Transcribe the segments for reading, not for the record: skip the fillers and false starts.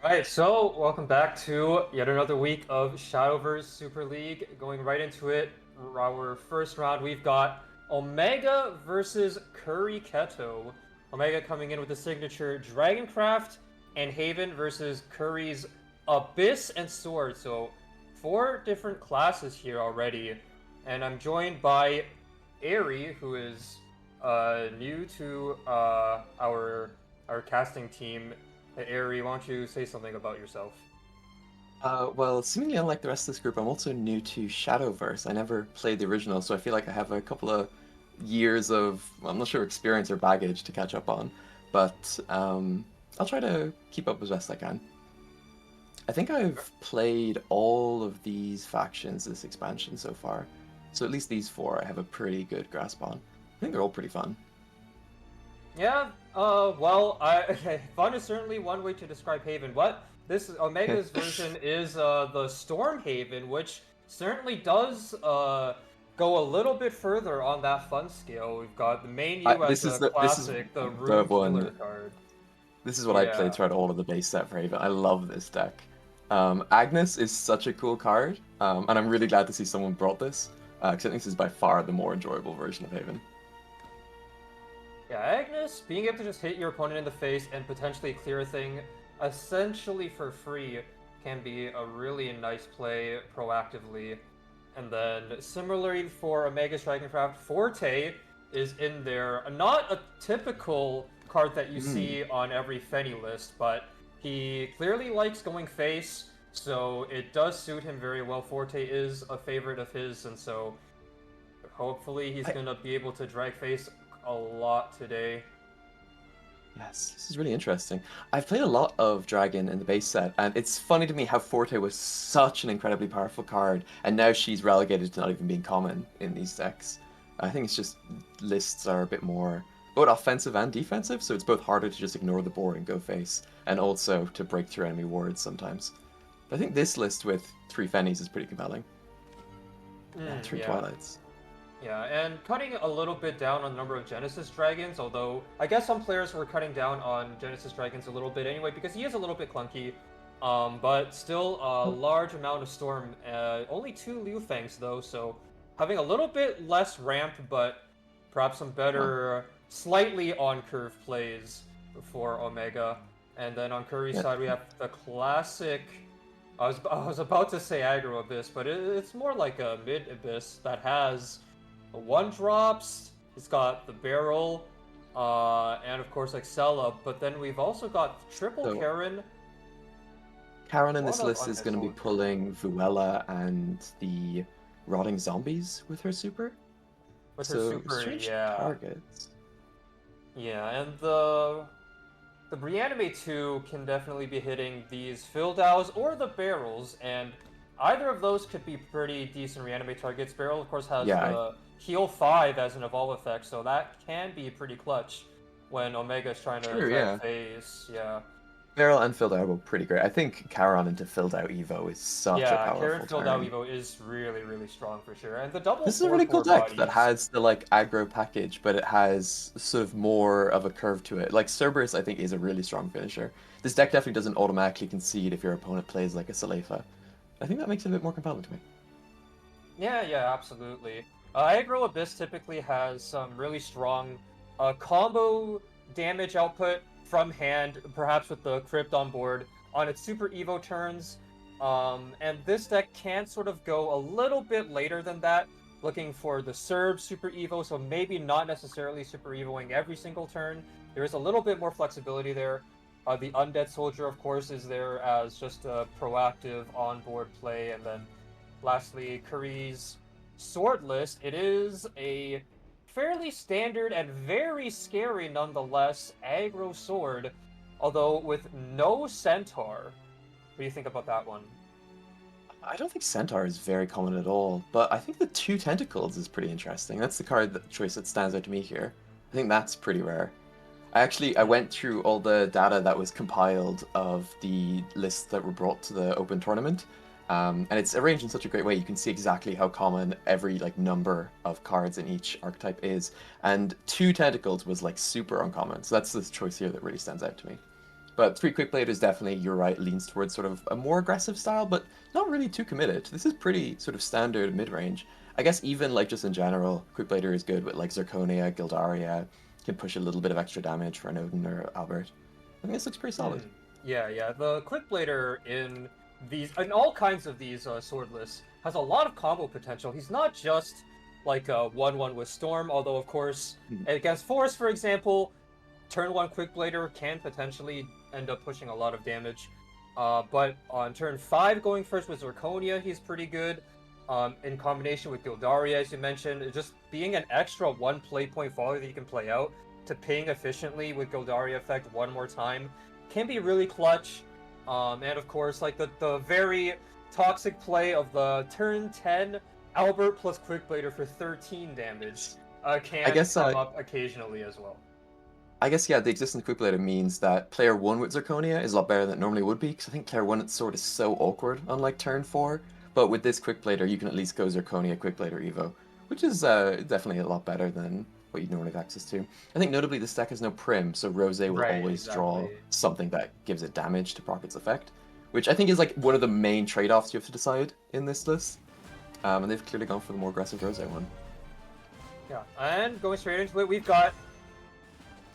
Alright, so welcome back to yet another week of Shadowverse Super League. Going right into it, our first round, we've got Omega versus Kuri Keto. Omega coming in with the signature Dragoncraft, and Haven versus Kuri's Abyss and Sword. So, four different classes here already. And I'm joined by Aeary, who is new to our casting team. Hey, Aery, why don't you say something about yourself? Well, seemingly unlike the rest of this group, I'm also new to Shadowverse. I never played the original, so I feel like I have a couple of years of, well, I'm not sure, experience or baggage to catch up on. But I'll try to keep up as best I can. I think I've played all of these factions this expansion so far. So at least these four I have a pretty good grasp on. I think they're all pretty fun. Yeah, fun is certainly one way to describe Haven. What? This Omega's version is the Storm Haven, which certainly does go a little bit further on that fun scale. We've got the main U as a This is classic, the the Rune Killer one. card. This is what I played Yeah. throughout all of the base set for Haven. I love this deck. Agnes is such a cool card, and I'm really glad to see someone brought this, because I think this is by far the more enjoyable version of Haven. Yeah, Agnes, being able to just hit your opponent in the face and potentially clear a thing essentially for free can be a really nice play proactively. And then similarly for Omega's Dragoncraft, Forte is in there. Not a typical card that you Mm. see on every Fenny list, but he clearly likes going face, so it does suit him very well. Forte is a favorite of his, and so hopefully he's I, gonna be able to drag face a lot today. yes, this is really interesting. I've played a lot of Dragon in the base set, and it's funny to me how Forte was such an incredibly powerful card, and now she's relegated to not even being common in these decks. I think it's just lists are a bit more both offensive and defensive, so it's both harder to just ignore the board and go face, and also to break through enemy wards sometimes. But I think this list with three Fennies is pretty compelling. Yeah, three Yeah. Twilights. Yeah, and cutting a little bit down on the number of Genesis Dragons, although I guess some players were cutting down on Genesis Dragons a little bit anyway, because he is a little bit clunky. But still a Oh, large amount of Storm. Only two Liu Fangs though, so having a little bit less ramp, but perhaps some huh. better, slightly on-curve plays for Omega. And then on Curry's Yeah. side, we have the classic. I was about to say aggro abyss, but it's more like a mid abyss that has one drops. It's got the barrel, and of course Excella. But then we've also got triple So Karen, Charon in one this of list is Undead going to be Soldier, pulling Vuela and the Rotting Zombies with her super. with her So super. strange Yeah, targets. yeah, and the Reanimate 2 can definitely be hitting these Fildows or the barrels, and either of those could be pretty decent Reanimate targets. Barrel, of course, has Yeah, the Heal 5 as an evolve effect, so that can be pretty clutch when Omega's trying to true, drag yeah. face. Yeah. Beryl and Filled Out were pretty great. I think Charon into Filled Out Evo is such a Yeah, Karen powerful Fildow turn. Evo is really, really strong for sure. And the double This is a really cool 4/4 deck that bodies. has the like aggro package, but it has sort of more of a curve to it. Like Cerberus, I think, is a really strong finisher. This deck definitely doesn't automatically concede if your opponent plays like a Salefa. I think that makes it a bit more compelling to me. Yeah, yeah, absolutely. Aggro Abyss typically has some really strong combo damage output from hand, perhaps with the Crypt on board, on its Super Evo turns. And this deck can sort of go a little bit later than that, looking for the Serb Super Evo, so maybe not necessarily Super Evoing every single turn. There is a little bit more flexibility there. The Undead Soldier, of course, is there as just a proactive on-board play, and then lastly, Kuri's sword list. It is a fairly standard and very scary nonetheless aggro sword, although with no centaur. What do you think about that one? I don't think Centaur is very common at all, but I think the two tentacles is pretty interesting. That's the card that choice that stands out to me here. I think that's pretty rare. I Hmm. went through all the data that was compiled of the lists that were brought to the open tournament, and it's arranged in such a great way. You can see exactly how common every like number of cards in each archetype is, and two tentacles was like super uncommon. So that's the choice here that really stands out to me. But 3 Quick Blade is definitely, you're right, leans towards sort of a more aggressive style, but not really too committed. This is pretty sort of standard mid-range. I guess even like just in general, Quick Blader is good with like Zirconia, Gildaria, can push a little bit of extra damage for an Odin or Albert. I think this looks pretty solid. Yeah, yeah. The Quick Blader in all kinds of these sword lists has a lot of combo potential. He's not just like a 1-1 with Storm, although of course against Force, for example, turn 1 Quick Blader can potentially end up pushing a lot of damage. But on turn 5 going first with Zirconia, he's pretty good. In combination with Gildaria, as you mentioned, just being an extra 1 play point follower that you can play out to ping efficiently with Gildaria effect one more time can be really clutch. And of course, like the very toxic play of the turn 10 Albert plus Quick Blader for 13 damage can come up occasionally as well. I guess, yeah, the existence of Quick Blader means that player 1 with Zirconia is a lot better than it normally would be, because I think player 1 it's sort of so awkward on like turn 4. But with this Quick Blader, you can at least go Zirconia, Quick Blader, Evo, which is definitely a lot better than what you'd normally have access to. I think notably this deck has no Prim, so Rose will always draw something that gives it damage to proc its effect, which I think is like one of the main trade-offs you have to decide in this list. And they've clearly gone for the more aggressive Rose one. Yeah, and going straight into it, we've got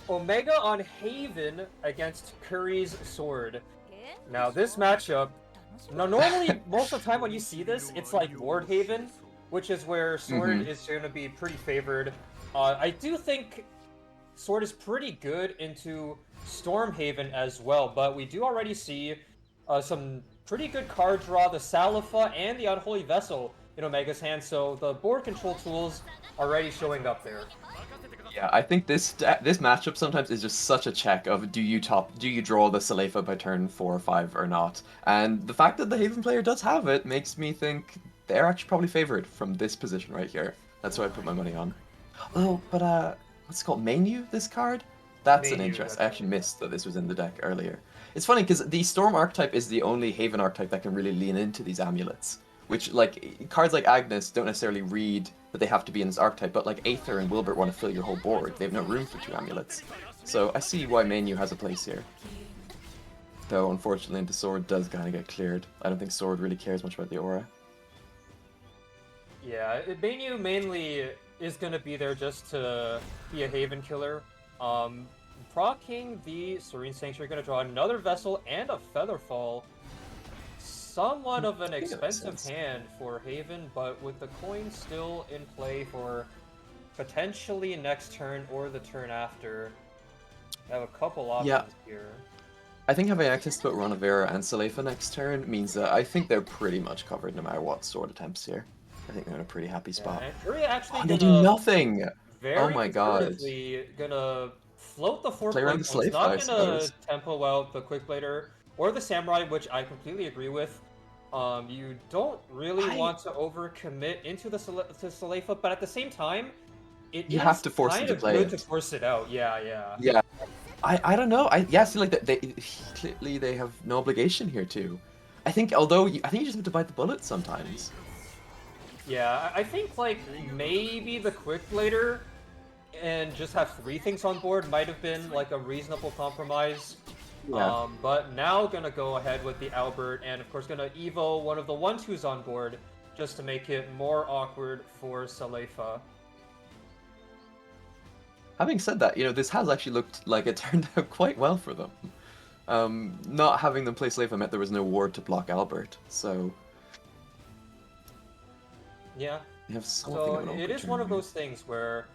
Omega on Haven against Kuri's Sword. Now this matchup, normally most of the time when you see this, it's like Lord Haven, which is where Sword is going to be pretty favored. I do think Sword is pretty good into Stormhaven as well, but we do already see some pretty good card draw, the Salafa and the Unholy Vessel in Omega's hand, so the board control tools already showing up there. Yeah, I think this matchup sometimes is just such a check of do you draw the Salafa by turn 4 or 5 or not, and the fact that the Haven player does have it makes me think they're actually probably favored from this position right here. That's what I put my money on. Oh, but what's it called? Menu, this card? That's an interest. I actually missed that this was in the deck earlier. It's funny because the Storm archetype is the only Haven archetype that can really lean into these amulets. Which, like, cards like Agnes don't necessarily read that they have to be in this archetype, but like Aether and Wilbert want to fill your whole board. They have no room for 2 amulets. So I see why Menu has a place here. Though, unfortunately, the Sword does kind of get cleared. I don't think Sword really cares much about the aura. Yeah, Menu mainly is going to be there just to be a Haven killer. Proccing the Serene Sanctuary, going to draw another Vessel and a Featherfall. Somewhat of an expensive hand for Haven, but with the coin still in play for potentially next turn or the turn after. I have a couple options here. I think having access to both Ronavera and Salafa next turn means that I think they're pretty much covered no matter what Sword attempts here. I think they're in a pretty happy spot. Actually they do nothing! Oh my god. Gonna float the 4 points. It's not gonna tempo out the Quick Blader or the Samurai, which I completely agree with. You don't really want to overcommit into the Salafa, but at the same time, you have to force it to play good to force it out. Yeah. I don't know. See, like clearly they have no obligation here too. I think I think you just have to bite the bullet sometimes. Yeah, I think like maybe the Quick Blader and just have 3 things on board might have been like a reasonable compromise. Yeah. But now gonna go ahead with the Albert, and of course gonna Evo one of the 1/2s on board, just to make it more awkward for Salafa. Having said that, this has actually looked like it turned out quite well for them. Not having them play Salafa meant there was no ward to block Albert, so... Yeah. So it is one of those things where,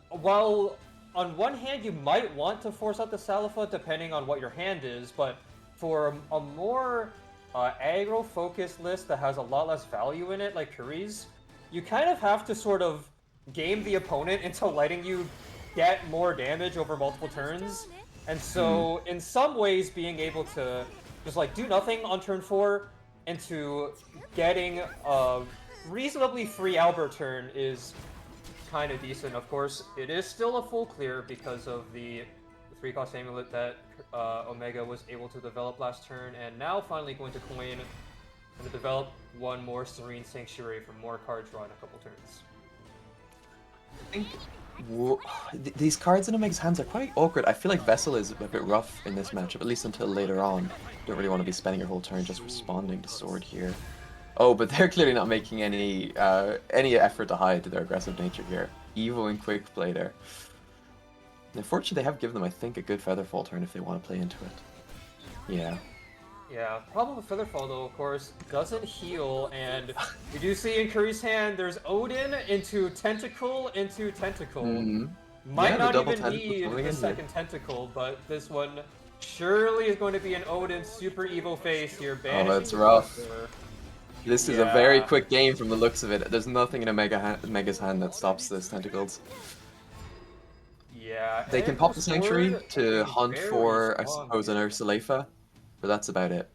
while on one hand, you might want to force out the Salafa depending on what your hand is, but for a more aggro-focused list that has a lot less value in it, like Kuri's, you kind of have to sort of game the opponent into letting you get more damage over multiple turns. And so, in some ways, being able to just like do nothing on turn 4 into getting a reasonably free Albert turn is kind of decent. Of course, it is still a full clear because of the 3-cost amulet that Omega was able to develop last turn, and now finally going to coin and to develop one more Serene Sanctuary for more card draw in a couple turns. I think These cards in Omega's hands are quite awkward. I feel like Vessel is a bit rough in this matchup, at least until later on. Don't really want to be spending your whole turn just responding to Sword here. Oh, but they're clearly not making any effort to hide their aggressive nature here. Evo and Quick play there. Unfortunately, they have given them, I think, a good Featherfall turn if they want to play into it. Yeah. Yeah, problem with Featherfall though, of course, doesn't heal, and you do see in Kuri's hand, there's Odin into Tentacle into Tentacle. Mm-hmm. Might Yeah, the not double even tentacle need coming the in here. second Tentacle, but this one surely is going to be an Odin Super Evo face here, banishing that's the rough. Buster. This is a very quick game from the looks of it. There's nothing in Omega's hand that stops those tentacles. Yeah, They can and pop the the Sanctuary Sword to looking hunt very for, I strong suppose, an here. Ursulefa, but that's about it.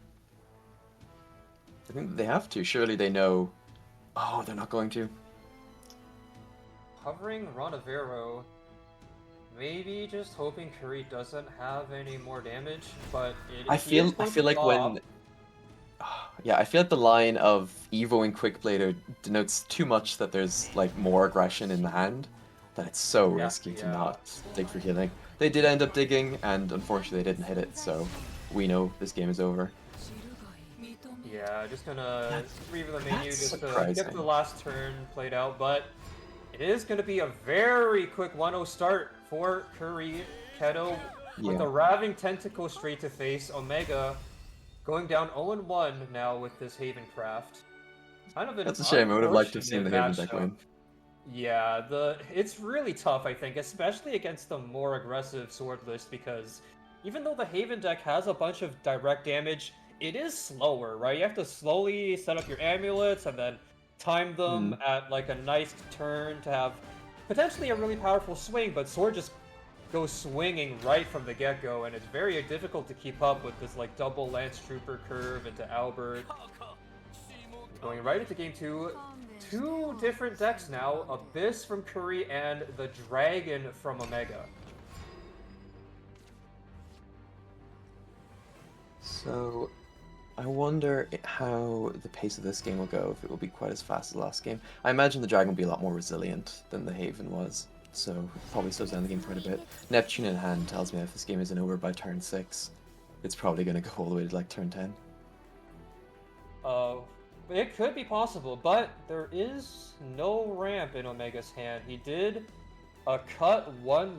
I think they have to. Surely they know. Oh, they're not going to. Hovering Ronavero, maybe just hoping Kuri doesn't have any more damage, but he is I going feel to like pop. when yeah, I feel like the line of Evo and Quick Blader denotes too much that there's like more aggression in the hand, that it's so risky to Yeah. not dig for healing. They did end up digging, and unfortunately they didn't hit it, so we know this game is over. Yeah, just gonna read the menu That's just to get the surprising. last turn played out, but it is gonna be a very quick 1-0 start for Kuri. Keto with Yeah, a Raving Tentacle straight to face. Omega going down 0-1 now with this Haven Craft. Kind of an that's a shame. I would have liked to have seen unfortunate the Haven deck matchup. win. Yeah, it's really tough, I think, especially against the more aggressive sword list, because even though the Haven deck has a bunch of direct damage, it is slower, right? You have to slowly set up your amulets and then time them Mm. at like a nice turn to have potentially a really powerful swing, but sword just goes swinging right from the get-go, and it's very difficult to keep up with this like double Lance Trooper curve into Albert. Going right into game two. Two different decks now, Abyss from Kuri and the Dragon from Omega. So, I wonder how the pace of this game will go, if it will be quite as fast as the last game. I imagine the Dragon will be a lot more resilient than the Haven was, so it probably slows down the game quite a bit. Neptune in hand tells me if this game isn't over by turn 6, it's probably going to go all the way to like turn 10. It could be possible, but there is no ramp in Omega's hand. He did cut one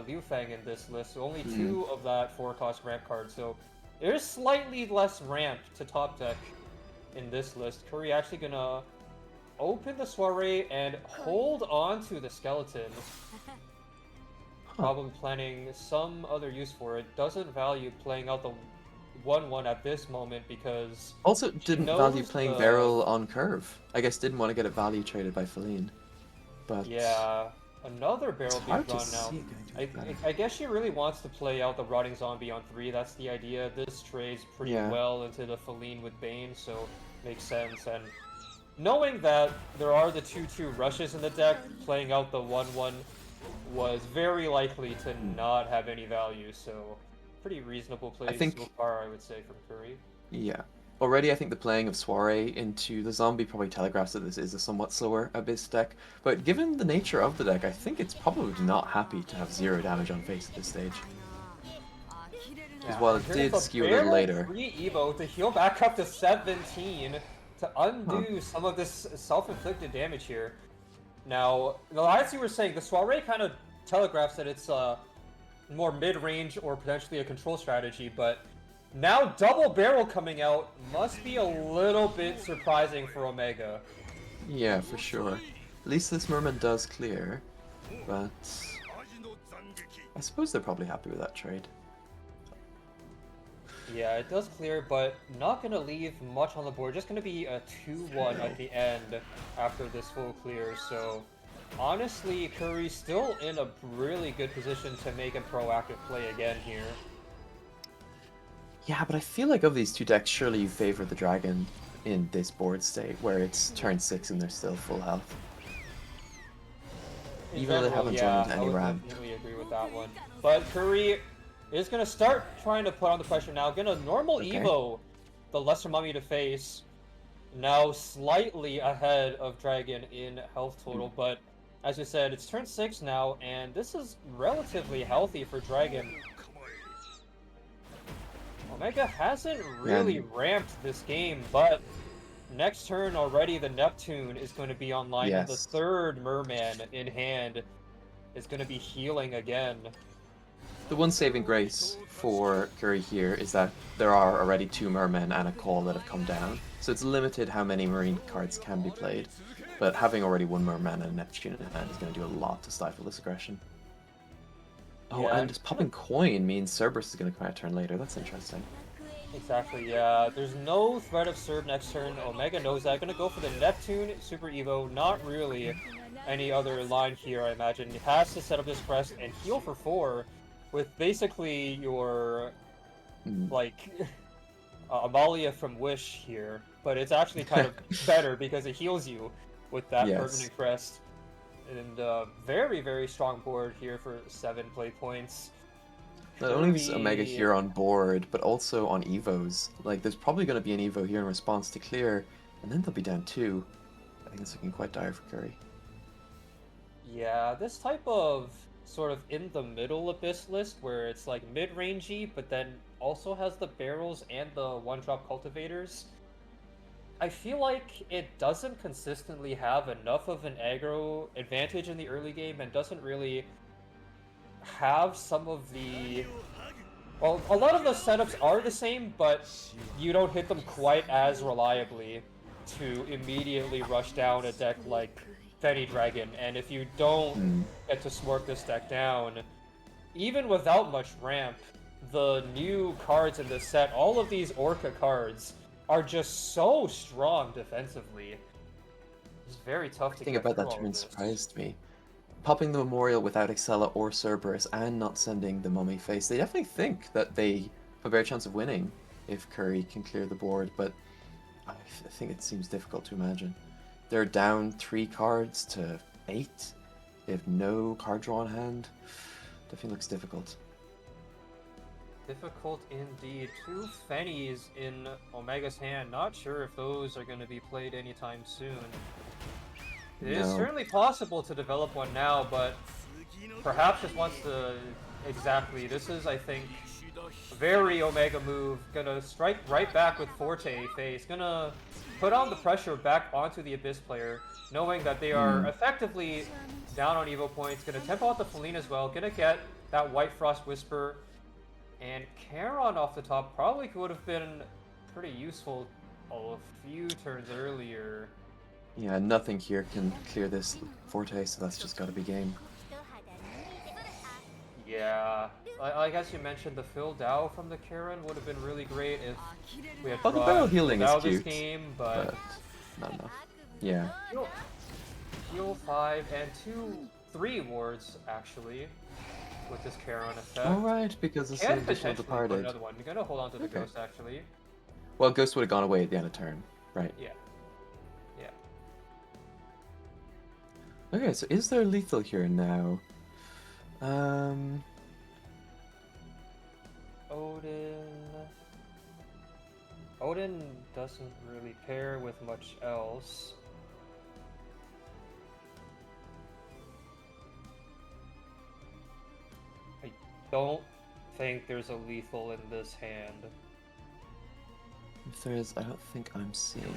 Liu Fang in this list, so only two of that 4-cost ramp card, so there's slightly less ramp to top deck in this list. Kuri actually gonna open the Soiree and hold on to the Skeleton. Probably planning some other use for it. Doesn't value playing out the 1-1 at this moment because Also, she didn't value knows playing the... Beryl on curve. I guess didn't want to get it value traded by Feline. But Yeah, another it's barrel being hard to drawn now. see it going to be better. I guess she really wants to play out the Rotting Zombie on 3, that's the idea. This trades pretty Yeah. well into the Feline with Bane, so makes sense. And knowing that there are the 2-2 rushes in the deck, playing out the 1-1 was very likely to not have any value, so pretty reasonable I plays think, so far, I would say, from Kuri. yeah. Already, I think the playing of Soiree into the zombie probably telegraphs that this is a somewhat slower Abyss deck, but given the nature of the deck, I think it's probably not happy to have 0 damage on face at this stage. Because while And it here's did a skew a little barrel later. 3 Evo to heal back up to 17 to undo some of this self-inflicted damage here. Now, as you were saying, the Soiree kind of telegraphs that it's more mid-range or potentially a control strategy, but now double barrel coming out must be a little bit surprising for Omega. Yeah, for sure. At least this Merman does clear, but I suppose they're probably happy with that trade. Yeah, it does clear, but not going to leave much on the board. Just going to be a 2-1 at the end after this full clear. So, honestly, Kuri's still in a really good position to make a proactive play again here. Yeah, but I feel like of these two decks, surely you favor the Dragon in this board state, where it's turn 6 and they're still full health. Even though they haven't run into I any would ramp. definitely agree with that one. But Kuri is going to start trying to put on the pressure now. Gonna normal Evo the Lesser Mummy to face. Now slightly ahead of Dragon in health total, but as you said, it's turn 6 now, and this is relatively healthy for Dragon. Omega hasn't really ramped this game, but next turn already the Neptune is going to be online, and the Yes. third Merman in hand is going to be healing again. The one saving grace for Kuri here is that there are already 2 Mermen and a Call that have come down, so it's limited how many Marine cards can be played, but having already 1 Merman and a Neptune in hand is going to do a lot to stifle this aggression. Oh, Yeah, and popping coin means Cerberus is going to come out a turn later. That's interesting. exactly, yeah. There's no threat of Serb next turn. Omega knows that. Gonna go for the Neptune, Super Evo. Not really any other line here, I imagine. He has to set up this crest and heal for 4 with basically your, like, Amalia from Wish here. But it's actually kind of better because it heals you with that Yes. permanent crest. And very, very strong board here for 7 play points. Not only is Omega here on board, but also on Evos. Like, there's probably going to be an Evo here in response to clear, and then they'll be down 2. I think it's looking quite dire for Kuri. Yeah, this type of sort of in the middle Abyss list where it's like mid-rangey, but then also has the barrels and the one-drop cultivators. I feel like it doesn't consistently have enough of an aggro advantage in the early game and doesn't really have some of the... Well, a lot of the setups are the same, but you don't hit them quite as reliably to immediately rush down a deck like Fenny Dragon, and if you don't get to smork this deck down, even without much ramp, the new cards in this set, all of these Orca cards, are just so strong defensively. It's very tough to The thing get about through that all turn of this. surprised me. Popping the Memorial without Excella or Cerberus and not sending the Mummy face, they definitely think that they have a better chance of winning if Kuri can clear the board, but I think it seems difficult to imagine. They're down 3 cards to 8. They have no card draw in hand. Definitely looks difficult. Difficult indeed. 2 Fennies in Omega's hand. Not sure if those are going to be played anytime soon. It is certainly possible to develop one now, but perhaps just wants to... Exactly. This is, I think, a very Omega move. Gonna strike right back with Forte face. Gonna put on the pressure back onto the Abyss player, knowing that they are effectively down on Evo points. Gonna tempo out the Feline as well. Gonna get that White Frost Whisper. And Charon off the top probably would have been pretty useful a few turns earlier. Yeah, nothing here can clear this Forte, so that's just gotta be game. Yeah, I guess you mentioned the Phil Dow from the Charon would have been really great if we had Oh, the barrel brought healing Dow is this cute, game, but not enough. Yeah. Heal 5 and 3 wards actually with this Charon effect. Alright, because it's an additional departed. Another one. You're gonna hold on to the Ghost actually. Well, Ghost would have gone away at the end of turn, right? Yeah. Yeah. Okay, so is there lethal here now? Odin doesn't really pair with much else. I don't think there's a lethal in this hand. If there is, I don't think I'm seeing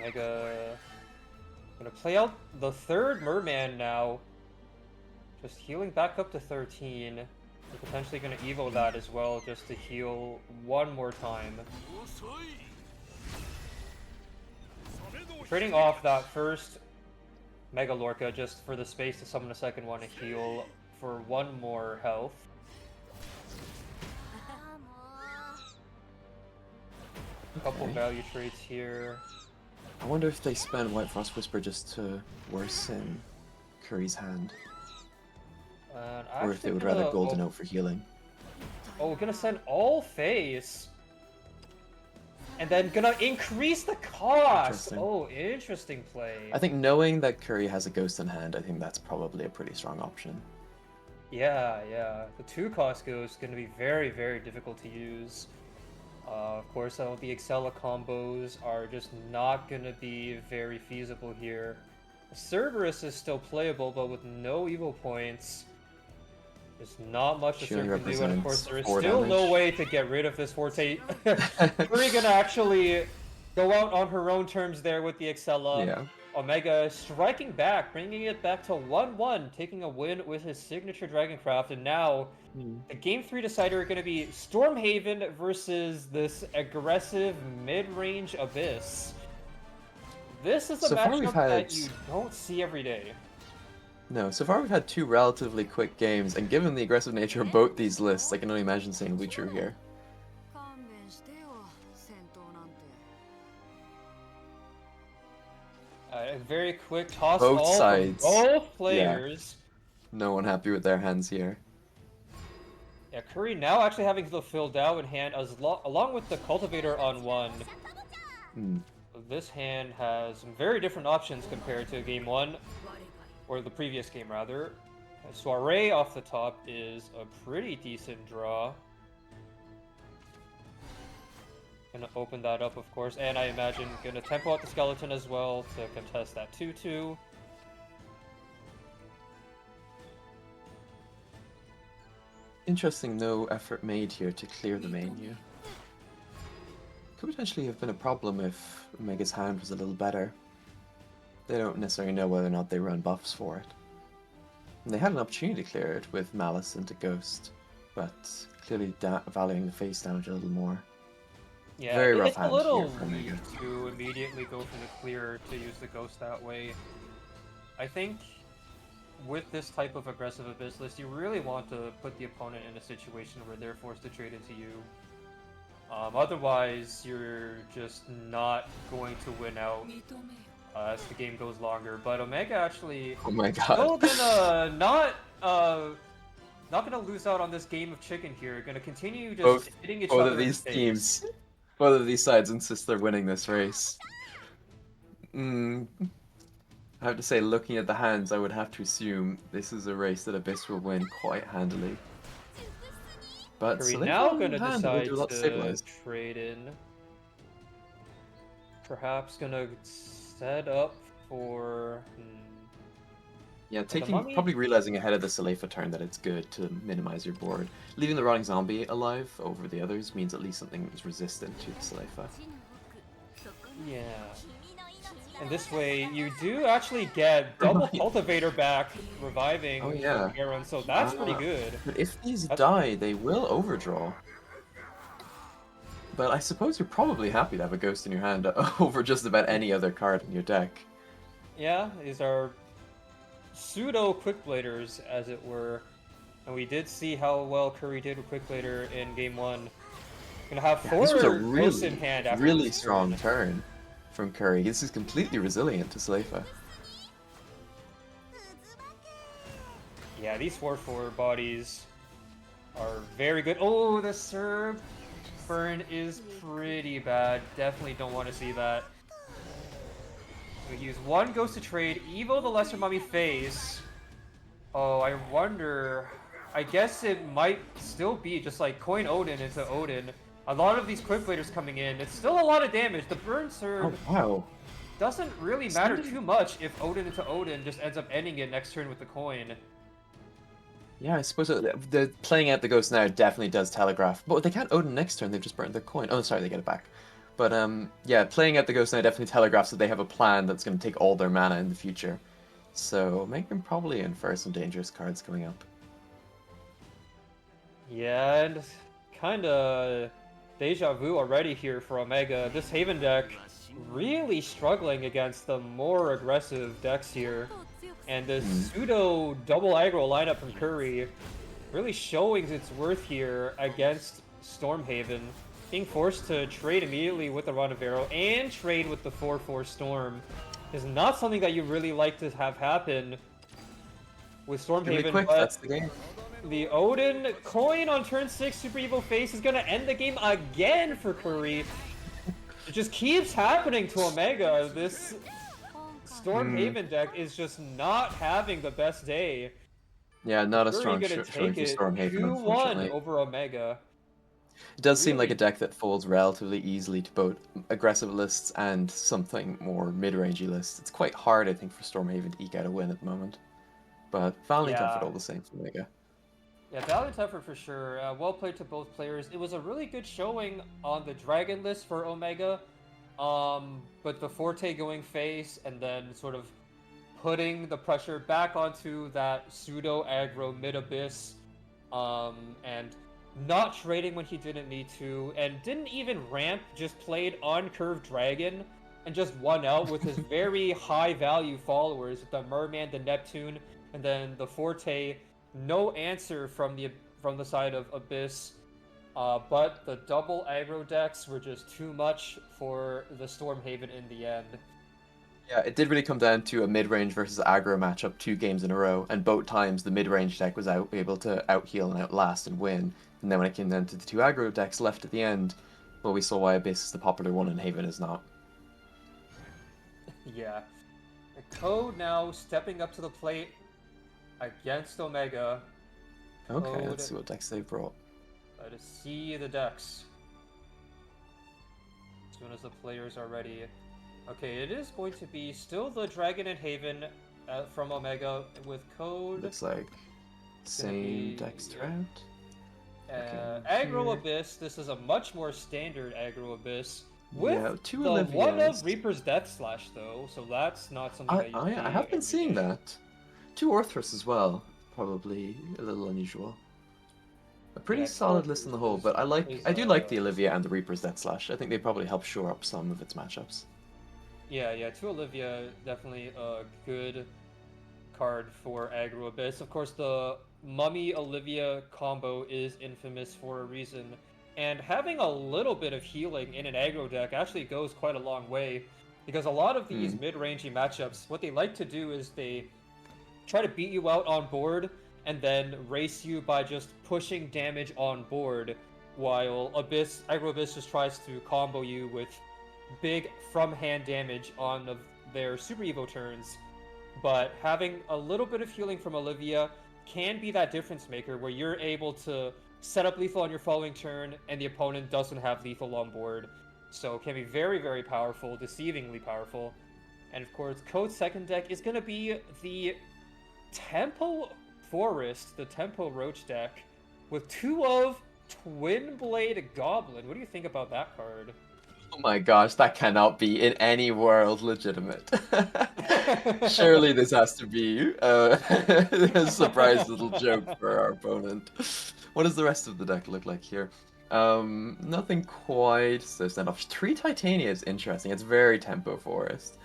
it. Gonna play out the third Merman now. Just healing back up to 13. We're potentially gonna evo that as well, just to heal one more time. Trading off that first Mega Lorca just for the space to summon a second one to heal for 1 more health. Couple value trades here. I wonder if they spend White Frost Whisper just to worsen Kuri's hand. Or if they would rather Golden Oak for healing. Oh, we're gonna send all face. And then gonna increase the cost! Oh, interesting play. I think knowing that Kuri has a Ghost in hand, I think that's probably a pretty strong option. Yeah, yeah. The 2-cost Ghost is gonna be very, very difficult to use. Of course, the Excella combos are just not gonna be very feasible here. Cerberus is still playable, but with no evil points, there's not much the She only Cerb can do, and of course represents there is 4 still no damage. way to get rid of this Forte. Kuri gonna actually go out on her own terms there with the Excella. Yeah. Omega striking back, bringing it back to 1-1, taking a win with his signature Dragoncraft, and now the Game 3 decider are going to be Stormhaven versus this aggressive mid-range Abyss. This is a So far we've matchup that had you don't see every day. no. So far we've had 2 relatively quick games, and given the aggressive nature of both these lists, I can only imagine saying will be true here. A very quick toss Both all sides. from both Yeah. players. No one happy with their hands here. Yeah, Kuri now actually having the Fill Dow in hand along with the Cultivator on one. This hand has some very different options compared to game 1, or the previous game rather. Soiree off the top is a pretty decent draw. Gonna open that up, of course, and I imagine gonna tempo out the Skeleton as well to contest that 2-2. Interesting, no effort made here to clear the menu. Could potentially have been a problem if Omega's hand was a little better. They don't necessarily know whether or not they run buffs for it. And they had an opportunity to clear it with Malice into Ghost, but clearly valuing the face damage a little more. Yeah, Very rough it's a hand little here for Omega. weak to immediately go for the clear to use the Ghost that way. I think with this type of aggressive Abyss list, you really want to put the opponent in a situation where they're forced to trade into you. Otherwise, you're just not going to win out as the game goes longer. But Omega actually Oh my still god. gonna not gonna lose out on this game of chicken here. Gonna continue just both hitting each both other of in these the face. teams, both of these sides insist they're winning this race. I have to say, looking at the hands, I would have to assume this is a race that Abyss will win quite handily. But Kuri so they now have gonna a hand that will decide do a lot to to stabilize. trade in. Perhaps gonna set up for. Yeah, The mummy? probably realizing ahead of the Salefa turn that it's good to minimize your board. Leaving the rotting zombie alive over the others means at least something is resistant to the Salefa. Yeah. And this way, you do actually get double Cultivator back, reviving Oh, yeah. Aaron, so that's pretty good. But if these That's- die, they will overdraw. But I suppose you're probably happy to have a ghost in your hand over just about any other card in your deck. Yeah, these are pseudo Quickbladers, as it were. And we did see how well Kuri did with Quickblader in game 1. Gonna have Yeah, 4 this was a ghosts in hand after really this strong turn. turn from Kuri. This is completely resilient to Salefa. Yeah, these 4/4 bodies are very good. Oh, the Serb burn is pretty bad. Definitely don't want to see that. We use one Ghost to trade. Evo the Lesser Mummy face. Oh, I wonder. I guess it might still be just like coin Odin into Odin. A lot of these Quickbladers coming in. It's still a lot of damage. The burn Serb Oh, wow. doesn't really matter too much if Odin into Odin just ends up ending it next turn with the coin. Yeah, I suppose the playing out the ghost now definitely does telegraph. But they can't Odin next turn, they've just burned their coin. Oh, sorry, they get it back. But yeah, playing out the ghost now definitely telegraphs that they have a plan that's going to take all their mana in the future. So make them probably infer some dangerous cards coming up. Yeah, and kinda deja vu already here for Omega. This Haven deck really struggling against the more aggressive decks here. And this pseudo double aggro lineup from Kuri really showing its worth here against Stormhaven. Being forced to trade immediately with the Rod of Arrow and trade with the 4/4 Storm is not something that you really like to have happen with Stormhaven. Really quick, but that's the game. the Odin coin on turn 6 Super Evil Face is gonna end the game again for Kuri. It just keeps happening to Omega. This Stormhaven deck is just not having the best day. Yeah, not a Kuri strong gonna showing take for it Stormhaven, 2-1 unfortunately. over Omega. It does seem like a Really, deck that folds relatively easily to both aggressive lists and something more mid-rangey lists. It's quite hard, I think, for Stormhaven to eke out a win at the moment. But valiant effort yeah. all the same for Omega. Yeah, valiant effort for sure. Well played to both players. It was a really good showing on the Dragon list for Omega. But the Forte going face and then sort of putting the pressure back onto that pseudo aggro mid abyss, and not trading when he didn't need to, and didn't even ramp, just played on curve dragon and just won out with his very high value followers with the Merman, the Neptune, and then the Forte. No answer from the side of Abyss. But the double aggro decks were just too much for the Stormhaven in the end. Yeah, it did really come down to a mid-range versus aggro matchup 2 games in a row, and both times the mid-range deck was able to out-heal and outlast and win. And then when it came down to the 2 aggro decks left at the end, well, we saw why Abyss is the popular one and Haven is not. Yeah. Code now stepping up to the plate against Omega. Okay, let's Code, see what decks they brought. let us see the decks. As soon as the players are ready. Okay, it is going to be still the Dragon and Haven from Omega with Code. Looks like same decks throughout. Okay, Aggro here. Abyss, this is a much more standard Aggro Abyss. With Yeah, 2 the one of Olivias. Reaper's Death Slash, though, so that's not something I, that you I, see I have been every seeing game. that. 2 Orthrus as well. Probably a little unusual. A pretty Yeah, solid list on the whole, but is I do like the Olivia and the Reaper's Death Slash. I think they probably help shore up some of its matchups. yeah, to Olivia, definitely a good card for Aggro Abyss. Of course, the Mummy Olivia combo is infamous for a reason, and having a little bit of healing in an aggro deck actually goes quite a long way, because a lot of these Hmm. mid-rangey matchups, what they like to do is they try to beat you out on board and then race you by just pushing damage on board, while Aggro Abyss just tries to combo you with big from hand damage on their Super Evo turns. But having a little bit of healing from Olivia can be that difference maker where you're able to set up lethal on your following turn and the opponent doesn't have lethal on board. So it can be very, very powerful, deceivingly powerful. And of course, Code's second deck is going to be the Tempo Forest, the Tempo Roach deck, with 2 of Twin Blade Goblin. What do you think about that card? Oh my gosh, that cannot be in any world legitimate. Surely this has to be a surprise little joke for our opponent. What does the rest of the deck look like here? Nothing quite so standoff. 3 Titania is interesting. It's very tempo forest.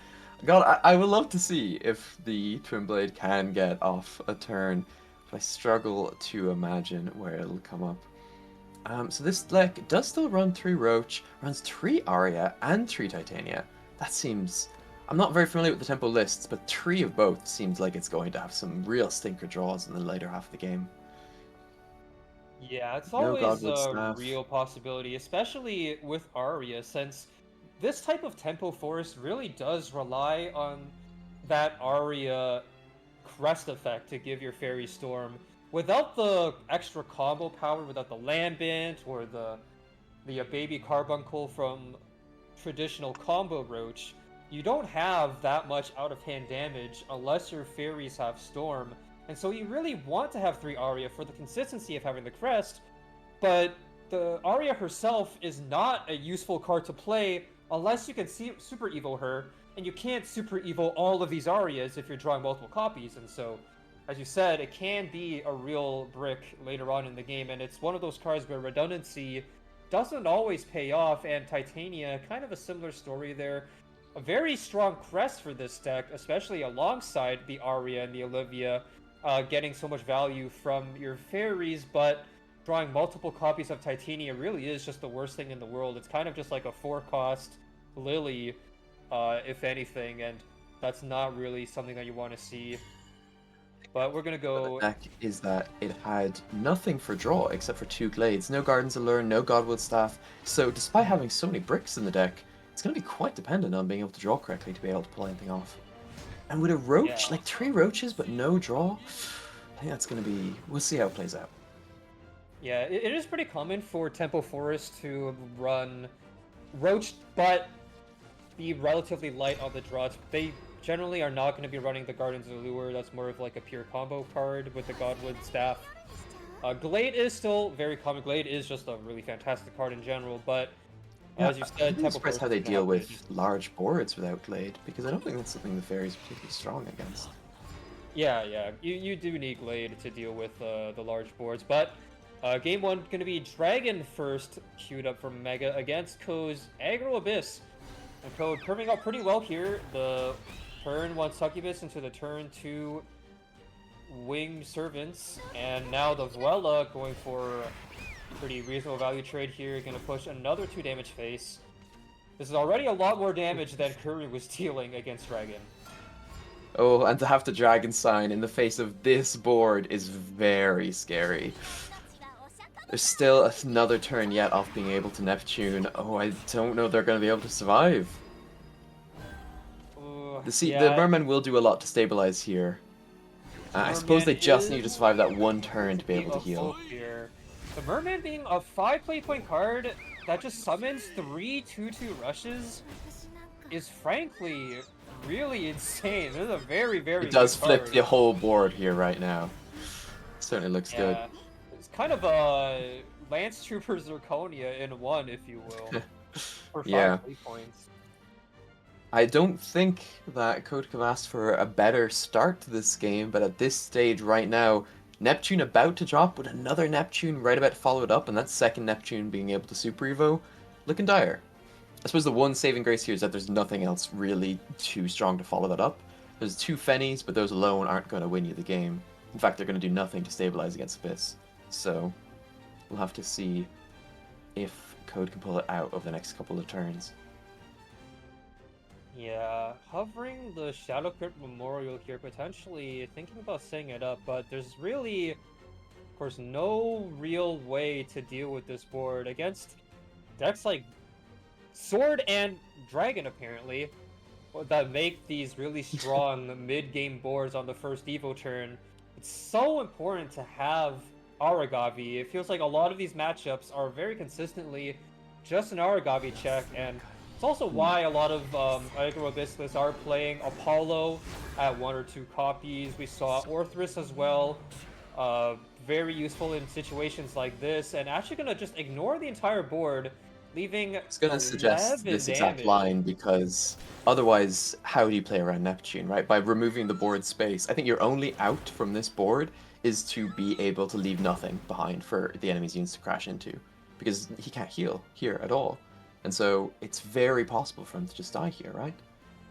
God, I would love to see if the Twin Blade can get off a turn, but I struggle to imagine where it'll come up. So this deck does still run 3 Roach, runs 3 Aria, and 3 Titania. That seems... I'm not very familiar with the tempo lists, but 3 of both seems like it's going to have some real stinker draws in the later half of the game. Yeah, it's No always Godwood a Staff. real possibility, especially with Arya, since this type of tempo forest really does rely on that Arya crest effect to give your Fairy Storm. Without the extra combo power, without the Lambent or the baby carbuncle from traditional combo Roach, you don't have that much out of hand damage unless your fairies have Storm. And so you really want to have 3 Arya for the consistency of having the crest, but the Arya herself is not a useful card to play unless you can Super Evo her, and you can't Super Evo all of these Aryas if you're drawing multiple copies, and so, as you said, it can be a real brick later on in the game, and it's one of those cards where redundancy doesn't always pay off, and Titania, kind of a similar story there. A very strong crest for this deck, especially alongside the Arya and the Olivia, getting so much value from your fairies, but drawing multiple copies of Titania really is just the worst thing in the world. It's kind of just like a 4-cost Lily, if anything, and that's not really something that you want to see. But we're gonna The go. deck is that it had nothing for draw except for 2 Glades. No Gardens Allure, no Godwood Staff. So despite having so many bricks in the deck, it's going to be quite dependent on being able to draw correctly to be able to pull anything off. And with a Yeah, Roach, like 3 Roaches but no draw, I think that's going to be... We'll see how it plays out. Yeah, it is pretty common for Tempo Forest to run Roach, but be relatively light on the draws. They generally are not going to be running the Guardian's Allure. That's more of like a pure combo card with the Godwood staff. Glade is still very common. Glade is just a really fantastic card in general, but Yeah, as you I'm said, really Tempo surprised Forest how is they going to deal have to with large boards without Glade, because I don't think that's something the Fairy's particularly strong against. Yeah. You do need Glade to deal with the large boards, but game one going to be Dragon first queued up from Mega against Ko's Aggro Abyss. And Ko curving out pretty well here. The turn 1 Succubus into the turn 2 Winged Servants, and now the Vuela going for a pretty reasonable value trade here. Going to push another 2 damage face. This is already a lot more damage than Kuri was dealing against Dragon. Oh, and to have the Dragon Sign in the face of this board is very scary. There's still another turn yet off being able to Neptune. Oh, I don't know they're going to be able to survive. The Yeah, Merman will do a lot to stabilize here. I suppose they just need to survive that one turn to be able to heal. Here. The Merman being a 5 play point card that just summons 3 2/2 rushes is frankly really insane. This is a very It does good flip card. the whole board here right now. Certainly looks good. It's kind of a Lance Trooper Zirconia in one, if you will, for 5 Yeah. play points. I don't think that Code could have asked for a better start to this game, but at this stage right now, Neptune about to drop with another Neptune right about to follow it up, and that second Neptune being able to Super Evo, looking dire. I suppose the one saving grace here is that there's nothing else really too strong to follow that up. There's 2 Fennies, but those alone aren't going to win you the game. In fact, they're going to do nothing to stabilize against Abyss. So, we'll have to see if Code can pull it out over the next couple of turns. Yeah, hovering the Shadow Crypt Memorial here, potentially thinking about setting it up, but there's really, of course, no real way to deal with this board against decks like Sword and Dragon, apparently, that make these really strong mid-game boards on the first Evo turn. It's so important to have Aragavi. It feels like a lot of these matchups are very consistently just an Aragavi check, and it's also why a lot of Aggro Abyssalists are playing Apollo at 1 or 2 copies. We saw Orthrus as well. Very useful in situations like this, and actually gonna just ignore the entire board, leaving I was going to suggest 11 this exact damage. line because otherwise, how do you play around Neptune, right? By removing the board space. I think your only out from this board is to be able to leave nothing behind for the enemy's units to crash into, because he can't heal here at all. And so it's very possible for him to just die here, right?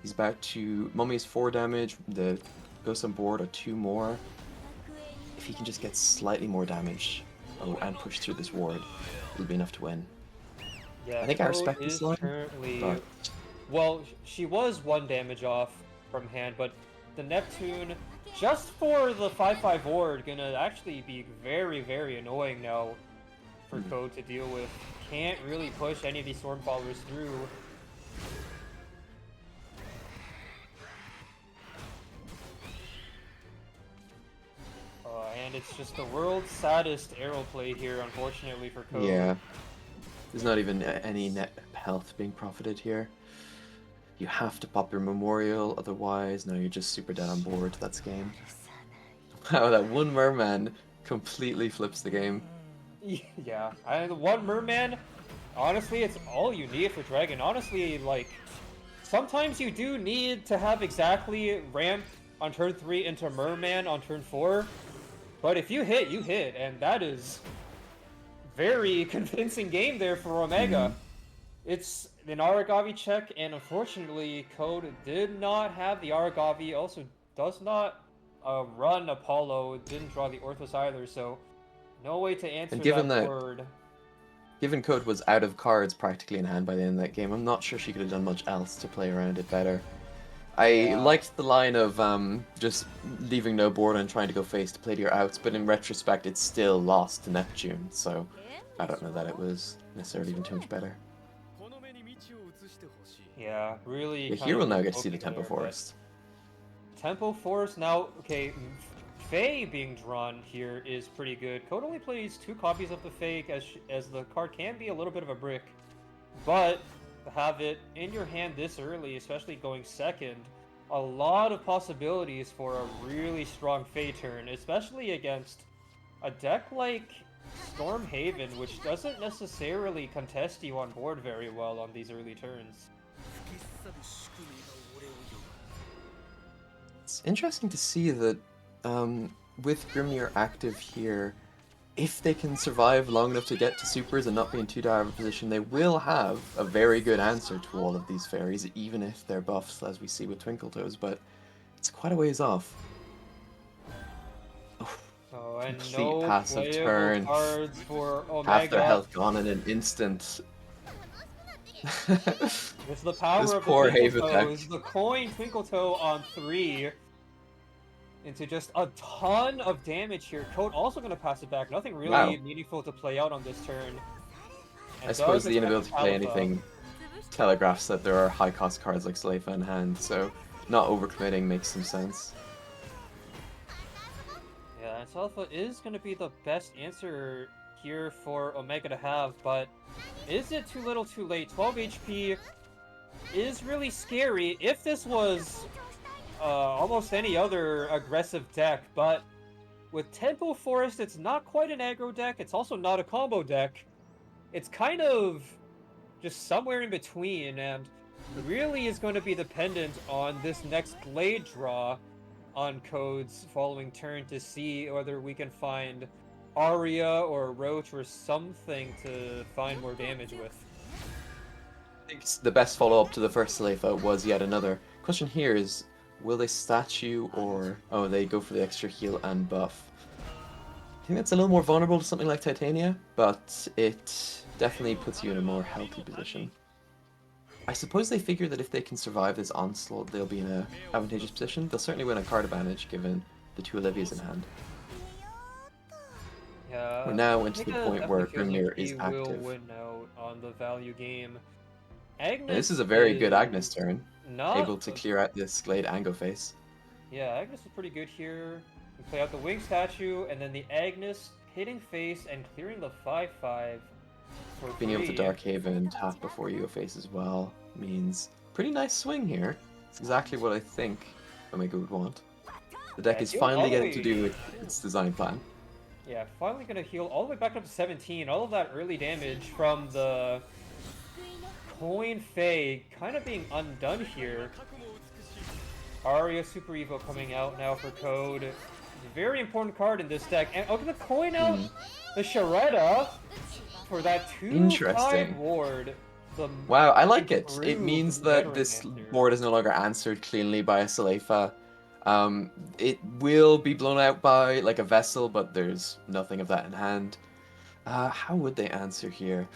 He's about to... Mummy's 4 damage, the Ghost on board are 2 more. If he can just get slightly more damage and push through this ward, it'll be enough to win. Yeah, I think I respect this line, currently... but... Well, she was 1 damage off from hand, but the Neptune, just for the 5/5 ward, gonna actually be very annoying now for Code to deal with. Can't really push any of these Storm Followers through. And it's just the world's saddest arrow play here, unfortunately, for Code. Yeah. There's not even any net health being profited here. You have to pop your Memorial, otherwise, no, you're just super dead on board. That's game. Wow, that one Merman completely flips the game. Yeah, and 1 Merman, honestly, it's all you need for Dragon. Honestly, like, sometimes you do need to have exactly ramp on turn 3 into Merman on turn 4. But if you hit, you hit, and that is very convincing game there for Omega. It's an Aragavi check, and unfortunately, Code did not have the Aragavi, also does not run Apollo, didn't draw the Orthos either, so no way to answer given that that board. Given Code was out of cards practically in hand by the end of that game, I'm not sure she could have done much else to play around it better. I liked the line of just leaving no board and trying to go face to play to your outs, but in retrospect it's still lost to Neptune, so I don't know that it was necessarily even too much better. Yeah, really. Yeah, here we'll now get to see the Tempo Forest. Tempo Forest now, okay, Fae being drawn here is pretty good. Code only plays 2 copies of the Fae, as the card can be a little bit of a brick. But to have it in your hand this early, especially going second, a lot of possibilities for a really strong Fae turn, especially against a deck like Stormhaven, which doesn't necessarily contest you on board very well on these early turns. It's interesting to see that with Grimnir active here, if they can survive long enough to get to supers and not be in too dire of a position, they will have a very good answer to all of these fairies, even if they're buffs, as we see with Twinkletoes, but it's quite a ways off. Oh, and Complete no passive playable turn. cards for Half their Omega. health gone in an instant. It's the power This of the poor Haven deck. Twinkletoes. The coin Twinkletoe on 3 into just a ton of damage here. Code also going to pass it back. Nothing really meaningful to play out on this turn. And I suppose does the expect inability to play anything telegraphs that there are high cost cards like Sleifa in hand, so not overcommitting makes some sense. Yeah, and Sleifa is going to be the best answer here for Omega to have, but is it too little too late? 12 HP is really scary if this was almost any other aggressive deck, but with Tempo Forest, it's not quite an aggro deck, it's also not a combo deck. It's kind of just somewhere in between, and really is going to be dependent on this next Glade draw on Code's following turn to see whether we can find Aria or Roach or something to find more damage with. I think the best follow-up to the first Sleifa was yet another. Question here is, will they statue or... oh, they go for the extra heal and buff. I think that's a little more vulnerable to something like Titania, but it definitely puts you in a more healthy position. I suppose they figure that if they can survive this onslaught, they'll be in an advantageous position. They'll certainly win a card advantage given the 2 Olivias in hand. Yeah, We're now into the point where Grimnir is active. He will win out on the value game. Agnes and this is a very good Agnes turn. Able to not... clear out this Glade Ango face. Yeah, Agnes is pretty good here. We play out the Wing Statue, and then the Agnes hitting face and clearing the 5/5 for Being able to free. Dark Haven tap before you go face as well means pretty nice swing here. It's exactly what I think Omega would want. The deck is finally getting to do with its design plan. Yeah, finally gonna heal all the way back up to 17. All of that early damage from the Coin Fae kind of being undone here. Aria Super Evo coming out now for Code. Very important card in this deck. And the coin out the Sharetta for that 2-5 ward. Wow, I like it. It means that this board is no longer answered cleanly by a Sleifa. It will be blown out by like a Vessel, but there's nothing of that in hand. How would they answer here?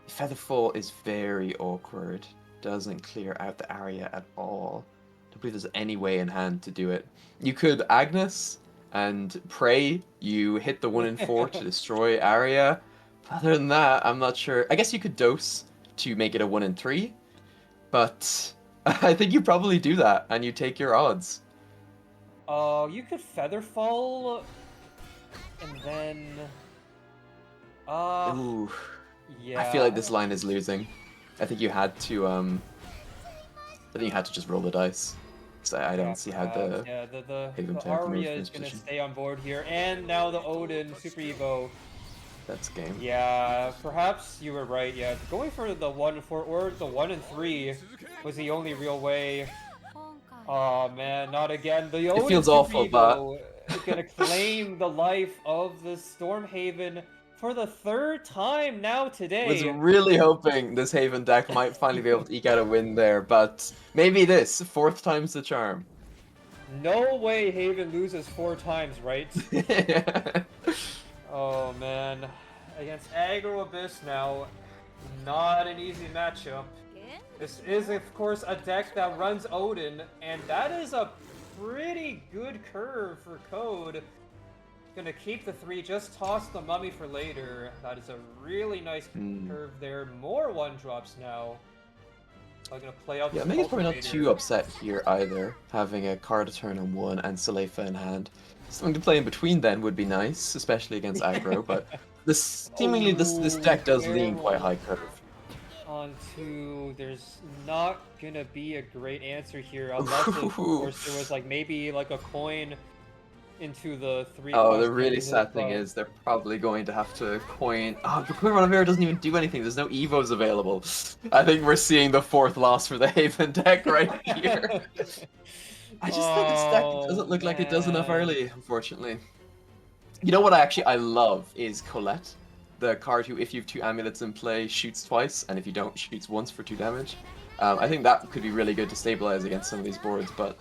Featherfall is very awkward. Doesn't clear out the area at all. Don't believe there's any way in hand to do it. You could Agnes and pray you hit the 1 in 4 to destroy area. Other than that, I'm not sure. I guess you could dose to make it a 1 in 3, but I think you probably do that and you take your odds. You could Featherfall and then Ooh. yeah. I feel like this line is losing. I think you had to I think you had to just roll the dice. So I don't see how the the Aria is gonna stay on board here, and now the Odin Super Evo. That's game. Yeah, perhaps you were right. Yeah, going for the 1 in 4 or the 1 in 3 was the only real way. Oh man, not again. The Odin feels Super awful, Evo is gonna claim the life of the Stormhaven for the 3rd time now today. Was really hoping this Haven deck might finally be able to eke out a win there, but maybe this 4th time's the charm. No way Haven loses 4 times, right? Oh man, against Aggro Abyss now, not an easy matchup. This is of course a deck that runs Odin, and that is a pretty good curve for Code. Gonna keep the 3, just toss the Mummy for later. That is a really nice curve there. More 1-drops now. I'm gonna play out Yeah, this Mega's probably not cultivator. too upset here either, having a card a turn on one and Salefa in hand. Something to play in between then would be nice, especially against aggro, but seemingly this Oh, deck does lean quite barrel high curve. onto. There's not gonna be a great answer here, unless if, of course, there was like maybe like a coin into the three Oh, the cost really candidate, sad thing but is they're probably going to have to coin. Oh, the Queen Ranavera doesn't even do anything. There's no Evos available. I think we're seeing the fourth loss for the Haven deck right here. I just think this deck oh doesn't look like it does enough man. early, unfortunately. You know what I love is Colette, the card who, if you have two amulets in play, shoots twice, and if you don't, shoots once for 2 damage. I think that could be really good to stabilize against some of these boards, but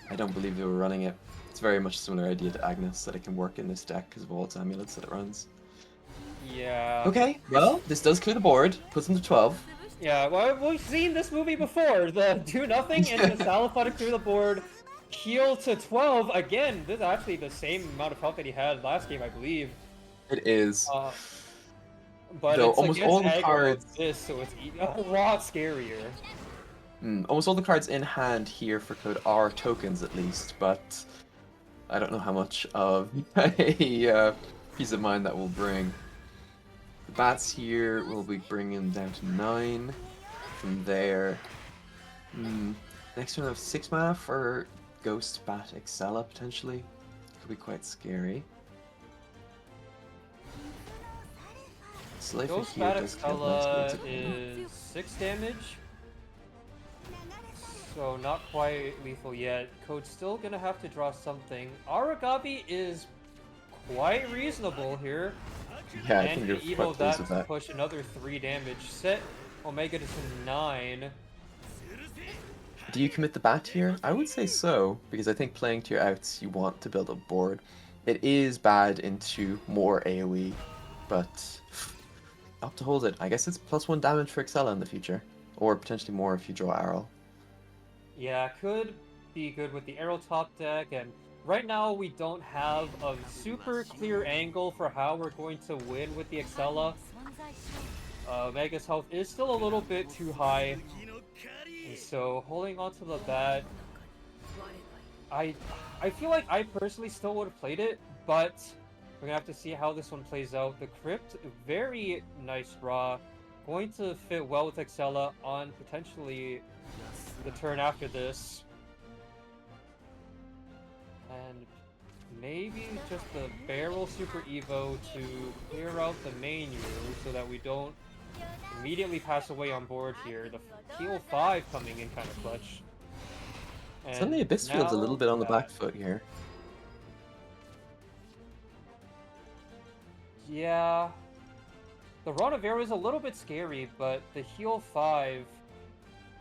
I don't believe they were running it. It's very much a similar idea to Agnes, that it can work in this deck because of all its amulets that it runs. Yeah. Okay, well, this does clear the board, puts them to 12. Yeah, well, we've seen this movie before. The do nothing into Salafat to clear the board. Heal to 12. Again, this is actually the same amount of health that he had last game, I believe. It is. Uh, but Though it's almost against all the aggro cards... this, so it's a lot scarier. almost all the cards in hand here for code are tokens at least, but I don't know how much of a peace of mind that will bring. The bats here will be bringing down to 9. From there, next turn I have 6 mana for Ghost Bat Excella potentially. Could be quite scary. Slifer Ghost here Bat does kill landscapes. is 6 damage. So not quite lethal yet. Code's still gonna have to draw something. Aragabi is quite reasonable here. Yeah, I And think you're Evo quite pleased that with to that. push another 3 damage. Set Omega to 9. Do you commit the bat here? I would say so, because I think playing to your outs, you want to build a board. It is bad into more AoE, but up to hold it. I guess it's +1 damage for Excella in the future, or potentially more if you draw Arrow. Yeah, could be good with the arrow top deck, and right now we don't have a super clear angle for how we're going to win with the Excella. Mega's health is still a little bit too high, and so holding on to the bat, I feel like I personally still would have played it, but we're gonna have to see how this one plays out. The Crypt, very nice draw, going to fit well with Excella on potentially the turn after this. And maybe just the barrel Super Evo to clear out the main U so that we don't immediately pass away on board here. The heal 5 coming in kind of clutch. Suddenly And Abyss Field's a little now bit on the back that, foot here. yeah, the Ronavera is a little bit scary, but the heal 5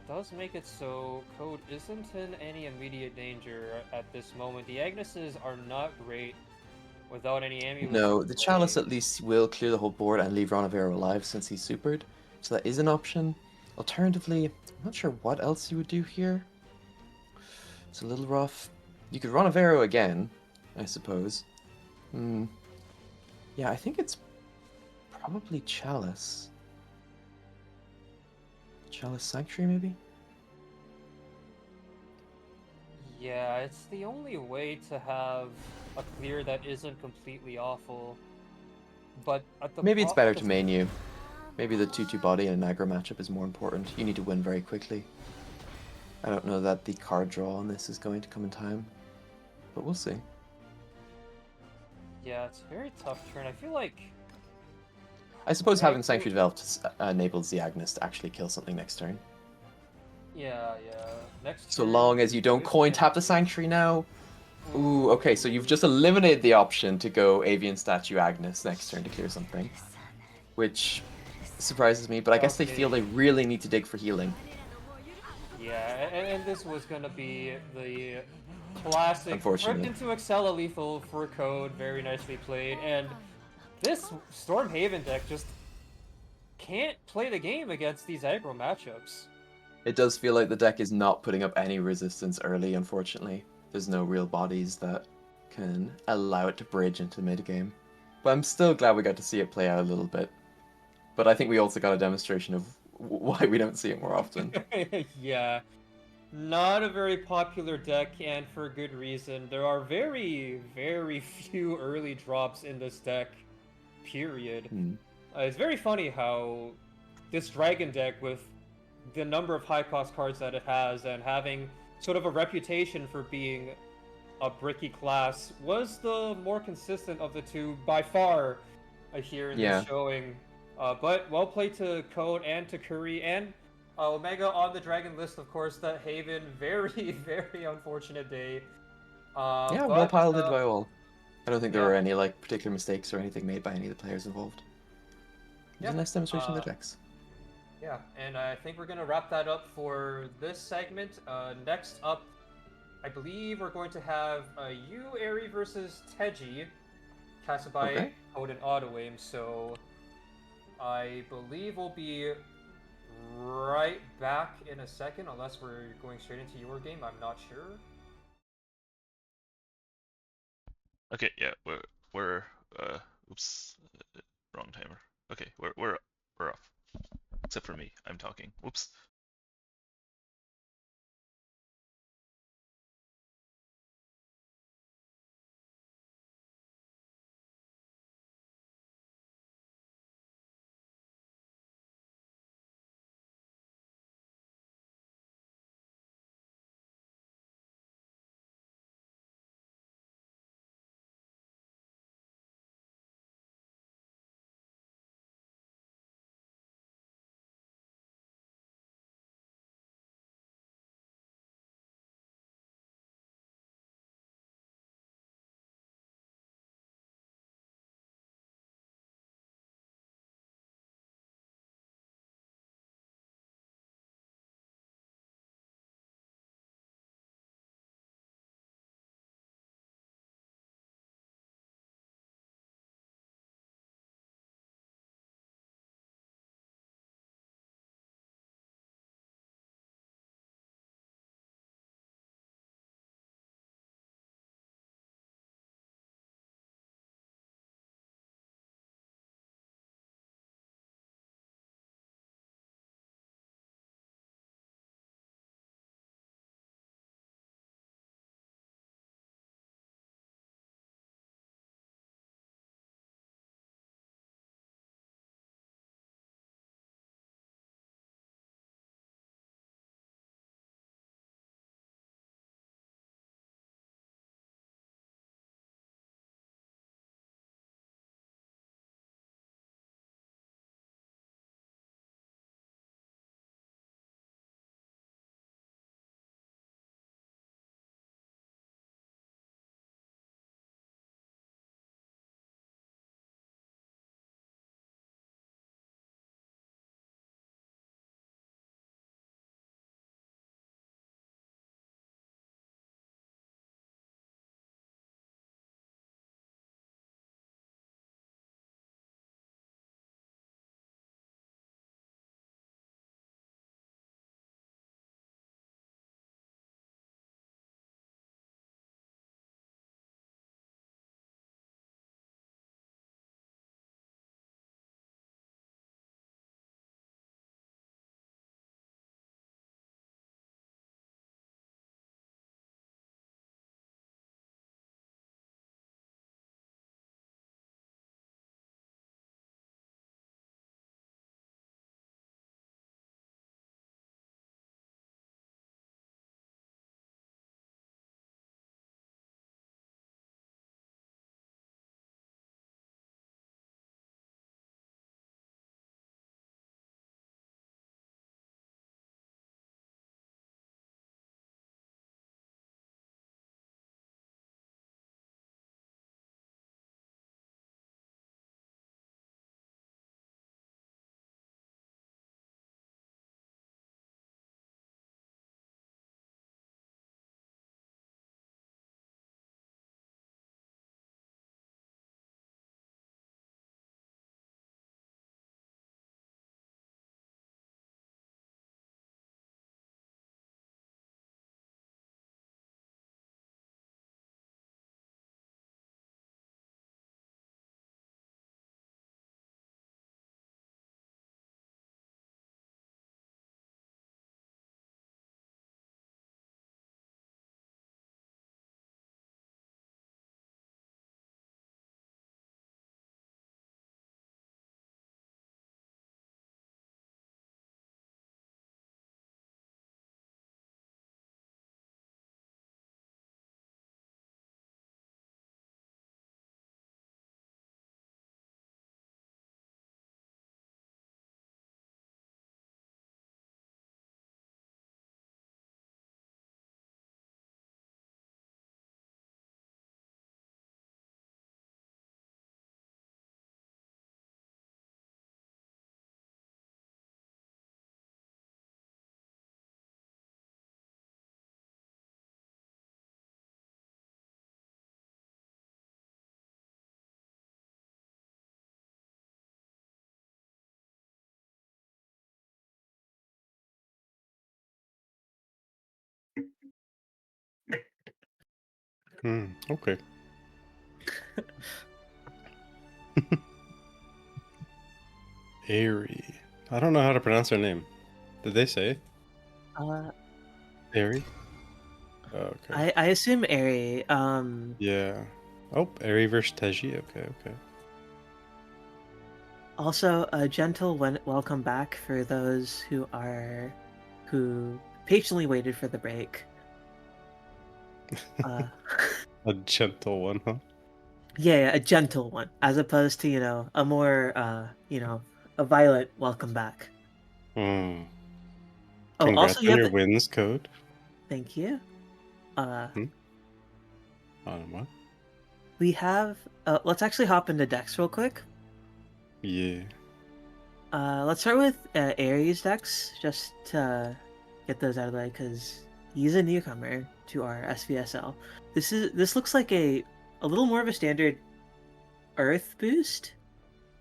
does make it so Code isn't in any immediate danger at this moment. The Agneses are not great without any amulets. No, in the play. Chalice at least will clear the whole board and leave Ronavero alive since he's supered, so that is an option. Alternatively, I'm not sure what else you would do here. It's a little rough. You could Ronavero again, I suppose. Yeah, I think it's probably Chalice. Chalice Sanctuary, maybe? Yeah, it's the only way to have a clear that isn't completely awful. But at the Maybe it's better at to the main you. Maybe the 2-2 body and an aggro matchup is more important. You need to win very quickly. I don't know that the card draw on this is going to come in time, but we'll see. Yeah, it's a very tough turn. I feel like I suppose having Aggro- Sanctuary Valve enables the Agnes to actually kill something next turn. yeah. Next So turn, long as you don't Zeus coin can- tap the Sanctuary now. Ooh, okay, so you've just eliminated the option to go Avian Statue Agnes next turn to clear something. Which surprises me, but I guess they feel they Okay. really need to dig for healing. Yeah, and this was gonna be the classic Crypt Unfortunately. into Excella lethal for Code, very nicely played, and this Stormhaven deck just can't play the game against these aggro matchups. It does feel like the deck is not putting up any resistance early, unfortunately. There's no real bodies that can allow it to bridge into mid game. But I'm still glad we got to see it play out a little bit. But I think we also got a demonstration of why we don't see it more often. Yeah, not a very popular deck, and for good reason. There are very, very few early drops in this deck, period. Hmm. It's very funny how this dragon deck, with the number of high cost cards that it has, and having sort of a reputation for being a bricky class, was the more consistent of the two by far here in this Yeah. showing. But well played to Code and to Kuri and Omega on the dragon list, of course. That Haven, very, very unfortunate day. Yeah, well But piloted by all. I don't think there yeah, were any like particular mistakes or anything made by any of the players involved. It was yeah. a nice demonstration of Uh, the decks. Yeah, and I think we're gonna wrap that up for this segment. Next up, I believe we're going to have you, Aeary, versus Tejjy, casted by Okay. Code and Autoaim. So I believe we'll be right back in a second, unless we're going straight into your game. I'm not sure. Okay, yeah, we're oops, wrong timer. Okay, we're off. Except for me, I'm talking. Whoops. Okay. Aeary. I don't know how to pronounce her name. Did they say? Uh, Aeary? Oh, okay. I assume Aeary. Yeah. Oh, Aeary versus Tejjy. Okay, okay. Also, a gentle welcome back for those who patiently waited for the break. Uh, A gentle one, huh? yeah, a gentle one, as opposed to a more a violent welcome back. Hmm. Oh, Congrats also you on have your to wins, Code. thank you. On what? We have. Let's actually hop into decks real quick. Yeah. Let's start with Aries decks, just to get those out of the way, because he's a newcomer to our SVSL. This looks like a little more of a standard Earth boost.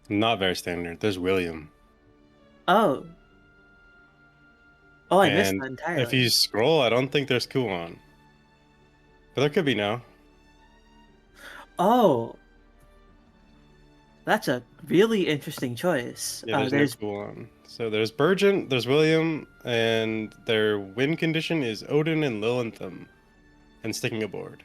Not very standard. There's William. Oh, I missed And that if entirely. you scroll, I don't think there's Kuon. But there could be now. Oh, that's a really interesting choice. Yeah, there's no There's Kuon. So there's Burgent, there's William, and their win condition is Odin and Lilithum. And sticking a board.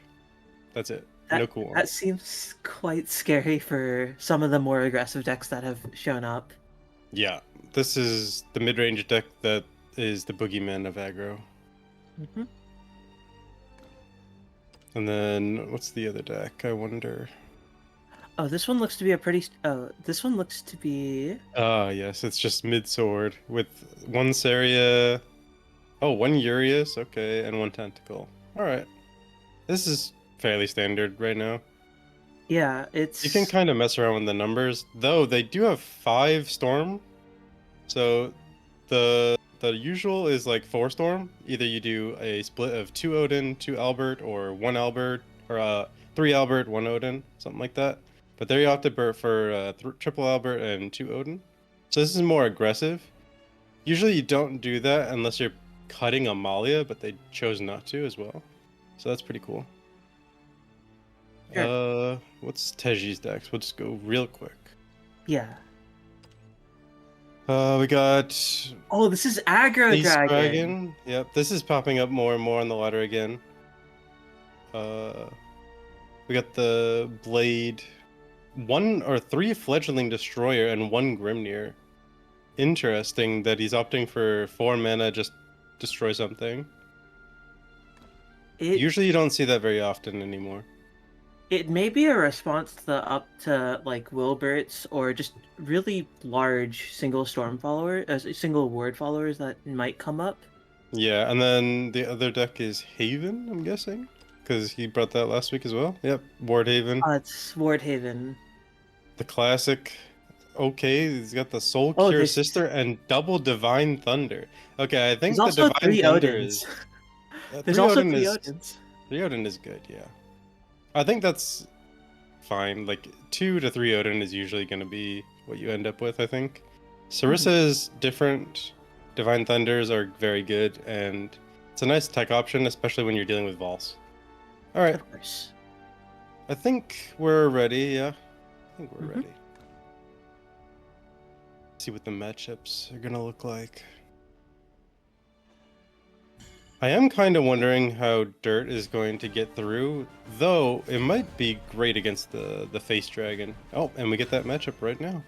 That's it. No Kuon. that seems quite scary for some of the more aggressive decks that have shown up. Yeah, this is the mid-range deck that is the boogeyman of aggro. Mm-hmm. And then what's the other deck? I wonder. Oh, this one looks to be a pretty. Oh, this one looks to be. Ah, yes, it's just mid-sword with one Saria. Oh, one Urius, okay, and one Tentacle. All right, this is fairly standard right now. Yeah, it's. You can kind of mess around with the numbers, though. They do have 5 Storm, so the usual is like 4 Storm. Either you do a split of 2 Odin, 2 Albert, or 1 Albert, or 3 Albert, 1 Odin, something like that. But there you opted for triple Albert and 2 Odin. So this is more aggressive. Usually you don't do that unless you're cutting Amalia, but they chose not to as well. So that's pretty cool. Sure. What's Tejjy's decks? We'll just go real quick. Yeah. We got Oh, this is aggro Ace dragon. Yep, this is popping up more and more on the ladder again. We got the Blade, 1 or 3 Fledgling Destroyer and 1 Grimnir. Interesting that he's opting for 4 mana, just destroy something. Usually you don't see that very often anymore. It may be a response to the up to like Wilberts or just really large single single ward followers that might come up. Yeah, and then the other deck is Haven, I'm guessing, because he brought that last week as well. Yep, Ward Haven. It's Wardhaven. The classic. Okay, he's got the Soul Oh, Cure there's Sister and double Divine Thunder. Okay, I think there's the also Divine 3 Thunder Odins. is. There's 3 also Odin 3 is, Odins. 3 Odin is good, yeah. I think that's fine. Like 2 to 3 Odin is usually going to be what you end up with, I think. Sarissa is different. Divine Thunders are very good, and it's a nice tech option, especially when you're dealing with Vols. Alright. Of course. I think we're ready, yeah. I think we're ready. See what the matchups are gonna look like. I am kind of wondering how Dirt is going to get through, though it might be great against the Face Dragon. Oh, and we get that matchup right now.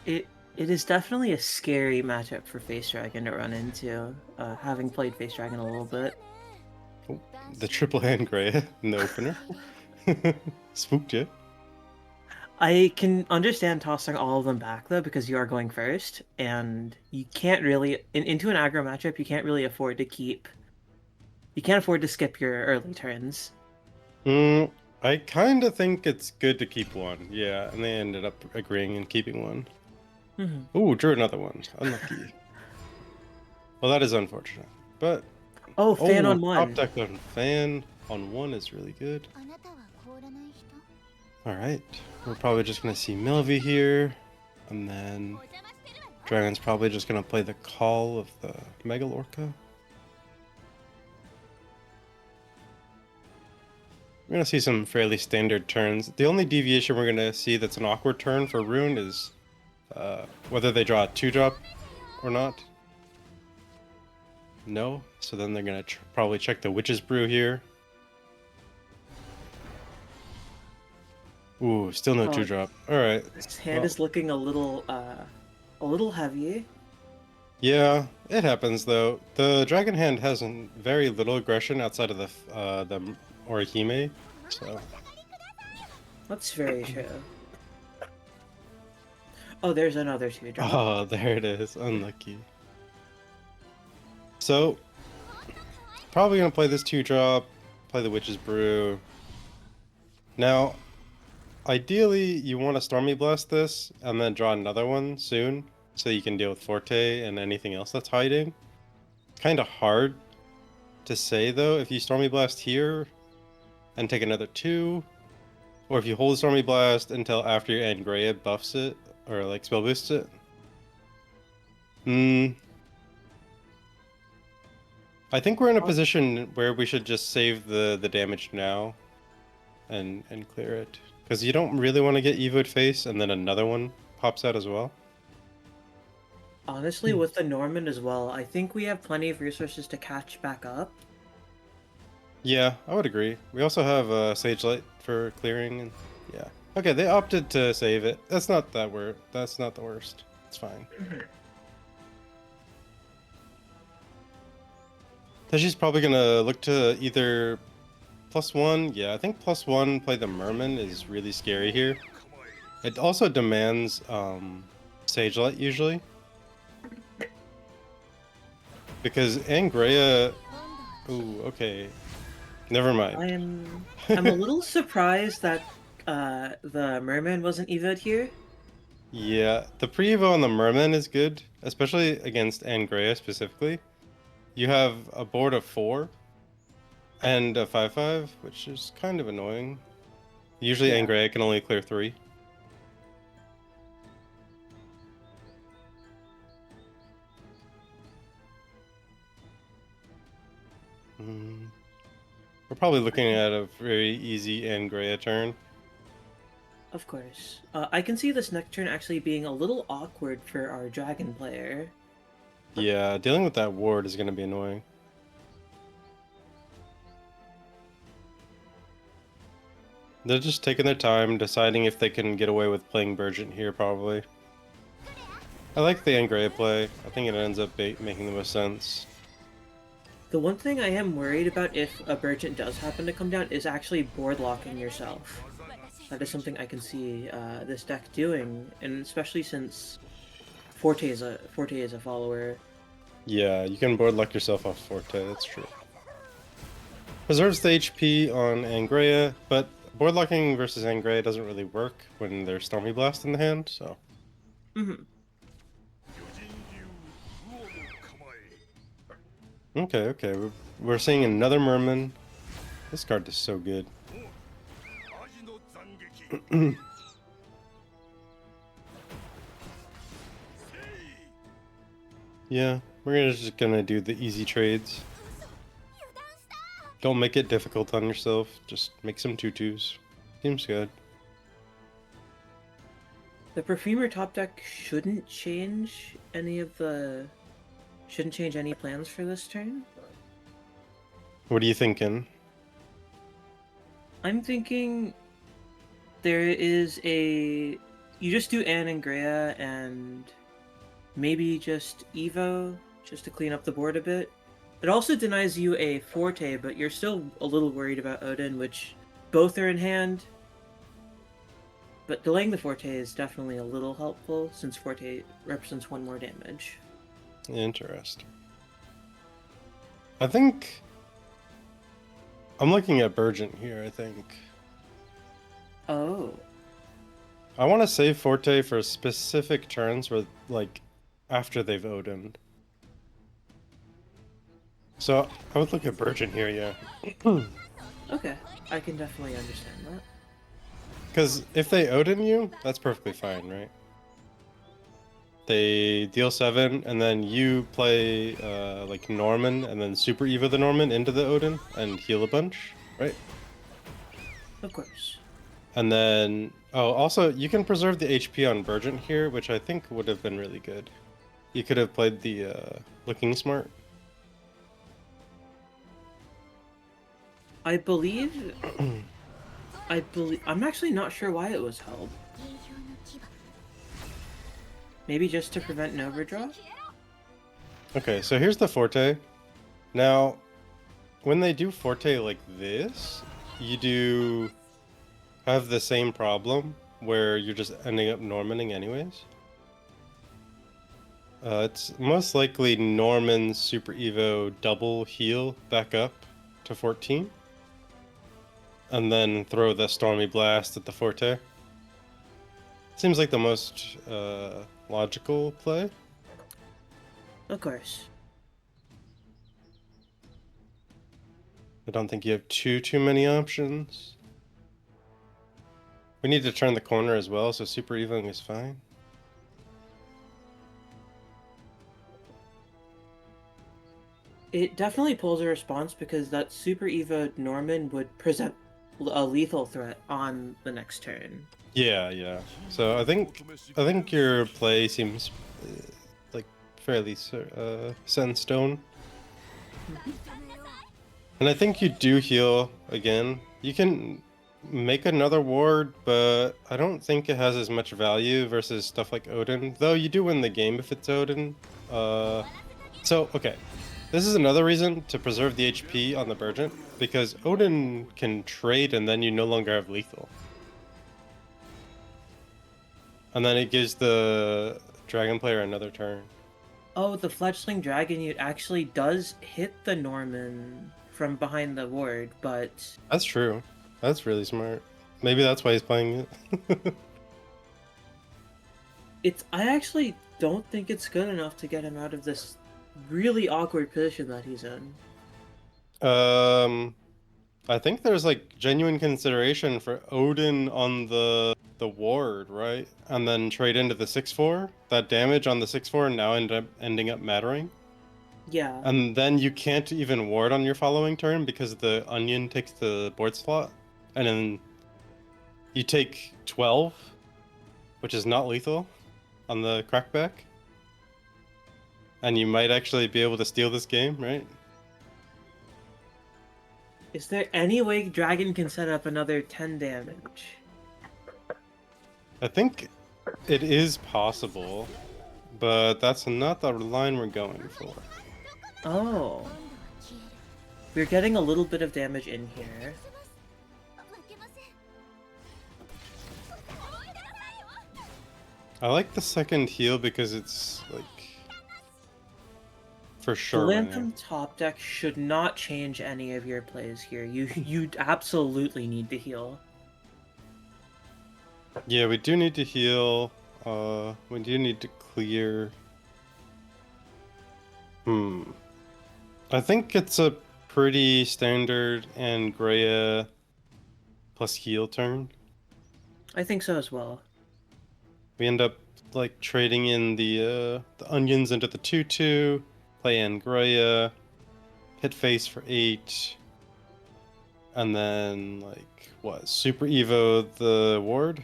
It is definitely a scary matchup for Face Dragon to run into, having played Face Dragon a little bit. Oh, the triple hand Greya in the opener. Spooked you. I can understand tossing all of them back though, because you are going first, and you can't really into an aggro matchup. You can't really afford to keep. You can't afford to skip your early turns. I kind of think it's good to keep one. Yeah, and they ended up agreeing and keeping one. Ooh, drew another one. Unlucky. Well, that is unfortunate. But fan on 1. Top deck on fan on 1 is really good. Alright, we're probably just gonna see Milvi here, and then Dragon's probably just gonna play the Call of the Megalorca. We're gonna see some fairly standard turns. The only deviation we're gonna see that's an awkward turn for Rune is whether they draw a 2-drop or not. No, so then they're gonna probably check the Witch's Brew here. Ooh, still no Oh, 2-drop. All right. This hand Well, is looking a little heavy. yeah, it happens though. The Dragon Hand has very little aggression outside of the Orihime, so. That's very true. Oh, there's another 2-drop. Oh, there it is. Unlucky. So, probably gonna play this 2-drop, play the Witch's Brew. Now, ideally, you want to Stormy Blast this, and then draw another one soon, so you can deal with Forte and anything else that's hiding. Kind of hard to say, though, if you Stormy Blast here, and take another 2, or if you hold Stormy Blast until after your Angrea buffs it, or like spell boosts it. I think we're in a position where we should just save the damage now and clear it. Because you don't really want to get Evoed Face and then another one pops out as well. Honestly, with the Norman as well, I think we have plenty of resources to catch back up. Yeah, I would agree. We also have Sage Light for clearing. And yeah. Okay, they opted to save it. That's not that That's not the worst. It's fine. Tejjy's probably gonna look to either +1. Yeah, I think +1 play the Merman is really scary here. It also demands Sage Light usually. Because Angrea. Ooh, okay. Never mind. I'm a little surprised that the Merman wasn't evoed here. Yeah, the pre-evo on the Merman is good, especially against Angrea specifically. You have a board of 4 and a 5/5, which is kind of annoying. Usually Yeah. Angrea can only clear 3. We're probably looking at a very easy Angrea turn. Of course. I can see this next turn actually being a little awkward for our dragon player. Yeah, dealing with that ward is going to be annoying. They're just taking their time, deciding if they can get away with playing Burgent here, probably. I like the Angrea play. I think it ends up making the most sense. The one thing I am worried about if a Burgent does happen to come down is actually board locking yourself. That is something I can see this deck doing, and especially since Forte is a follower. Yeah, you can board lock yourself off Forte, that's true. Preserves the HP on Angrea, but board locking versus Angrea doesn't really work when there's Stormy Blast in the hand, so. Okay, we're seeing another Merman. This card is so good. Yeah, we're just gonna do the easy trades. Don't make it difficult on yourself. Just make some tutus. Seems good. The Perfumer top deck shouldn't change any plans for this turn. What are you thinking? I'm thinking there is you just do Anne and Grea and maybe just Evo just to clean up the board a bit. It also denies you a Forte, but you're still a little worried about Odin, which both are in hand. But delaying the Forte is definitely a little helpful since Forte represents 1 more damage. Interesting. I think I'm looking at Burgent here, I think. Oh. I want to save Forte for specific turns where, like, after they've Odin'd. So, I would look at Burgent here, yeah. Okay, I can definitely understand that. Because if they Odin you, that's perfectly fine, right? They deal 7, and then you play, like, Norman, and then Super Evo the Norman into the Odin, and heal a bunch, right? Of course. And then, oh, also, you can preserve the HP on Burgent here, which I think would have been really good. You could have played the Looking Smart. I believe... I'm actually not sure why it was held. Maybe just to prevent an overdraw? Okay, so here's the Forte. Now, when they do Forte like this, you do have the same problem where you're just ending up Normaning anyways. It's most likely Norman's Super Evo double heal back up to 14. And then throw the Stormy Blast at the Forte. Seems like the most logical play. Of course. I don't think you have too many options. We need to turn the corner as well, so Super Evoing is fine. It definitely pulls a response because that Super Evo Norman would present a lethal threat on the next turn. Yeah. So I think your play seems like fairly set in stone. And I think you do heal again. You can make another ward, but I don't think it has as much value versus stuff like Odin. Though you do win the game if it's Odin. So okay. This is another reason to preserve the HP on the Burgent, because Odin can trade and then you no longer have lethal. And then it gives the dragon player another turn. Oh, the fledgling dragon unit actually does hit the Norman from behind the ward, but... That's true. That's really smart. Maybe that's why he's playing it. I actually don't think it's good enough to get him out of this really awkward position that he's in. I think there's like genuine consideration for Odin on the ward, right? And then trade into the 6/4. That damage on the 6/4 now ending up mattering. Yeah. And then you can't even ward on your following turn because the onion takes the board slot. And then you take 12, which is not lethal, on the crackback. And you might actually be able to steal this game, right? Is there any way Dragon can set up another 10 damage? I think it is possible, but that's not the line we're going for. Oh. We're getting a little bit of damage in here. I like the second heal because it's like for sure. The Lantern top deck should not change any of your plays here. You absolutely need to heal. Yeah, we do need to heal. We do need to clear. I think it's a pretty standard Angrea plus heal turn. I think so as well. We end up like trading in the onions into the 2/2, play Angrea, hit face for 8, and then like what? Super Evo the ward.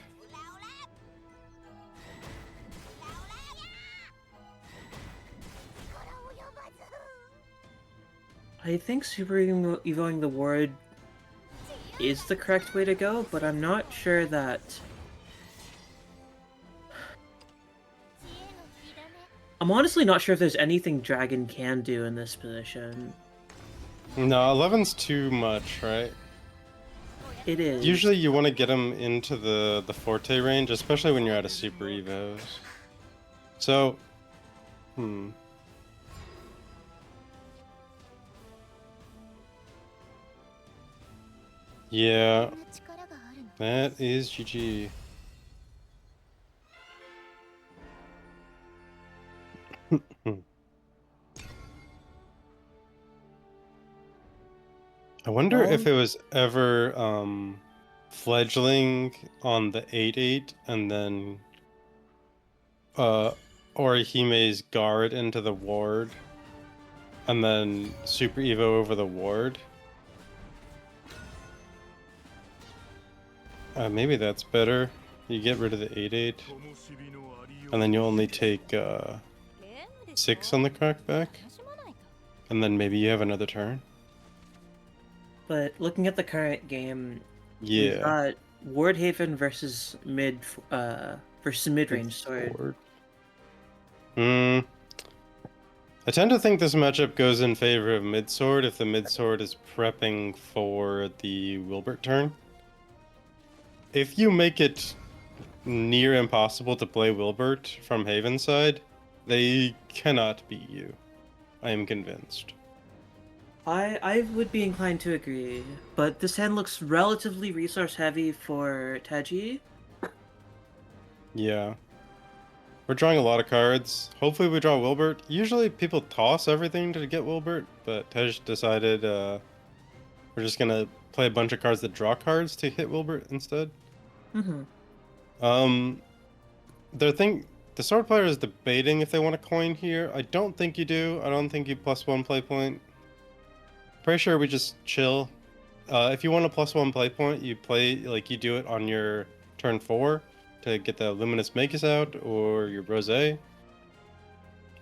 I think Super Evoing the ward is the correct way to go, but I'm not sure that... I'm honestly not sure if there's anything Dragon can do in this position. No, 11's too much, right? It is. Usually you want to get him into the Forte range, especially when you're out of Super Evos. So, yeah, that is GG. I wonder if it was ever fledgling on the 8/8 and then Orihime's guard into the ward and then Super Evo over the ward. Maybe that's better. You get rid of the 8/8, and then you only take 6 on the crackback, and then maybe you have another turn. But looking at the current game, we've Yeah. got Wardhaven versus mid-range sword. Forward. I tend to think this matchup goes in favor of mid-sword if the mid-sword is prepping for the Wilbert turn. If you make it near impossible to play Wilbert from Haven's side, they cannot beat you. I am convinced. I would be inclined to agree, but this hand looks relatively resource heavy for Tejjy. Yeah. We're drawing a lot of cards. Hopefully we draw Wilbert. Usually people toss everything to get Wilbert, but Tej decided we're just gonna play a bunch of cards that draw cards to hit Wilbert instead. Mm-hmm. The sword player is debating if they want to coin here. I don't think you do. I don't think you +1 play point. Pretty sure we just chill. If you want a +1 play point, you play like you do it on your turn 4 to get the Luminous Magus out or your Rosé.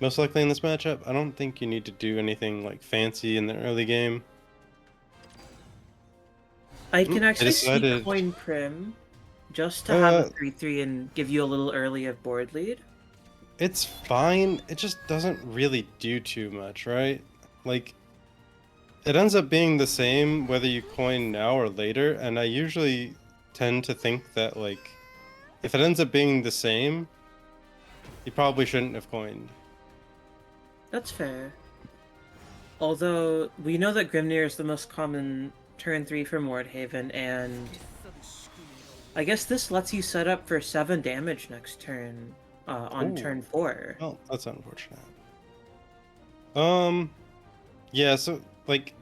Most likely in this matchup, I don't think you need to do anything like fancy in the early game. I can actually decided- see coin Prim just to have a 3/3 and give you a little early of board lead. It's fine. It just doesn't really do too much, right? Like, it ends up being the same whether you coin now or later, and I usually tend to think that, like, if it ends up being the same, you probably shouldn't have coined. That's fair. Although, we know that Grimnir is the most common turn 3 from Wardhaven, and I guess this lets you set up for 7 damage next turn on Ooh. turn 4. Well, that's unfortunate. Yeah, so, like,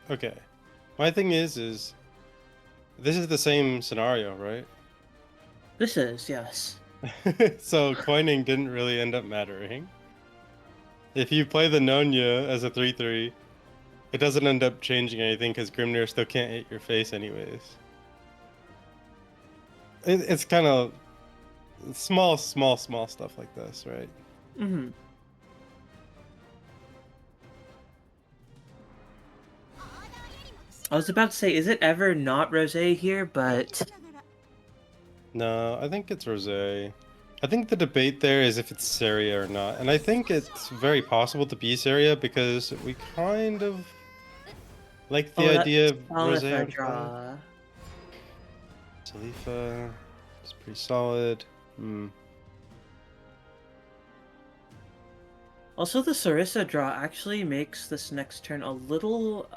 okay. My thing is this is the same scenario, right? This is, yes. So coining didn't really end up mattering. If you play the Nonya as a 3/3, it doesn't end up changing anything because Grimnir still can't hit your face anyways. It's kind of small stuff like this, right? Mm-hmm. I was about to say, is it ever not Rosé here, but... No, I think it's Rosé. I think the debate there is if it's Seria or not, and I think it's very possible to be Seria because we kind of like the idea of Rosé out of draw. Salifa is pretty solid. Also, the Sarissa draw actually makes this next turn a little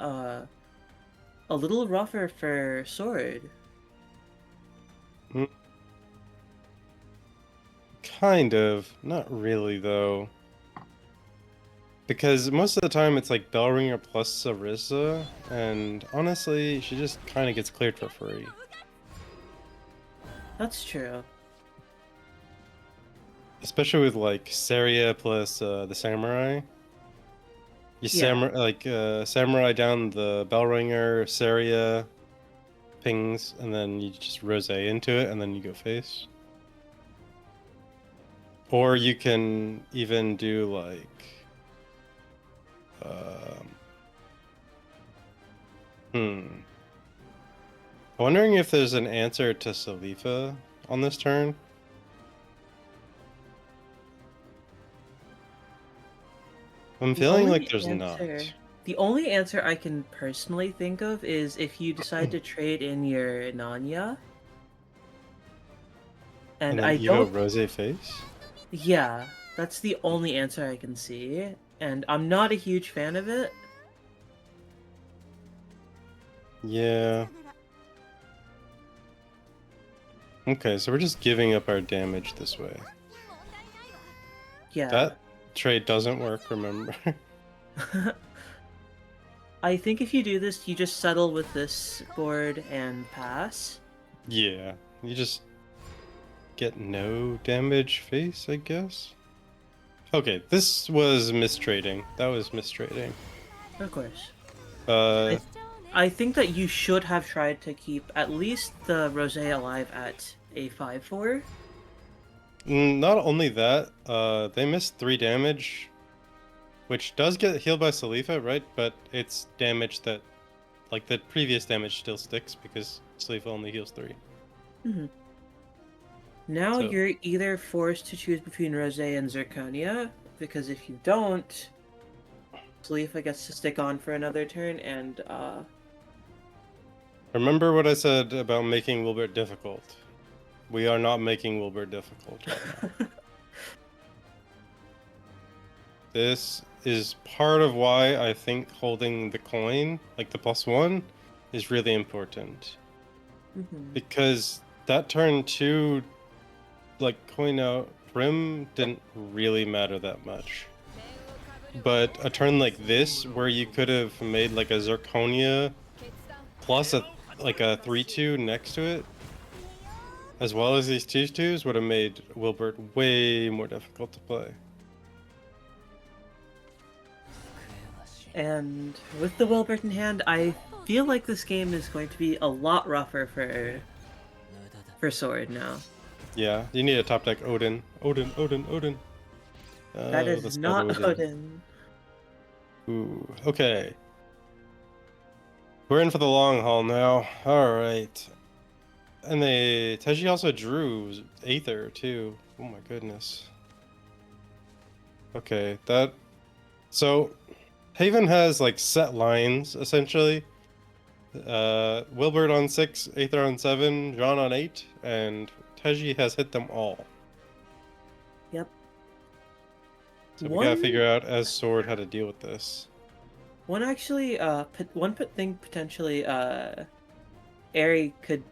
rougher for Sword. Kind of. Not really, though. Because most of the time it's like Bellringer plus Sarissa, and honestly, she just kind of gets cleared for free. That's true. Especially with like Seria plus the Samurai. You Samurai down the Bellringer, Seria, pings, and then you just Rosé into it, and then you go face. Or you can even do like I'm wondering if there's an answer to Salifa on this turn. I'm feeling like there's not. The only answer I can personally think of is if you decide to trade in your Nanya. And then I Evo don't... Rosé face? Yeah, that's the only answer I can see. And I'm not a huge fan of it. Yeah. Okay, so we're just giving up our damage this way. Yeah. That trade doesn't work, remember? I think if you do this, you just settle with this board and pass. Yeah, you just get no damage face, I guess? Okay, this was mistrading. That was mistrading. Of course. I think that you should have tried to keep at least the Rosé alive at a 5/4. Not only that, they missed 3 damage, which does get healed by Salifa, right? But it's damage that, like, the previous damage still sticks because Salifa only heals 3. Mm-hmm. Now So- you're either forced to choose between Rosé and Zirconia, because if you don't, Salifa gets to stick on for another turn, and Remember what I said about making Wilbert difficult. We are not making Wilbert difficult right now. This is part of why I think holding the coin, like the +1, is really important. Mhm. Because that turn 2, like, coin out Prim didn't really matter that much. But a turn like this, where you could have made like a Zirconia plus a 3/2 next to it, as well as these 2/2s, would have made Wilbert way more difficult to play. And with the Wilbert in hand, I feel like this game is going to be a lot rougher for Sword now. Yeah, you need a top deck Odin. Odin. That is that's not Odin. Ooh, okay. We're in for the long haul now. Alright. And Tejjy also drew Aether too. Oh my goodness. Okay, so Haven has like set lines essentially. Wilbert on 6, Aether on 7, John on 8, and Tejjy has hit them all. Yep. So we gotta figure out as Sword how to deal with this. One actually, thing potentially, Aery could,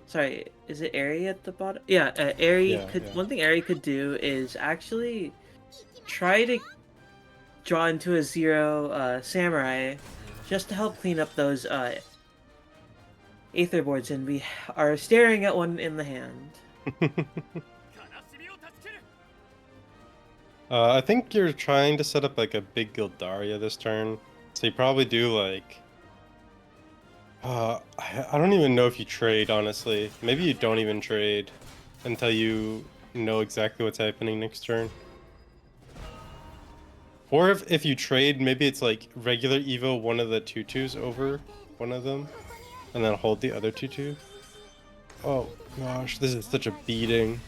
sorry, is it Aery at the bottom? Yeah, Aery Yeah, could, yeah. one thing Aery could do is actually try to draw into a 0, Samurai, just to help clean up those, Aether boards, and we are staring at one in the hand. I think you're trying to set up like a big Gildaria this turn. So you probably do like... I don't even know if you trade, honestly. Maybe you don't even trade until you know exactly what's happening next turn. Or if you trade, maybe it's like regular Evo one of the 2/2s over one of them, and then hold the other 2/2. Oh gosh, this is such a beating.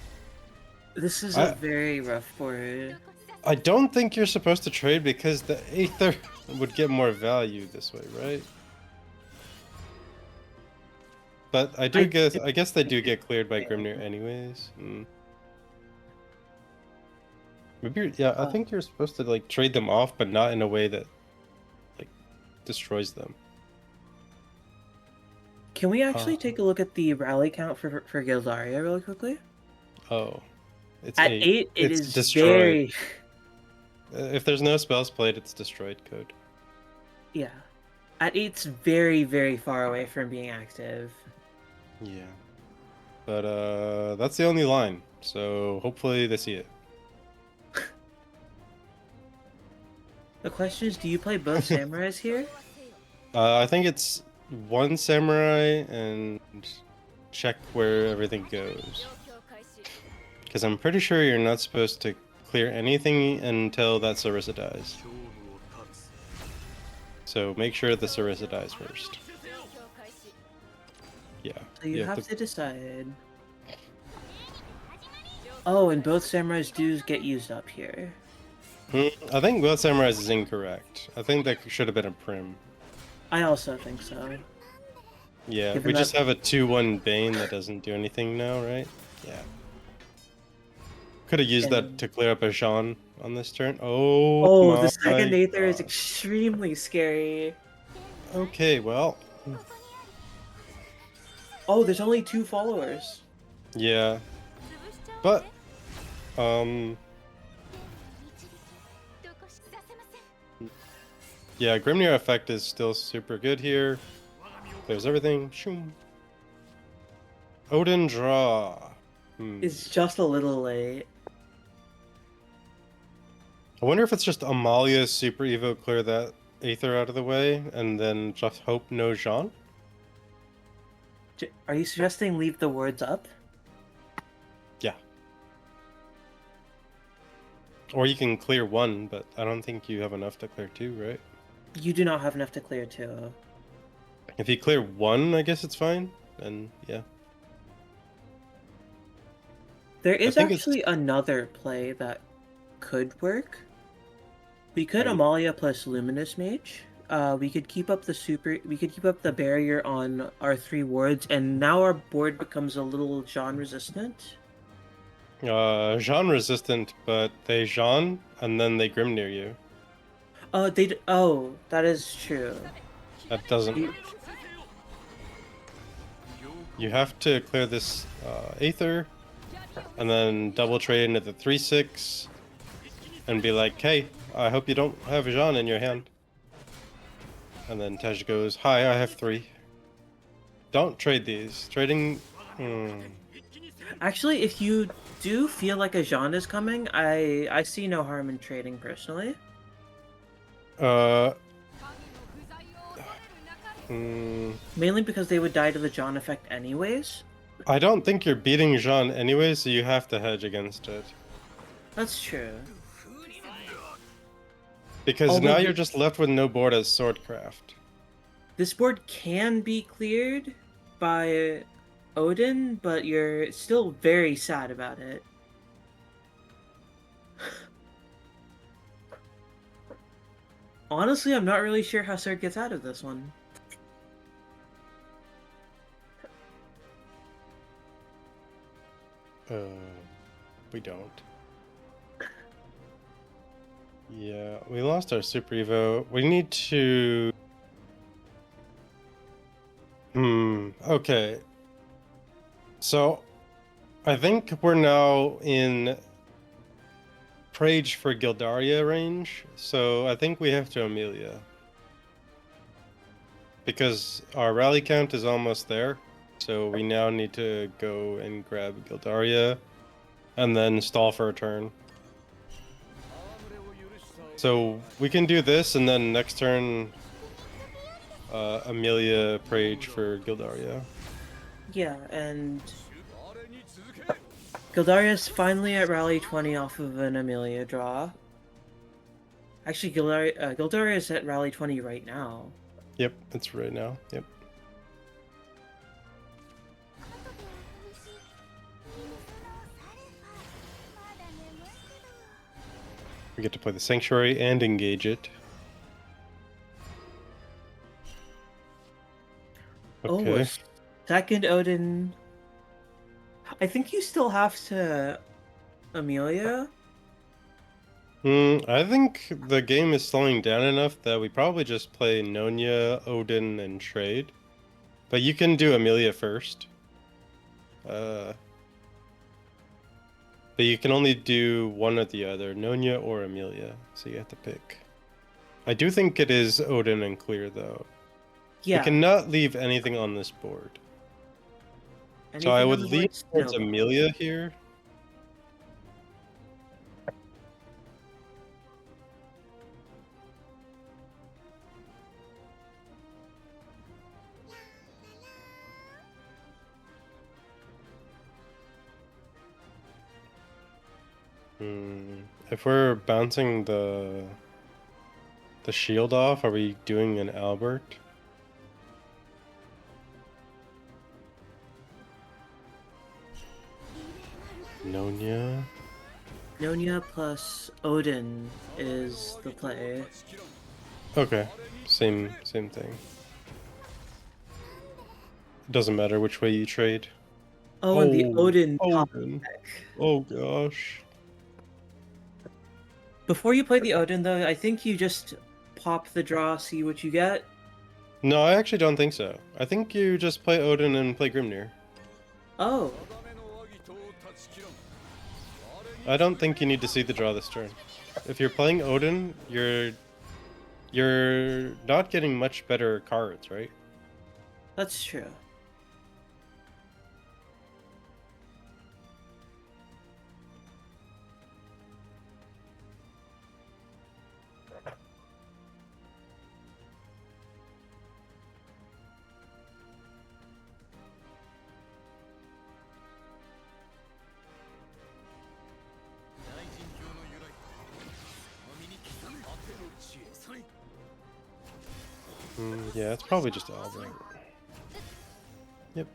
This is a very rough board. I don't think you're supposed to trade because the Aether would get more value this way, right? But I guess they do get cleared by Grimnir anyways. Maybe I think you're supposed to like trade them off, but not in a way that like destroys them. Can we actually take a look at the rally count for Gildaria really quickly? Oh, it's At 8. 8, it it's is destroyed. very... If there's no spells played, it's destroyed code. Yeah. At 8's very, very far away from being active. Yeah. But that's the only line, so hopefully they see it. The question is, do you play both samurais here? I think it's one samurai and check where everything goes. Because I'm pretty sure you're not supposed to clear anything until that Sarissa dies. So make sure the Sarissa dies first. Yeah. So you have to decide. Oh, and both samurais do get used up here. I think both samurais is incorrect. I think that should have been a prim. I also think so. Yeah, Given we that- just have a 2/1 Bane that doesn't do anything now, right? Yeah. Could have used that to clear up a Jean on this turn. Oh, the second my Aether is gosh. extremely scary. Okay, well, Oh, there's only 2 followers. yeah. But, yeah, Grimnir effect is still super good here. Clears everything. Shoom. Odin draw. It's just a little late. I wonder if it's just Amalia's Super Evo clear that Aether out of the way and then just hope no Jean? Are you suggesting leave the words up? Yeah. Or you can clear one, but I don't think you have enough to clear two, right? You do not have enough to clear two. If you clear one, I guess it's fine. And yeah. There is think it's- actually another play that could work. We could Right. Amalia plus Luminous Mage. We could keep up the barrier on our 3 wards, and now our board becomes a little Jean resistant. Jean resistant, but they Jean and then they Grim near you. Oh, that is true. That doesn't. You have to clear this Aether, and then double trade into the 3/6, and be like, "Hey, I hope you don't have Jean in your hand." And then Tejjy goes, "Hi, I have 3. Don't trade these. Trading. Actually, if you do feel like a Jean is coming, I see no harm in trading personally. Mainly because they would die to the Jean effect anyways. I don't think you're beating Jean anyway, so you have to hedge against it. That's true. Because Although now you- you're just left with no board as Swordcraft. This board can be cleared by Odin, but you're still very sad about it. Honestly, I'm not really sure how Sir gets out of this one. We don't. Yeah, we lost our Super Evo. We need to... okay. So, I think we're now in Prage for Gildaria range, so I think we have to Amelia. Because our rally count is almost there, so we now need to go and grab Gildaria, and then stall for a turn. So we can do this, and then next turn, Amelia Prage for Gildaria. Yeah, and Gildaria's finally at rally 20 off of an Amelia draw. Actually, Gildaria's at rally 20 right now. Yep, it's right now. Yep. We get to play the Sanctuary and engage it. Okay. Oh, a second Odin. I think you still have to Amelia. I think the game is slowing down enough that we probably just play Nonya, Odin, and trade. But you can do Amelia first. But you can only do one or the other, Nonya or Amelia, so you have to pick. I do think it is Odin and clear, though. Yeah. We cannot leave anything on this board. Anything So I on would the lean board's towards no. Amelia here. If we're bouncing the shield off, are we doing an Albert? Nonya? Nonya plus Odin is the play. Okay, same thing. Doesn't matter which way you trade. Oh, and the Odin top Odin. deck. Oh gosh. Before you play the Odin, though, I think you just pop the draw, see what you get. No, I actually don't think so. I think you just play Odin and play Grimnir. Oh, I don't think you need to see the draw this turn. If you're playing Odin, you're not getting much better cards, right? that's true. Yeah, it's probably just Albert. Yep.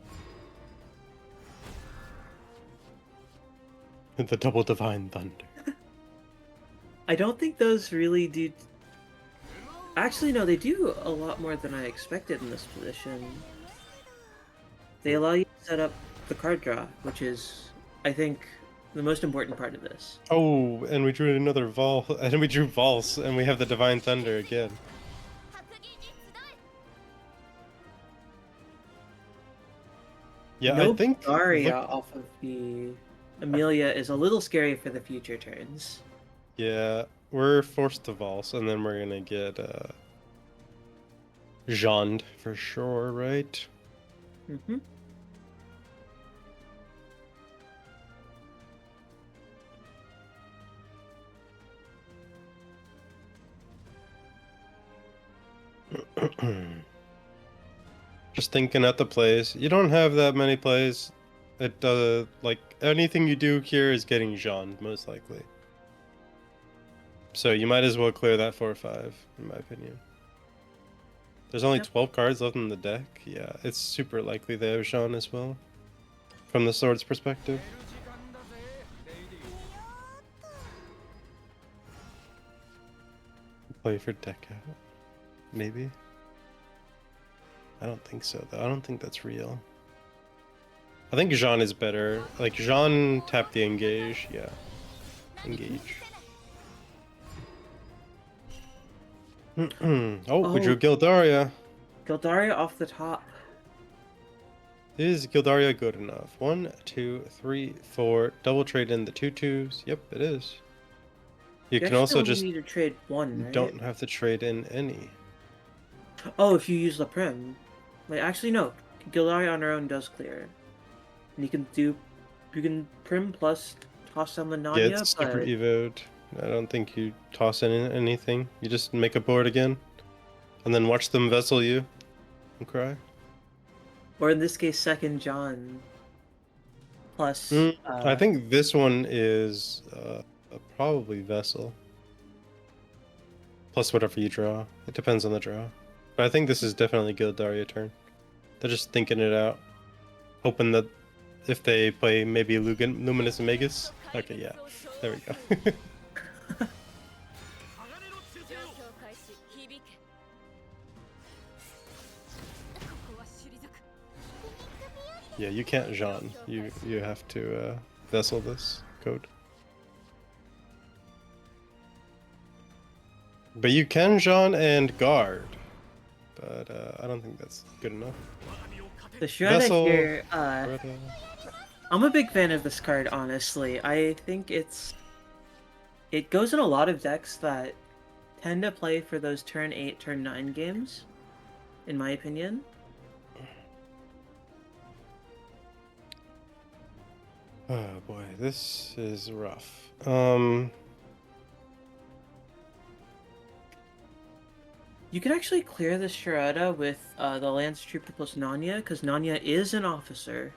The double divine thunder. I don't think those really do. Actually, no, they do a lot more than I expected in this position. They allow you to set up the card draw, which is, I think, the most important part of this. Oh, and we drew another Vol, and we drew Valse, and we have the divine thunder again. Yeah, No I think. Daria off of the Amelia is a little scary for the future turns. Yeah, we're forced to Valse, and then we're gonna get Jeaned for sure, right? Mm-hmm. Just thinking at the plays. You don't have that many plays. It does like anything you do here is getting Jeaned, most likely. So you might as well clear that 4-5, in my opinion. There's only 12 cards left in the deck. Yeah, it's super likely they have Jean as well. From the sword's perspective. Play for deck out. Maybe. I don't think so, though. I don't think that's real. I think Jean is better. Like, Jean tapped the engage. Yeah. Engage. Oh, we drew Gildaria. Gildaria off the top. Is Gildaria good enough? 1, 2, 3, 4. Double trade in the 2/2s. Yep, it is. You can also just need to trade one, right? don't have to trade in any. Oh, if you use the Prim. Wait, actually no. Gildaria on her own does clear. And you can Prim plus toss on the Nanya, Yeah, it's super evoed. I don't think you toss in anything. You just make a board again, and then watch them vessel you and cry. Or in this case, second John plus. I think this one is probably vessel. Plus whatever you draw. It depends on the draw. But I think this is definitely Gildaria turn. They're just thinking it out, hoping that if they play maybe Luminous Magus. Okay, yeah, there we go. Yeah, you can't Jean. You have to vessel this code. But you can Jean and guard. But I don't think that's good enough. The Shredder here, I'm a big fan of this card, honestly. I think it goes in a lot of decks that tend to play for those turn 8, turn 9 games, in my opinion. Oh boy, this is rough. You can actually clear the Shredder with the Lance Trooper plus Nanya, because Nanya is an officer.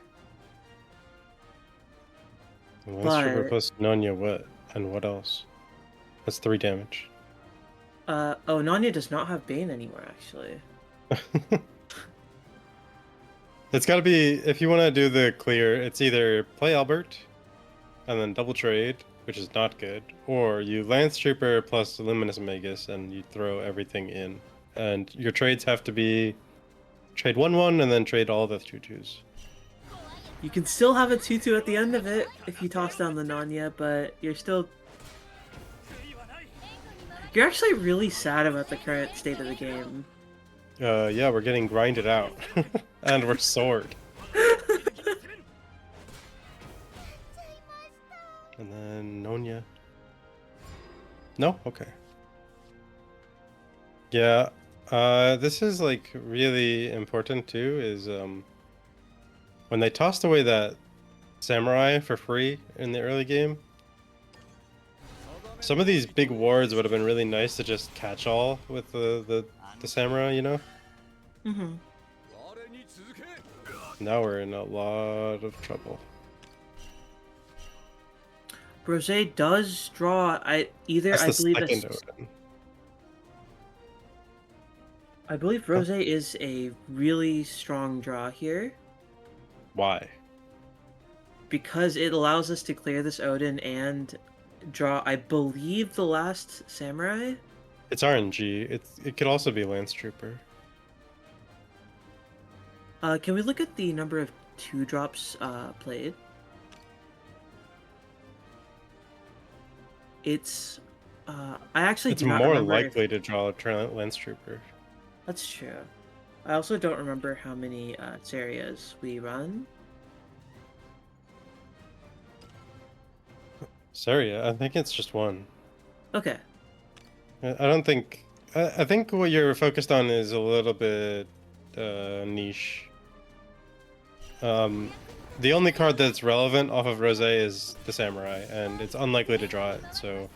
Lance Trooper plus Nanya, what? And what else? That's 3 damage. Oh, Nanya does not have Bane anymore, actually. It's gotta be, if you want to do the clear, it's either play Albert, and then double trade, which is not good, or you Lance Trooper plus Luminous Magus, and you throw everything in. And your trades have to be trade 1/1, and then trade all the 2/2s. You can still have a 2/2 at the end of it if you toss down the Nanya, but you're actually really sad about the current state of the game. Yeah, we're getting grinded out. And we're sword. And then Nonya. No? Okay. Yeah, this is like really important too, is when they tossed away that samurai for free in the early game, some of these big wards would have been really nice to just catch all with the samurai, you know? Mm-hmm. Now we're in a lot of trouble. Brose does draw That's I believe second Odin. I believe Rose is a really strong draw here Why? because it allows us to clear this Odin and draw, I believe, the last Samurai. It's RNG. It could also be Lance Trooper. Can we look at the number of 2-drops played? It's I actually It's do not more remember if- likely to draw a Lance Trooper. That's true. I also don't remember how many areas we run. Saria, I think it's just one. Okay. I don't think. I think what you're focused on is a little bit niche. The only card that's relevant off of Rose is the Samurai, and it's unlikely to draw it, so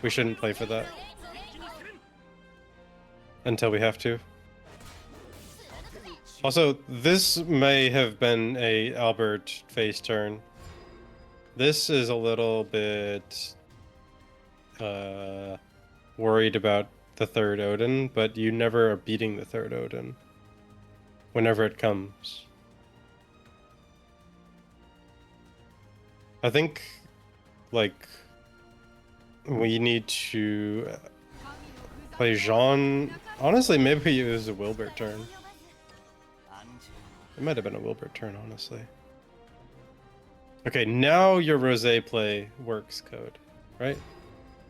we shouldn't play for that until we have to. Also, this may have been a Albert face turn. This is a little bit worried about the third Odin, but you never are beating the third Odin whenever it comes. I think, like, we need to play Jean. Honestly, maybe it was a Wilbert turn. It might have been a Wilbert turn, honestly. Okay, now your Rosé play works, Code, right?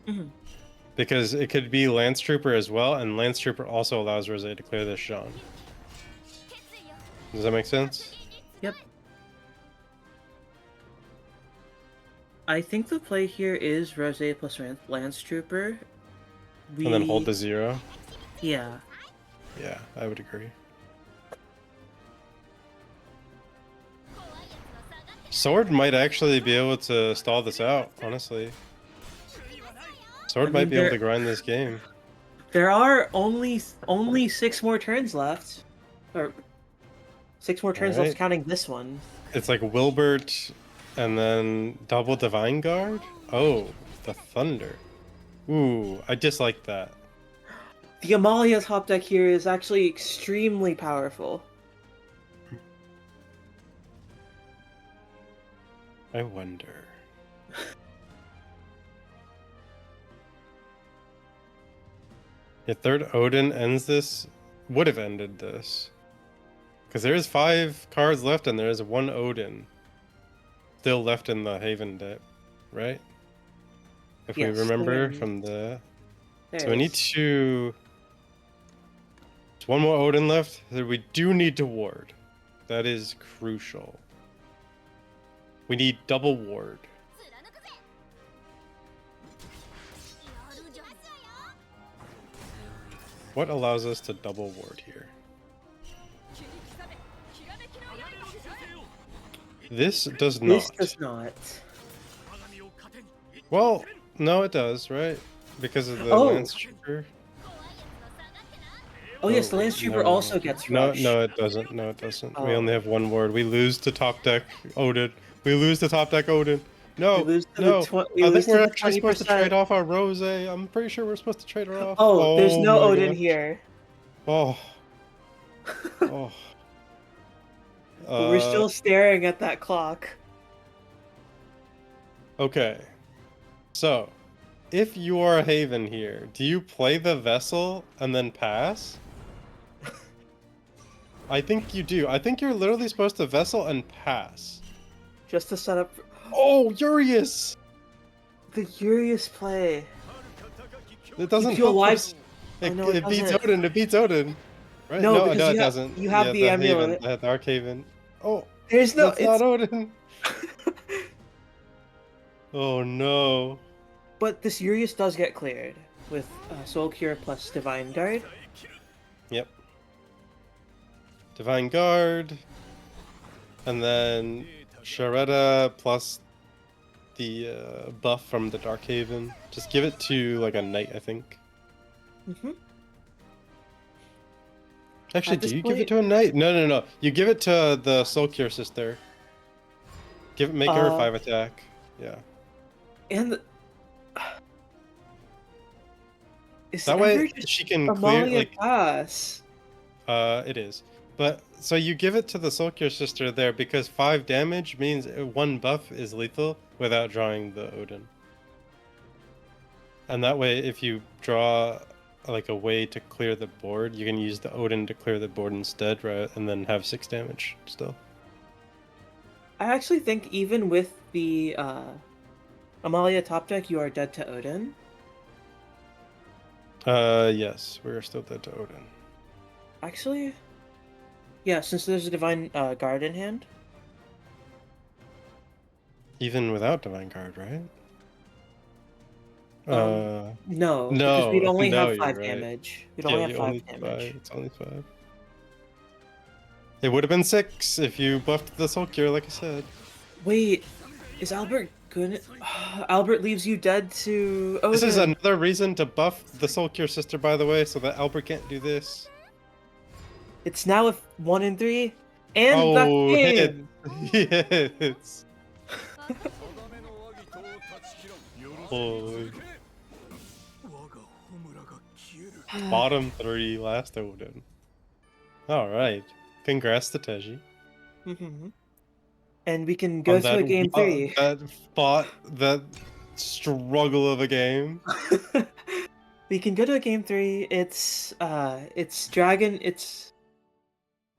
Mhm. Because it could be Lance Trooper as well, and Lance Trooper also allows Rosé to clear this Jean. Does that make sense? Yep. I think the play here is Rose plus Lance Trooper. And then hold the 0? Yeah. Yeah, I would agree. Sword might actually be able to stall this out, honestly. Sword might be able to grind this game. There are only 6 more turns left. Or 6 more turns left counting this one. It's like Wilbert and then double Divine Guard? Oh, the Thunder. Ooh, I dislike that. The Amalia top deck here is actually extremely powerful. I wonder. Your third Odin ends this? Would have ended this. Because there is 5 cards left and there is 1 Odin still left in the Haven deck, right? If Yes, we remember there from the... There So we need is. to... There's 1 more Odin left. So we do need to ward. That is crucial. We need double ward. What allows us to double ward here? This does not. This does not. Well, no, it does, right? Because of the Oh. Lance Trooper. Oh yes, the Lance Trooper no. also gets No, rushed. no, it doesn't. No, it doesn't. We Oh. only have 1 ward. We lose to top deck Odin. We lose to top deck Odin. No, We lose to no. we I lose think we're to the actually supposed to 20%. trade off our Rose. I'm pretty sure we're supposed to trade her off. Oh, there's no my Odin gosh. here. Oh. Oh. But we're still staring at that clock. Okay. So, if you are a Haven here, do you play the vessel and then pass? I think you do. I think you're literally supposed to vessel and pass. Just to set up Oh, Urius! the Urius play. It doesn't Keeps you help alive. us. Oh, It, no, it it beats doesn't. Odin. It beats Odin. Right? No, No, because no, you it have- doesn't. you have Yeah, the amulet. Haven, the Dark Haven. Oh, There's no. that's not Odin. Oh no. But this Urius does get cleared with Soul Cure plus Divine Guard. Yep. Divine Guard. And then Sharetta plus the buff from the Dark Haven. Just give it to like a knight, I think. Mm-hmm. Actually, At do this you give it point- to a knight? No, no, no. You give it to the Soul Cure sister. Make her 5 attack. Yeah. And is That it ever way just she can clear Amalia like pass? It is. But so you give it to the Sulkier sister there because 5 damage means 1 buff is lethal without drawing the Odin. And that way, if you draw like a way to clear the board, you can use the Odin to clear the board instead, right? And then have 6 damage still. I actually think even with the Amalia top deck, you are dead to Odin. Yes, we're still dead to Odin. Actually, yeah, since there's a Divine Guard in hand. Even without Divine Guard, right? No, no, because we'd only no, have you're 5 right. damage. We'd Yeah, only have you 5 only damage. 5. It's only 5. It would have been 6 if you buffed the Sulkier, like I said. Wait, is Albert good? Albert leaves you dead to Odin. This is another reason to buff the Sulkier sister, by the way, so that Albert can't do this. It's now a 1 in 3, and back hit! in. Yes! Holy. Bottom 3, last Odin. Alright. Congrats to Tejjy. And we can go to a game 3. That struggle of a game. We can go to a game 3. It's Dragon. It's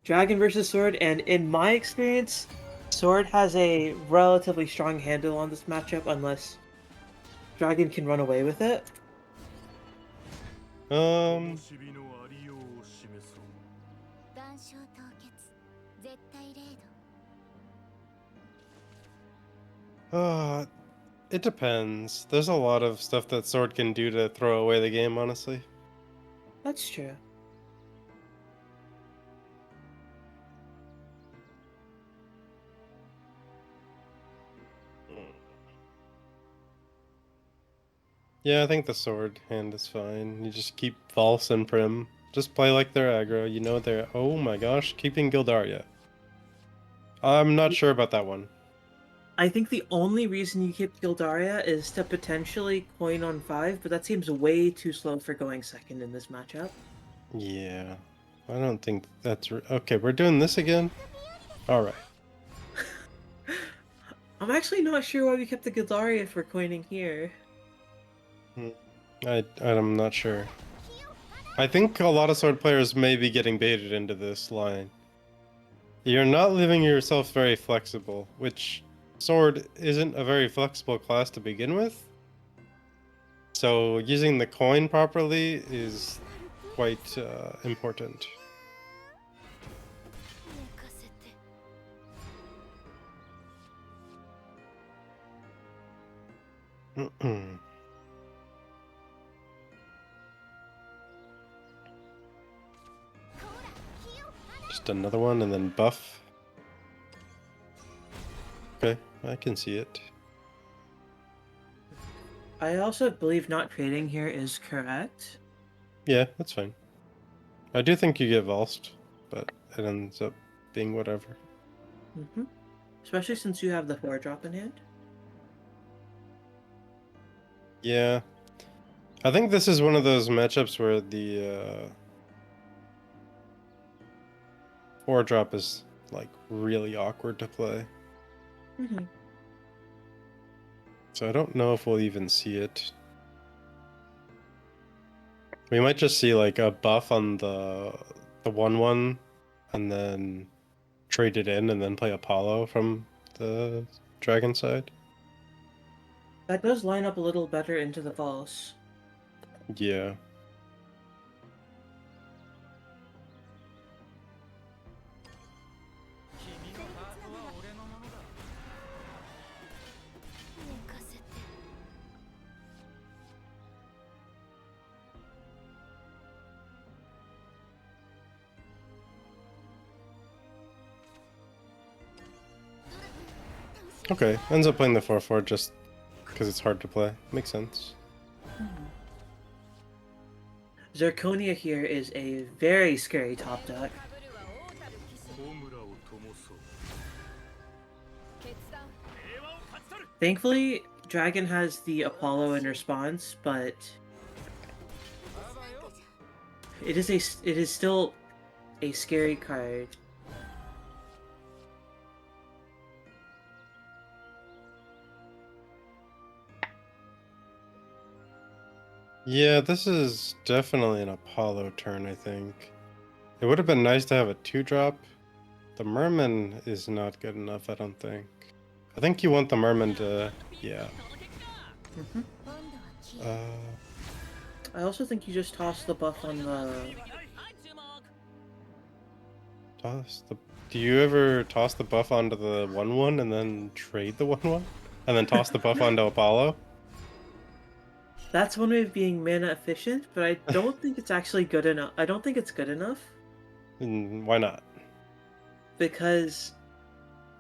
Dragon versus Sword, and in my experience, Sword has a relatively strong handle on this matchup, unless Dragon can run away with it. It depends. There's a lot of stuff that Sword can do to throw away the game, honestly. That's true. Yeah, I think the Sword hand is fine. You just keep False and Prim. Just play like they're aggro. You know they're... Oh my gosh, keeping Gildaria. I'm not sure about that one. I think the only reason you keep Gildaria is to potentially coin on 5, but that seems way too slow for going second in this matchup. Yeah, I don't think that's... Okay, we're doing this again? Alright. I'm actually not sure why we kept the Gildaria for coining here. I'm not sure. I think a lot of Sword players may be getting baited into this line. You're not leaving yourself very flexible, which Sword isn't a very flexible class to begin with. So using the coin properly is quite important. Just another one and then buff. Okay, I can see it. I also believe not trading here is correct. Yeah, that's fine. I do think you get Valsed, but it ends up being whatever. Especially since you have the 4-drop in hand. Yeah. I think this is one of those matchups where the 4-drop is like really awkward to play. So I don't know if we'll even see it. We might just see like a buff on the 1/1 and then trade it in and then play Apollo from the dragon side. That does line up a little better into the false. Yeah. Okay, ends up playing the 4/4 just because it's hard to play. Makes sense. Zirconia here is a very scary top deck. Thankfully, Dragon has the Apollo in response, but it is still a scary card. Yeah, this is definitely an Apollo turn, I think. It would have been nice to have a 2-drop. The Merman is not good enough, I don't think. I think you want the Merman to... yeah. Mhm. Uh, I also think you just toss the buff on the... toss the... Do you ever toss the buff onto the 1/1 and then trade the 1/1? And then toss the buff onto Apollo? That's one way of being mana efficient, but I don't think it's actually good enough. I don't think it's good enough And why not? because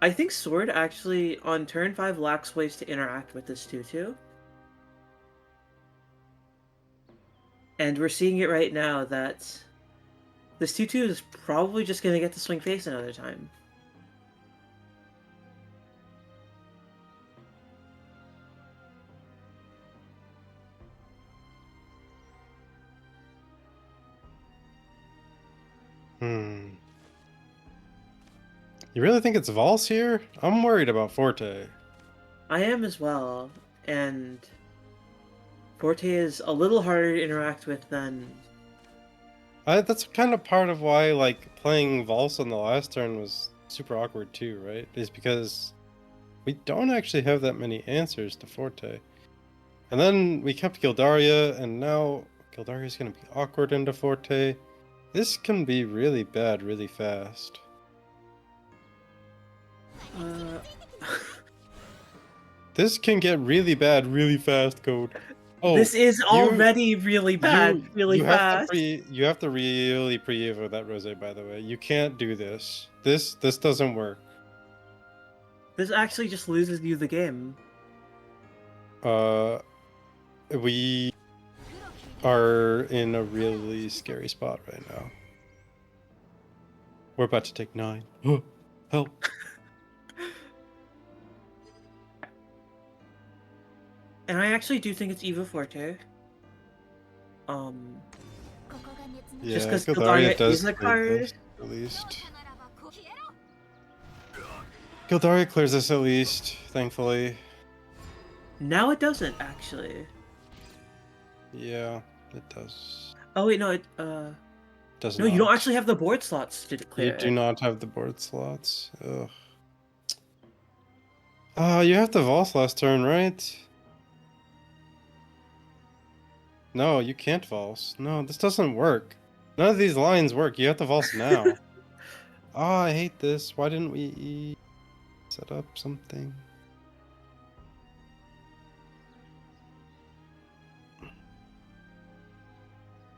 I think Sword actually on turn 5 lacks ways to interact with this 2/2. And we're seeing it right now that this 2/2 is probably just going to get to swing face another time. You really think it's Valse here? I'm worried about Forte. I am as well, and Forte is a little harder to interact with than... That's kind of part of why, like, playing Valse on the last turn was super awkward too, right? Is because we don't actually have that many answers to Forte. And then we kept Gildaria, and now Gildaria's going to be awkward into Forte. This can be really bad really fast. This can get really bad really fast, Code. Oh, this is already really bad, really fast. You have to really pre-evo that Rose, by the way. You can't do this. This doesn't work. This actually just loses you the game. We are in a really scary spot right now. We're about to take 9. Help. And I actually do think it's Evo Forte. Yeah, Just because Gildaria Gildaria does is a clear card. this, at least. Gildaria clears this at least, thankfully. Now it doesn't, actually. Yeah, it does. Oh wait, no, Does no, not. you don't actually have the board slots to clear You it. do not have the board slots. Ugh. You have to Valse last turn, right? No, you can't Valse. No, this doesn't work. None of these lines work. You have to Valse now. I hate this. Why didn't we set up something?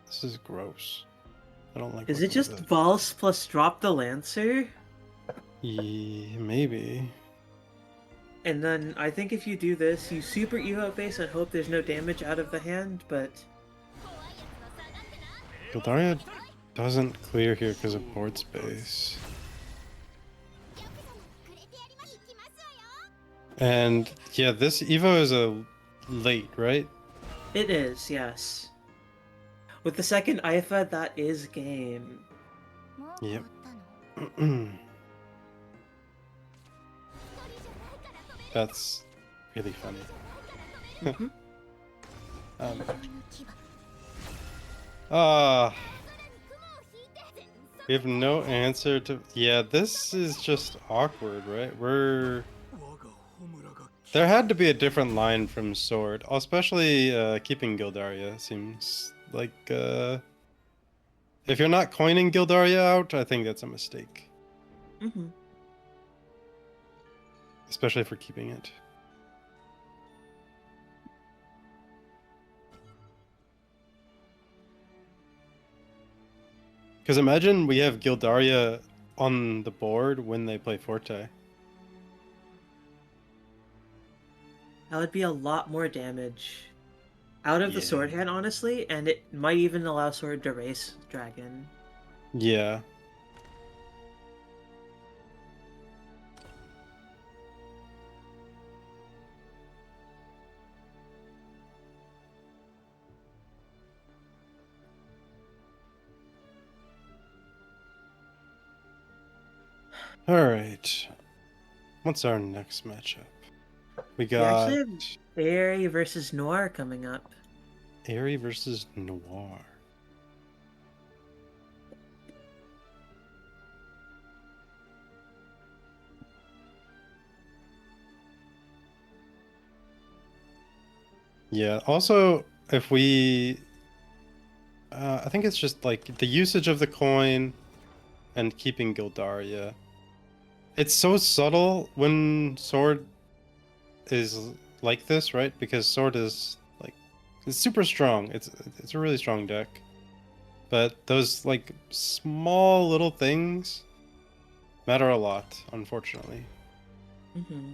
This is gross. I don't like Is it looking just at this. Valse plus drop the Lancer? Yeah, maybe. And then I think if you do this, you super Evo face and hope there's no damage out of the hand, but... Gildaria doesn't clear here because of board space. And yeah, this Evo is a late, right? It is, yes. With the second IFA, that is game. Yep. That's really funny. Mhm. We have no answer to... Yeah, this is just awkward, right? There had to be a different line from Sword, especially keeping Gildaria. Seems like if you're not coining Gildaria out, I think that's a mistake. Mm-hmm. Especially for keeping it. Because imagine we have Gildaria on the board when they play Forte. That would be a lot more damage out of the sword hand, honestly, and it might even allow Sword to race Dragon. Yeah. All right. What's our next matchup? We We got actually have Aeary versus Noire coming up. Aeary versus Noire. Yeah. Also, if we, I think it's just like the usage of the coin and keeping Gildaria. It's so subtle when Sword is like this, right? Because Sword is like it's super strong. It's a really strong deck. But those like small little things matter a lot, unfortunately. Mm-hmm.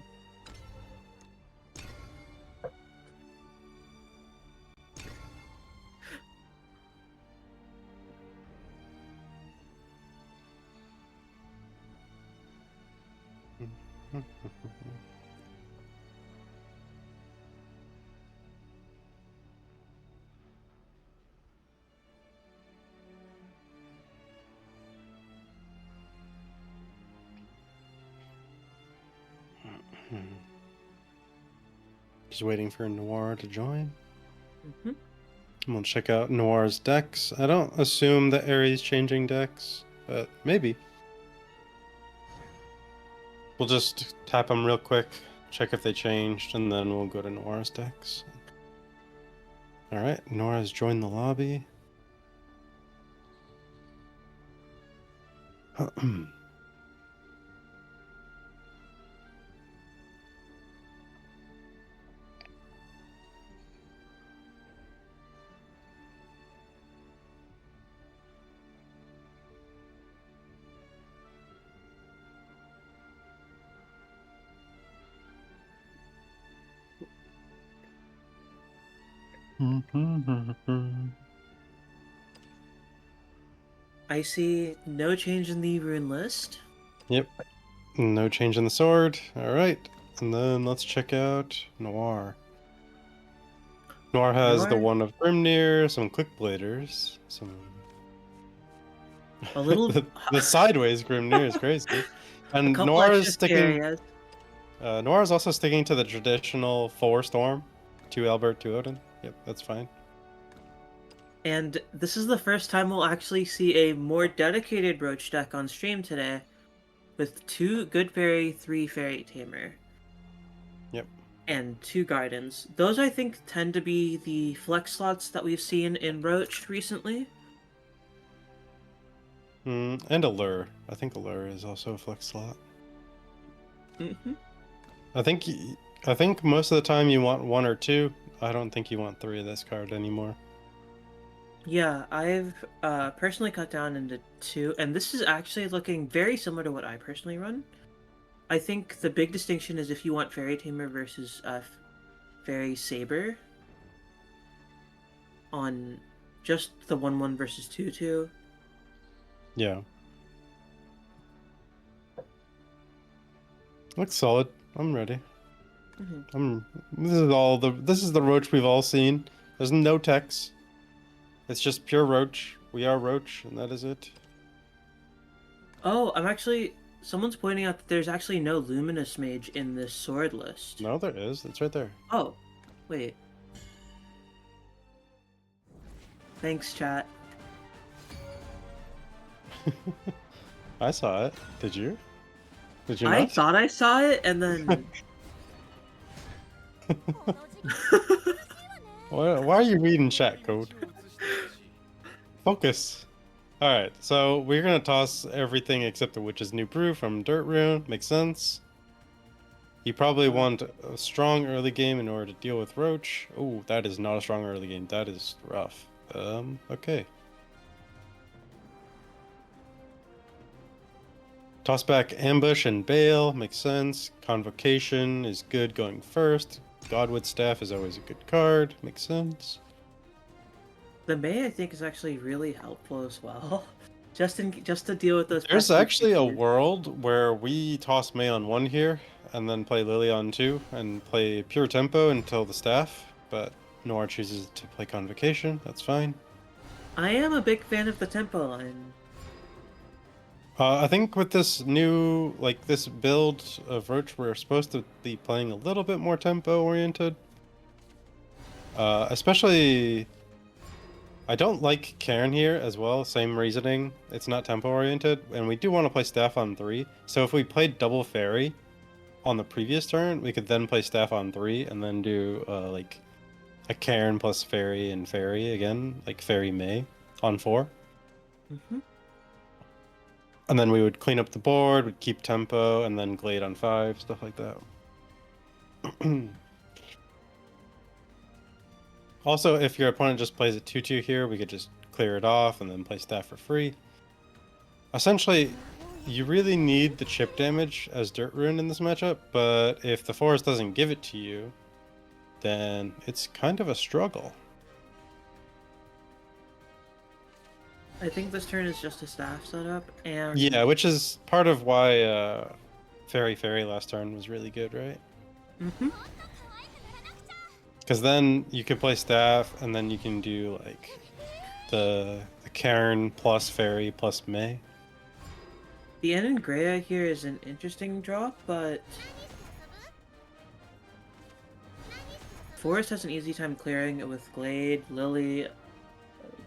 Just waiting for Noire to join. Mm-hmm. We'll check out Noire's decks. I don't assume that Aery's changing decks, but maybe. We'll just tap them real quick, check if they changed, and then we'll go to Noire's decks. Alright, Noire's joined the lobby. I see no change in the rune list. Yep. No change in the sword. Alright. And then let's check out Noire. Noire has the Noire, one of Grimnir, some Clickbladers, some... a little, the sideways Grimnir is crazy. a And couple Noire is extra sticking... areas. Noire is also sticking to the traditional 4 Storm. 2 Albert, 2 Odin. Yep, that's fine. And this is the first time we'll actually see a more dedicated Roach deck on stream today, with 2 Good Fairy, 3 Fairy Tamer. Yep. And 2 Gardens. Those, I think, tend to be the flex slots that we've seen in Roach recently. And Allure. I think Allure is also a flex slot. Mm-hmm. I think most of the time you want 1 or 2. I don't think you want 3 of this card anymore. Yeah, I've personally cut down into 2, and this is actually looking very similar to what I personally run. I think the big distinction is if you want Fairy Tamer versus Fairy Saber on just the 1/1 versus 2/2. Yeah. Looks solid. I'm ready. Mm-hmm. This is the Roach we've all seen. There's no text. It's just pure Roach. We are Roach, and that is it. Oh, someone's pointing out that there's actually no Luminous Mage in this sword list. No, there is. It's right there. Oh, wait. Thanks, chat. I saw it. Did you? Did you I not? thought I saw it, and then... Why are you reading chat code? Focus. Alright, so we're gonna toss everything except the Witch's New Brew from Dirt Rune. Makes sense. You probably want a strong early game in order to deal with Roach. Oh, that is not a strong early game. That is rough. Okay. Toss back Ambush and Bale. Makes sense. Convocation is good going first. Godwood Staff is always a good card. Makes sense. The May, I think, is actually really helpful as well. Just to deal with those... There's pesky actually a creatures. world where we toss May on 1 here, and then play Lily on 2, and play pure tempo until the staff, but Noire chooses to play Convocation. That's fine. I am a big fan of the tempo line. I think with this new, like this build of Roach, we're supposed to be playing a little bit more tempo oriented. Especially, I don't like Karen here as well. Same reasoning. It's not tempo oriented, and we do want to play staff on 3. So if we played double fairy on the previous turn, we could then play staff on 3 and then do like a Karen plus fairy and fairy again, like fairy May on 4. Mm-hmm. And then we would clean up the board, we'd keep tempo, and then glade on 5, stuff like that. Also, if your opponent just plays a 2-2 here, we could just clear it off and then play staff for free. Essentially, you really need the chip damage as Dirt Rune in this matchup, but if the forest doesn't give it to you, then it's kind of a struggle. I think this turn is just a staff setup, and Yeah, which is part of why Fairy Fairy last turn was really good, right? Mm-hmm. Because then you can play staff, and then you can do like the Karen plus Fairy plus May. The Anangrea here is an interesting drop, but Forest has an easy time clearing it with Glade, Lily,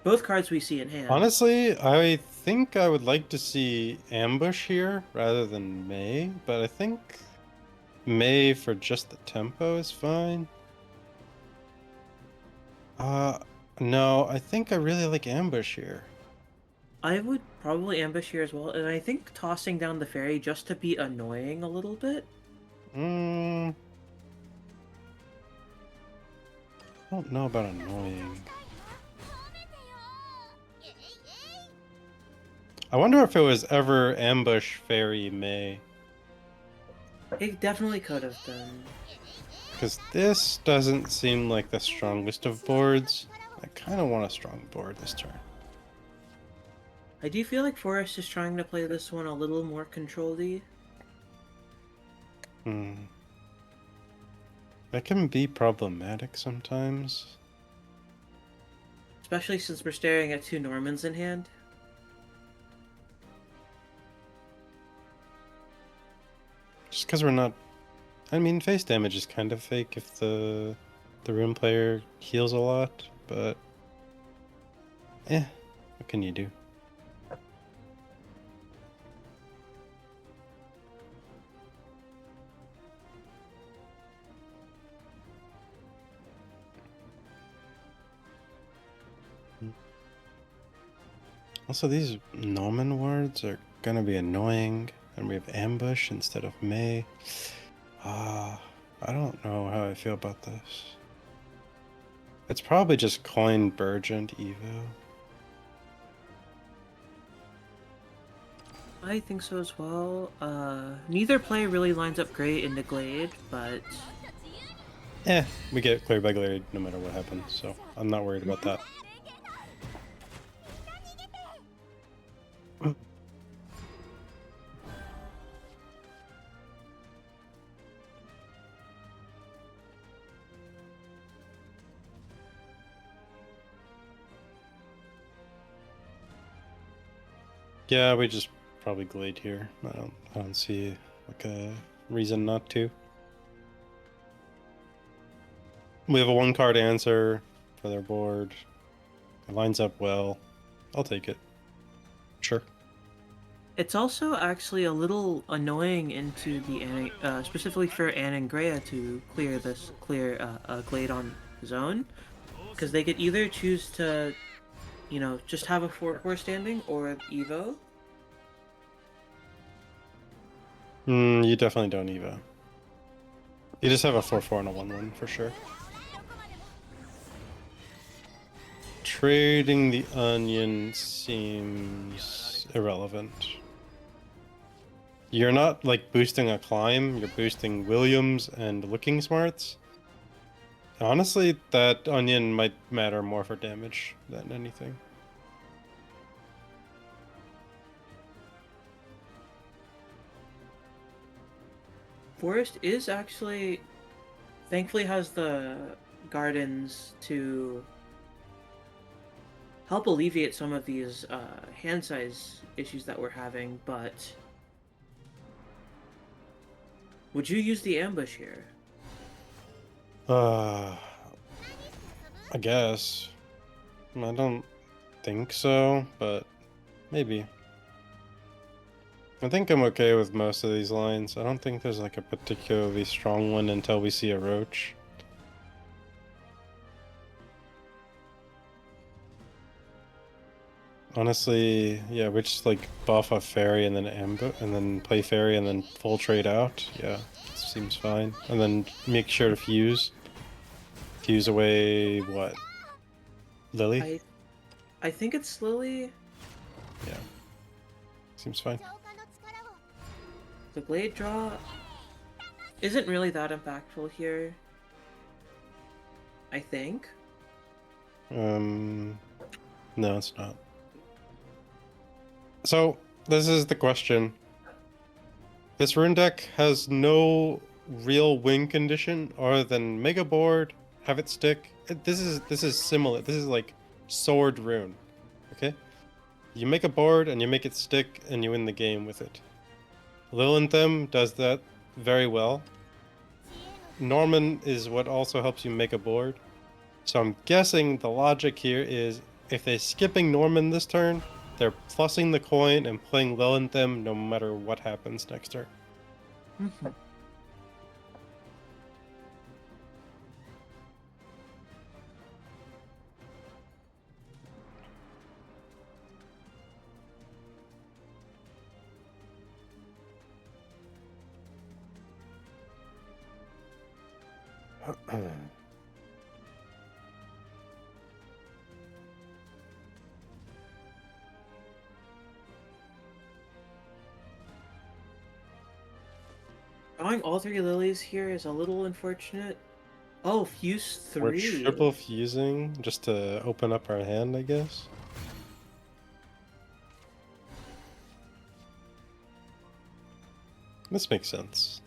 both cards we see in hand. Honestly, I think I would like to see Ambush here rather than May, but I think May for just the tempo is fine. No, I think I really like Ambush here. I would probably ambush here as well, and I think tossing down the fairy just to be annoying a little bit. I don't know about annoying. I wonder if it was ever Ambush Fairy May. It definitely could have been. Because this doesn't seem like the strongest of boards. I kind of want a strong board this turn. I do feel like Forest is trying to play this one a little more control-y. That can be problematic sometimes. Especially since we're staring at 2 Normans in hand. Just because we're not... I mean, face damage is kind of fake if the rune player heals a lot, but... what can you do? Also, these Norman words are gonna be annoying, and we have ambush instead of May. I don't know how I feel about this. It's probably just coin Burgeant Evo. I think so as well. Neither play really lines up great in the Glade, but... We get cleared by Glade no matter what happens, so I'm not worried about that. Yeah, we just probably Glade here. I don't see like a reason not to. We have a 1-card answer for their board. It lines up well. I'll take it. Sure. It's also actually a little annoying into the specifically for Anangrea to clear Glade on zone, because they could either choose to, just have a 4/4 standing or Evo. You definitely don't Evo. You just have a 4/4 and a 1/1 for sure. Trading the onion seems irrelevant. You're not like boosting a climb, you're boosting Williams and looking smarts. Honestly, that onion might matter more for damage than anything. Forest is actually, thankfully, has the gardens to help alleviate some of these hand size issues that we're having, but would you use the ambush here? I guess. I don't think so, but maybe. I think I'm okay with most of these lines. I don't think there's like a particularly strong one until we see a roach. Honestly, yeah, we just like buff a fairy and then and then play fairy and then full trade out. Yeah, seems fine. And then make sure to fuse. Fuse away what? Lily? I think it's Lily. Yeah. Seems fine. The blade draw isn't really that impactful here. I think. No, it's not. So, this is the question. This rune deck has no real win condition other than make a board, have it stick. This is similar. This is like sword rune. Okay? You make a board and you make it stick and you win the game with it. Lilanthem does that very well. Norman is what also helps you make a board. So I'm guessing the logic here is if they're skipping Norman this turn, they're plussing the coin and playing Lilanthem no matter what happens next turn. Drawing all three lilies here is a little unfortunate. Oh, fuse We're 3. triple fusing just to open up our hand, I guess. This makes sense.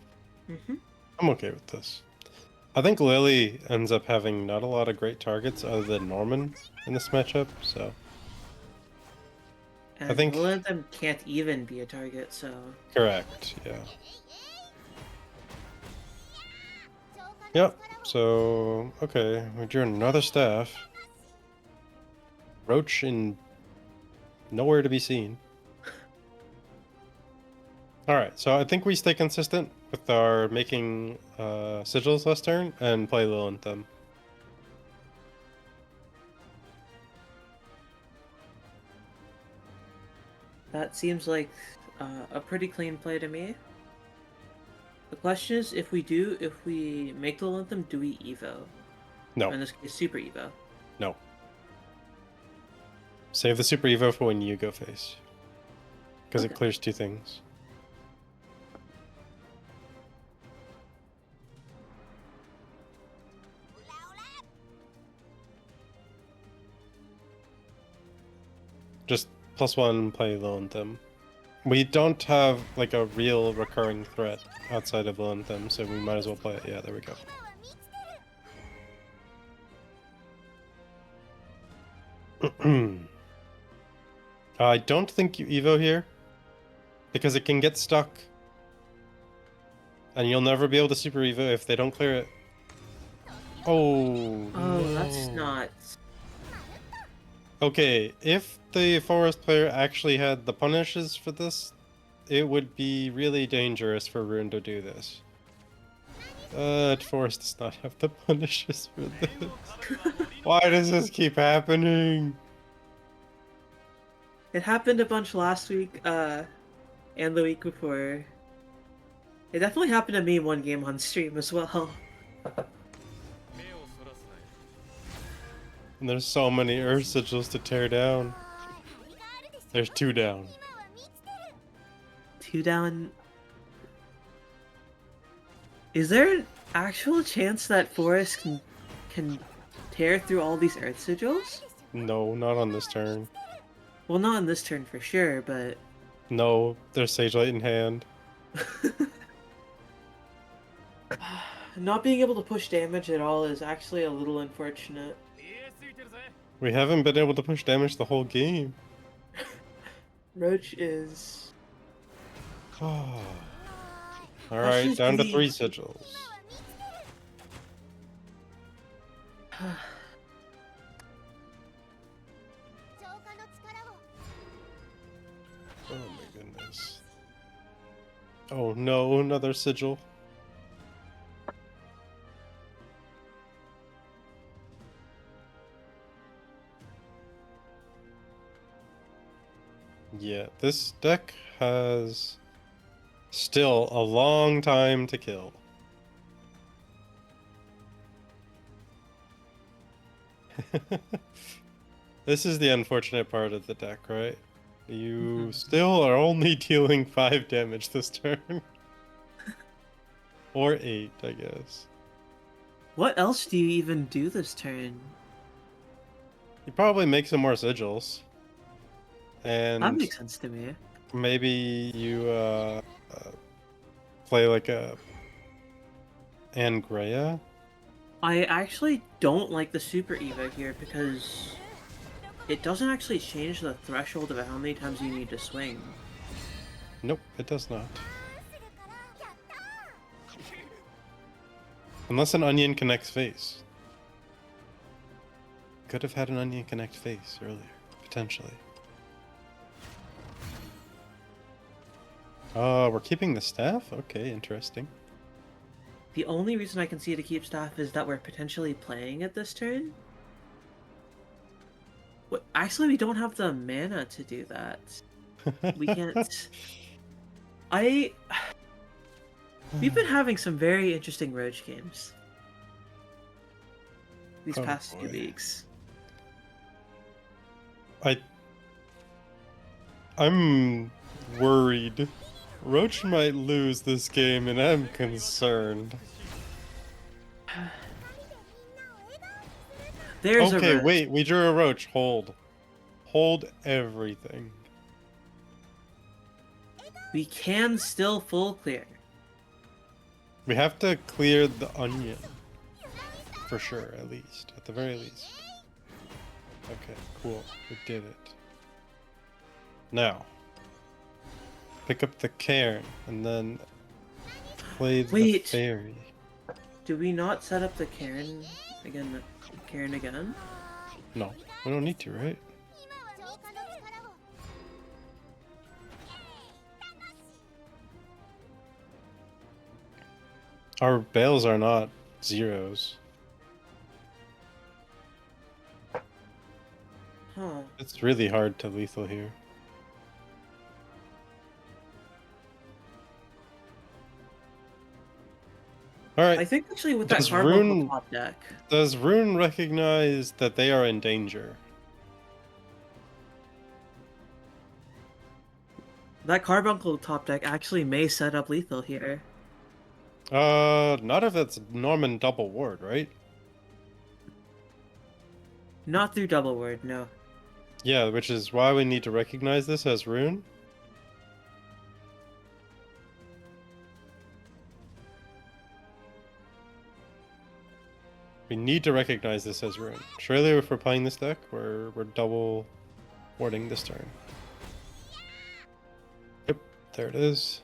I'm okay with this. I think Lily ends up having not a lot of great targets other than Norman in this matchup, so... And I think- one of them can't even be a target, so... Correct, yeah. Yep, so... Okay, we drew another staff. Roach in... nowhere to be seen. Alright, so I think we stay consistent with our making sigils last turn and play Lilanthem. That seems like a pretty clean play to me. The question is, if we make the Lilanthem, do we Evo? No, Or in this case, Super Evo. no. Save the Super Evo for when you go face. Because it Okay. clears two things. Just +1 play Lilanthem. We don't have like a real recurring threat outside of Lilanthem, so we might as well play it. Yeah, there we go. I don't think you Evo here, because it can get stuck. And you'll never be able to Super Evo if they don't clear it. Oh, Oh, that's no. not... Okay, if the forest player actually had the punishes for this, it would be really dangerous for Rune to do this. Forest does not have the punishes for this. Why does this keep happening? It happened a bunch last week, and the week before. It definitely happened to me one game on stream as well. And there's so many Earth Sigils to tear down. There's 2 down. 2 down. Is there an actual chance that Forest can tear through all these Earth Sigils? No, not on this turn. Well, not on this turn for sure, but... No, there's Sage Light in hand. Not being able to push damage at all is actually a little unfortunate. We haven't been able to push damage the whole game. Roach is. Oh. All Let's right, just down to be- 3 sigils. Oh my goodness. Oh no, another sigil. Yeah, this deck has still a long time to kill. This is the unfortunate part of the deck, right? You still are only dealing 5 damage this turn. Or 8, I guess. What else do you even do this turn? You probably make some more sigils. That And makes sense to me. maybe you play like a Angrea. I actually don't like the Super Eva here because it doesn't actually change the threshold of how many times you need to swing. Nope, it does not. Unless an onion connects face. Could have had an onion connect face earlier, potentially. Oh, we're keeping the staff? Okay, interesting. The only reason I can see to keep staff is that we're potentially playing it this turn. Actually, we don't have the mana to do that. We can't. We've been having some very interesting Roach games these Oh, past 2 boy. weeks. I'm worried. Roach might lose this game, and I'm concerned. There's a Okay, Roach. wait, we drew a Roach. Hold. Hold everything. We can still full clear. We have to clear the onion. For sure, at least. At the very least. Okay, cool. We did it. Now. Pick up the cairn, and then play the Wait. fairy. Do we not set up the Karen again? Karen again? No, we don't need to, right? Our bales are not zeros. Huh. It's really hard to lethal here. Alright, I think actually with that Does Carbuncle Rune- top deck, does Rune recognize that they are in danger? that Carbuncle top deck actually may set up lethal here. Not if it's Norman double ward, right? Not through double word, no. Yeah, which is why we need to recognize this as Rune. We need to recognize this as Rune. Surely if we're playing this deck, we're double warding this turn. Yep, there it is.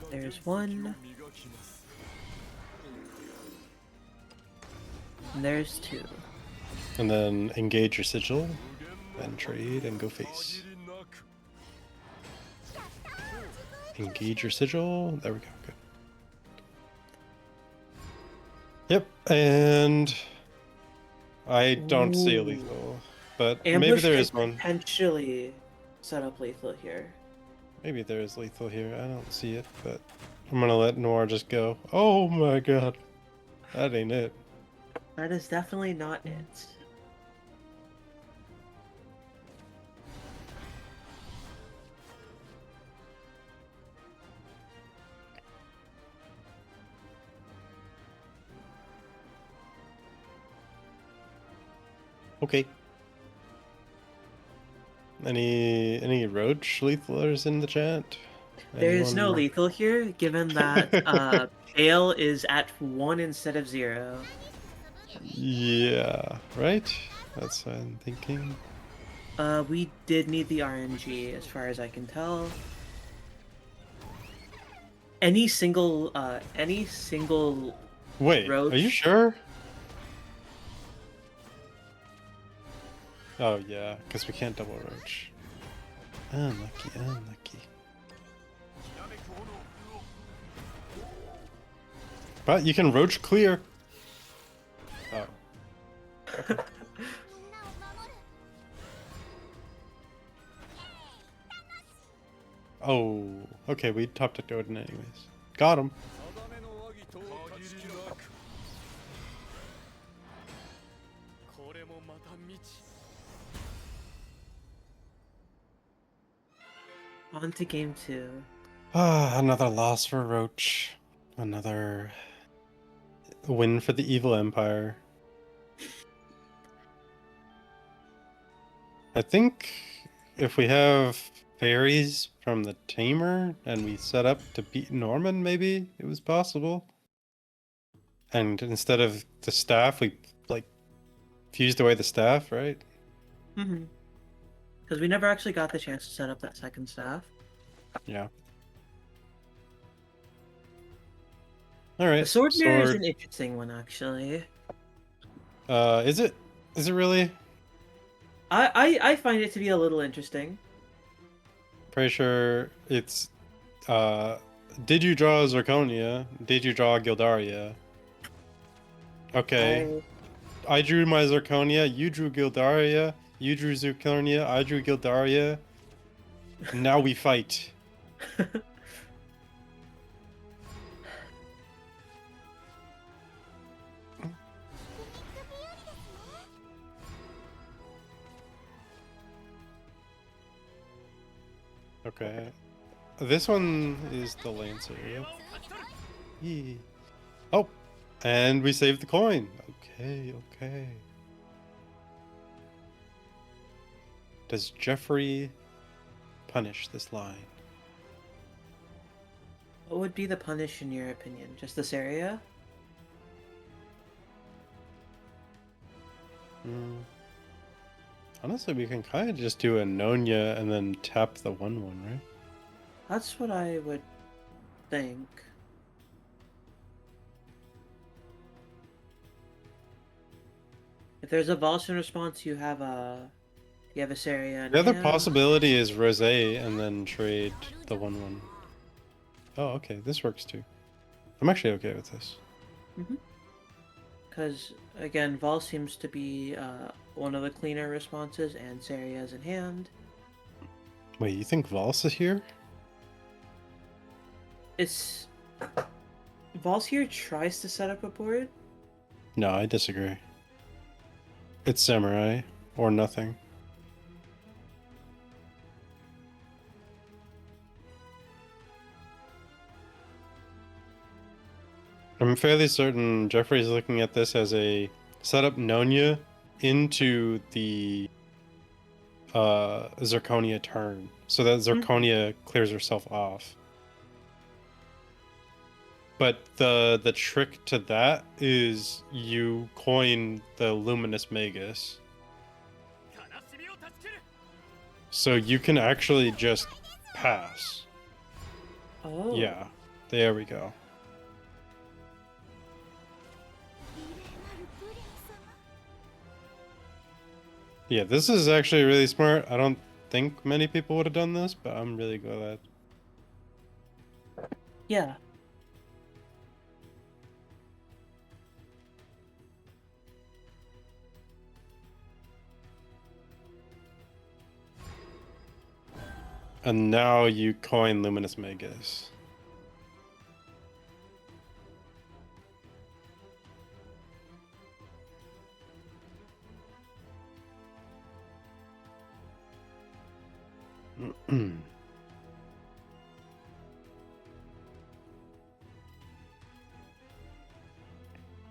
There's one. And there's 2. And then engage your sigil, then trade and go face. Engage your sigil. There we go. Good. Yep, and I don't see a Ooh. lethal, but Ambush maybe there could is one. potentially set up lethal here. Maybe there is lethal here. I don't see it, but I'm gonna let Noire just go. Oh my god, that ain't it. That is definitely not it. Okay. Any roach lethalers in the chat? There is no Anyone? lethal here, given that Bale is at 1 instead of 0. Yeah, right? That's what I'm thinking. We did need the RNG, as far as I can tell. Any single Wait, roach. are you sure? Oh yeah, because we can't double roach. Unlucky, unlucky. But you can roach clear. Oh. Oh, okay, we top decked Odin anyways. Got him. On to game 2. Ah, another loss for Roach. Another win for the Evil Empire. I think if we have fairies from the Tamer and we set up to beat Norman, maybe it was possible. And instead of the staff, we like fused away the staff, right? Mm-hmm. Because we never actually got the chance to set up that second staff. Yeah. All right. The sword mirror is an interesting one, actually. Is it? Is it really? I find it to be a little interesting. Pretty sure it's. Did you draw Zirconia? Did you draw Gildaria? Okay. I drew my Zirconia. You drew Gildaria. You drew Zirconia. I drew Gildaria. Now we fight. Okay. This one is the Lancer. Yee. Oh! And we saved the coin. Okay, okay. Does Jeffrey punish this line? What would be the punish in your opinion? Just this area? Honestly, we can kind of just do a Nonya and then tap the 1/1, right? That's what I would think. If there's a Volscian response, you have a Saria. The other possibility is Rose and then trade the 1/1. Oh, okay, this works too. I'm actually okay with this. Because, again, Vol seems to be one of the cleaner responses, and Saria's in hand. Wait, you think Vols is here? It's... Vol's here tries to set up a board. No, I disagree. It's Samurai, or nothing. I'm fairly certain Jeffrey's looking at this as a setup Nonya into the Zirconia turn, so that Zirconia clears herself off. But the trick to that is you coin the Luminous Magus. So you can actually just pass. Oh. Yeah, there we go. Yeah, this is actually really smart. I don't think many people would have done this, but I'm really glad. Yeah. And now you coin Luminous Magus.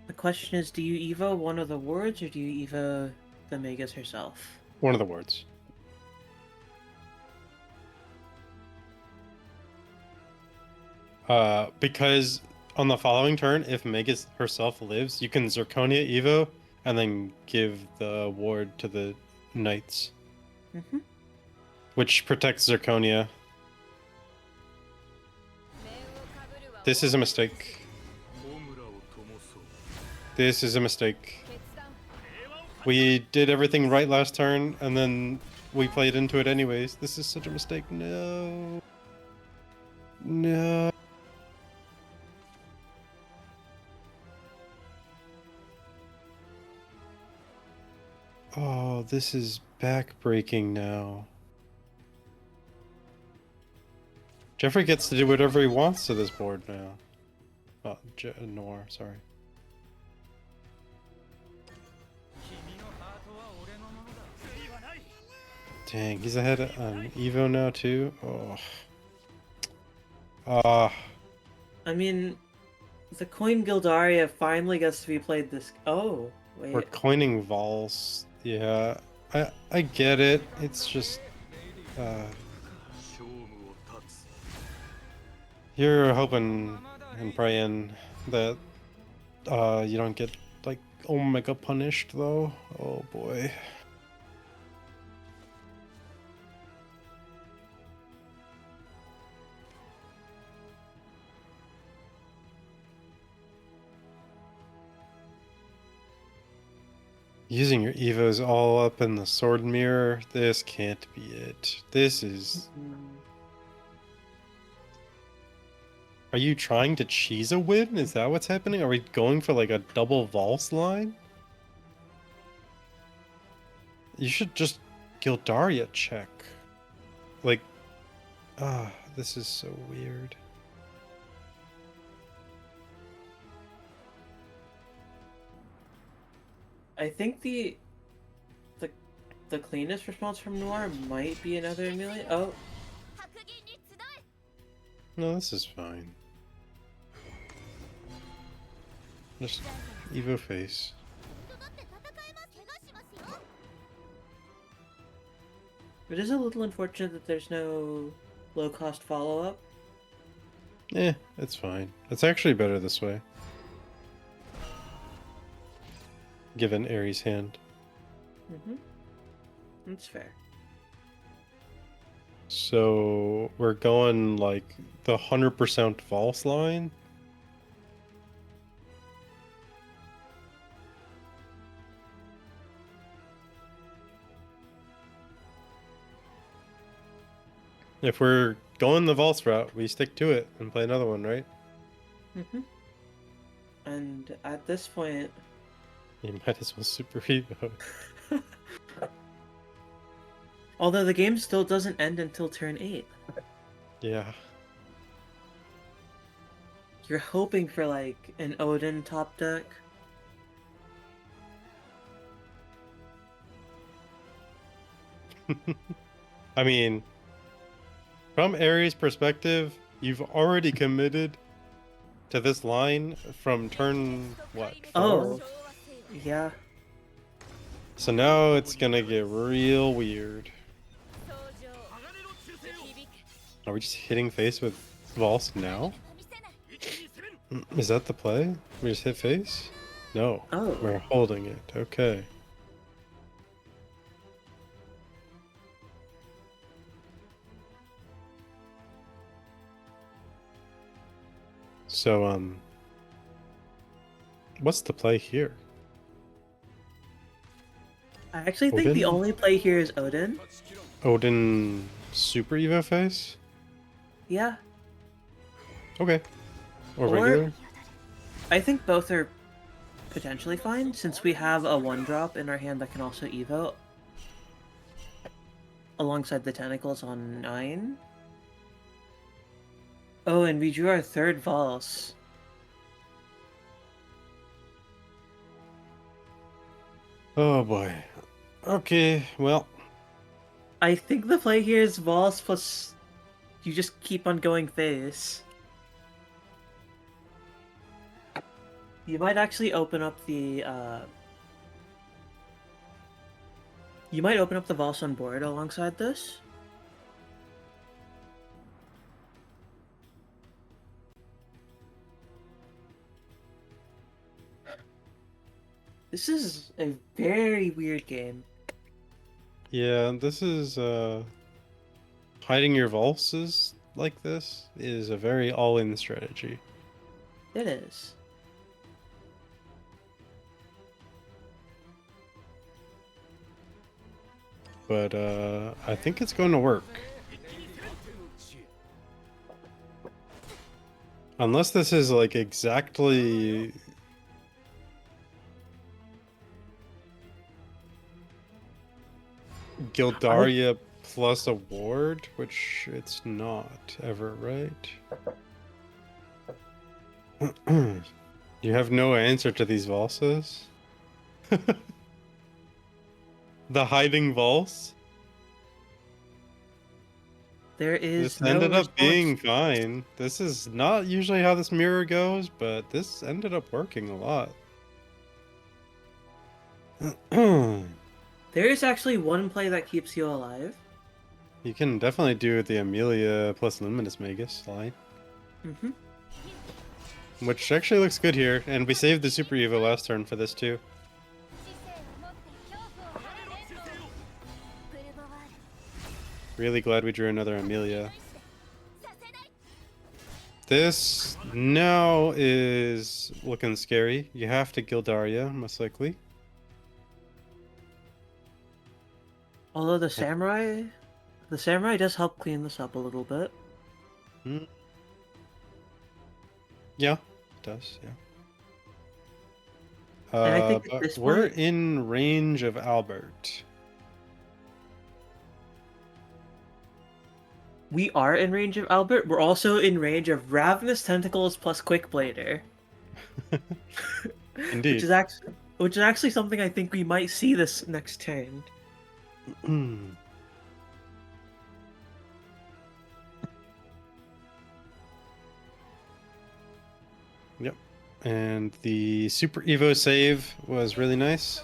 The question is, do you Evo one of the wards, or do you Evo the Magus herself? One of the words. Because on the following turn, if Magus herself lives, you can Zirconia Evo and then give the ward to the knights, Mm-hmm. which protects Zirconia. This is a mistake. This is a mistake. We did everything right last turn, and then we played into it anyways. This is such a mistake. No. No. Oh, this is backbreaking now. Jeffrey gets to do whatever he wants to this board now. Oh, Noire, sorry. Dang, he's ahead on Evo now too. Oh. Ah. I mean, the coin Gildaria finally gets to be played this. Oh, wait. We're coining vols. Yeah, I get it. It's just you're hoping and praying that you don't get like Omega punished though. Oh boy. Using your Evos all up in the sword mirror, this can't be it. This is... Are you trying to cheese a win? Is that what's happening? Are we going for like a double Valse line? You should just Gildaria check. Like, this is so weird. I think the cleanest response from Noire might be another Amelia. Oh, No, this is fine. Just Evo face. it is a little unfortunate that there's no low-cost follow-up. It's fine. It's actually better this way. Given Aery's hand. Mm-hmm. That's fair. So we're going like the 100% false line. If we're going the Valse route, we stick to it and play another one, right? Mm-hmm. And at this point, You might as well Super Evo. although the game still doesn't end until turn 8, Yeah. you're hoping for like an Odin top deck. I mean, from Aery's perspective, you've already committed to this line from turn, what, 4? Oh, yeah. So now it's gonna get real weird. Are we just hitting face with Valse now? Is that the play? We just hit face? No. Oh. We're holding it. Okay. So, what's the play here? I actually think the Odin? only play here is Odin. Odin Super Evo face? Yeah. Okay. Or Or- regular? I think both are potentially fine, since we have a 1-drop in our hand that can also Evo. Alongside the tentacles on 9. Oh, and we drew our 3rd Valse. Oh boy. Okay, well. I think the play here is Valse plus... You just keep on going face. You might actually open up the, You might open up the Valse on board alongside this. This is a very weird game. Yeah, this is hiding your Vulses like this is a very all-in strategy. It is. But I think it's going to work. Unless this is like exactly Gildaria plus a ward, which it's not ever, right? You have no answer to these Vulses? The hiding Vulse? There is This no ended up response. being fine. This is not usually how this mirror goes, but this ended up working a lot. There is actually one play that keeps you alive. You can definitely do the Amelia plus Luminous Magus line, Mm-hmm. which actually looks good here, and we saved the Super Evo last turn for this too. Really glad we drew another Amelia. This now is looking scary. You have to Gildaria, most likely. Although the samurai does help clean this up a little bit. Hmm. Yeah, it does, yeah. And I think at But this we're point- in range of Albert. We are in range of Albert. We're also in range of Ravenous Tentacles plus Quickblader. Indeed. Which is actually something I think we might see this next turn. Yep. And the Super Evo save was really nice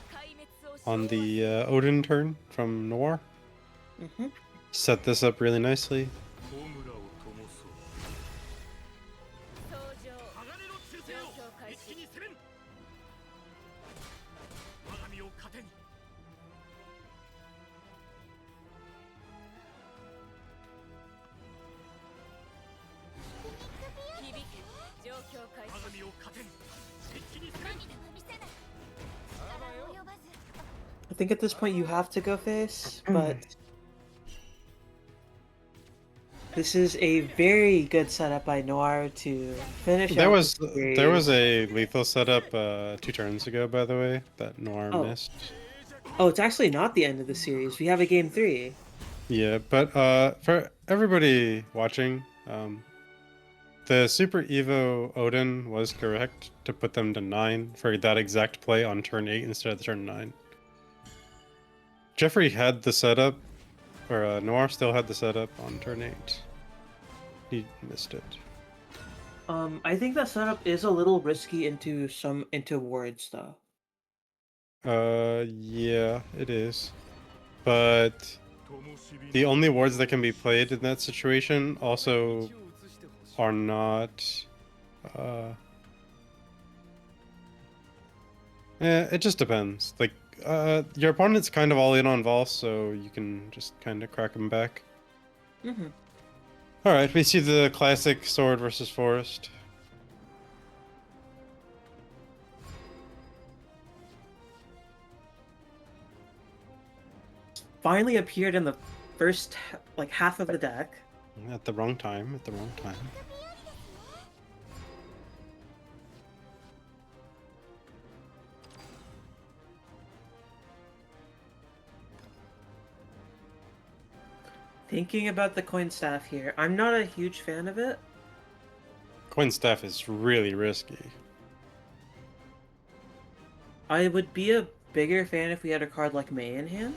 on the Odin turn from Noire. Mm-hmm. Set this up really nicely. I think at this point you have to go face, but this is a very good setup by Noire to finish. There out was the there was series. a lethal setup 2 turns ago, by the way, that Noire Oh. missed. Oh, it's actually not the end of the series. We have a game 3. Yeah, but for everybody watching, the Super Evo Odin was correct to put them to 9 for that exact play on turn 8 instead of turn 9. Jeffrey had the setup, or Noire still had the setup on turn 8. He missed it. I think that setup is a little risky into wards though. Yeah, it is. But the only wards that can be played in that situation also are not it just depends. Like your opponent's kind of all in on Vol, so you can just kind of crack him back. Mm-hmm. All right, we see the classic sword versus forest. Finally appeared in the first half of the deck. At the wrong time, at the wrong time. Thinking about the coin staff here, I'm not a huge fan of it. Coin staff is really risky. I would be a bigger fan if we had a card like May in hand,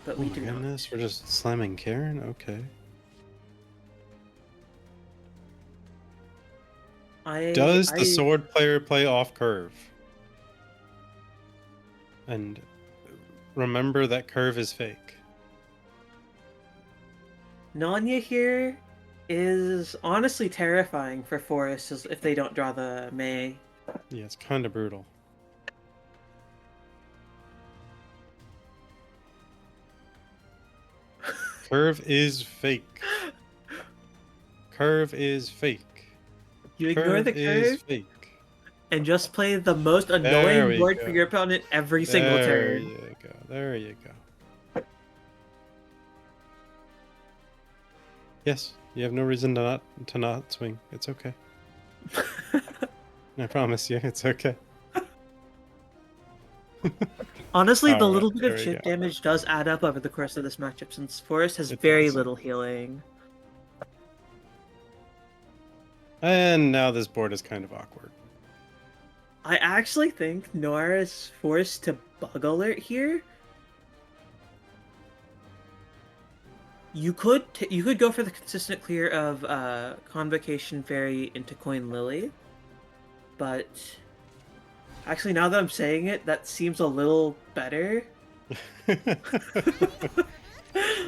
but Oh we my do goodness, we're just slamming Karen? Okay. not. Does the sword player play off curve? And remember that curve is fake. Nanya here is honestly terrifying for forests if they don't draw the May. Yeah, it's kind of brutal. Curve is fake. Curve is fake. You ignore the is curve fake. and just play the most There annoying we board go. for your opponent every single There turn. you go. There you go. Yes, you have no reason to not swing. It's okay. I promise you, it's okay. Honestly, the Alright, little bit there of we chip go. damage does add up over the course of this matchup, since Forest has It very does. little healing. And now this board is kind of awkward. I actually think Noire is forced to bug alert here. You could go for the consistent clear of Convocation Fairy into Coin Lily, but actually, now that I'm saying it, that seems a little better.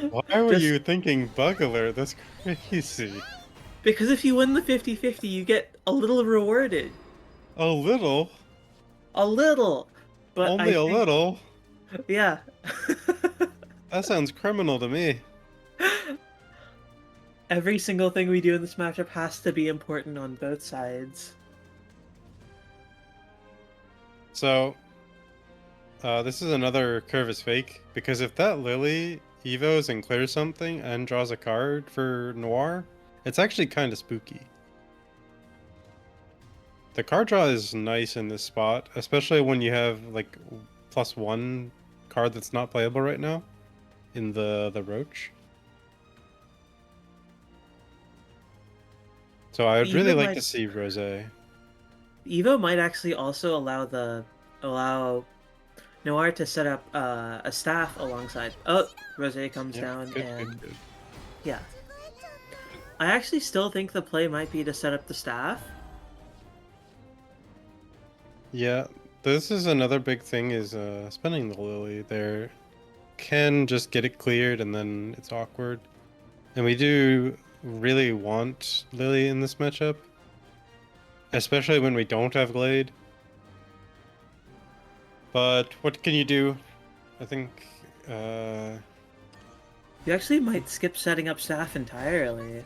Why were Just you thinking bug alert? That's crazy. because if you win the 50-50, you get a little rewarded. A little? A little. But Only I a think, little? yeah. That sounds criminal to me. Every single thing we do in this matchup has to be important on both sides. So, this is another curve is fake, because if that Lily evos and clears something and draws a card for Noire, it's actually kind of spooky. The card draw is nice in this spot, especially when you have like +1 card that's not playable right now in the Roach. So I would really like to see Rose. Evo might actually also allow Noire to set up a staff alongside. Oh, Rose comes down and good. yeah. I actually still think the play might be to set up the staff. Yeah, this is another big thing is spending the Lily there can just get it cleared and then it's awkward. And we do really want Lily in this matchup, especially when we don't have Glade. But what can you do? I think You actually might skip setting up staff entirely.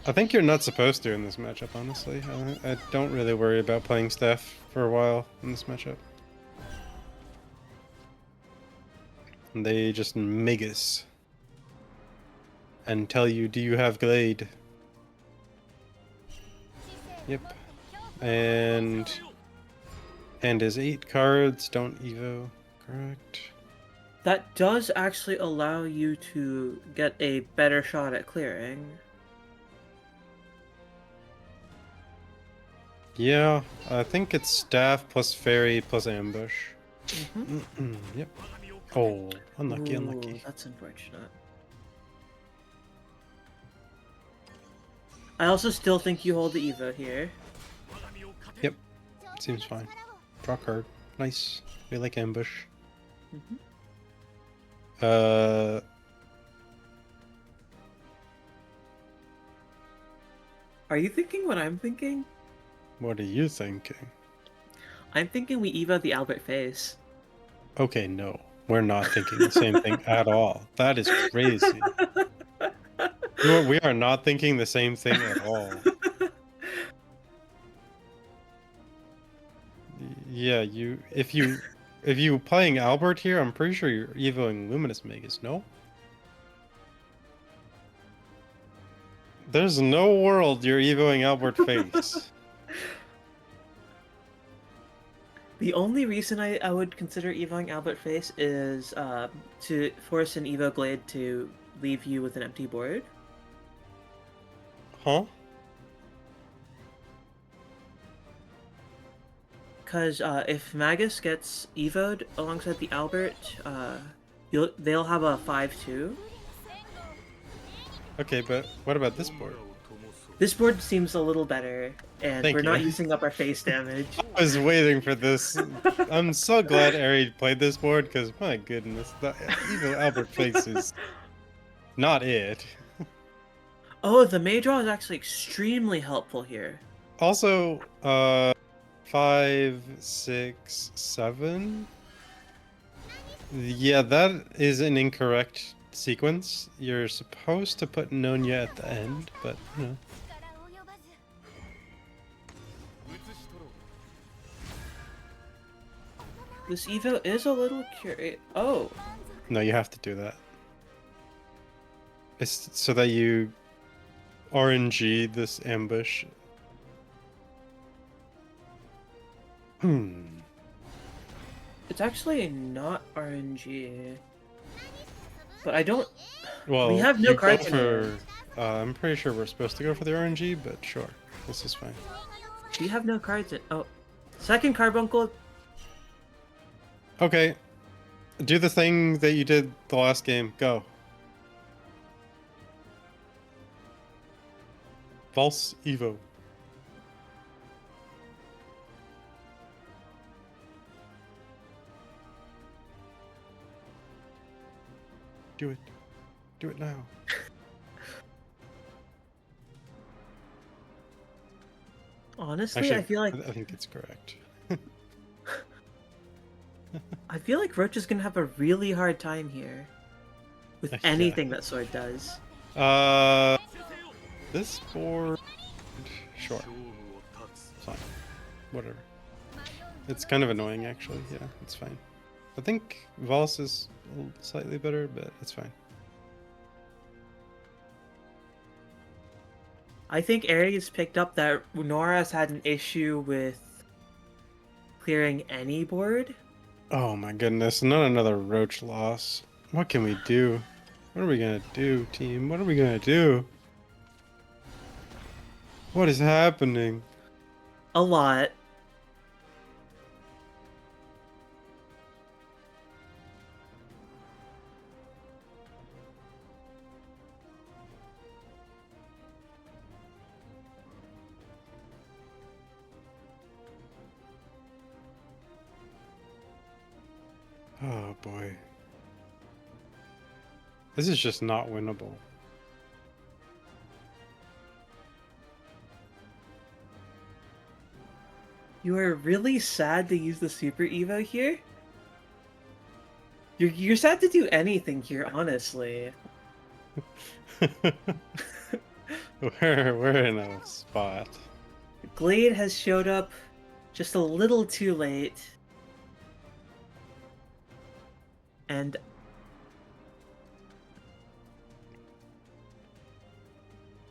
I think you're not supposed to in this matchup, honestly. I don't really worry about playing Steph for a while in this matchup. And they just Megas and tell you, do you have Glade? Yep. And is 8 cards, don't Evo. Correct. That does actually allow you to get a better shot at clearing. Yeah, I think it's Staff plus Fairy plus Ambush. Yep. Oh, unlucky, Ooh, unlucky. that's unfortunate. I also still think you hold the Evo here. Yep, seems fine. Draw card. Nice. We like Ambush. Are you thinking what I'm thinking? What are you thinking? I'm thinking we Evo the Albert face. Okay, no. We're not thinking the same thing at all. That is crazy. We are not thinking the same thing at all. Yeah, if you playing Albert here, I'm pretty sure you're evoing Luminous Magus, no? There's no world you're evoing Albert face. The only reason I would consider Evoing Albert face is to force an Evo Glade to leave you with an empty board. Huh? Because if Magus gets Evo'd alongside the Albert, they'll have a 5-2. Okay, but what about this board? This board seems a little better, and Thank we're not you. using up our face damage. I was waiting for this. I'm so glad Aeary played this board, because my goodness, the Evo Albert face is not it. Oh, the May draw is actually extremely helpful here. Also, 5, 6, 7. Yeah, that is an incorrect sequence. You're supposed to put Nonya at the end, but you know. This Evo is a little curious. Oh, No, you have to do that. It's so that you RNG this ambush. it's actually not RNG. But I don't. Well, We have no you go cards in for. I'm pretty sure we're supposed to go for the RNG, but sure, this is fine. We have no cards in. Oh, second carbuncle. Okay, do the thing that you did the last game. Go. False Evo. Do it. Do it now. Honestly, Actually, I feel like I think it's correct. Roach is gonna have a really hard time here with Yeah. anything that sword does. This board, sure, fine, whatever. It's kind of annoying, actually. Yeah, it's fine. I think Vals is slightly better, but it's fine. I think Aries picked up that Noire has had an issue with clearing any board. Oh my goodness, not another Roach loss. What can we do? What are we gonna do, team? What are we gonna do? What is happening? A lot. Oh boy. This is just not winnable. You are really sad to use the Super Evo here? You're sad to do anything here, honestly. We're in a spot. Glade has showed up just a little too late. And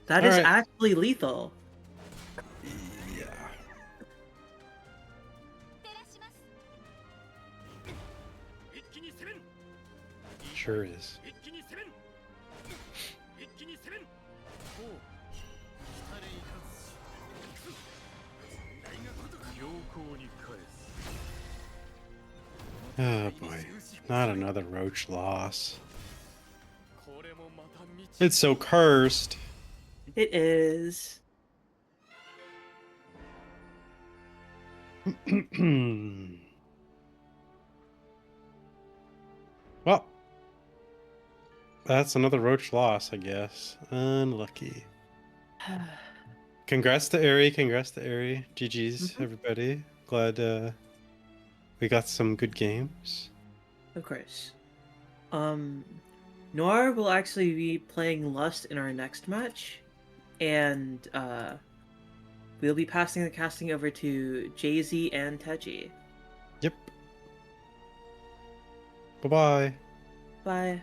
that is Alright. actually lethal. Yeah. Sure is. Oh boy, not another Roach loss. It's so cursed. It is. Well, that's another Roach loss, I guess. Unlucky. Congrats to Aeary, congrats to Aeary. GG's, everybody. Glad we got some good games. Of course. Noire will actually be playing Lust in our next match, and we'll be passing the casting over to Jay-Z and Tejjy. Yep. Bye-bye. Bye.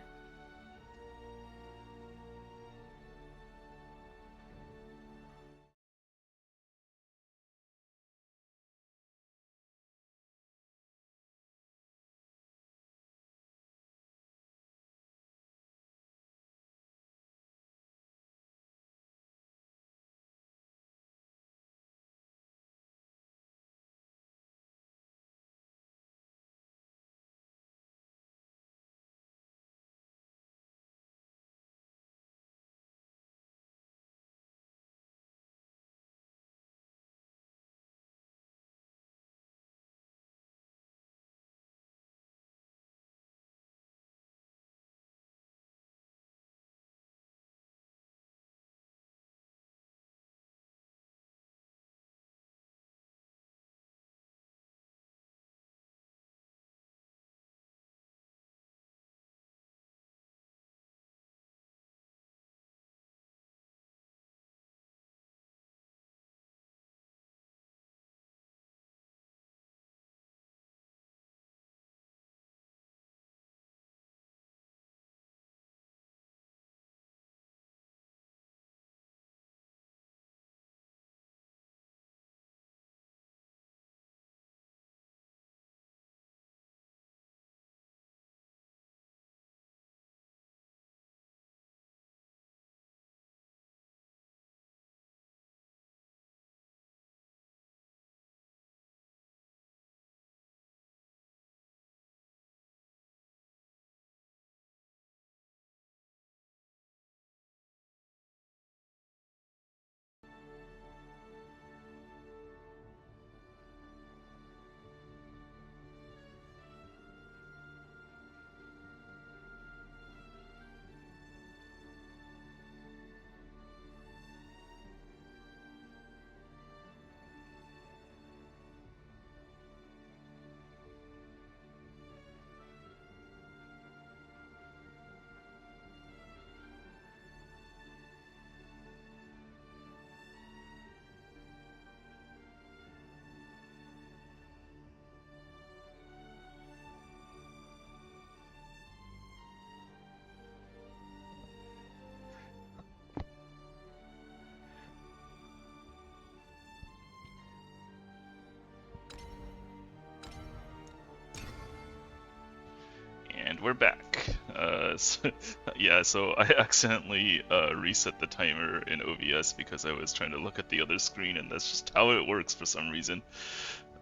Yeah, so I accidentally reset the timer in OBS because I was trying to look at the other screen, and that's just how it works for some reason.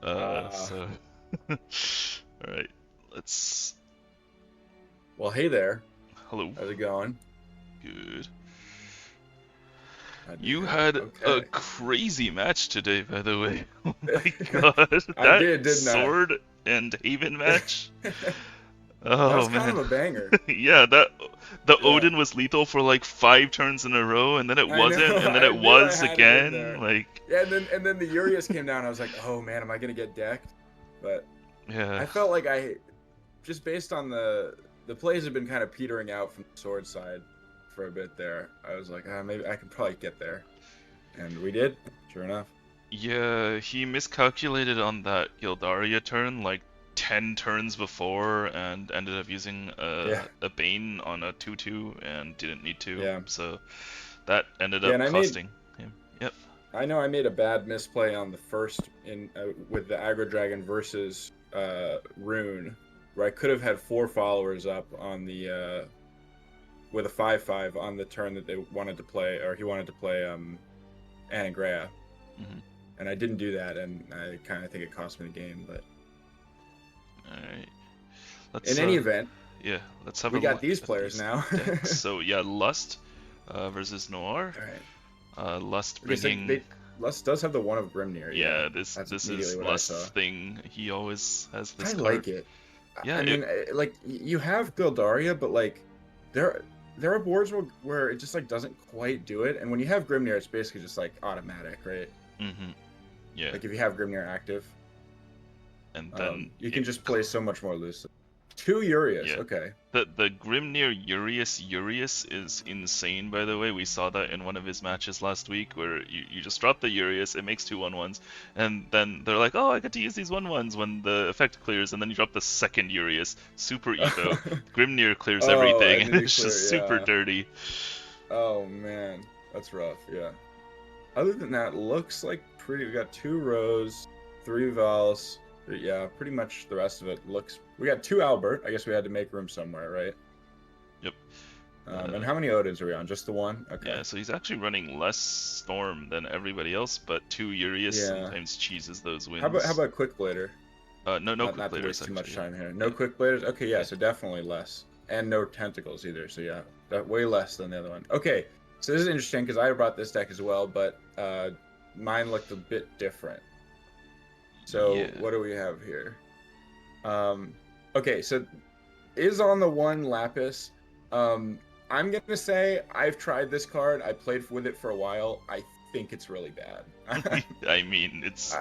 So, alright, let's. Well, hey there. Hello. How's it going? Good. How'd You go? had a Okay. crazy match today, by the way. Oh my god, I that did, didn't I? sword and Haven match. That Oh was kind man. of a banger. Yeah, the Yeah. Odin was lethal for like 5 turns in a row, and then it I wasn't, know. and then I it knew I was had it in again. there. Like, Yeah, and then the Urias came down. I was like, oh man, am I gonna get decked? But yeah. I felt like just based on the plays have been kind of petering out from the sword side for a bit there. I was like, maybe I could probably get there, and we did. Sure enough. Yeah, he miscalculated on that Gildaria turn like 10 turns before and ended up using Yeah. a Bane on a 2/2 and didn't need to. Yeah. So that ended Yeah, up and I costing him. Yep. I know I made a bad misplay on the first in with the aggro dragon versus Rune, where I could have had 4 followers up on the with a 5/5 on the turn that they wanted to play, or he wanted to play Anagrea. Mhm. And I didn't do that, and I kind of think it cost me the game. But Alright. Let's, in any event, yeah, let's have we a got look these at players these now. decks. So yeah, Lust versus Noire. All right. Lust Okay, so bringing. Lust does have the one of Grimnir. Yeah, That's this immediately is what I saw. Lust's thing. He always has this I card. like it. Yeah, I mean, like you have Gildaria, but like there are boards where it just like doesn't quite do it, and when you have Grimnir, it's basically just like automatic, right? Mm-hmm. Yeah. Like if you have Grimnir active, And then you can just play so much more loosely. 2 Urias, Yeah. okay. The Grimnir Urias is insane, by the way. We saw that in one of his matches last week, where you just drop the Urias, it makes 2 1/1s, and then they're like, oh, I get to use these 1/1s when the effect clears, and then you drop the second Urias, super Evo. Grimnir clears everything, and it's just super dirty. Oh man, that's rough, yeah. Other than that, looks like pretty. We got 2 rows, 3 Vals. Yeah, pretty much the rest of it looks. We got 2 Albert. I guess we had to make room somewhere, right? Yep. And how many Odins are we on? Just the one? Okay. Yeah, so he's actually running less Storm than everybody else, but 2 Urias sometimes cheeses those wins. How about Quick Blader? No Not Quick to Bladers, waste too much actually. time here. No Quick Bladers? Okay, yeah, so definitely less. And no Tentacles either, so yeah. Way less than the other one. Okay, so this is interesting because I brought this deck as well, but mine looked a bit different. So Yeah. what do we have here? Okay, so is on the 1 Lapis. I'm gonna say I've tried this card. I played with it for a while. I think it's really bad. I mean, it's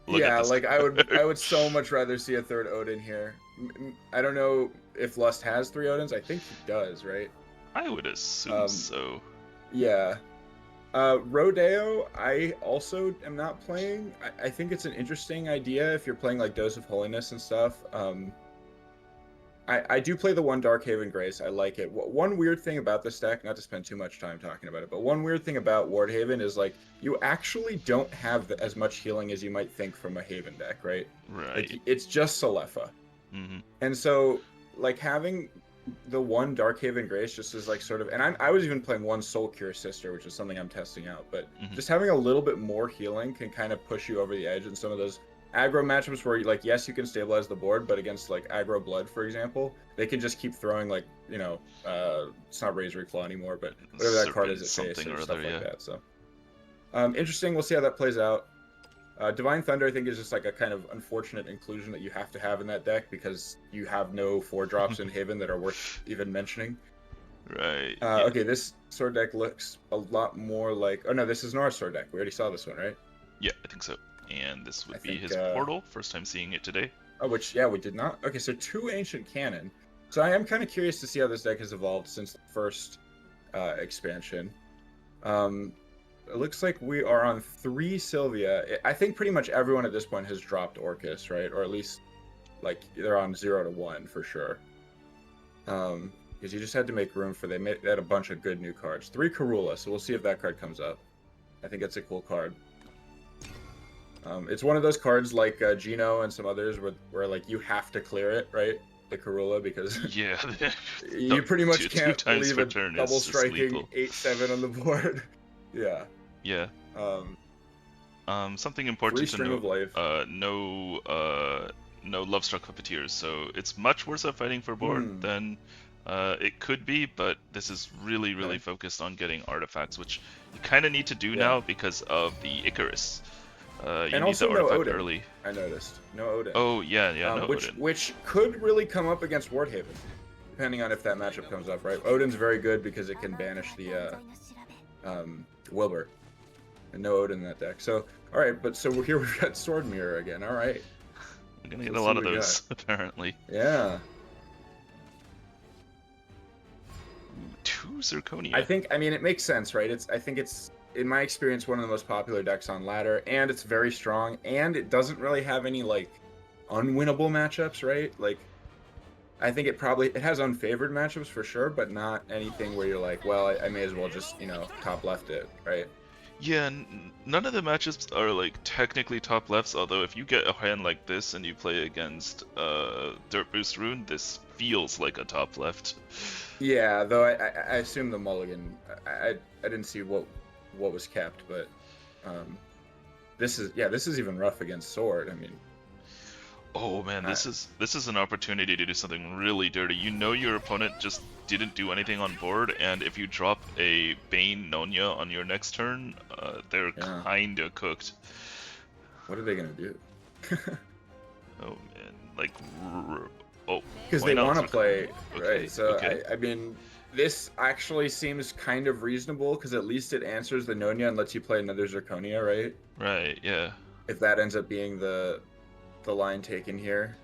Look yeah, at this like I card. would so much rather see a 3rd Odin here. I don't know if Lust has 3 Odins. I think he does, right? I would assume so. Yeah. Rodeo, I also am not playing. I think it's an interesting idea if you're playing like Dose of Holiness and stuff. I do play the 1 Darkhaven Grace. I like it. One weird thing about this deck, not to spend too much time talking about it, but one weird thing about Wardhaven is like you actually don't have as much healing as you might think from a Haven deck, right? Right. Like, it's just Selefa. Mm-hmm. And so like having the 1 Darkhaven Grace just is like sort of, and I was even playing 1 Soul Cure Sister, which is something I'm testing out, but just having a little bit more healing can kind of push you over the edge in some of those aggro matchups where, like, yes, you can stabilize the board, but against like aggro Blood, for example, they can just keep throwing like, you know, it's not Razor Claw anymore, but whatever that card is at face something or or stuff other, like yeah. that. So interesting. We'll see how that plays out. Divine Thunder, I think, is just like a kind of unfortunate inclusion that you have to have in that deck because you have no 4-drops in Haven that are worth even mentioning. Right. Okay, this sword deck looks a lot more like... Oh no, this is Noire's sword deck. We already saw this one, right? Yeah, I think so. And this would I be think, his portal. First time seeing it today. Oh, which, yeah, we did not. Okay, so 2 Ancient Cannon. So I am kind of curious to see how this deck has evolved since the first expansion. It looks like we are on 3 Sylvia. I think pretty much everyone at this point has dropped Orcus, right? Or at least, like, they're on 0 to 1 for sure. Because you just had to make room for they had a bunch of good new cards. 3 Karula, so we'll see if that card comes up. I think it's a cool card. It's one of those cards like Geno and some others where like you have to clear it, right? the Karula because Yeah. you pretty much two can't times leave per a turn is double just striking lethal. 8/7 on the board. Yeah. Yeah. Something important 3 to string note. of life. No Love Struck Puppeteers, so it's much worse at fighting for board than it could be, but this is really Okay. focused on getting artifacts, which you kind of need to do Yeah. now because of the Icarus. You And need also the no artifact Odin, early. I noticed. No Odin. Oh yeah, no which Odin. which could really come up against Wardhaven, depending on if that matchup comes up, right? Odin's very good because it can banish the Wilbur, and no Odin in that deck. So all right, but so here we've got Sword Mirror again. All right. We're gonna get Let's a see lot what of we those apparently. Yeah. Ooh, 2 Zirconia. I mean, it makes sense, right? I think it's, in my experience, one of the most popular decks on ladder, and it's very strong, and it doesn't really have any, like, unwinnable matchups, right? Like, I think it has unfavored matchups for sure, but not anything where you're like, well, I may as well just, top left it, right? Yeah, none of the matchups are like technically top lefts, although if you get a hand like this and you play against Dirt Boost Rune, this feels like a top left. Yeah, though I assume the mulligan, I didn't see what was kept, but this is even rough against Sword. I mean, oh man, this is an opportunity to do something really dirty. You know your opponent just didn't do anything on board, and if you drop a Bane Nonya on your next turn, they're kinda cooked. What are they gonna do? Oh man, like because they want to play, okay, right? So okay. I mean, this actually seems kind of reasonable because at least it answers the Nonya and lets you play another Zirconia, right? Right, yeah. If that ends up being the line taken here.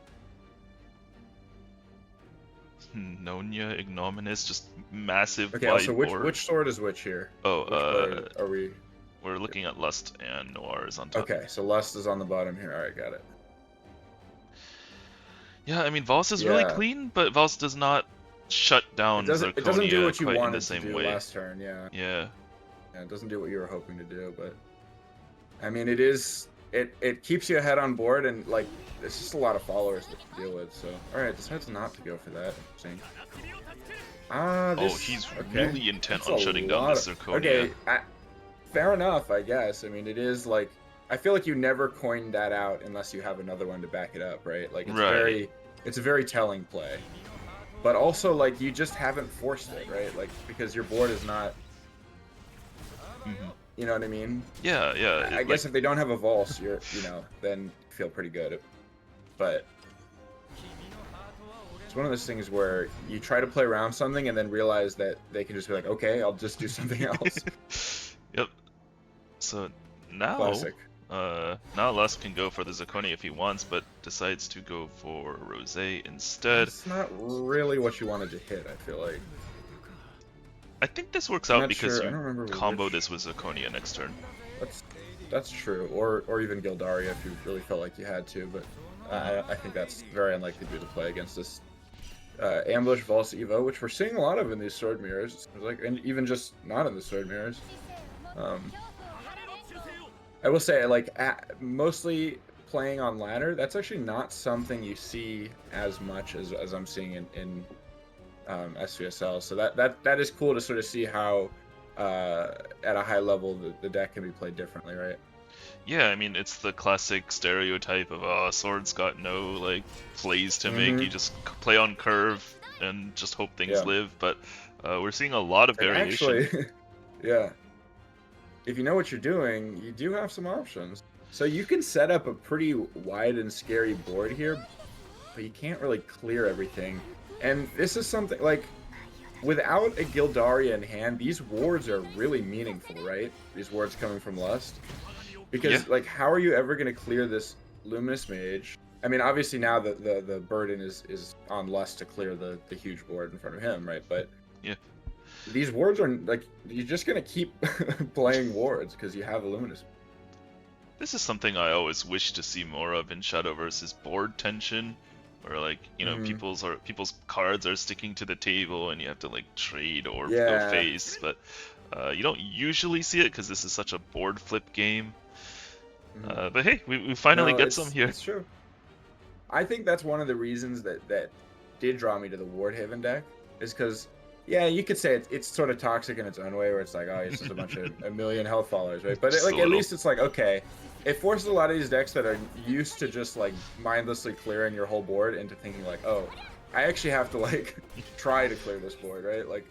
Nonya, Ignominus, just massive Okay, wide also board. which sword is which here? Oh, which player are we? We're looking at Lust and Noire is on top. Okay, so Lust is on the bottom here. All right, got it. Yeah, I mean Vals is really clean, but Vals does not shut down Zirconia it doesn't do what you quite in wanted the same to do way. last turn. Yeah. Yeah. Yeah, it doesn't do what you were hoping to do, but I mean, it keeps you ahead on board, and like it's just a lot of followers to deal with. So all right, decides not to go for that. Interesting. He's really intent on shutting down this Zirconia. Okay, fair enough, I guess. I mean, it is like, I feel like you never coin that out unless you have another one to back it up, right? Like it's a very telling play. But also, like, you just haven't forced it, right? Like, because your board is not. You know what I mean? Yeah. I guess if they don't have a Vulse, then you feel pretty good. But it's one of those things where you try to play around something and then realize that they can just be like, okay, I'll just do something else. Yep. So now, Classic. now Lust can go for the Zirconia if he wants, but decides to go for Rosé instead. It's not really what you wanted to hit, I feel like. I think this works out because sure. you combo this with Zirconia next turn. That's true, or even Gildaria if you really felt like you had to, but I think that's very unlikely to be the play against this Ambush Vulse Evo, which we're seeing a lot of in these Sword Mirrors, and even just not in the Sword Mirrors. I will say, like, mostly playing on ladder, that's actually not something you see as much as I'm seeing in SVSL. So that is cool to sort of see how at a high level the deck can be played differently, right? Yeah, I mean it's the classic stereotype of Sword's got no like plays to make. You just play on curve and just hope things live. But we're seeing a lot of variation. Actually, yeah. If you know what you're doing, you do have some options. So you can set up a pretty wide and scary board here, but you can't really clear everything. And this is something, like, without a Gildaria in hand, these wards are really meaningful, right? These wards coming from Lust. Because, like, how are you ever going to clear this Luminous Mage? I mean, obviously now the burden is on Lust to clear the huge board in front of him, right? But these wards are, like, you're just going to keep playing wards because you have a Luminous. This is something I always wish to see more of in Shadow versus board tension. Where, like, you know, people's cards are sticking to the table and you have to, like, trade or go face, but you don't usually see it because this is such a board flip game. But hey, we finally get some here. It's true. I think that's one of the reasons that did draw me to the Wardhaven deck is because, yeah, you could say it's sort of toxic in its own way, where it's like, oh, it's just a million health followers, right? But Just like a at little. least it's like, okay, it forces a lot of these decks that are used to just like mindlessly clearing your whole board into thinking like, oh, I actually have to like try to clear this board, right? Like,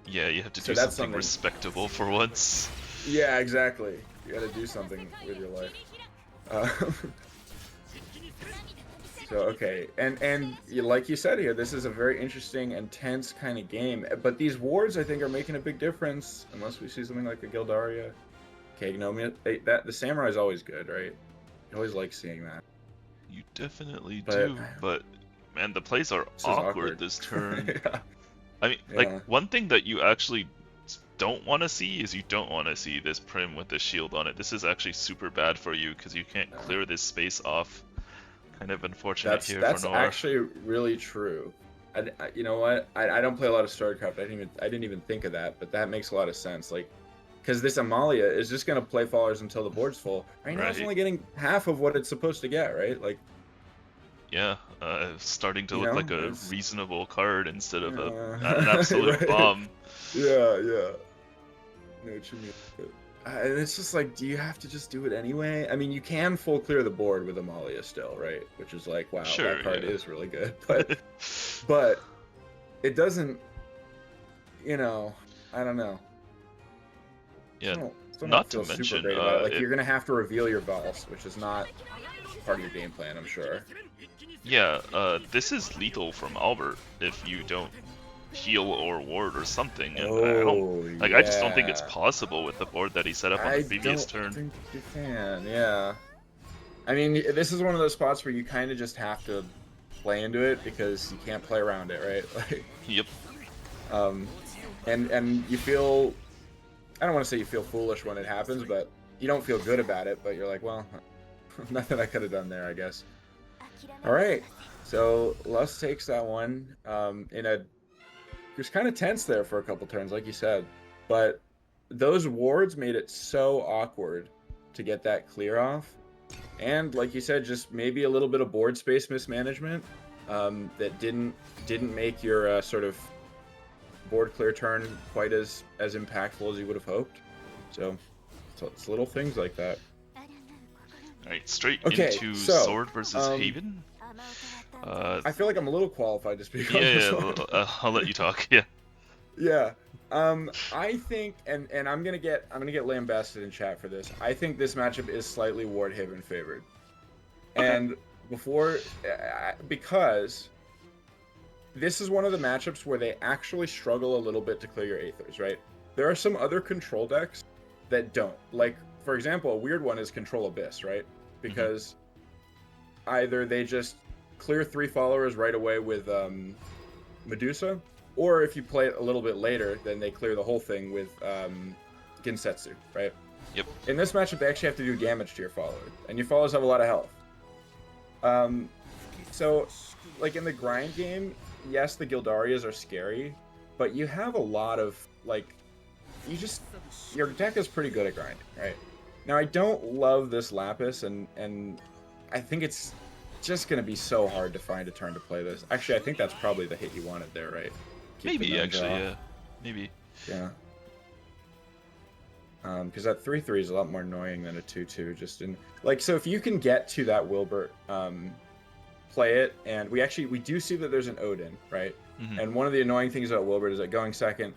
Yeah, you have to So do that's something something- respectable for once. yeah, exactly. You got to do something with your life. Uh, so okay, and like you said here, this is a very interesting and tense kind of game. But these wards, I think, are making a big difference. Unless we see something like a Gildaria, Kagnomia. The samurai is always good, right? You always like seeing that. You definitely But- do, but man, the plays are This is awkward this turn. yeah. I mean, Yeah. like, one thing that you actually don't want to see is you don't want to see this Prim with the shield on it. This is actually super bad for you because you can't clear this space off. Kind of unfortunate here That's for Noire. actually really true. You know what? I don't play a lot of StarCraft. I didn't even think of that, but that makes a lot of sense. Like, because this Amalia is just gonna play followers until the board's full. Right now, it's Right. only getting half of what it's supposed to get. Right? Like, Yeah, starting to You look know, like a it's- reasonable card instead of Yeah. an absolute Right. bomb. yeah. I know what you mean. But, and it's just like, do you have to just do it anyway? I mean, you can full clear the board with Amalia still, right? Which is like, wow, Sure, that card yeah. is really good. But it doesn't, I don't know. Yeah, Still not don't to feel mention, super great about it. Like, it- you're gonna have to reveal your Vals, which is not part of your game plan, I'm sure. yeah. This is lethal from Albert if you don't heal or ward or something. And I just don't think it's yeah. possible with the board that he set up on the previous don't turn. think you can, yeah. I mean, this is one of those spots where you kind of just have to play into it because you can't play around it, right? Like, Yep. and you feel, I don't want to say you feel foolish when it happens, but you don't feel good about it, but you're like, well, nothing I could have done there, I guess. All right, so Lust takes that one. It was kind of tense there for a couple turns, like you said, but those wards made it so awkward to get that clear off, and like you said, just maybe a little bit of board space mismanagement that didn't make your sort of board clear turn quite as impactful as you would have hoped. So it's little things like that. Alright, straight Okay, into so, Sword versus Haven. I feel like I'm a little qualified to speak on Yeah, this one. I'll let you talk. Yeah. Yeah. I think, and I'm gonna get lambasted in chat for this. I think this matchup is slightly Wardhaven favored, and because this is one of the matchups where they actually struggle a little bit to clear your Aethers, right? There are some other control decks that don't. Like, for example, a weird one is Control Abyss, right? Because either they just clear 3 followers right away with Medusa, or if you play it a little bit later, then they clear the whole thing with Ginsetsu, right? Yep. In this matchup, they actually have to do damage to your followers, and your followers have a lot of health. So, like in the grind game, yes, the Gildarias are scary, but you have a lot of, like, your deck is pretty good at grinding, right? Now, I don't love this Lapis, and I think it's just going to be so hard to find a turn to play this. Actually, I think that's probably the hit you wanted there, right? Keep the Maybe, ninja actually, off. yeah. Maybe. Yeah. Because that 3/3 is a lot more annoying than a 2/2. Just in like, so if you can get to that Wilbert, play it, and we do see that there's an Odin, right? Mhm. And one of the annoying things about Wilbert is that going second,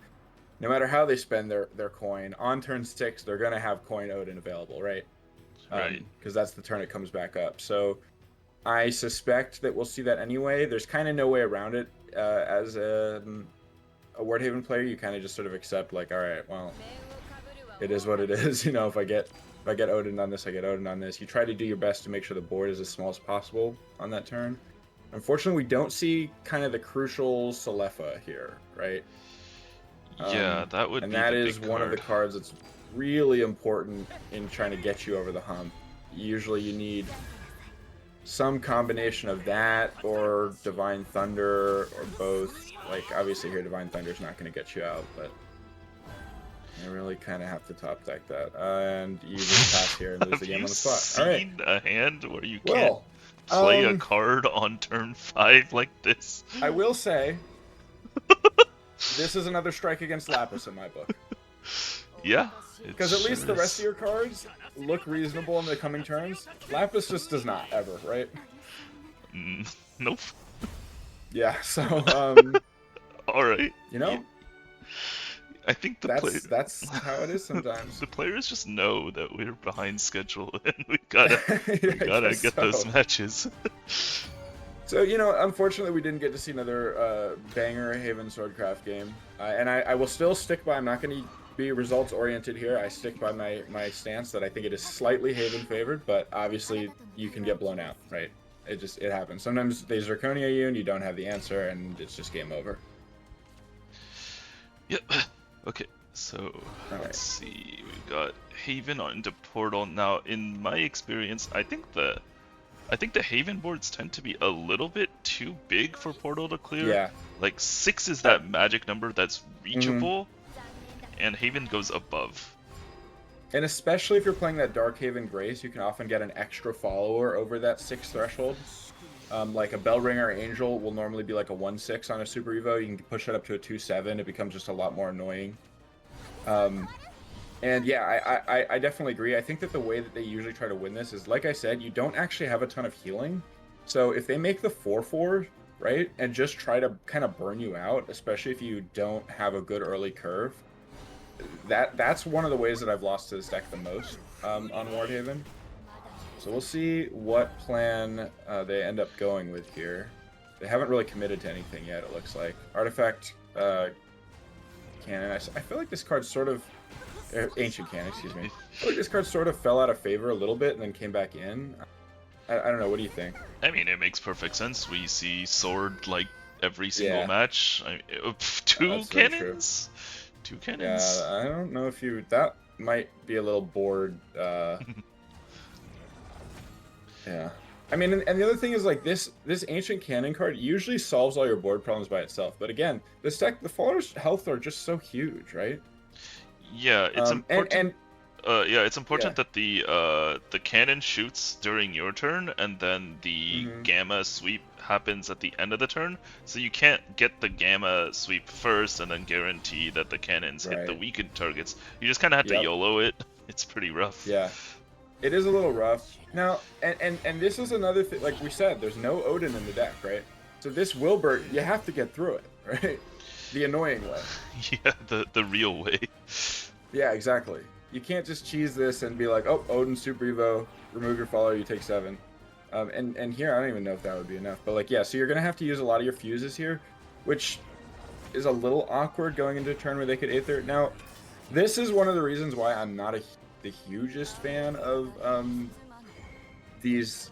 no matter how they spend their coin on turn 6, they're gonna have coin Odin available, right? Right. Because that's the turn it comes back up. So I suspect that we'll see that anyway. There's kind of no way around it. As a Wardhaven player, you kind of just sort of accept, like, all right, well, it is what it is. You know, if I get Odin on this, I get Odin on this. You try to do your best to make sure the board is as small as possible on that turn. Unfortunately, we don't see kind of the crucial Selefa here, right? Yeah, that would and be that the is big one of the card. cards that's really important in trying to get you over the hump. Usually you need some combination of that or Divine Thunder or both. Like, obviously here Divine Thunder's not going to get you out, but you really kind of have to top deck that. And you just pass here and lose Have the game you on the spot. All right. seen a hand where you Well, play a card on turn 5 like this? I will say, this is another strike against Lapis in my book. Yeah. Because at least the rest of your cards look reasonable in the coming turns. Lapis just does not, ever, right? Nope. Yeah, so, Alright. you know, I think that's how it is sometimes. the players just know that we're behind schedule and we gotta Yeah, get those matches. So, you know, unfortunately we didn't get to see another banger Haven Swordcraft game. And I will still stick by, I'm not going to be results oriented here. I stick by my stance that I think it is slightly Haven favored, but obviously you can get blown out, right? It happens. Sometimes they Zirconia you and you don't have the answer and it's just game over. Yep. Okay, so let's see. We've got Haven into Portal. Now, in my experience, I think the Haven boards tend to be a little bit too big for Portal to clear. Yeah. Like 6 is that magic number that's reachable, and Haven goes above. And especially if you're playing that Dark Haven Grace, you can often get an extra follower over that 6 threshold. Like a Bellringer Angel will normally be like a 1/6 on a Super Evo. You can push it up to a 2/7. It becomes just a lot more annoying. And yeah, I definitely agree. I think that the way that they usually try to win this is, like I said, you don't actually have a ton of healing. So if they make the 4/4, right, and just try to kind of burn you out, especially if you don't have a good early curve, that's one of the ways that I've lost to this deck the most on Wardhaven. So we'll see what plan they end up going with here. They haven't really committed to anything yet, it looks like. Artifact Cannon. I feel like this card sort of... Ancient Cannon, excuse me. I feel like this card sort of fell out of favor a little bit and then came back in. I don't know, what do you think? I mean, it makes perfect sense. We see Sword like every single match. Two cannons? Two cannons? Yeah, I don't know if you... That might be a little bored. Yeah. I mean, and the other thing is, like, this Ancient Cannon card usually solves all your board problems by itself. But again, this deck, the Faller's health are just so huge, right? Yeah, it's important. It's important Yeah. that the cannon shoots during your turn, and then the gamma sweep happens at the end of the turn. So you can't get the gamma sweep first and then guarantee that the cannons hit the weakened targets. You just kind of have to YOLO it. It's pretty rough. Yeah. It is a little rough. Now, and this is another thing, like we said, there's no Odin in the deck, right? So this Wilbert, you have to get through it, right? The annoying way. Yeah, the real way. Yeah, exactly. You can't just cheese this and be like, oh, Odin Super Evo, remove your follower, you take 7. And here, I don't even know if that would be enough. But like, yeah, so you're going to have to use a lot of your fuses here, which is a little awkward going into a turn where they could Aether. Now, this is one of the reasons why I'm not the hugest fan of these,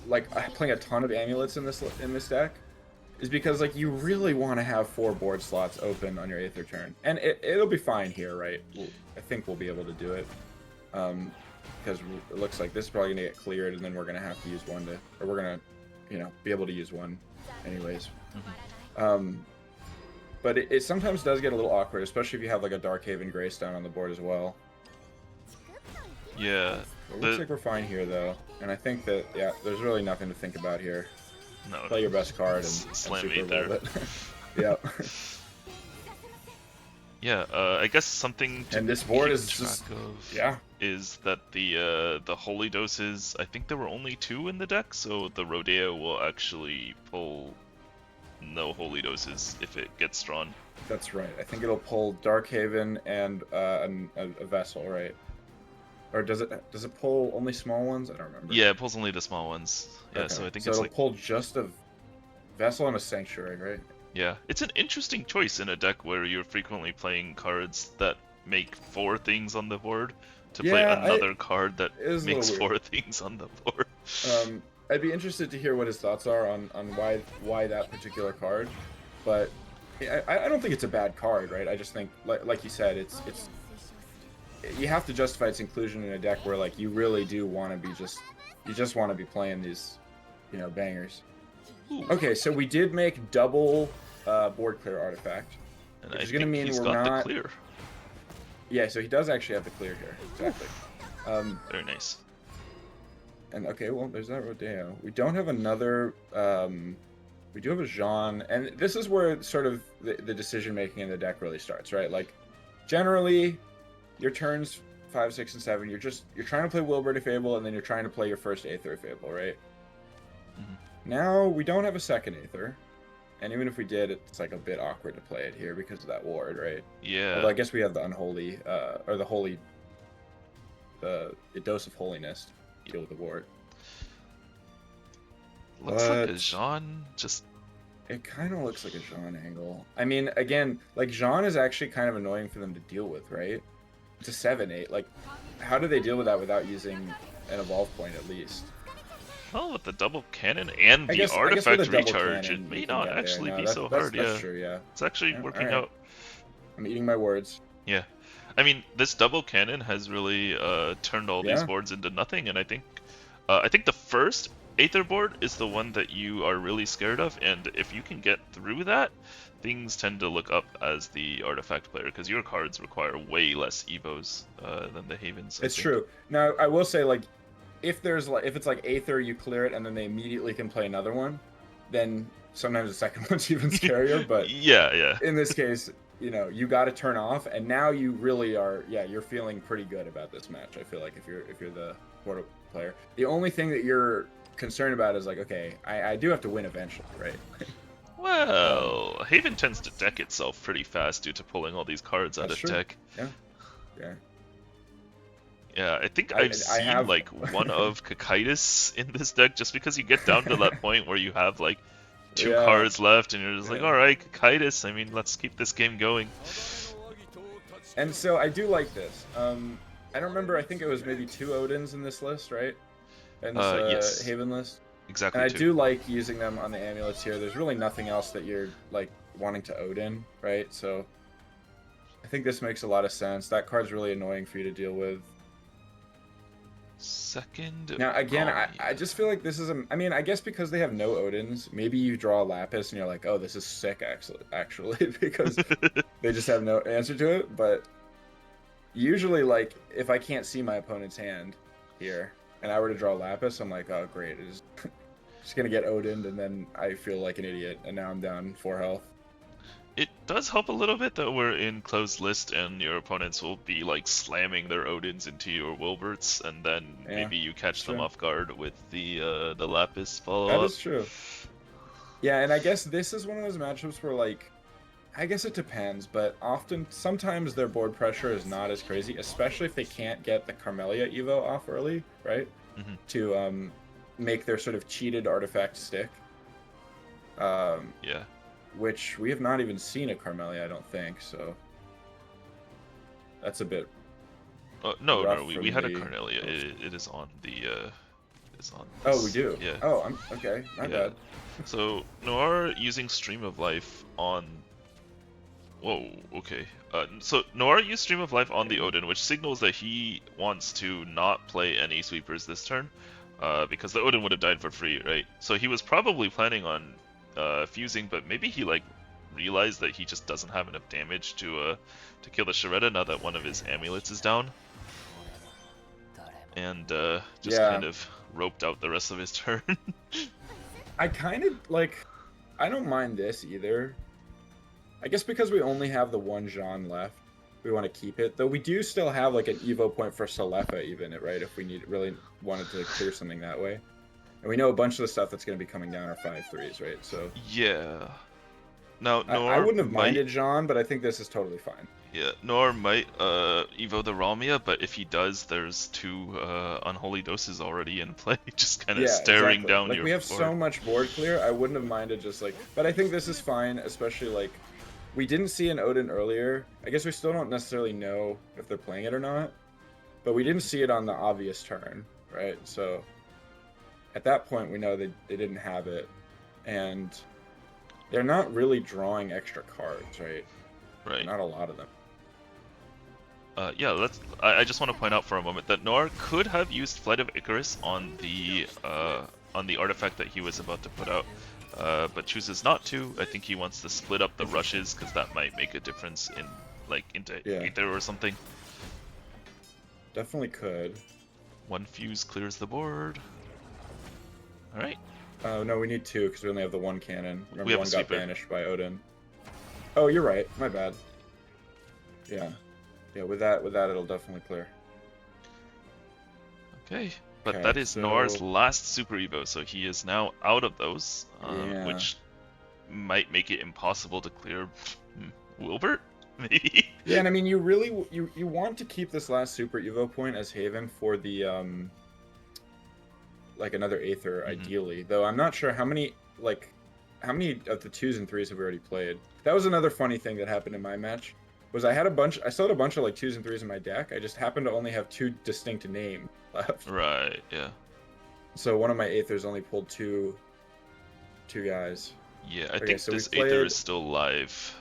like, playing a ton of amulets in this deck, is because, like, you really want to have 4 board slots open on your Aether turn, and it'll be fine here, right? I think we'll be able to do it, because it looks like this is probably gonna get cleared, and then we're gonna have to use one or we're gonna, you know, be able to use one, anyways. But it sometimes does get a little awkward, especially if you have like a Dark Haven Grace down on the board as well. Yeah. It looks like we're fine here, though. And I think that, yeah, there's really nothing to think about here. No. Play your best card and slam super Aether. love it. Yeah. Yeah, I guess something to And this board keep is track just... of Yeah. is that the Holy Doses, I think there were only 2 in the deck, so the Rodeo will actually pull no Holy Doses if it gets drawn. That's right. I think it'll pull Dark Haven and a Vessel, right? Or does it pull only small ones? I don't remember. Yeah, it pulls only the small ones. Yeah, Okay. so I think so it's it'll like... pull just a Vessel and a Sanctuary, right? Yeah, it's an interesting choice in a deck where you're frequently playing cards that make 4 things on the board to play another card that makes 4 things on the board. I'd be interested to hear what his thoughts are on why that particular card, but I don't think it's a bad card, right? I just think, like you said, it's you have to justify its inclusion in a deck where, like, you really do want to be you just want to be playing these, you know, bangers. Ooh. Okay, so we did make double board clear artifact, And which I is going to think mean he's we're got not. the clear. Yeah, so he does actually have the clear here. Exactly. Very nice. And okay, well, there's that Rodeo. We don't have another. We do have a Jean, and this is where sort of the decision making in the deck really starts, right? Like, generally, your turns 5, 6, and 7, you're trying to play Wilbur Fable, and then you're trying to play your first Aether Fable, right? Now we don't have a second Aether, and even if we did, it's like a bit awkward to play it here because of that ward, right? Yeah. Although I guess we have the unholy, or the holy, the dose of holiness to deal with the ward. Looks like a Jean, just... It kind of looks like a Jean angle. I mean, again, like, Jean is actually kind of annoying for them to deal with, right? It's a 7-8. Like, how do they deal with that without using an evolve point at least? Well, with the double cannon and the artifact recharge, it may not actually be so hard, That's true, yeah. It's actually working out. I'm eating my words. Yeah. I mean, this double cannon has really turned all these boards into nothing, and I think the first Aether board is the one that you are really scared of, and if you can get through that, things tend to look up as the artifact player, because your cards require way less evos than the Havens. It's true. Now, I will say, like, if it's like Aether, you clear it, and then they immediately can play another one, then sometimes the second one's even scarier, but yeah. In this case, you know, you got to turn off, and now you really are, you're feeling pretty good about this match. I feel like if you're the Portal player, the only thing that you're concerned about is like, okay, I do have to win eventually, right? Well, Haven tends to deck itself pretty fast due to pulling all these cards out of deck. Yeah, I think I've seen like one of Cocytus in this deck, just because you get down to that point where you have like 2 cards left and you're just like, alright, Cocytus, I mean, let's keep this game going. And so I do like this. I don't remember, I think it was maybe 2 Odins in this list, right? In this yes. Haven list. Exactly. And I do like using them on the amulets here. There's really nothing else that you're like wanting to Odin, right? So I think this makes a lot of sense. That card's really annoying for you to deal with. Second. Now again, I just feel like this is I mean, I guess because they have no Odins, maybe you draw a Lapis and you're like, oh, this is sick actually because they just have no answer to it. But usually, like, if I can't see my opponent's hand here and I were to draw Lapis, I'm like, oh great, it's just gonna get Odin'd, and then I feel like an idiot, and now I'm down 4 health. It does help a little bit that we're in closed list and your opponents will be like slamming their Odins into your Wilberts, and then maybe you catch them off guard with the Lapis follow-up. That is true. Yeah, and I guess this is one of those matchups where, like, I guess it depends, but sometimes their board pressure is not as crazy, especially if they can't get the Carmelia Evo off early, right? To make their sort of cheated artifact stick. Yeah. Which we have not even seen a Carmelia, I don't think, so that's a bit. No, we had a Carmelia. It is on the. Oh, we do. Yeah. Oh, I'm okay. My bad. So Noire using Stream of Life on. Whoa. Okay. So Noire used Stream of Life on the Odin, which signals that he wants to not play any sweepers this turn, because the Odin would have died for free, right? So he was probably planning on fusing, but maybe he like realized that he just doesn't have enough damage to kill the Sharetta now that one of his amulets is down, and just kind of roped out the rest of his turn. I kind of like, I don't mind this either. I guess because we only have the one Jean left, we want to keep it. Though we do still have like an Evo point for Salefa even, right? If we really wanted to clear something that way. And we know a bunch of the stuff that's going to be coming down are 5/3s, right? So yeah. Now, I wouldn't have minded Jean, but I think this is totally fine. Yeah, Noire might Evo the Ralmia, but if he does, there's 2 Unholy Doses already in play, just kind of staring down like, your we have board. so much board clear, I wouldn't have minded just like... But I think this is fine, especially like... We didn't see an Odin earlier. I guess we still don't necessarily know if they're playing it or not. But we didn't see it on the obvious turn, right? So... At that point, we know they didn't have it, and they're not really drawing extra cards, right? Right. Not a lot of them. Yeah, I just want to point out for a moment that Noire could have used Flight of Icarus on the artifact that he was about to put out, but chooses not to. I think he wants to split up the rushes because that might make a difference in into Aether or something. Definitely could. 1 fuse clears the board. All right. Oh no, we need 2 because we only have the 1 cannon. Remember, have a one got sweeper. banished by Odin. Oh, you're right. My bad. Yeah, yeah. With that, it'll definitely clear. Okay. But Okay, that is Noire's so- last Super Evo, so he is now out of those, Yeah. which might make it impossible to clear Wilbert, maybe? Yeah, and I mean, you really you want to keep this last Super Evo point as Haven for the like another Aether, ideally. Though I'm not sure how many of the 2s and 3s have we already played. That was another funny thing that happened in my match. Was I still had a bunch of like 2s and 3s in my deck. I just happened to only have 2 distinct names left. Right, yeah. So one of my Aethers only pulled two guys. Yeah, I Okay, think so we this Aether played- is still live.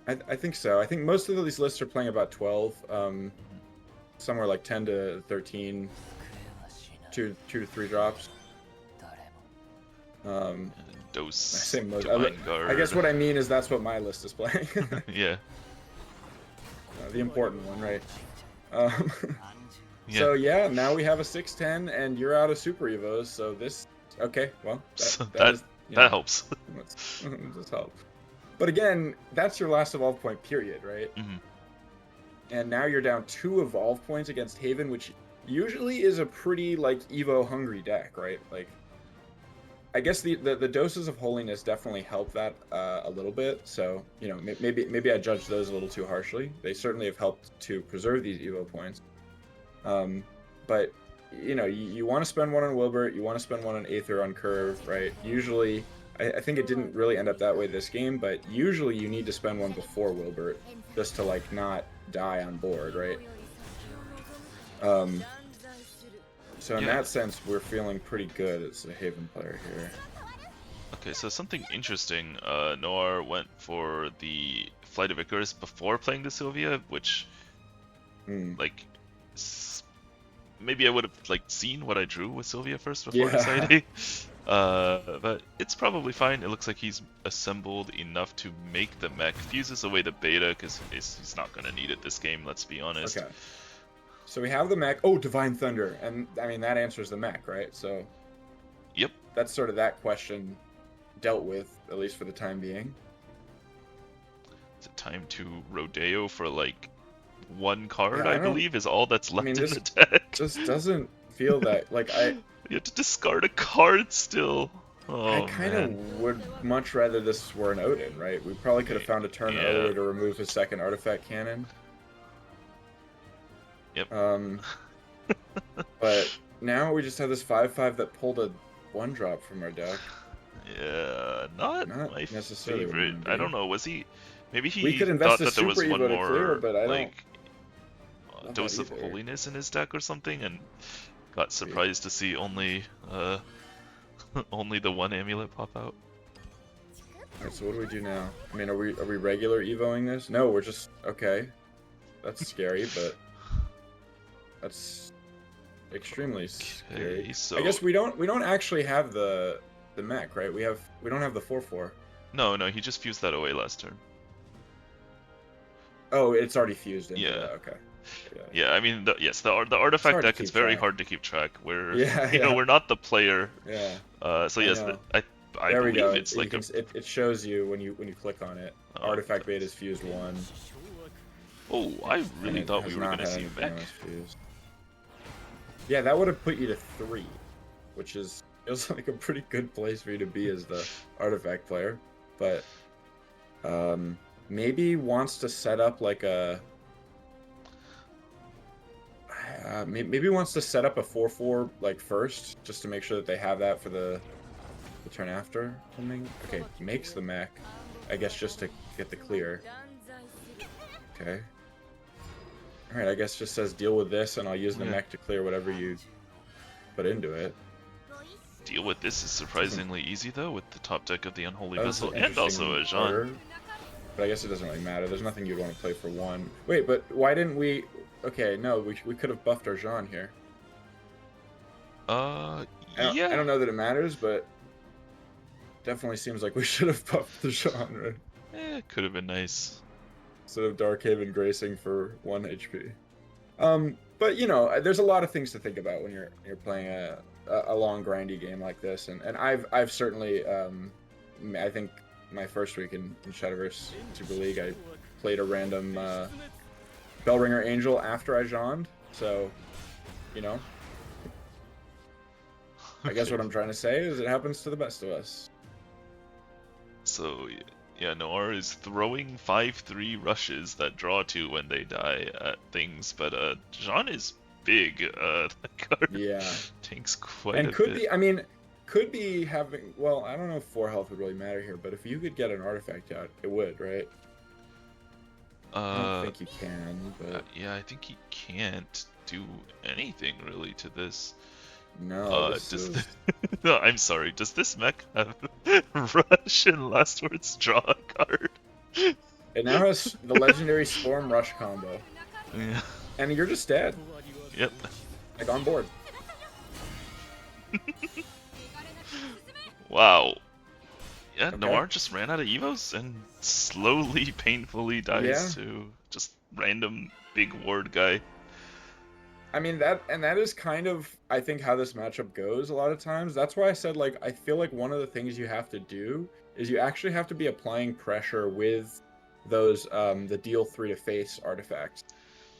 I think so. I think most of these lists are playing about 12. Somewhere like 10 to 13. 2 to 3 drops. Dose, Same mode. Divine Guard. I guess what I mean is that's what my list is playing. Yeah. The important one, right? Yeah. So yeah, now we have a 610, and you're out of Super Evos. So this, okay, well, So that is, you that know, helps. This helps. But again, that's your last evolve point, period, right? Mhm. And now you're down 2 evolve points against Haven, which usually is a pretty like Evo hungry deck, right? Like, I guess the doses of holiness definitely help that a little bit. So you know, maybe I judged those a little too harshly. They certainly have helped to preserve these Evo points. But you know, you want to spend 1 on Wilbert, you want to spend 1 on Aether on Curve, right? Usually, I think it didn't really end up that way this game, but usually you need to spend 1 before Wilbert just to like not die on board, right? So in Yeah. that sense, we're feeling pretty good as a Haven player here. Okay, so something interesting. Noire went for the Flight of Icarus before playing the Sylvia, which, Hmm. like, maybe I would have like seen what I drew with Sylvia first before Yeah. deciding. But it's probably fine. It looks like he's assembled enough to make the mech. Fuses away the beta because he's not gonna need it this game. Let's be honest. Okay. So we have the mech. Oh, Divine Thunder, and I mean that answers the mech, right? So. Yep. That's sort of that question dealt with, at least for the time being. Is it time to Rodeo for like 1 card? Yeah, I I don't- believe is all that's left mean, in this- the deck. This doesn't feel that like You have to discard a card still. Oh, I kind man. of would much rather this were an Odin, right? We probably could have found a turn Yeah. earlier to remove his second artifact cannon. Yep. But now we just have this 5/5 that pulled a 1-drop from our deck. Yeah, not Not my necessarily what favorite. I'm I don't doing. know. Was he? Maybe he We could invest thought a that there was Super one Evo to more clear, but I don't like love that dose of either. holiness in his deck or something, and got surprised to see only only the 1 amulet pop out. Alright, so what do we do now? I mean, are we regular evoing this? No, we're just okay. That's scary, but that's extremely scary. Okay, so I guess we don't actually have the mech, right? We don't have the 4/4. no, he just fused that away last turn. Oh, it's already fused into Yeah. that. Okay. Yeah, I mean, the artifact hard to deck is keep very track. hard to keep track. We're Yeah, you know yeah. we're not the player. Yeah. So I yes, know. I There we believe go. it's like it shows you when you click on it. Oh, Artifact beta is fused 1. Oh, I and really it thought has we were not gonna had see anything mech. else fused. Yeah, that would have put you to 3, which feels like a pretty good place for you to be as the artifact player. But maybe wants to set up like a maybe wants to set up a 4/4 like first, just to make sure that they have that for the turn after something. Okay, makes the mech, I guess, just to get the clear. Okay. All right, I guess just says deal with this, and I'll use the Yeah. mech to clear whatever you put into it. Deal with this is surprisingly easy though, with the top deck of the Unholy That was Vessel an and also a interesting Jean. order, but I guess it doesn't really matter. There's nothing you'd want to play for 1. Wait, but why didn't we? Okay, no, we could have buffed our Jean here. I Yeah. don't know that it matters, but definitely seems like we should have buffed the Jean, right? Could have been nice. Instead of Darkhaven Gracing for 1 HP. But you know, there's a lot of things to think about when you're playing a long grindy game like this, and I've certainly I think my first week in Shadowverse Super League, I played a random Bellringer Angel after I Jeaned, so you know. I guess what I'm trying to say is it happens to the best of us. So, yeah, Noire is throwing 5-3 rushes that draw 2 when they die at things, but Jean is big. That card Yeah. takes quite And a could bit. be, I mean, could be having, well, I don't know if 4 health would really matter here, but if you could get an artifact out, it would, right? I don't think you can, but... Yeah, I think he can't do anything really to this. No, this is... No, I'm sorry. Does this mech have Rush and Last Words Draw a card? It now has the legendary Storm Rush combo. Yeah. And you're just dead. Yep. Like, on board. Wow. Yeah, Okay. Noire just ran out of evos and slowly, painfully dies to just random big ward guy. I mean, that is kind of, I think, how this matchup goes a lot of times. That's why I said, like, I feel like one of the things you have to do is you actually have to be applying pressure with those, the deal 3 to face artifacts.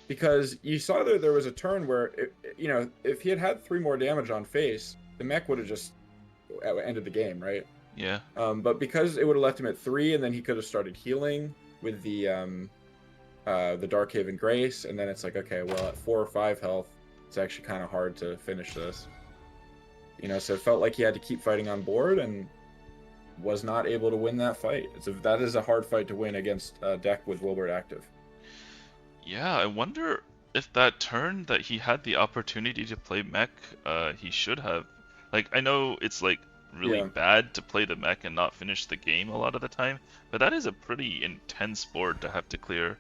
Because you saw there was a turn where, you know, if he had had 3 more damage on face, the mech would have just ended the game, right? Yeah. But because it would have left him at 3, and then he could have started healing with the Darkhaven Grace, and then it's like, okay, well, at 4 or 5 health, it's actually kind of hard to finish this. You know, so it felt like he had to keep fighting on board, and was not able to win that fight. That is a hard fight to win against a deck with Wilbert active. Yeah, I wonder if that turn that he had the opportunity to play mech, he should have. Like, I know it's like really bad to play the mech and not finish the game a lot of the time, but that is a pretty intense board to have to clear.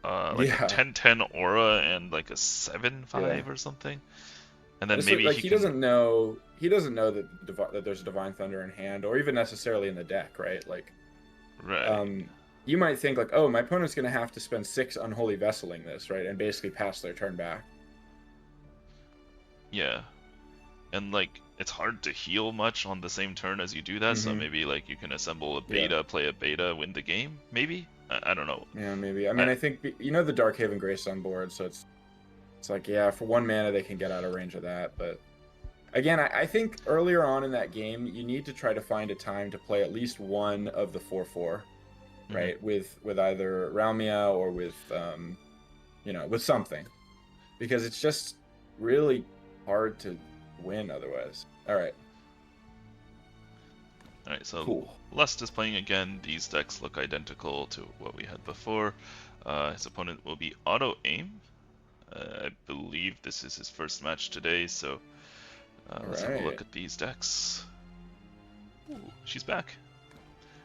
Like a 10-10 aura and like a 7-5 or something, and then maybe like he doesn't know that there's a Divine Thunder in hand, or even necessarily in the deck, right? Like, you might think like, oh, my opponent's gonna have to spend 6 Unholy Vesseling this, right, and basically pass their turn back. Yeah, and like it's hard to heal much on the same turn as you do that, so maybe like you can assemble a beta, play a beta, win the game, maybe. I don't know. Yeah, maybe. I mean, I think, you know, the Darkhaven Grace on board, so it's like, yeah, for 1 mana they can get out of range of that. But again, I think earlier on in that game, you need to try to find a time to play at least one of the 4/4, right? With either Ralmia or with, you know, with something, because it's just really hard to win otherwise. All right. Alright, so cool. Lust is playing again. These decks look identical to what we had before. His opponent will be Autoaim. I believe this is his first match today, so let's have a look at these decks. Ooh, she's back.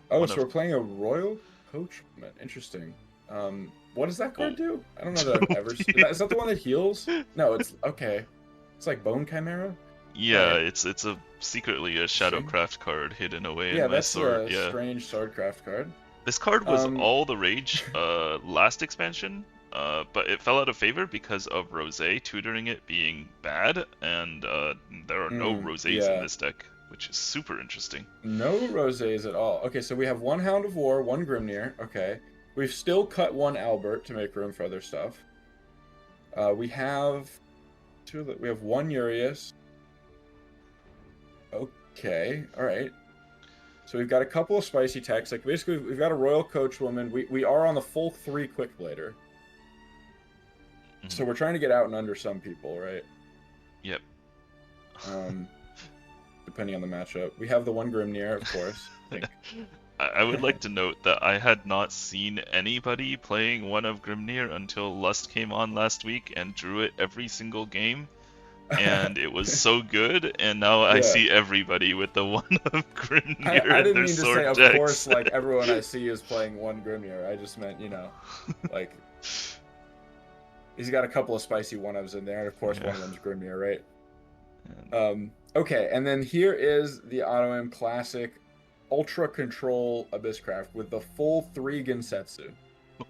Oh, so we're playing a Royal Coachman. Interesting. What does that card do? I don't know that I've ever seen. Is that the one that heals? No, it's okay. It's like Bone Chimera? Yeah, it's secretly a Shadowcraft card hidden away in my sword. Yeah, that's a strange Swordcraft card. This card was all the rage last expansion, but it fell out of favor because of Rosé tutoring it being bad, and there are no Rosés in this deck, which is super interesting. No Rosés at all. Okay, so we have 1 Hound of War, 1 Grimnir. Okay, we've still cut 1 Albert to make room for other stuff. We have 1 Urias. Okay, all right. So we've got a couple of spicy techs. Like, basically, we've got a Royal Coachwoman. We are on the full 3 Quickblader. So we're trying to get out and under some people, right? Yep. Depending on the matchup. We have the 1 Grimnir, of course. I would like to note that I had not seen anybody playing one of Grimnir until Lust came on last week and drew it every single game. And it was so good, and now I see everybody with the 1 of Grimnir I didn't in their mean to sword say, decks. of course, like, everyone I see is playing 1 Grimnir. I just meant, you know, like, he's got a couple of spicy 1-ofs in there, and of course one of them's Grimnir, right? Okay, and then here is the Autoaim Classic Ultra Control Abysscraft with the full 3 Gensetsu.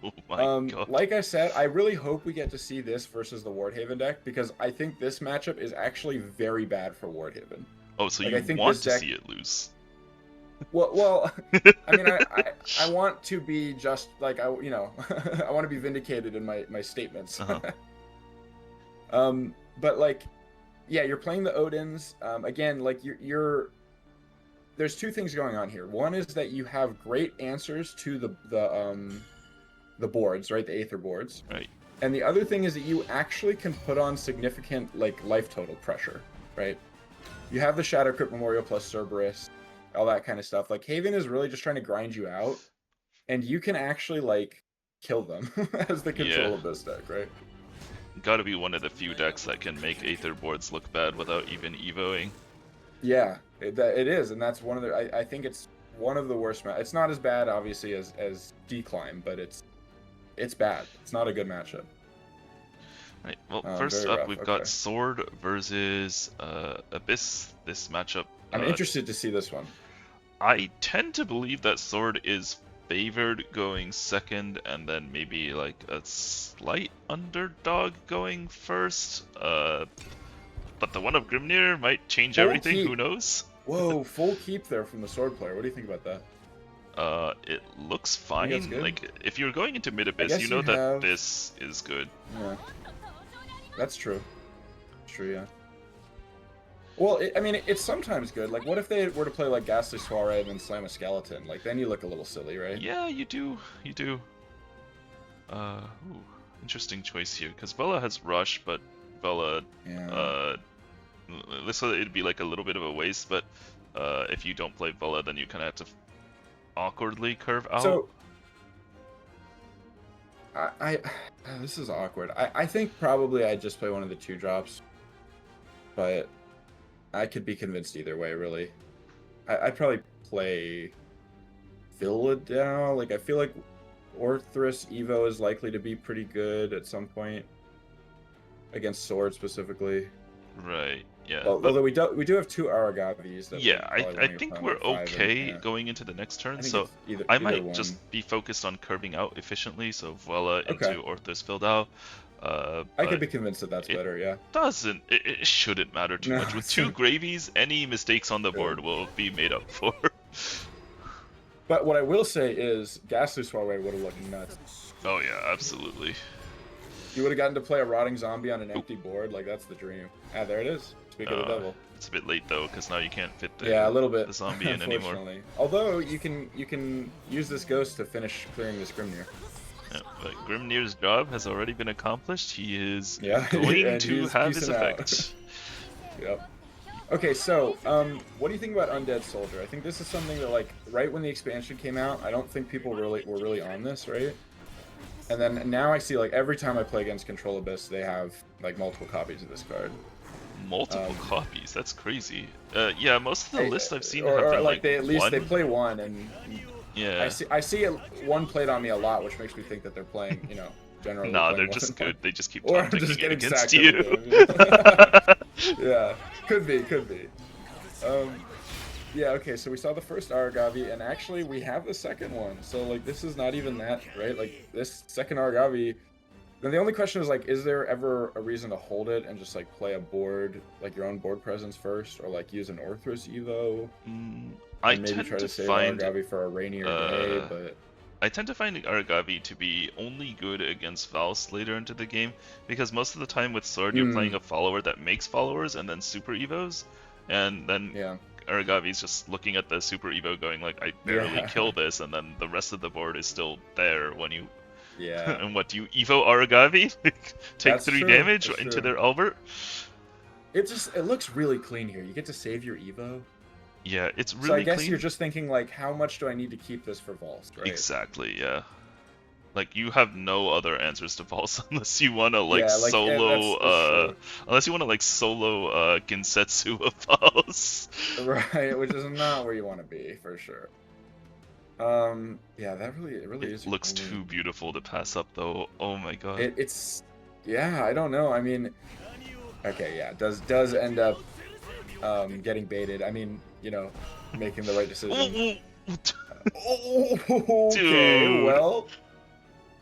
Oh my god. Like I said, I really hope we get to see this versus the Wardhaven deck, because I think this matchup is actually very bad for Wardhaven. Oh, so like, you I think want this to deck- see it lose? Well, I mean, I want to be just like I want to be vindicated in my statements. Uh-huh. But like, yeah, you're playing the Odins. Again, like you're. There's two things going on here. One is that you have great answers to the boards, right? The Aether boards. Right. And the other thing is that you actually can put on significant like life total pressure, right? You have the Shadow Crypt Memorial plus Cerberus, all that kind of stuff. Like Haven is really just trying to grind you out, and you can actually like kill them as the control Yeah. of this deck, right? Gotta be one of the few decks that can make Aether boards look bad without even evoing. Yeah, it is, and that's one of the. I think it's one of the worst. It's not as bad, obviously, as Decline, but it's bad. It's not a good matchup. Right. Well, first very up rough, we've okay. got Sword versus Abyss. This matchup. I'm interested to see this one. I tend to believe that Sword is favored going second, and then maybe like a slight underdog going first. But the one of Grimnir might change Full everything. keep. Who knows? Whoa, full keep there from the Sword player. What do you think about that? It looks think that's fine. good? Like if you're going into mid Abyss, guess you know you that have- this is good. Yeah, that's true. True, yeah. Well, I mean, it's sometimes good. Like, what if they were to play like Ghastly Soiree and then slam a skeleton? Like, then you look a little silly, right? Yeah, you do. You do. Ooh, interesting choice here, because Vela has Rush, but Vela, Yeah. looks like it'd be like a little bit of a waste, but if you don't play Vela, then you kind of have to awkwardly curve out. So, this is awkward. I think probably I'd just play one of the 2-drops, but I could be convinced either way, really. I'd probably play Villadel. Like, I feel like Orthrus Evo is likely to be pretty good at some point against Sword specifically. Right, yeah. Well, but although we do have 2 Aragavis. That yeah, we probably I wanna think put on, we're like, 5 and- okay yeah. going into the next turn, I think so it's either I might one. just be focused on curving out efficiently, so Vela Okay. into Orthus Villadel. I But could be convinced that that's it- better, yeah. it shouldn't matter too No, much. With it's 2 not. gravies, any mistakes on the True. board will be made up for. But what I will say is, Ghastly Soiree would have looked nuts. Oh yeah, absolutely. You would have gotten to play a rotting zombie on an empty board. Like, that's the dream. Ah, there it is. Speak of the devil. It's a bit late though, because now you can't fit the, Yeah, a little bit. the zombie in anymore. Unfortunately. Although you can use this ghost to finish clearing this Grimnir. Yeah, but Grimnir's job has already been accomplished. He is Yeah, going and to he's have his peacing out. effect. Yep. Okay, so what do you think about Undead Soldier? I think this is something that, like, right when the expansion came out, I don't think people were really on this, right? And then now I see, like, every time I play against Control Abyss, they have like multiple copies of this card. Multiple copies. That's crazy. Yeah, most of the Hey, lists I've seen or, have or been like they at least one. they play one, and Yeah. I see it one played on me a lot, which makes me think that they're playing, generally. Nah, playing they're more just than one. good. They just keep Or I'm taunting just it getting against sacked you. every game. Yeah, could be. Yeah, okay, so we saw the first Aragavi, and actually we have the second one. So, like, this is not even that, right? Like, this second Aragavi. Then the only question is, like, is there ever a reason to hold it and just, like, play a board, like, your own board presence first? Or, like, use an Orthrus Evo? I And maybe tend try to to save find Aragavi for a rainier day, but... I tend to find Aragavi to be only good against Faust later into the game, because most of the time with Sword you're playing a follower that makes followers and then super evos, and then Yeah. Aragavi's just looking at the super evo going like, I barely Yeah. kill this, and then the rest of the board is still there when you... Yeah. And what, do you evo Aragavi? Take That's 3 true, damage that's into true. their Albert? It looks really clean here. You get to save your Evo. Yeah, it's really So I guess clean. you're just thinking, like, how much do I need to keep this for Volst, right? Exactly, yeah. Like, you have no other answers to Pulse unless you want to, like, Yeah, like, solo, that's true. unless you want to, like, solo, Ginsetsu of Pulse. Right, which is not where you want to be, for sure. Yeah, it really is. It looks clean. too beautiful to pass up, though. Oh my god. It's, yeah, I don't know. I mean, okay, yeah, does end up getting baited. I mean, making the right decision. Ooh, Oh, okay, Dude. well,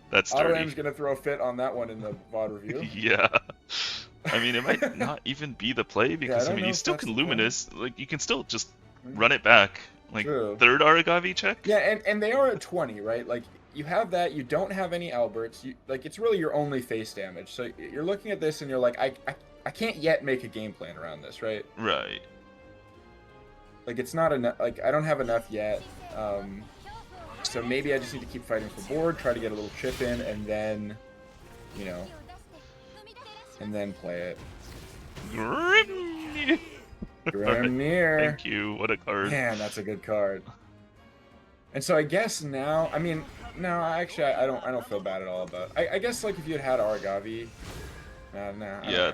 That's Autoaim's dirty. gonna throw a fit on that one in the VOD review. Yeah. I mean, it might not even be the play because I don't mean, know you if still that's can the play. Luminous. Like, you can still just run it back. Like, True. third Aragami check? Yeah, and they are at 20, right? Like, you have that, you don't have any Alberts. Like, it's really your only face damage. So you're looking at this and you're like, I can't yet make a game plan around this, right? Right. Like, it's not enough. Like, I don't have enough yet. So maybe I just need to keep fighting for board, try to get a little chip in, and then, you know, and then play it. Grimnir. Grimnir. Thank you. What a card. Man, that's a good card. And so I guess now, I mean, no, actually, I don't feel bad at all about it. I guess, like, if you had Aragavi, no. Yeah,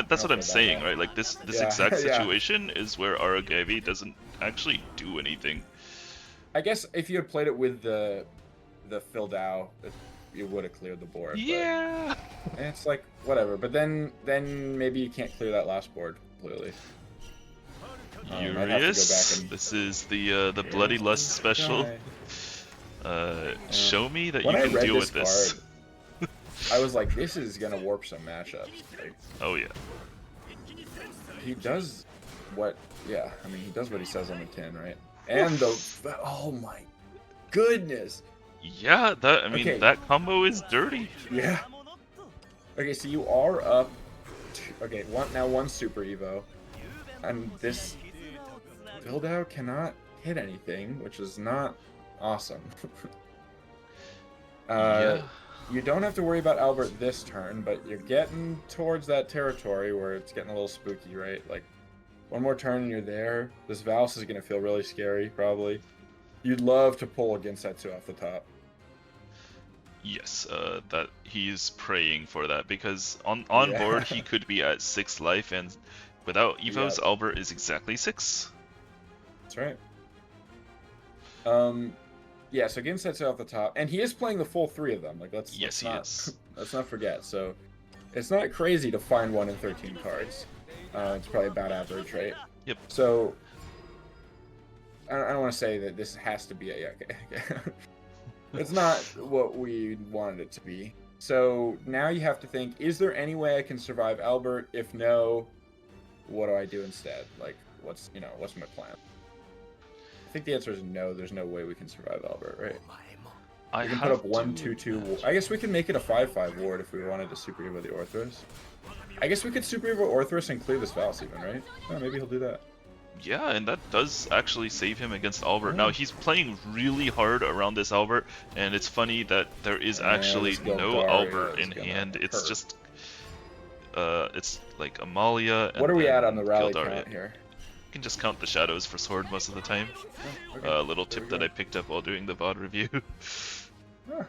that's what I'm saying, right? Like, this Yeah, exact yeah. situation is where Aragavi doesn't actually do anything. I guess if you had played it with the Phil Dow, you would have cleared the board. Yeah. But, and it's like, whatever. But then maybe you can't clear that last board completely. I'd have to go Urius, back and- this is the Bloody Lust special. Show me that you When I can read deal this with this. card, I was like, this is gonna warp some matchups. Like, Oh yeah. he does what? Yeah, I mean, he does what he says on the tin, right? And oh my goodness. Yeah, that I mean Okay. that combo is dirty. Yeah. Okay, so you are up. Okay, one Super Evo, and this Vildau cannot hit anything, which is not awesome. Yeah. You don't have to worry about Albert this turn, but you're getting towards that territory where it's getting a little spooky, right? Like, one more turn and you're there. This Valse is going to feel really scary, probably. You'd love to pull against that 2 off the top. Yes, that he's praying for that because on Yeah. board he could be at 6 life, and without Evos, Yeah. Albert is exactly 6. That's right. Yeah, so against that 2 off the top, and he is playing the full 3 of them. Like, let's Yes, not, he is. Let's not forget. So, it's not crazy to find 1 in 13 cards. It's probably about average, right? Yep. So, I don't want to say that this has to be a... Yeah, okay. It's not what we wanted it to be. So, now you have to think, is there any way I can survive Albert? If no, what do I do instead? Like, what's my plan? I think the answer is no. There's no way we can survive Albert, right? I We can have put up 1, to 2, 2. imagine- I guess we can make it a 5/5 ward if we wanted to Super Evo the Orthrus. I guess we could Super Evo Orthrus and clear this Valse even, right? Oh, maybe he'll do that. Yeah, and that does actually save him against Albert. Now he's playing really hard around this Albert, and it's funny that there is Man, actually this no Goldaria Albert is in gonna hand. It's hurt. just it's like Amalia. And What are we then at on the rally Goldaria. count here? You can just count the shadows for sword most of the time. Oh, okay. Little There tip we that I go. picked up while doing the VOD review. Huh.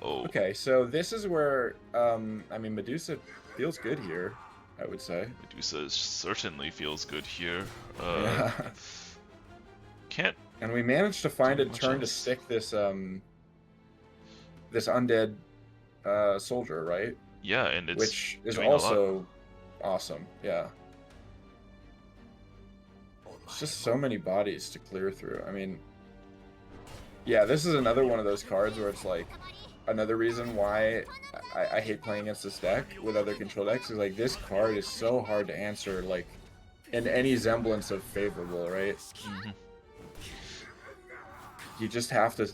Oh, Okay, so this is where I mean, Medusa feels good here, I would say. Medusa certainly feels good here. Yeah. Can't. And we managed to find a Much turn to else. stick this this undead soldier, right? Yeah, and it's Which is doing a lot. also awesome. Yeah. It's just so many bodies to clear through. I mean, yeah, this is another one of those cards where it's like another reason why I hate playing against this deck with other control decks is like this card is so hard to answer like in any semblance of favorable, right? Mhm. You just have to.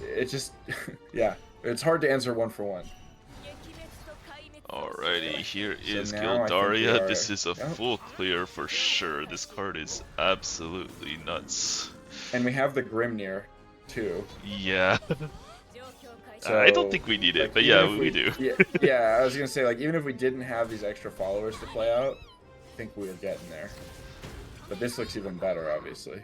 It just, yeah, it's hard to answer 1 for 1. Alrighty, here So is now I think we Gildaria. are- This is a Yep. full clear for sure. This card is absolutely nuts. And we have the Grimnir too. Yeah. So, I don't think we need it, like, but even yeah, if we do. Yeah, I was gonna say like even if we didn't have these extra followers to play out, I think we were getting there. But this looks even better, obviously.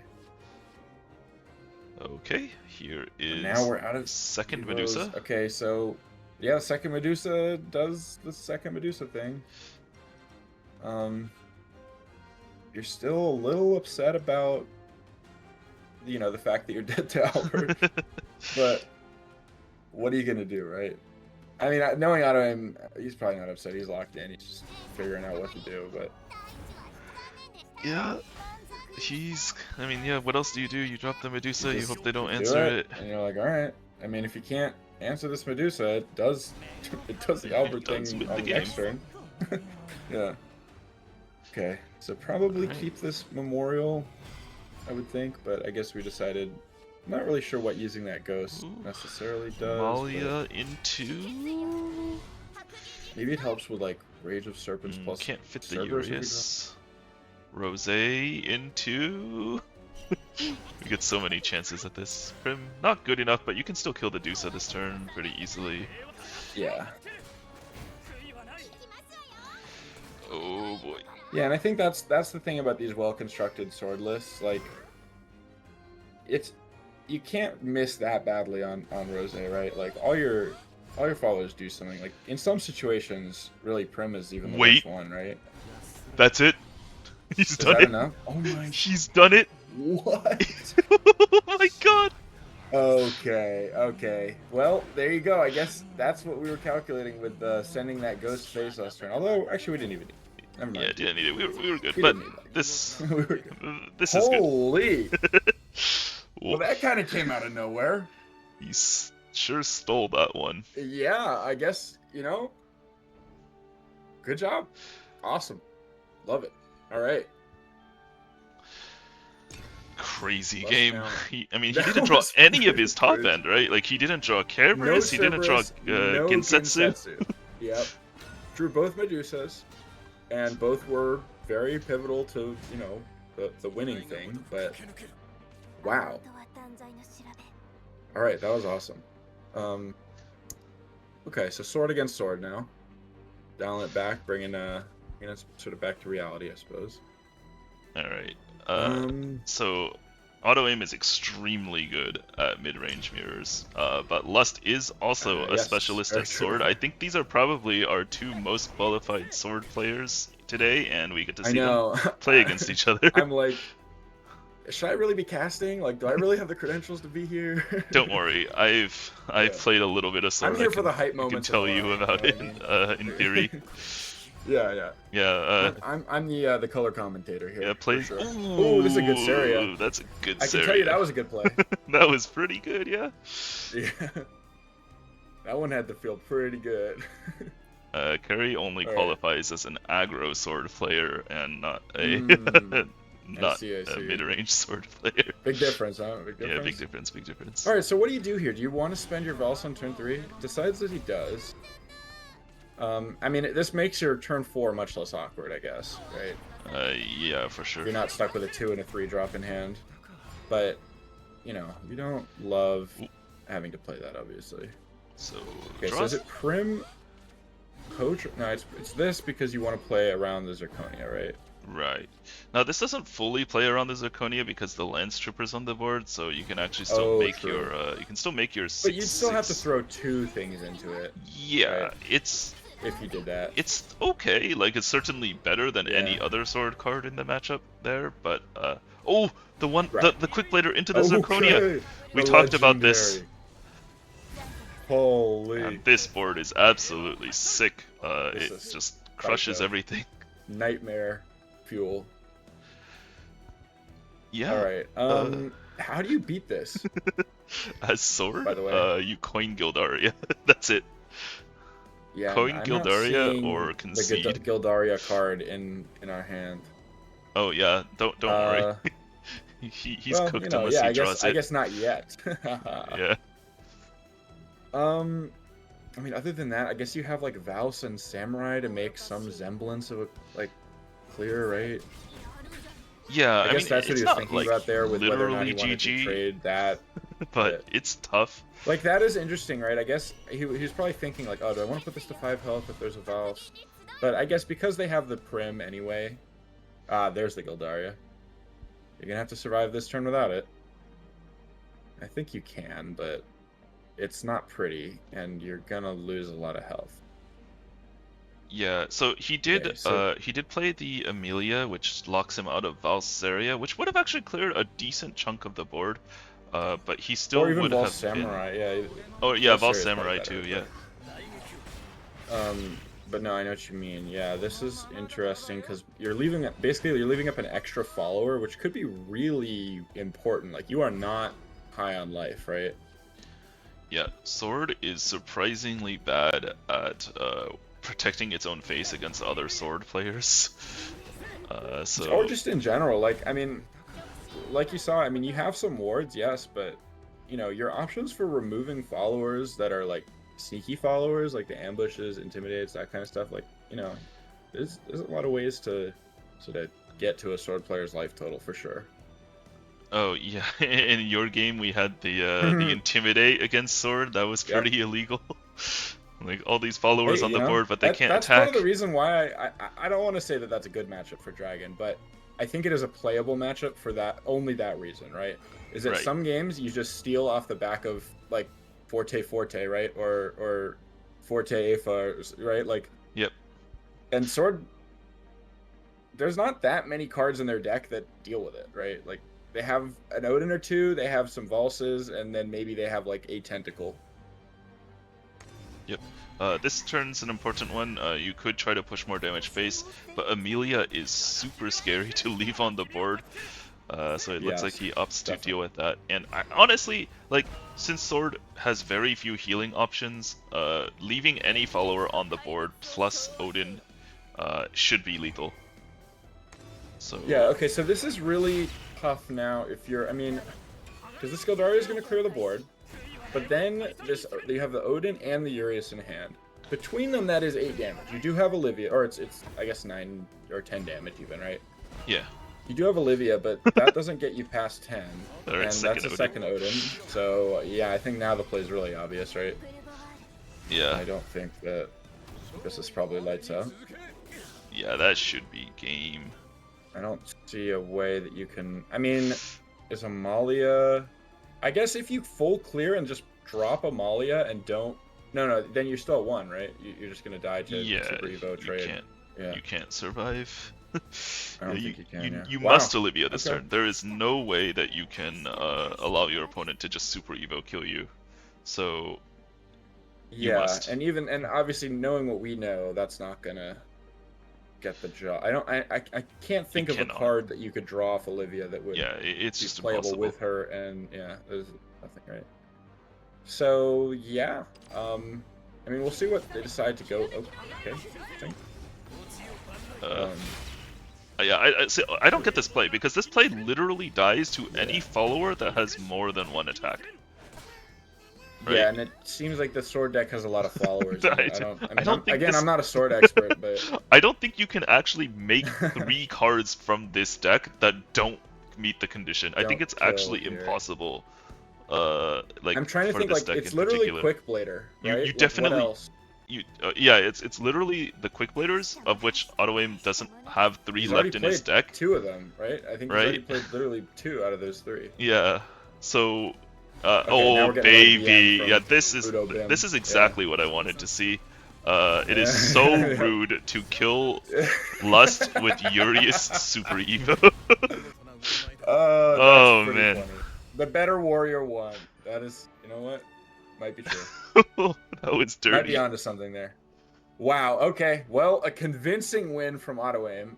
Okay, here is And now we're out of second Evos. Medusa. Okay, so yeah, second Medusa does the second Medusa thing. You're still a little upset about the fact that you're dead to Albert, but what are you gonna do, right? I mean, knowing Autoaim, he's probably not upset. He's locked in. He's just figuring out what to do. But Yeah, I mean, yeah, what else do? You drop the Medusa, you just hope they don't do answer it. and you're like, all right. I mean, if you can't answer this Medusa, it does the Albert It does thing win on the the game. next turn. Yeah. Okay, so probably Alright. keep this Memorial, I would think, but I guess we decided. I'm not really sure what using that ghost Ooh. necessarily does. Malia into... Maybe it helps with like Rage of Serpents plus Can't fit the Cerberus if we Urius. Rose into... We get so many chances at this. Prim, not good enough, but you can still kill the Dusa this turn pretty easily. Yeah. Oh boy. Yeah, and I think that's the thing about these well-constructed sword lists. Like, you can't miss that badly on Rose, right? Like all your followers do something. Like in some situations, really Prim is even the worst one, right? That's it. He's Is done that it. enough? Oh my! He's done it. What? Oh my god. Okay. Well, there you go. I guess that's what we were calculating with sending that ghost face last turn. Although, actually, we didn't even need it. Never mind. Yeah, didn't need it. We were good. We But didn't need that. this We were good. this is good. Holy! Well, Well, that kind of came out of nowhere. he sure stole that one. Yeah, I guess, good job. Awesome. Love it. All right. Crazy Plus game. now. He didn't That draw was any of his top crazy. end, right? Like he didn't draw No Kerberos, he didn't draw Cerberus, no Ginsetsu. Yep. Drew both Medusas, and both were very pivotal to, the winning thing, but wow. All right, that was awesome. Okay, so sword against sword now. Dialing it back, bringing it sort of back to reality, I suppose. All right. Um, So Autoaim is extremely good at mid-range mirrors, but Lust is also a yes, specialist very at true. sword. I think these are probably our two most qualified sword players today, and we get to I see them know. play against each other. I'm like, should I really be casting? Like, do I really have the credentials to be here? Don't worry, I've Yeah. played a little bit of sword. I'm here I for the hype I can moments. tell you about it in theory. Yeah. Yeah. I'm the color commentator here. Yeah. for Play. Sure. Ooh, this is a good Saria. That's a good I Saria. can tell you that was a good play. That was pretty good. Yeah. Yeah. That one had to feel pretty good. Kuri only Alright. qualifies as an aggro sword player and not a I see. mid-range sword player. Big difference, huh? Yeah, big difference. All right, so what do you do here? Do you want to spend your Vals on turn 3? Decides that he does. I mean, this makes your turn 4 much less awkward, I guess, right? Yeah, for sure. You're not stuck with a 2 and a 3 drop in hand. But, you don't love having to play that, obviously. So, Okay, so draws? is it Prim Coach? No, it's this because you want to play around the Zirconia, right? Right. Now, this doesn't fully play around the Zirconia because the Lance Trooper's on the board, so you can actually still make true. your you can still make your But you'd still have to throw 2 things into it. Yeah, right? it's If you did that. it's okay. Like it's certainly better than any Yeah. other sword card in the matchup there. But oh, the one Right. the quick blader into the Zirconia. Okay, We the talked about this. legendary. Holy. And this board is absolutely sick. This It is just crushes psycho. everything. Nightmare fuel. Yeah. All right. How do you beat this? As sword, By the way. you coin Gildaria. That's it. Yeah. Coin I'm Gildaria not seeing or concede. the Gildaria card in our hand. Oh yeah, don't worry. He's well, cooked unless yeah, he draws I it. guess not yet. Yeah. I mean, other than that, I guess you have like Vaus and Samurai to make some semblance of a clear, right? Yeah, I guess mean, that's what it's he was not, thinking like, about there with whether or not he literally wanted to GG, trade that. but it's tough. Like that is interesting, right? I guess he was probably thinking like, oh, do I want to put this to 5 health if there's a Vaus? But I guess because they have the Prim anyway, there's the Gildaria. You're gonna have to survive this turn without it. I think you can, but it's not pretty, and you're gonna lose a lot of health. Yeah, so he did Okay, so- he did play the Amelia, which locks him out of Valsaria, which would have actually cleared a decent chunk of the board. But he still Or even would Vaus have Samurai, yeah. been... Oh yeah, Val Valsaria's Samurai probably too, better, yeah. But no, I know what you mean. Yeah, this is interesting because you're leaving up an extra follower, which could be really important. Like you are not high on life, right? Yeah, Sword is surprisingly bad at protecting its own face against other Sword players. So Or just in general, like, I mean, like you saw, I mean, you have some wards, yes, but, you know, your options for removing followers that are, like, sneaky followers, like the ambushes, intimidates, that kind of stuff, like, you know, there's a lot of ways to sort of get to a Sword player's life total, for sure. Oh yeah, in your game we had the intimidate against Sword. That was Yep. pretty illegal. Like all these followers Hey, on you the know, board, but they can't that's part attack. of the reason why I don't want to say that that's a good matchup for Dragon, but I think it is a playable matchup for that, only that reason, right? Is that Right. some games you just steal off the back of like Forte, right? Or Forte Afa, right? Like, Yep. and Sword, there's not that many cards in their deck that deal with it, right? Like, they have an Odin or two, they have some Valses, and then maybe they have like a Tentacle. Yep. This turn's an important one. You could try to push more damage face, but Amelia is super scary to leave on the board. So it looks like Yes, he opts to definitely. deal with that. And honestly, like, since Sword has very few healing options, leaving any follower on the board plus Odin should be lethal. So Yeah, okay, so this is really tough now if you're, I mean, because the Skildaria is going to clear the board, but then you have the Odin and the Urias in hand. Between them, that is 8 damage. You do have Olivia, or it's I guess 9 or 10 damage even, right? yeah. You do have Olivia, but that doesn't get you past 10, Alright, and second that's a Odin. second Odin. So yeah, I think now the play is really obvious, right? Yeah. I don't think that this is probably lights out. Yeah, that should be game. I don't see a way that you can. I mean, is Amalia? I guess if you full clear and just drop Amalia and don't. No, then you're still at 1, right? You're just gonna die to Yeah, Super Evo trade. can't. Yeah, You can't survive. I don't Yeah, think you can. Yeah. you Wow. must Olivia this Okay. turn. There is no way that you can allow your opponent to just Super Evo kill you. So you Yeah, must. and obviously knowing what we know, that's not gonna get the job. I can't think of a cannot. card that you could draw off Olivia that would Yeah, it's be just playable impossible. with her, and yeah, there's nothing, right? So yeah, I mean, we'll see what they decide to go. Oh, okay, interesting. Yeah, see, I don't get this play because this play literally dies to any follower that has more than one attack. Right? Yeah, and it seems like the sword deck has a lot of followers. I I don't mean, think again, this- I'm not a sword expert, but I don't think you can actually make 3 cards from this deck that don't meet the condition. I think Don't it's kill actually here. impossible. Like I'm trying to for think. this Like, deck it's in literally particular. Quick Blader, You right? Like, definitely- What else? Yeah, it's literally the Quick Bladers, of which Autoaim doesn't have 3 He's already left in his played deck. 2 of them, right? I think he's Right? already played literally 2 out of those 3. Yeah. So now oh we're getting another baby, DM yeah, from this is Udo Bim. exactly what I wanted to see. It is Yeah. so rude to kill Lust with Urius Super Evo. Oh Oh, man. Funny. The better warrior won. That is, you know what? Might be true. That was Might be dirty. onto something there. Wow. Okay. Well, a convincing win from Autoaim.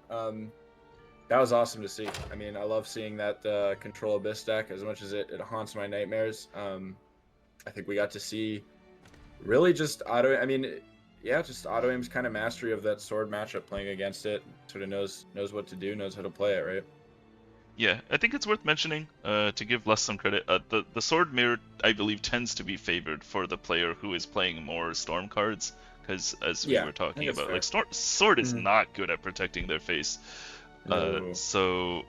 That was awesome to see. I mean, I love seeing that Control Abyss deck as much as it haunts my nightmares. I think we got to see really just Auto. I mean, yeah, just Autoaim's kind of mastery of that sword matchup, playing against it. Sort of knows what to do, knows how to play it, right? Yeah, I think it's worth mentioning, to give Lust some credit, the Sword Mirror, I believe, tends to be favored for the player who is playing more Storm cards, because as we Yeah, were I talking think it's about, fair. like, Sword is Mhm. not good at protecting their face. No. So,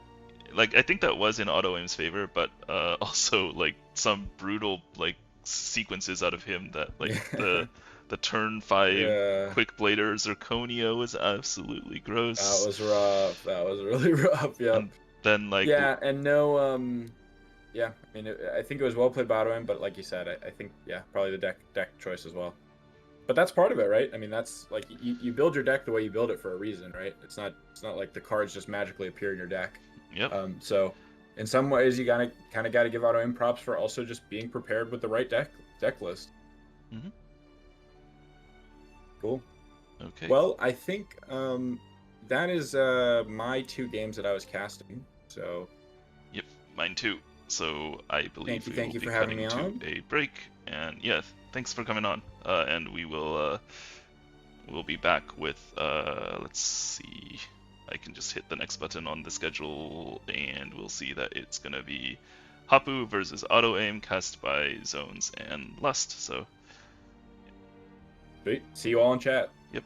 like, I think that was in Autoaim's favor, but also, like, some brutal, like, sequences out of him that, like, the turn 5 Yeah. Quick Blader Zirconia was absolutely gross. That was rough. That was really rough. Yeah. And then, like, Yeah, and no, yeah. I mean, I think it was well played by Autoaim, but like you said, I think yeah, probably the deck choice as well. But that's part of it, right? I mean, that's like you build your deck the way you build it for a reason, right? It's not like the cards just magically appear in your deck. Yep. So in some ways, you kind of got to give Autoaim props for also just being prepared with the right deck list. Mhm. Cool. Okay. Well, I think that is my 2 games that I was casting. So Yep, mine too. So I believe we thank will you be for having cutting me on. to a break. And yeah, thanks for coming on. And we will we'll be back with let's see. I can just hit the next button on the schedule, and we'll see that it's gonna be Happu versus Autoaim, cast by Zones and Lust. So Sweet. See you all in chat. yep.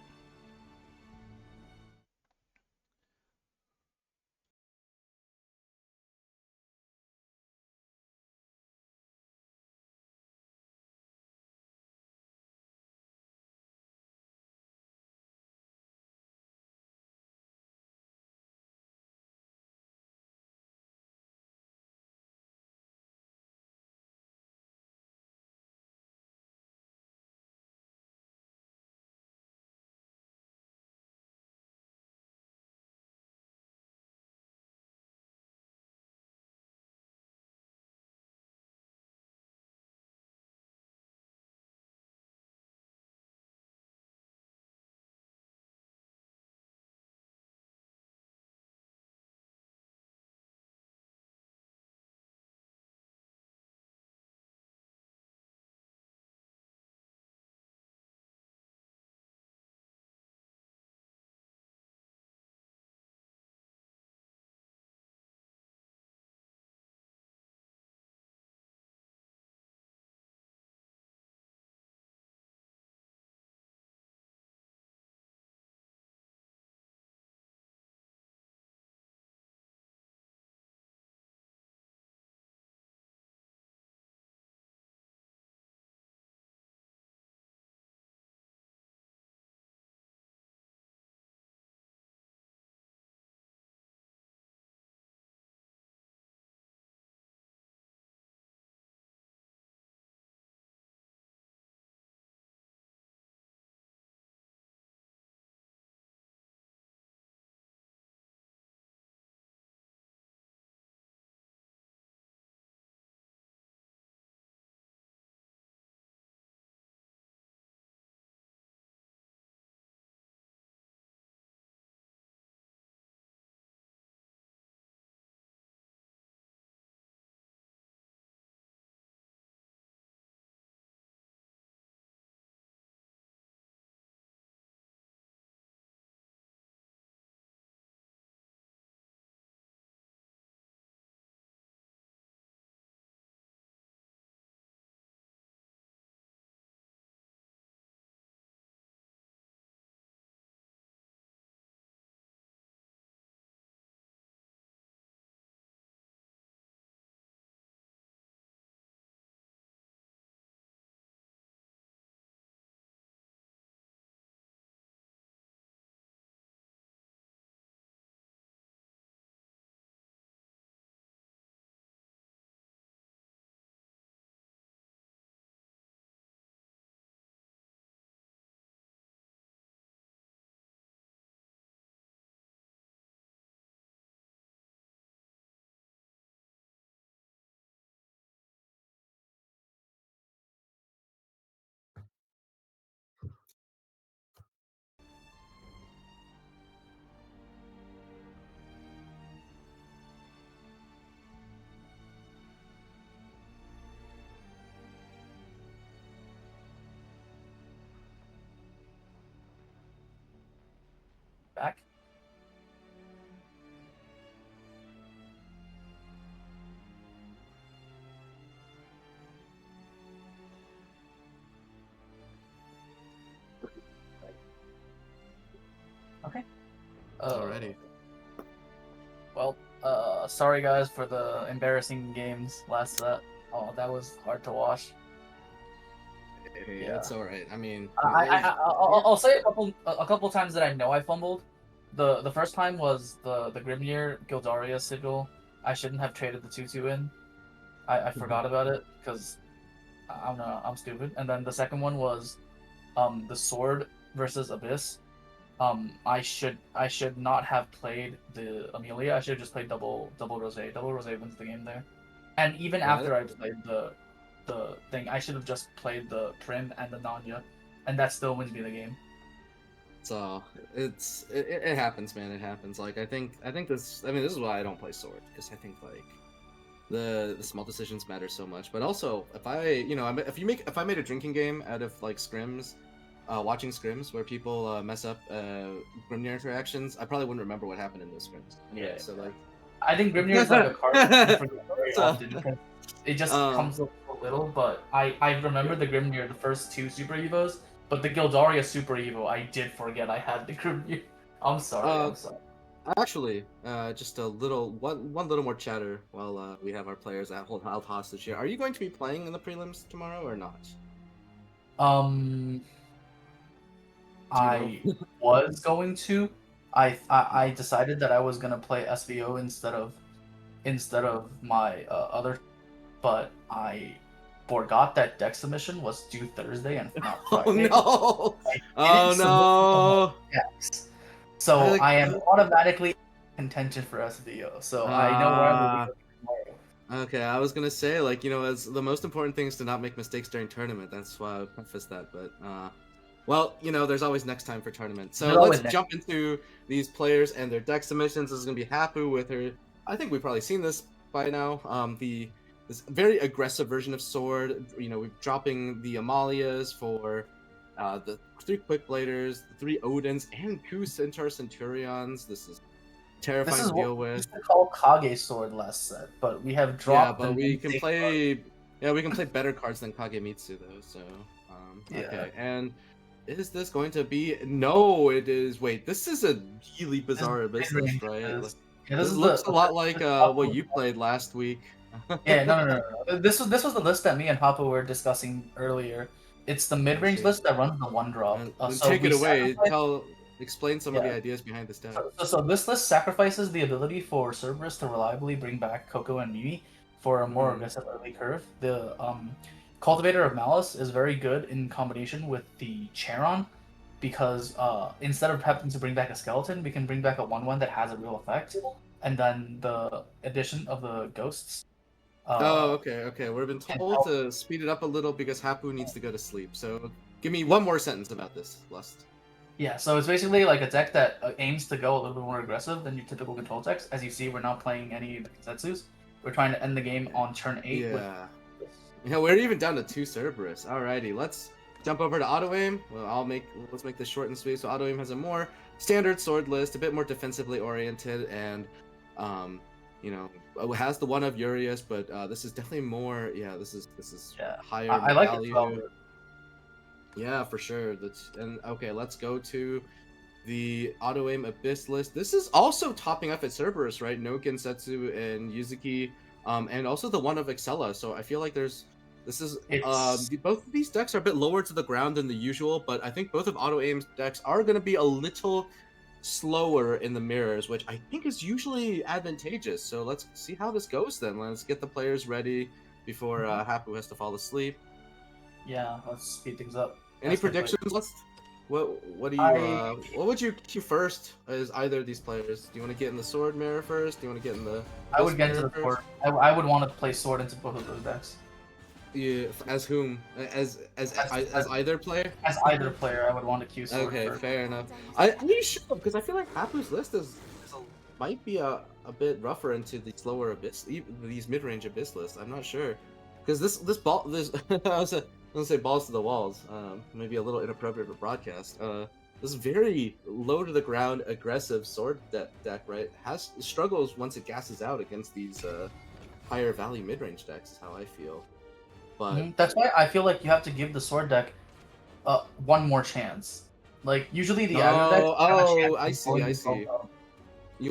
Back. Okay. Alrighty. Well, sorry guys for the embarrassing games last set. Oh, that was hard to watch. Hey, Yeah. it's alright. I mean, I'll say a couple times that I know I fumbled. The first time was the Grimnir Gildaria sigil. I shouldn't have traded the 2/2 in. I forgot about it because I don't know, I'm stupid. And then the second one was the sword versus Abyss. I should not have played the Amelia. I should have just played double rose. Double rose wins the game there. And even Yeah, after I played the thing, I should have just played the Prim and the Nanya, and that still wins me the game. so it happens, man. It happens. Like I think this. I mean, this is why I don't play sword, because I think like the small decisions matter so much. But also, if I made a drinking game out of like scrims, watching scrims where people mess up Grimnir interactions, I probably wouldn't remember what happened in those scrims. Yeah. So like, I think Grimnir is like a card you forget very So- often because it just comes up a little. But I remember the Grimnir the first 2 Super Evos, but the Gildaria Super Evo I did forget I had the Grimnir. I'm sorry. I'm sorry. actually, just a little one little more chatter while we have our players held hostage here. Are you going to be playing in the prelims tomorrow or not? I was going to. I decided that I was gonna play SVO instead of my other, but I forgot that deck submission was due Thursday and not Oh Friday. no! I didn't Oh submit the decks. So I like- I am automatically in contention for SVO. So I know where I'm gonna be tomorrow. no! Okay, I was gonna say like as the most important thing is to not make mistakes during tournament. That's why I prefaced that, but well, there's always next time for tournament. So There's let's always next- jump into these players and their deck submissions. This is gonna be Happu with her. I think we've probably seen this by now. This very aggressive version of Sword. We're dropping the Amalias for the 3 Quick Bladers, the 3 Odins, and 2 Centaur Centurions. This is terrifying This is to what deal we with. used to call Kage Sword last set, but we have Yeah, dropped. but the we can namesake play. Yeah, we can play better cards than Kagemitsu though. So, Yeah. okay. And is this going to be? No, it is. Wait, this is a really bizarre abyss list, right? This This is looks the a lot like what you played last week. Yeah, no. This was the list that me and Happu were discussing earlier. It's the mid-range see. list that runs the 1-drop. Then So take we it away. sacrifice- Explain some of the Yeah. ideas behind this deck. So this list sacrifices the ability for Cerberus to reliably bring back Coco and Mimi for a more aggressive early curve. The Cultivator of Malice is very good in combination with the Charon because instead of having to bring back a skeleton, we can bring back a 1/1 that has a real effect. And then the addition of the ghosts. Okay. We've been told to speed it up a little because Happu needs to go to sleep. So give me one more sentence about this list. Yeah, so it's basically like a deck that aims to go a little bit more aggressive than your typical control decks. As you see, we're not playing any of the Konsetsus. We're trying to end the game on turn 8 Yeah. We're even down to 2 Cerberus. Alrighty, let's jump over to Autoaim. Well, let's make this short and sweet. So Autoaim has a more standard sword list, a bit more defensively oriented, and has the one of Urias, but this is definitely more. Yeah, this is higher I like it value. well. Yeah, for sure. Okay, let's go to the Autoaim Abyss list. This is also topping up at Cerberus, right? No Gensetsu and Yuzuki, and also the one of Excella. So I feel like both of these decks are a bit lower to the ground than the usual, but I think both of Autoaim's decks are going to be a little slower in the mirrors, which I think is usually advantageous. So let's see how this goes then. Let's get the players ready before Happu has to fall asleep. Yeah, let's speed things up. Any That's the predictions? What do you what would you queue first as either of these players? Do you want to get in the sword mirror first? Do you want to get in the I would get into mirror the first? sword. I would want to play sword into both of those decks. Yeah, as whom? As either player? As either player, I would want to queue sword Okay, first. fair enough. Are you sure? Because I feel like Happu's list might be a bit rougher into the slower abyss, these mid-range abyss lists. I'm not sure, because this I was gonna say balls to the walls. Maybe a little inappropriate for broadcast. This very low to the ground aggressive sword deck, right? Struggles once it gasses out against these higher value mid-range decks. Is how I feel. But That's why I feel like you have to give the sword deck one more chance. Like usually the aggro decks have a chance I of see. blowing yourself up. You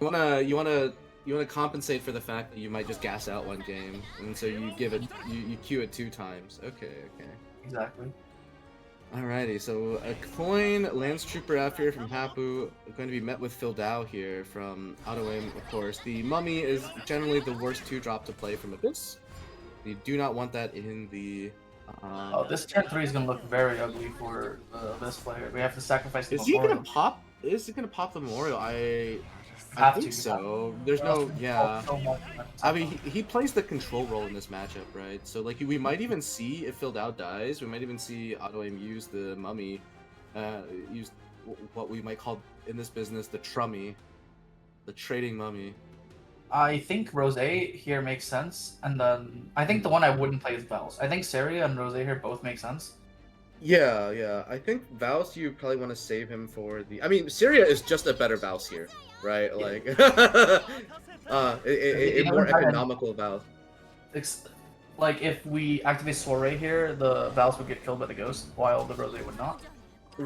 wanna compensate for the fact that you might just gas out one game, and so you queue it 2 times. Okay. Exactly. Alrighty, so a coin Lance Trooper out here from Happu, going to be met with Phil Dow here from Autoaim, of course. The Mummy is generally the worst 2-drop to play from Abyss. You do not want that in the. This turn 3 is gonna look very ugly for this player. We have to sacrifice the Is he Memorial. gonna pop? Is he gonna pop the Memorial? I Have think to. so. There's no, yeah. So much. I mean, he plays the control role in this matchup, right? So, like, we might even see, if Phil Dow dies, we might even see Autoaim use the Mummy, use what we might call, in this business, the Trummy. The Trading Mummy. I think Rose here makes sense, and then I think the one I wouldn't play is Vels. I think Saria and Rose here both make sense. Yeah, yeah. I think Vals, you probably want to save him for the. I mean, Syria is just a better Vals here, right? Like, a more economical Vals. Like if we activate Soiree here, the Vals would get killed by the Ghost, while the Rose would not.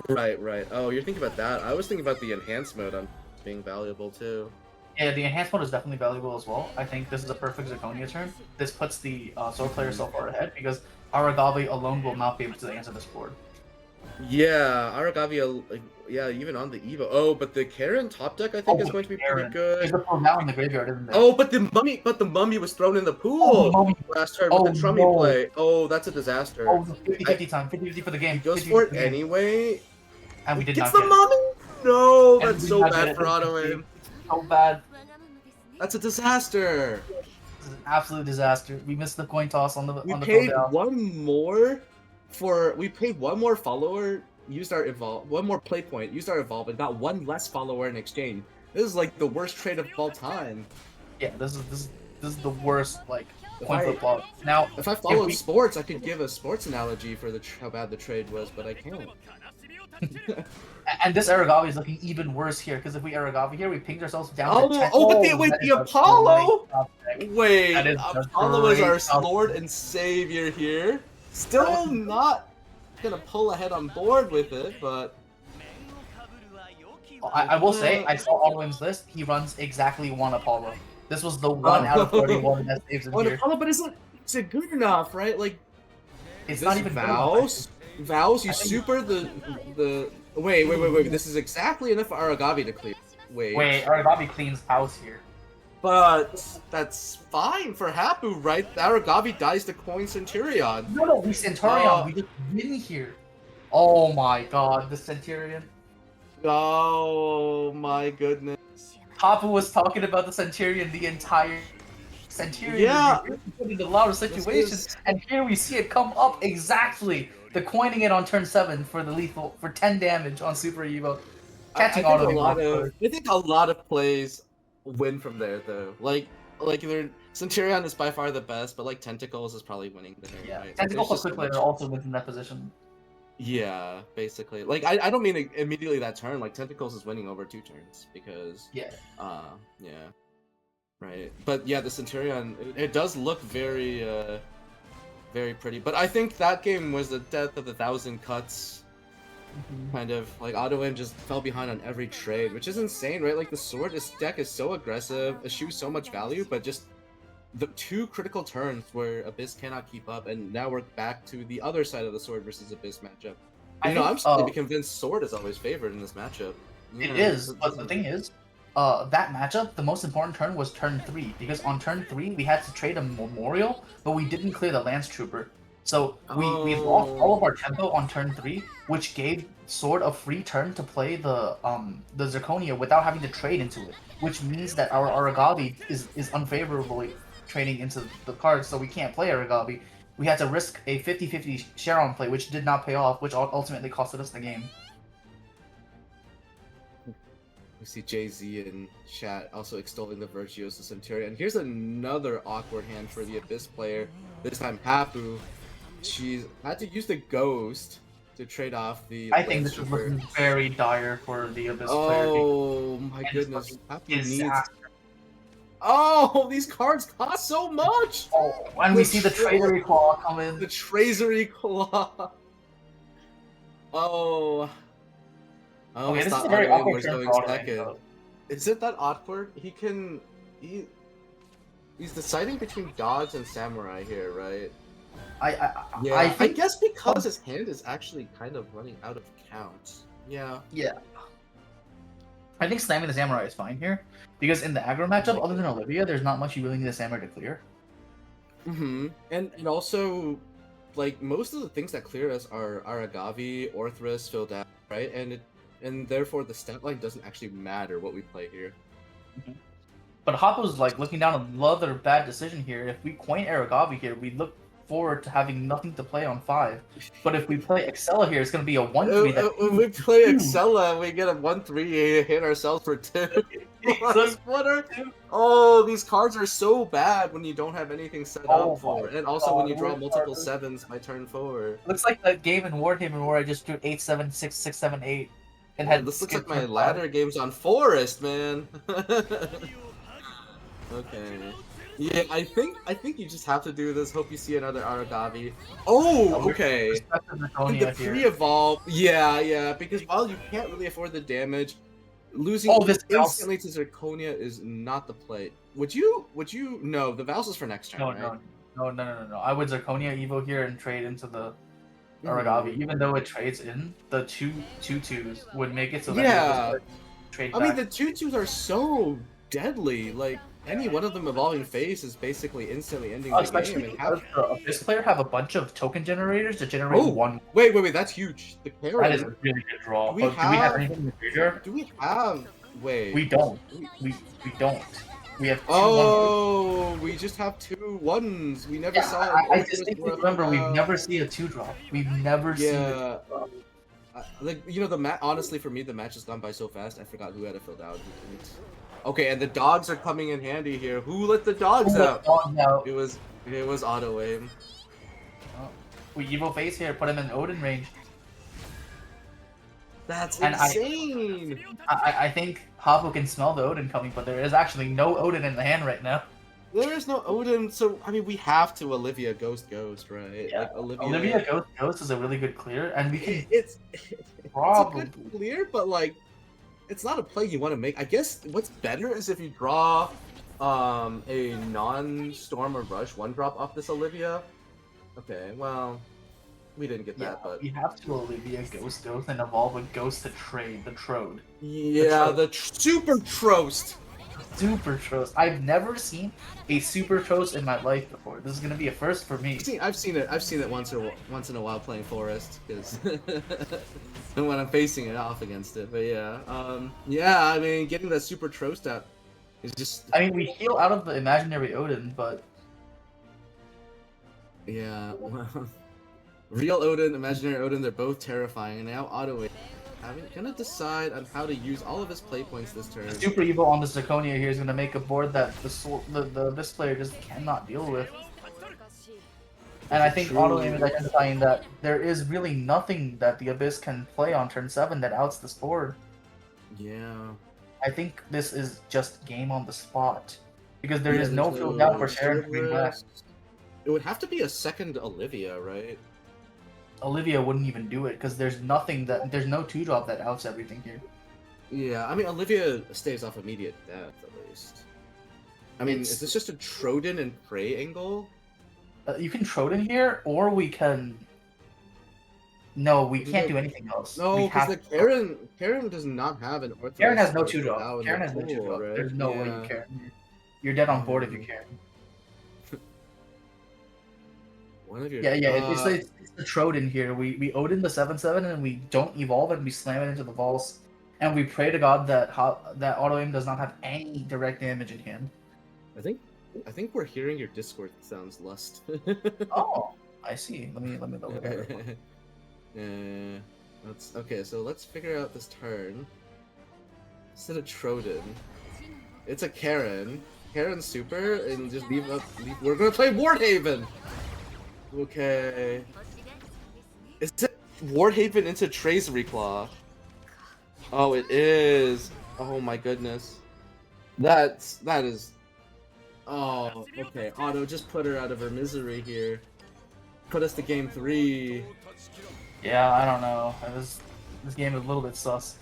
Right, right. Oh, you're thinking about that. I was thinking about the enhanced mode on being valuable too. Yeah, the enhanced mode is definitely valuable as well. I think this is a perfect Zirconia turn. This puts the Sword player so far ahead because Aragami alone will not be able to answer this board. Yeah, Aragami, yeah, even on the Evo. Oh, but the Karen top deck I think is going to be pretty good. There's a Proval in the graveyard, isn't there? Oh, but the mummy was thrown in the pool last turn with the Trummy play. Oh, that's a disaster. Oh, 50-50 time, 50-50 for the game. He goes for it anyway. And we did Gets not the get mummy? No, And that's we so did not bad get for it. Autoaim. So bad. That's a disaster. This is an absolute disaster. We missed the coin toss on the We on the paid Proval. we paid one more follower, used our evolve, one more play point, used our evolve, and got one less follower in exchange. This is like the worst trade of all time. Yeah, this is the worst like If coin I- flip flop. Now, If I followed we- sports, I could give a sports analogy for how bad the trade was, but I can't. and this Aragavi is looking even worse here because if we Aragavi here, we pinged ourselves down Oh, to 10. oh, but wait, that the is a Apollo? great top deck. Wait, That is a Apollo is our great top Lord and Savior here. Still not gonna pull ahead on board with it, but I will say, I saw Autoaim's list. He runs exactly one Apollo. This was the one out of 31 that saves him one here. Apollo, but is it good enough, right? Like, It's is not this even good Vows? Vows, you I think- super the. Wait. This is exactly enough for Aragavi to clear. Wait, Aragavi cleans house here. But that's fine for Happu, right? Aragavi dies to coin Centurion. No, we Centurion. We just win here. Oh my god, the Centurion. Oh my goodness. Happu was talking about the Centurion the entire Centurion. Yeah. Is put in a lot of situations, and here we see it come up exactly. The coining it on turn 7 for the lethal for 10 damage on Super Evo. Catching I auto. think a lot of plays win from there though. Like Centurion is by far the best, but like Tentacles is probably winning there. Yeah, right? Tentacle There's plus just so Quick Layer much- also wins in that position. Yeah, basically. Like I don't mean immediately that turn. Like Tentacles is winning over 2 turns because Yeah. yeah, right. But yeah, the Centurion it does look very very pretty. But I think that game was the death of the 1,000 cuts. Kind of like Autoaim just fell behind on every trade, which is insane, right? Like the sword, this deck is so aggressive, eschews so much value, but just the 2 critical turns where Abyss cannot keep up, and now we're back to the other side of the sword versus Abyss matchup. I'm starting to be convinced sword is always favored in this matchup. It is, but the thing is, that matchup, the most important turn was turn 3, because on turn 3 we had to trade a Memorial, but we didn't clear the Lance Trooper. So we lost all of our tempo on turn 3, which gave Sword a free turn to play the Zirconia without having to trade into it, which means that our Aragavi is unfavorably trading into the cards, so we can't play Aragavi. We had to risk a 50-50 share on play, which did not pay off, which ultimately costed us the game. We see Jay-Z in chat also extolling the virtues of Centurion. Here's another awkward hand for the Abyss player. This time Happu. She's had to use the Ghost to trade off the. I think this is looking very dire for the Abyss player. Oh my goodness. Happu needs. Disaster. Oh, these cards cost so much! Oh, and we see the Tradery Claw come in. The Tracery Claw. Oh. I Okay, this is thought a very Autoaim awkward was turn going for Autoaim, second. though. Is it that awkward? He's deciding between Gods and Samurai here, right? I think guess because his hand is actually kind of running out of counts. Yeah. Yeah. I think slamming the Samurai is fine here, because in the aggro matchup, other than Olivia, there's not much you really need the Samurai to clear. Mm-hmm. And also, like, most of the things that clear us are Aragavi, Orthrus, Phildad, right? And therefore the stat line doesn't actually matter what we play here. But Happu's like looking down another bad decision here. If we coin Aragavi here, we look forward to having nothing to play on 5. But if we play Excella here, it's going to be a 1-3. When we play Excella, we get a 1-3 hit ourselves for 2. Splitter. Oh, these cards are so bad when you don't have anything set Oh up for, my and also when God, you draw what multiple are- 7s by turn 4. Looks like that game in Warhaven where I just drew 8, 7, 6, 6, 7, 8, and Yeah, had this looks like skipped my turn 5. ladder games on Forest, man. Okay. Yeah, I think you just have to do this. Hope you see another Aragavi. Oh, okay. Respect to And the Draconia here. pre-evolve, yeah, because while you can't really afford the damage, losing Oh, this instantly to Zirconia is not the play. Would you? No, the Vows is for next turn, No, right? no. I would Zirconia Evo here and trade into the Aragavi, Mhm. even though it trades in, the 2/2s would make it so that Yeah. he would trade I back. mean, the 2/2s are so deadly. Like, any one of them evolving face is basically instantly ending the game. Especially And because the Abyss player have a bunch of token generators to generate Oh, one. wait, that's huge. The That is a Karen. really good draw. Do we But do we have have- anything in the graveyard? Do we have? Wait. We don't. We don't. We have 2/1. Oh, we just have 2/1s. We never Yeah, saw. I distinctly remember we've never seen a 2-drop. We've never seen a Yeah. 2-drop. Like, you know, the match. Honestly, for me, the match has gone by so fast. I forgot who had it filled out. Who didn't. Okay, and the dogs are coming in handy here. Who let the dogs out? It was Autoaim. We Evo face here, put him in Odin range. That's And insane. I think Happu can smell the Odin coming, but there is actually no Odin in the hand right now. There is no Odin, so I mean, we have to Olivia Ghost, right? Yeah. Like Olivia Ghost is a really good clear, and we can It's probably a good clear, but like, it's not a play you want to make. I guess what's better is if you draw a non-storm or rush 1-drop off this Olivia. Okay, well, we didn't get that, but we have to Olivia Ghost and evolve a Ghost to trade the Trode. yeah, the super trost. Super Trost. I've never seen a Super Trost in my life before. This is gonna be a first for me. I've seen it once in a while playing Forest, because when I'm facing it off against it. But yeah, I mean, getting that super trost out is just. I mean, we heal out of the imaginary Odin, but Yeah, well, real Odin, imaginary Odin, they're both terrifying, and now Autoaim gonna decide on how to use all of his play points this turn. the Super Evo on the Zirconia here is gonna make a board that the Abyss player just cannot deal with. And I think Autoaim is identifying that there is really nothing that the Abyss can play on turn 7 that outs this board. Yeah. I think this is just game on the spot. Because there Yeah, is no there's field out for Sharon Cerberus. coming back. It would have to be a second Olivia, right? Olivia wouldn't even do it because there's no 2-drop that outs everything here. Yeah, I mean, Olivia stays off immediate death, at least. I mean, is this just a Troden and Prey angle? You can Troden here, or we can. No, we can't do anything else. No, because the Karen does not have an Orthodox. Karen has no Ortho 2-drop. now in Karen the has no pool, 2-drop. right? There's no way you Karen. You're dead on board if you Karen. One of your It's the Troden here. We Odin the 7/7 and we don't evolve and we slam it into the vaults. And we pray to God that Autoaim does not have any direct damage in hand. I think we're hearing your Discord sounds lust. Oh, I see. Let me look at it. That's okay. So let's figure out this turn. Instead of Troden, it's a Karen. Karen super, and just leave. We're gonna play Wardhaven. Okay. Is it Wardhaven into Trace Reclaw? Oh, it is. Oh my goodness. That is. Oh, okay. Otto, just put her out of her misery here. Put us to game 3. Yeah, I don't know. This game is a little bit sus.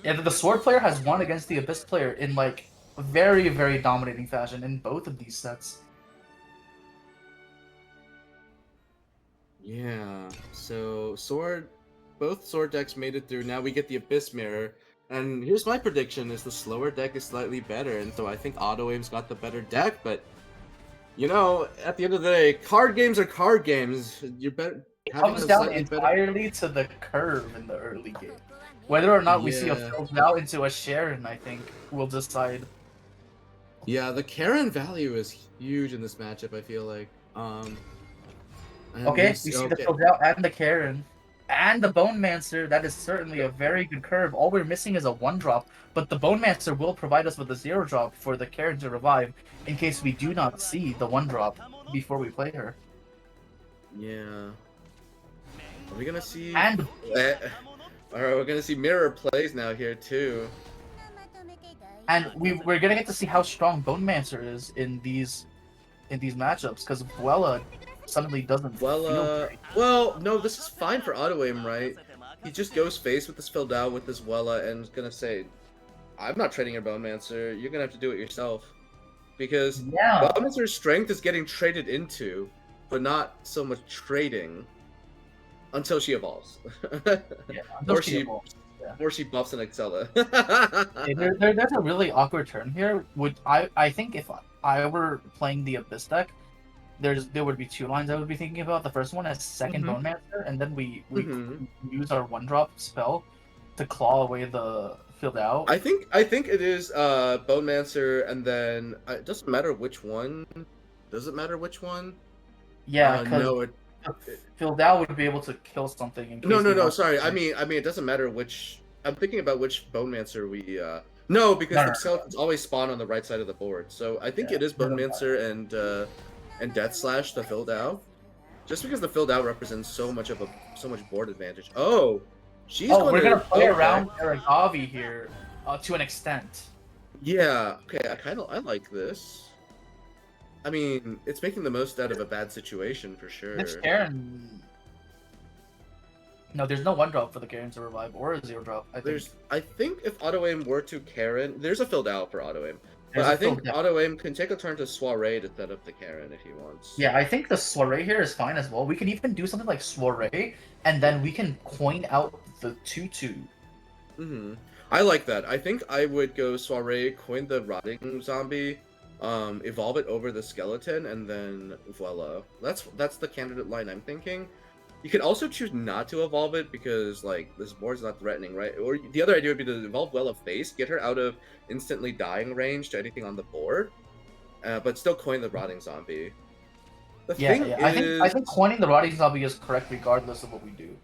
Yeah, the Sword player has won against the Abyss player in like very, very dominating fashion in both of these sets. Yeah. So both sword decks made it through. Now we get the Abyss Mirror. And here's my prediction: is the slower deck is slightly better, and so I think Autoaim's got the better deck. But you know, at the end of the day, card games are card games. You're better. It comes down entirely to the curve in the early game. Whether or not we see a filled out into a Sharon, I think, will decide. Yeah, the Karen value is huge in this matchup. I feel like. Okay, we see the filled out and the Karen. And the Bone Mancer, that is certainly a very good curve. All we're missing is a 1-drop, but the Bone Mancer will provide us with a 0-drop for the Karen to revive in case we do not see the 1-drop before we play her. Yeah. Are we gonna see? And We're gonna see mirror plays now here too. and we're gonna get to see how strong Bone Mancer is in these matchups because Vuela suddenly doesn't feel great. Well, no, this is fine for Autoaim, right? He just goes face with this filled out with this Vuela and is gonna say, I'm not trading your Bone Mancer, you're gonna have to do it yourself. Because Yeah. Bone Mancer's strength is getting traded into, but not so much trading until she evolves. Yeah, or she buffs an Excella. There's a really awkward turn here. I think if I were playing the Abyss deck, there would be 2 lines I would be thinking about. The first one is second Bone Mancer, and then we use our 1-drop spell to claw away the filled out. I think it is Bone Mancer, and then it doesn't matter which one. Does it matter which one? Yeah, because no, filled out would be able to kill something. In case no. Sorry, I mean it doesn't matter which. I'm thinking about which Bone Mancer we. No, because the skeletons always spawn on the right side of the board. So I think it is Bone Mancer and Death Slash the filled out. Just because the filled out represents so much board advantage. Oh, we're gonna play around Aragavi here to an extent. Yeah. Okay. I like this. I mean, it's making the most out of a bad situation for sure. This Karen. No, there's no 1-drop for the Karen to revive or a 0-drop. I think if Autoaim were to Karen, there's a filled out for Autoaim. But I think Autoaim can take a turn to Soiree to set up the Karen if he wants. Yeah, I think the Soiree here is fine as well. We can even do something like Soiree, and then we can coin out the 2/2. I like that. I think I would go Soiree, coin the Rotting Zombie, evolve it over the Skeleton, and then voila. That's the candidate line I'm thinking. You can also choose not to evolve it because like this board's not threatening, right? Or the other idea would be to evolve Vuela face, get her out of instantly dying range to anything on the board, but still coin the Rotting Zombie. I think coining the Rotting Zombie is correct regardless of what we do.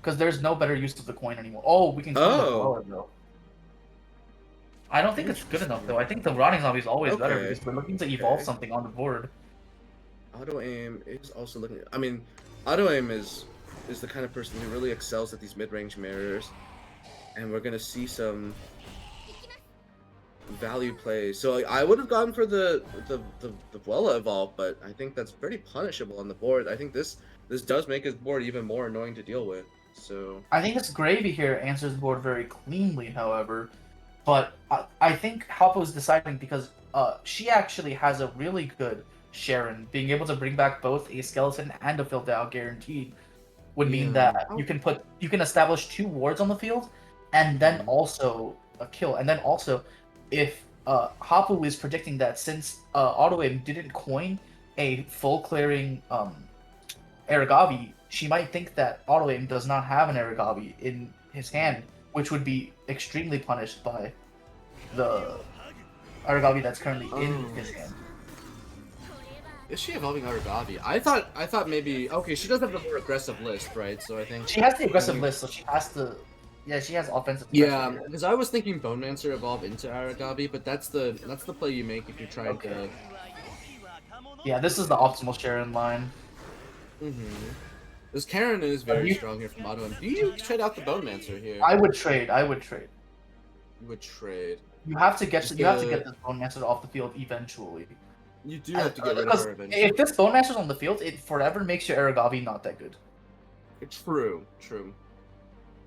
Because there's no better use of the coin anymore. Oh, we can coin the Vuela though. I don't think it's good enough though. I think the Rotting Zombie is always better because we're looking to evolve something on the board. Autoaim is also looking. I mean, Autoaim is the kind of person who really excels at these mid-range mirrors, and we're gonna see some value plays. So like, I would have gone for the Vuela evolve, but I think that's pretty punishable on the board. I think this does make his board even more annoying to deal with. So I think this Gravy here answers the board very cleanly, however. But I think Happu is deciding because she actually has a really good Sharon. Being able to bring back both a skeleton and a filled out guaranteed would mean that you can establish 2 wards on the field, and then also a kill. And then also, if Happu is predicting that since Autoaim didn't coin a full clearing Aragavi, she might think that Autoaim does not have an Aragavi in his hand, which would be extremely punished by the Aragavi that's currently in his hand. Is she evolving Aragavi? I thought maybe she does have the more aggressive list, right? So I think she has the aggressive list, so she has to. Yeah, she has offensive. Yeah, because I was thinking Bone Mancer evolve into Aragavi, but that's the play you make if you're trying to. Yeah, this is the optimal Sharon line. This Karen is very strong here from Autoaim. Do you trade out the Bone Mancer here? I would trade. You would trade. You have to get this Bone Mancer off the field eventually. You do have to get rid of her eventually. If this Bone Mancer's on the field, it forever makes your Aragavi not that good. True.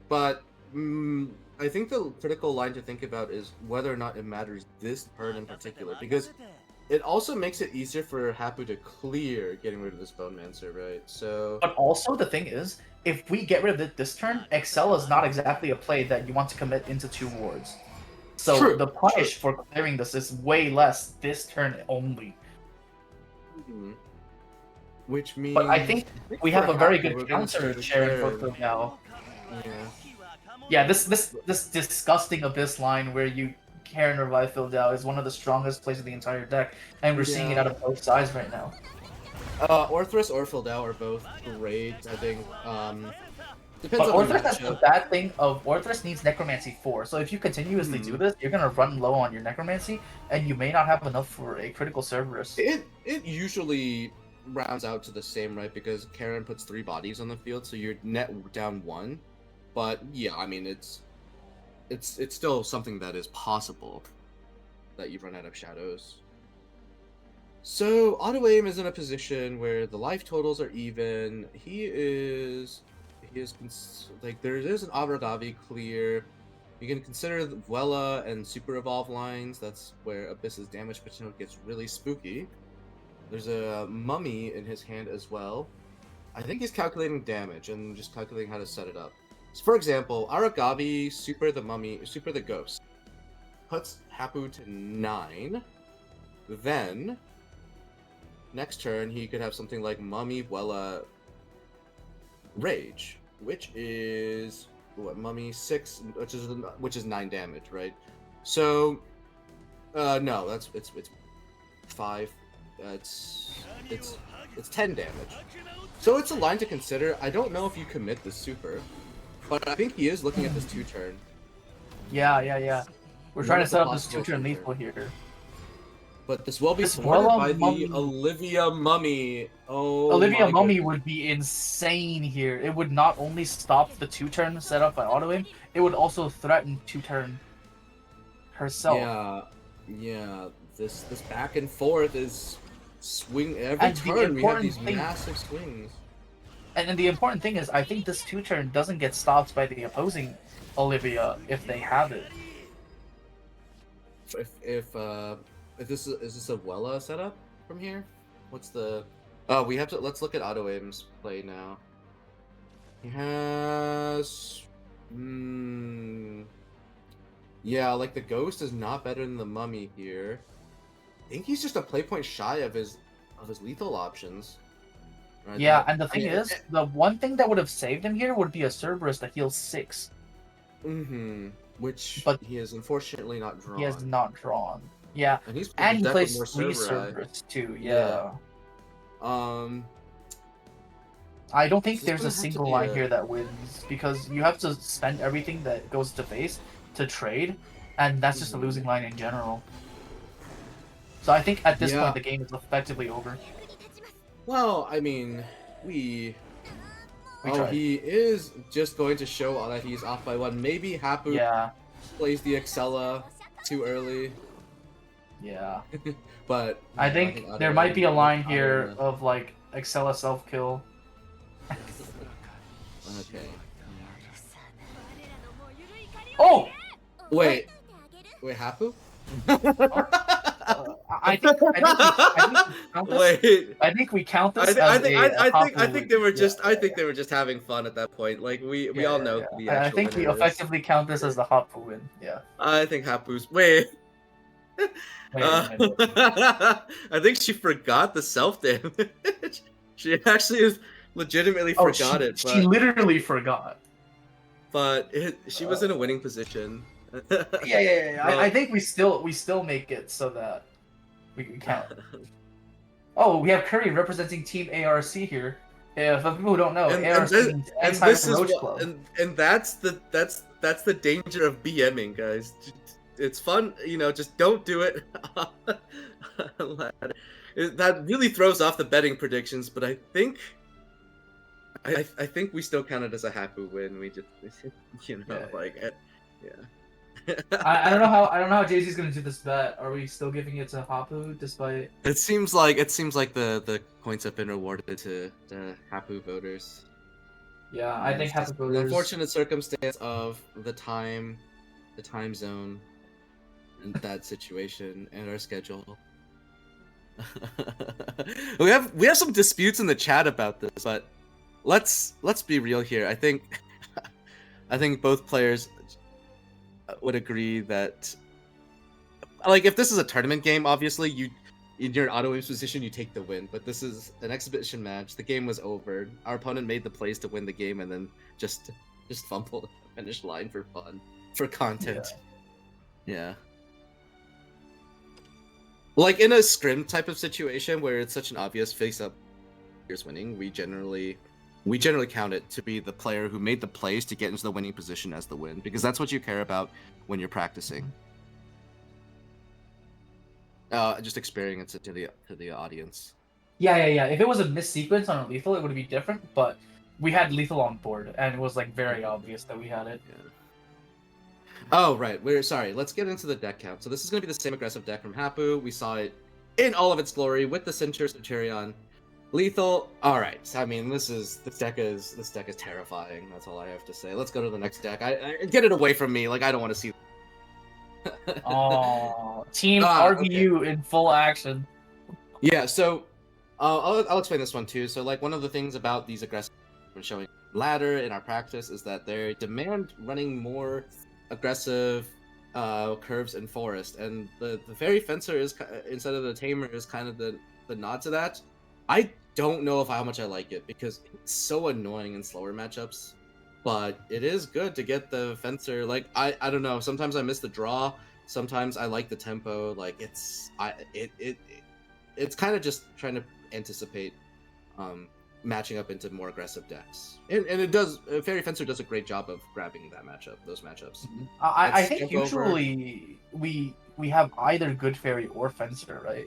But I think the critical line to think about is whether or not it matters this turn in particular, because it also makes it easier for Happu to clear getting rid of this Bone Mancer, right? So. But also the thing is, if we get rid of it this turn, Excel is not exactly a play that you want to commit into 2 wards. So the punish for clearing this is way less this turn only. Which means. But I think we have a very good counter Sharon for now. Yeah, this disgusting Abyss line where you Karen revive filled out is one of the strongest plays of the entire deck, and we're seeing it out of both sides right now. Orthrus or Fildel are both great. I think. Depends But on the Orthrus has the matchup. bad thing of Orthrus needs Necromancy 4, so if you continuously do this, you're gonna run low on your Necromancy, and you may not have enough for a critical Cerberus. It usually rounds out to the same, right? Because Karen puts 3 bodies on the field, so you're net down 1. But yeah, I mean it's still something that is possible that you run out of shadows. So Autoaim is in a position where the life totals are even. He is like there is an Abradavi clear. You can consider the Vuela and Super Evolve lines. That's where Abyss's damage potential gets really spooky. There's a Mummy in his hand as well. I think he's calculating damage and just calculating how to set it up. So for example, Aragavi Super the Mummy, Super the Ghost, puts Happu to 9. Then next turn he could have something like Mummy, Vuela, Rage, which is what, Mummy 6, which is 9 damage, right? So no, it's 5. It's 10 damage. So it's a line to consider. I don't know if you commit the super, but I think he is looking at this 2-turn. Yeah. We're trying to set up this 2-turn lethal here. But this will be This supported Vuela by Mummy- the Olivia Mummy. Oh, Olivia my Mummy goodness. would be insane here. It would not only stop the 2-turn set up by Autoaim, it would also threaten 2-turn herself. Yeah. This back and forth is swing every And the turn. We have important these thing- massive swings. And the important thing is, I think this 2-turn doesn't get stopped by the opposing Olivia if they have it. If this is a Vuela setup from here? What's the? Oh, we have to. Let's look at Autoaim's play now. He has. Yeah, like the Ghost is not better than the Mummy here. I think he's just a play point shy of his lethal options. Right? Yeah, and the thing is, the one thing that would have saved him here would be a Cerberus that heals 6. Which But he has unfortunately not drawn. He has not drawn. Yeah, And he's and he definitely plays more 3 Cerberus. Cerberus too. Yeah. Yeah. I don't think This is there's gonna a have to single be line a- here that wins because you have to spend everything that goes to face to trade, and that's just a losing line in general. So I think at this Yeah. point the game is effectively over. Well, I mean, we tried. he is just going to show that he's off by 1. Maybe Happu Yeah, plays the Excella too early, yeah. but I yeah, think there might be a Autoaim- line here Autoaim- of like Excella self kill. Okay. Oh, Wait, Happu? I think we count this. Wait. I think we count this. I as think a they were Happu just win. I think they were just having fun at that point. Like we all know the I actual think we winner is. effectively count this as the Happu win. Yeah. I think Happu's wait. Wait a minute. I think she forgot the self damage. She actually is legitimately Oh, forgot it, she literally forgot. she was in a winning position. Yeah. Well- I think we still make it so that we can count. Oh, we have Kuri representing Team ARC here. Yeah, for people who don't know, ARC means and this is Anti-Roach what, Club. and that's the danger of BMing, guys. It's fun, just don't do it. That really throws off the betting predictions, but I think we still count it as a Happu win. We just yeah. I don't know how Jay-Z's gonna do this bet. Are we still giving it to Happu despite? It seems like the points have been awarded to Happu voters. Yeah, I think It's Happu just an voters. unfortunate circumstance of the time zone, and that situation, and our schedule. we have some disputes in the chat about this, but let's be real here. I think both players would agree that, like, if this is a tournament game, obviously in your Autoaim's position, you take the win. But this is an exhibition match. The game was over. Our opponent made the plays to win the game, and then just fumbled the finish line for fun, for content. Yeah. Like in a scrim type of situation where it's such an obvious face-up players winning, we generally count it to be the player who made the plays to get into the winning position as the win, because that's what you care about when you're practicing. Just experience it to the audience. Yeah. If it was a missed sequence on a lethal, it would be different. But we had lethal on board, and it was like very obvious that we had it. Yeah. Oh right, we're sorry. Let's get into the deck count. So this is going to be the same aggressive deck from Happu. We saw it in all of its glory with the Centaur Centurion. Lethal. All right. I mean, this deck is terrifying. That's all I have to say. Let's go to the next deck. I get it away from me. Like, I don't want to see. Oh, Team RBU in full action. Yeah. So, I'll explain this one too. So, like, one of the things about these aggressive when showing ladder in our practice is that they demand running more aggressive curves in forest, and the fairy fencer is instead of the tamer is kind of the nod to that. I don't know how much I like it because it's so annoying in slower matchups, but it is good to get the fencer. Like, I don't know, sometimes I miss the draw, sometimes I like the tempo. Like, it's kind of just trying to anticipate matching up into more aggressive decks, and it does. Fairy fencer does a great job of grabbing those matchups. I think usually we have either good fairy or fencer, right?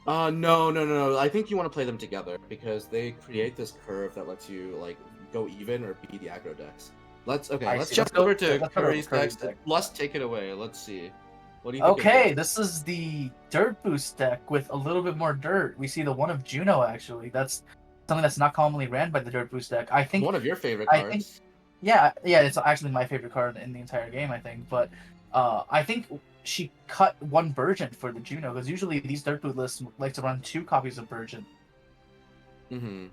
No. I think you want to play them together because they create this curve that lets you like go even or beat the aggro decks. Let's jump over to Kuri's decks. Let's take it away. Let's see. What do you think? Okay, this is the dirt boost deck with a little bit more dirt. We see the one of Juno actually. That's something that's not commonly ran by the dirt boost deck. I think one of your favorite cards. Yeah, it's actually my favorite card in the entire game, I think. But I think she cut one Burgent for the Juno, because usually these dirt boot lists like to run 2 copies of Burgent. Mm-hmm.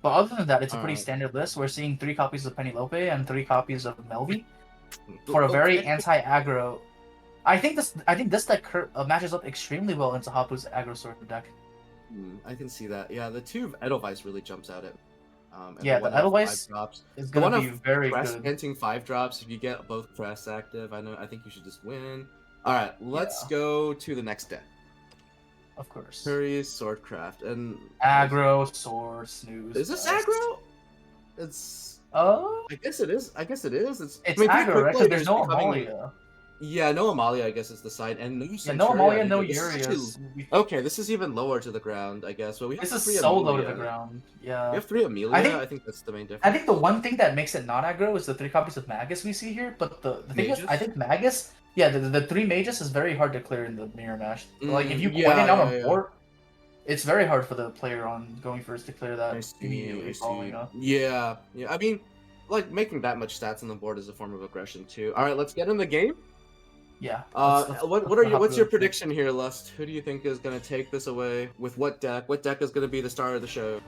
But other than that, it's a pretty standard list. We're seeing 3 copies of Penelope and 3 copies of Melvi for a very anti-aggro. I think this deck matches up extremely well into Happu's aggro sword deck. I can see that. Yeah, the 2 of Edelweiss really jumps at it. Yeah, the Edelweiss is going to be very good. Hinting 5 drops. If you get both press active, I think you should just win. All right, let's go to the next deck. Of course. Kuri's Swordcraft and aggro sword snooze. Is this aggro? It's. I guess it is. It's aggro, right? Because there's no Amalia. Yeah, no Amalia, I guess, is the sign, and no Amalia, no Urias. Okay, this is even lower to the ground, I guess. But we have this is so low to the ground. Yeah. We have 3 Amelia. I think that's the main difference. I think the one thing that makes it not aggro is the 3 copies of Magus we see here. But the thing is, I think Magus, the 3 Magus is very hard to clear in the mirror match. Like, if you point it on a board, it's very hard for the player on going first to clear that immediately following up. Yeah. I mean, like, making that much stats on the board is a form of aggression too. All right, let's get in the game. Yeah. What's your prediction here, Lust? Who do you think is gonna take this away? With what deck? What deck is gonna be the star of the show?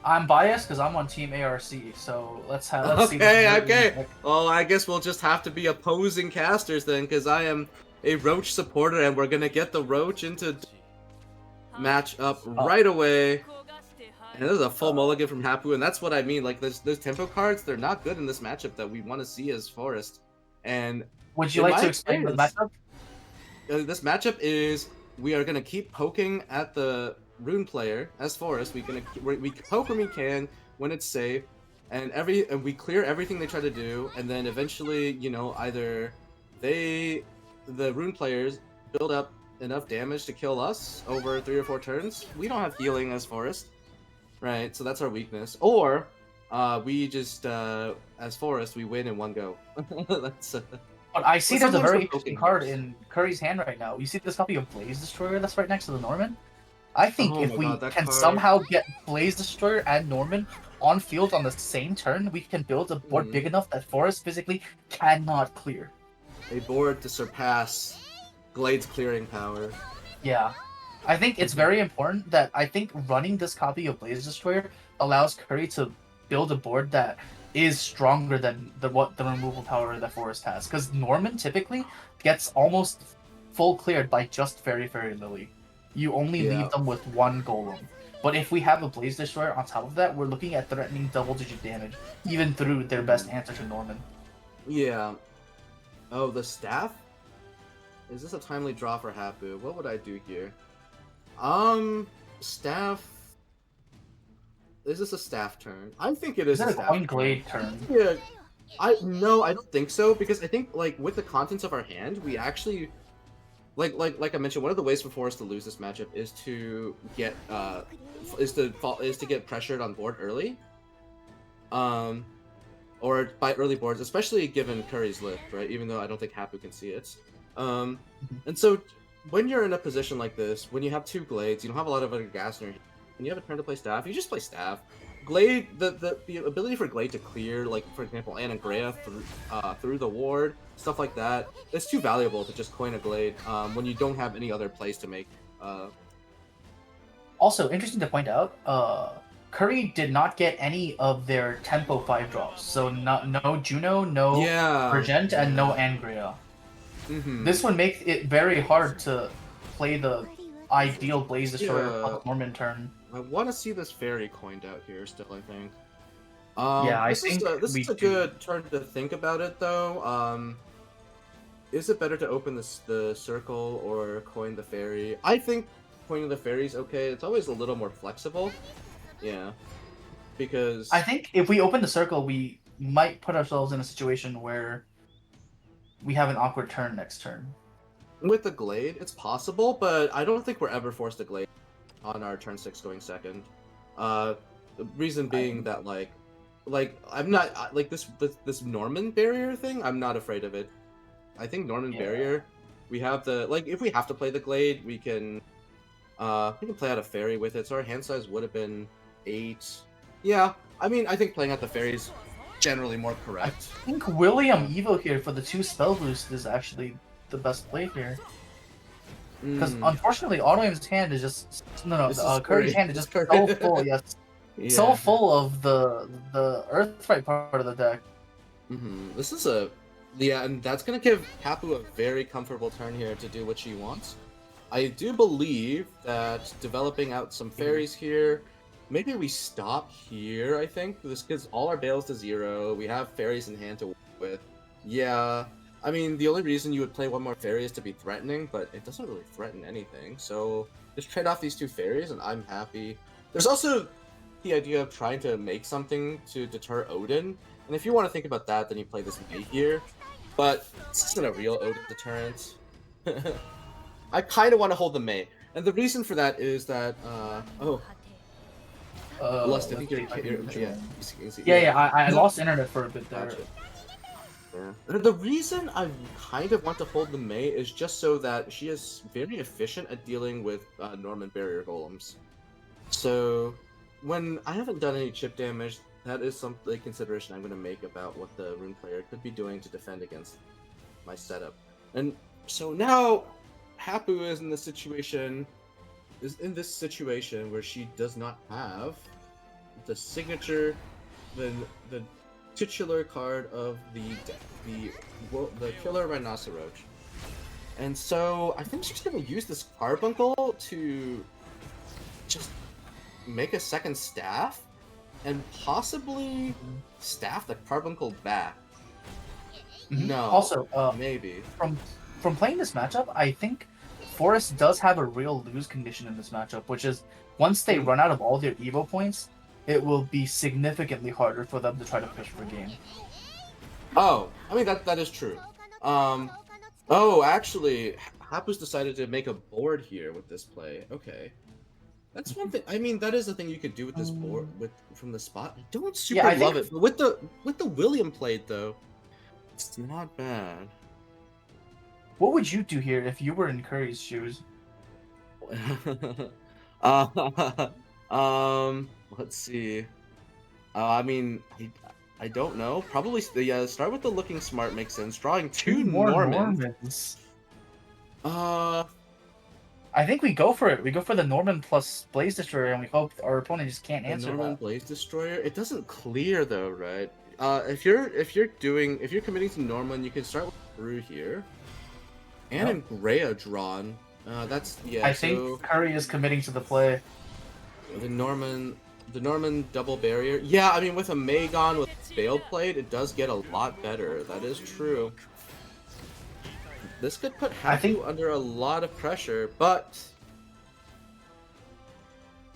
I'm biased because I'm on Team ARC, so let's see. Okay. Well, I guess we'll just have to be opposing casters then, because I am a Roach supporter, and we're gonna get the Roach into match up right away. And this is a full mulligan from Happu, and that's what I mean. Like, those tempo cards, they're not good in this matchup that we want to see as Forest. And would you like to explain the matchup? This matchup is we are gonna keep poking at the rune player as Forest. We poke when we can when it's safe, and we clear everything they try to do, and then eventually, either the rune players build up enough damage to kill us over 3 or 4 turns. We don't have healing as Forest, right? So that's our weakness. Or we just as Forest we win in one go. That's. But I see there's a very interesting card in Kuri's hand right now. You see this copy of Blaze Destroyer that's right next to the Norman? I think if we can somehow get Blaze Destroyer and Norman on field on the same turn, we can build a board big enough that Forest physically cannot clear. A board to surpass Glade's clearing power. Yeah. I think it's very important that I think running this copy of Blaze Destroyer allows Kuri to build a board that is stronger than the removal power that Forest has. Because Norman typically gets almost full cleared by just Fairy Lily. You only leave them with 1 golem. But if we have a Blaze Destroyer on top of that, we're looking at threatening double-digit damage, even through their best answer to Norman. Yeah. Oh, the staff? Is this a timely draw for Happu? What would I do here? Staff... Is this a staff turn? I think it is Is a it a staff coin glade turn? Yeah, no, I don't think so, because I think like with the contents of our hand, we actually like I mentioned, one of the ways for us to lose this matchup is to get get pressured on board early. Or by early boards, especially given Kuri's lift, right? Even though I don't think Happu can see it. And so when you're in a position like this, when you have two Glades, you don't have a lot of other gas in your hand, when you have a turn to play Staff, you just play Staff. Glade, the ability for Glade to clear, like for example, Anagrea through the ward, stuff like that, it's too valuable to just coin a Glade when you don't have any other plays to make. Also, interesting to point out, Kuri did not get any of their tempo 5 drops. So no Juno, no Regent, and no Angria. This would make it very hard to play the ideal Blaze Destroyer plus Norman turn. I want to see this fairy coined out here still, I think. Yeah, this is a good turn to think about it, though. Is it better to open the circle or coin the fairy? I think coining the fairy is okay. It's always a little more flexible. Yeah, because I think if we open the circle, we might put ourselves in a situation where we have an awkward turn next turn. With the Glade, it's possible, but I don't think we're ever forced to Glade on our turn 6 going second. The reason being that like I'm not like this Norman barrier thing. I'm not afraid of it. I think Norman barrier. We have the if we have to play the Glade, we can play out a fairy with it. So our hand size would have been 8. Yeah, I mean I think playing out the fairy is generally more correct. I think William Evo here for the 2 spell boost is actually the best play here. Because unfortunately, Autoaim's hand is just Kuri's hand is just so full. Yes, so full of the Earthfight part of the deck. This is and that's gonna give Happu a very comfortable turn here to do what she wants. I do believe that developing out some fairies here. Maybe we stop here. I think this gives all our bails to 0. We have fairies in hand to work with. Yeah. I mean, the only reason you would play one more fairy is to be threatening, but it doesn't really threaten anything. So just trade off these 2 fairies, and I'm happy. There's also the idea of trying to make something to deter Odin. And if you want to think about that, then you play this May here. But this isn't a real Odin deterrent. I kind of want to hold the May. And the reason for that is that, Lust, I think I lost internet for a bit there. Gotcha. Yeah. The reason I kind of want to hold the May is just so that she is very efficient at dealing with Norman barrier golems. So when I haven't done any chip damage, that is some consideration I'm going to make about what the rune player could be doing to defend against my setup. And so now Happu is in this situation where she does not have the signature, the titular card of the killer rhinoceros. And so I think she's gonna use this carbuncle to just make a second staff and possibly staff the carbuncle back. No. Also, maybe. From playing this matchup, I think Forest does have a real lose condition in this matchup, which is once they run out of all their Evo points, it will be significantly harder for them to try to push for game. Oh, I mean that is true. Oh, actually, Happu's decided to make a board here with this play. Okay, that's one thing. I mean, that is the thing you could do with this board from the spot. I don't super love it, but with the William played though, it's not bad. What would you do here if you were in Kuri's shoes? Let's see. I mean, I don't know. Probably, start with the looking smart makes sense. Drawing 2 more Normans. I think we go for it. We go for the Norman plus Blaze Destroyer, and we hope our opponent just can't answer Norman that. Blaze Destroyer. It doesn't clear though, right? If you're committing to Norman, you can start with Brew here, and Angrea drawn. I think Kuri is committing to the play. The Norman double barrier. Yeah, I mean with a Magon with Bale played, it does get a lot better. That is true. This could put Happu under a lot of pressure, but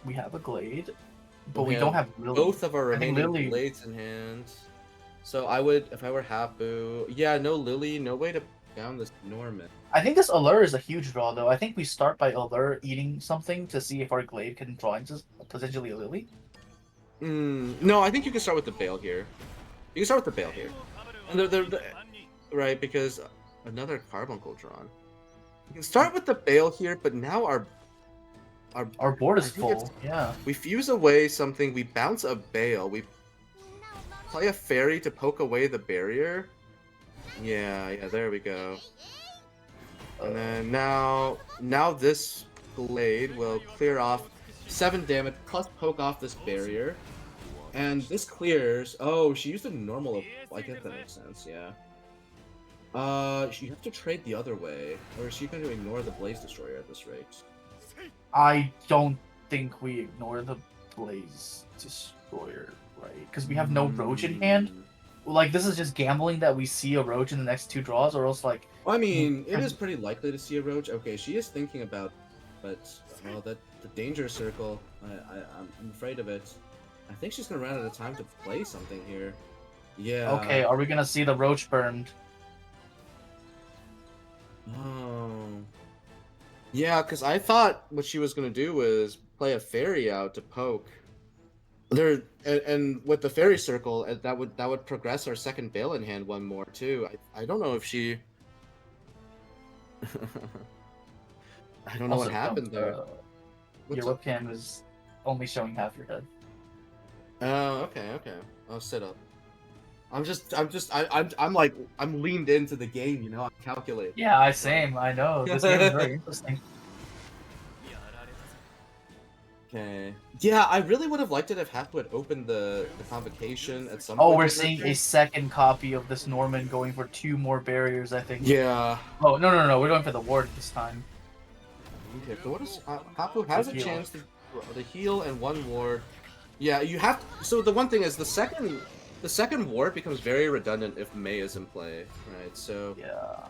we have a Glade. but we don't have Lily. both of our I think remaining Lily- blades in hand. So I would, if I were Happu, yeah, no Lily, no way to down this Norman. I think this Allure is a huge draw, though. I think we start by Allure eating something to see if our Glaive can draw into potentially a Lily. No, I think you can start with the Bale here. You can start with the Bale here. And right, because another Carbuncle drawn. You can start with the Bale here, but now Our board is I think full. Yeah. we fuse away something, we bounce a Bale, we play a Fairy to poke away the barrier. Yeah, there we go. And then now this Blade will clear off 7 damage plus poke off this barrier. And this clears. Oh, she used a normal. I guess that makes sense, yeah. You have to trade the other way. Or is she going to ignore the Blaze Destroyer at this rate? I don't think we ignore the Blaze Destroyer, right? Because we have no Roach in hand. Like, this is just gambling that we see a Roach in the next 2 draws, or else, like... Well, I mean, it is pretty likely to see a Roach. Okay, she is thinking about... But, well, the Danger Circle, I'm afraid of it. I think she's going to run out of time to play something here. Yeah. Okay, are we going to see the Roach burned? Oh. Yeah, because I thought what she was going to do was play a Fairy out to poke. And with the Fairy Circle, that would progress our second Bale in hand one more too. I don't know if she. I don't know what happened there. Your webcam is only showing half your head. Oh, okay. I'll sit up. I'm leaned into the game, you know. I'm calculating. Yeah, I know. This game is very interesting. Okay. Yeah, I really would have liked it if Happu had opened the convocation at some point. Oh, we're seeing a second copy of this Norman going for 2 more barriers, I think. Yeah. Oh, no, we're going for the ward this time. Okay, so what is... Happu has a chance to heal and 1 ward. Yeah, you have to... So the one thing is, the second ward becomes very redundant if Mei is in play, right? So... Yeah.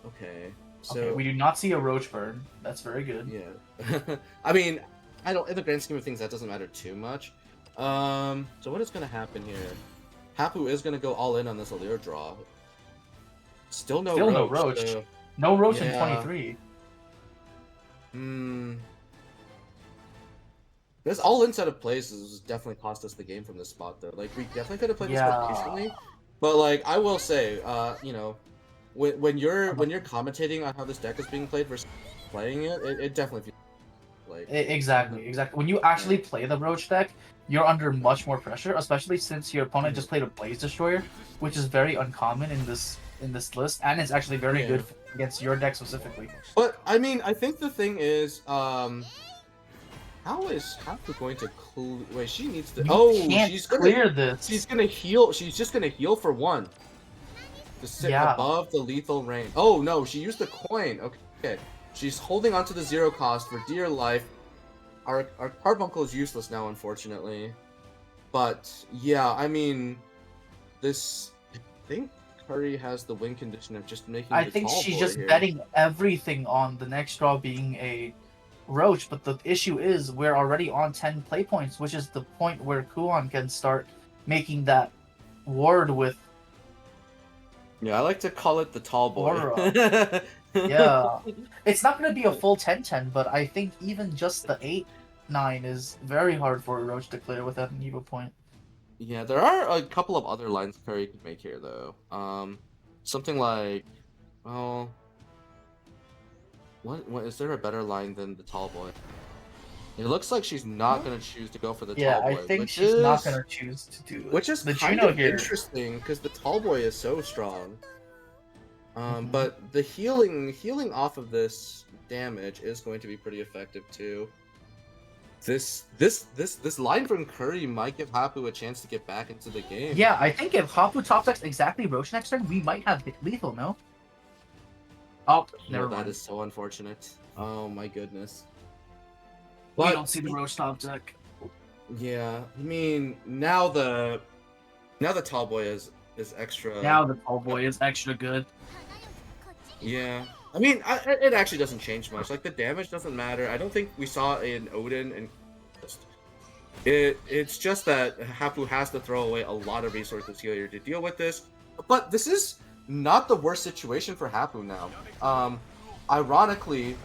Okay. So we do not see a Roach burn. That's very good. Yeah. I mean, I don't. In the grand scheme of things, that doesn't matter too much. So what is going to happen here? Happu is going to go all in on this Allure draw. Still no Roach. So... No Roach in 23. This all in set of plays has definitely cost us the game from this spot, though. Like, we definitely could have played this more patiently. But like, I will say, you know. When you're commentating on how this deck is being played versus playing it, it definitely feels like exactly. When you actually play the Roach deck, you're under much more pressure, especially since your opponent just played a Blaze Destroyer, which is very uncommon in this list, and it's actually very good against your deck specifically. But I mean, I think the thing is, how is Happu going to wait? She needs to. She's gonna clear this. She's gonna heal. She's just gonna heal for 1. To sit above the lethal range. Oh no, she used the coin. Okay. She's holding onto the 0 cost for dear life. Our Carbuncle is useless now, unfortunately. But yeah, I mean, this. I think Kuri has the win condition of just making. I think she's just betting everything on the next draw being a Roach, but the issue is we're already on 10 play points, which is the point where Kuon can start making that ward with. Yeah, I like to call it the tall boy. Yeah. It's not going to be a full 10-10, but I think even just the 8-9 is very hard for a Roach to clear without an Evo point. Yeah, there are a couple of other lines Kuri could make here, though. Something like... Oh... What is there a better line than the tall boy? It looks like she's not going to choose to go for the tall boy. Yeah, I think she's not going to choose to do it. Which is the kind Juno of here. interesting, because the tall boy is so strong. But the healing off of this damage is going to be pretty effective too. This line from Kuri might give Happu a chance to get back into the game. Yeah, I think if Happu top decks exactly Roach next turn, we might have lethal, no? Oh, never mind. That is so unfortunate. Oh my goodness. We don't see the Roach top deck. Yeah, I mean now the tall boy is extra. Now the tall boy is extra good. Yeah, I mean it actually doesn't change much. Like the damage doesn't matter. I don't think we saw in Odin and It's just that Happu has to throw away a lot of resources here to deal with this. But this is not the worst situation for Happu now. Ironically,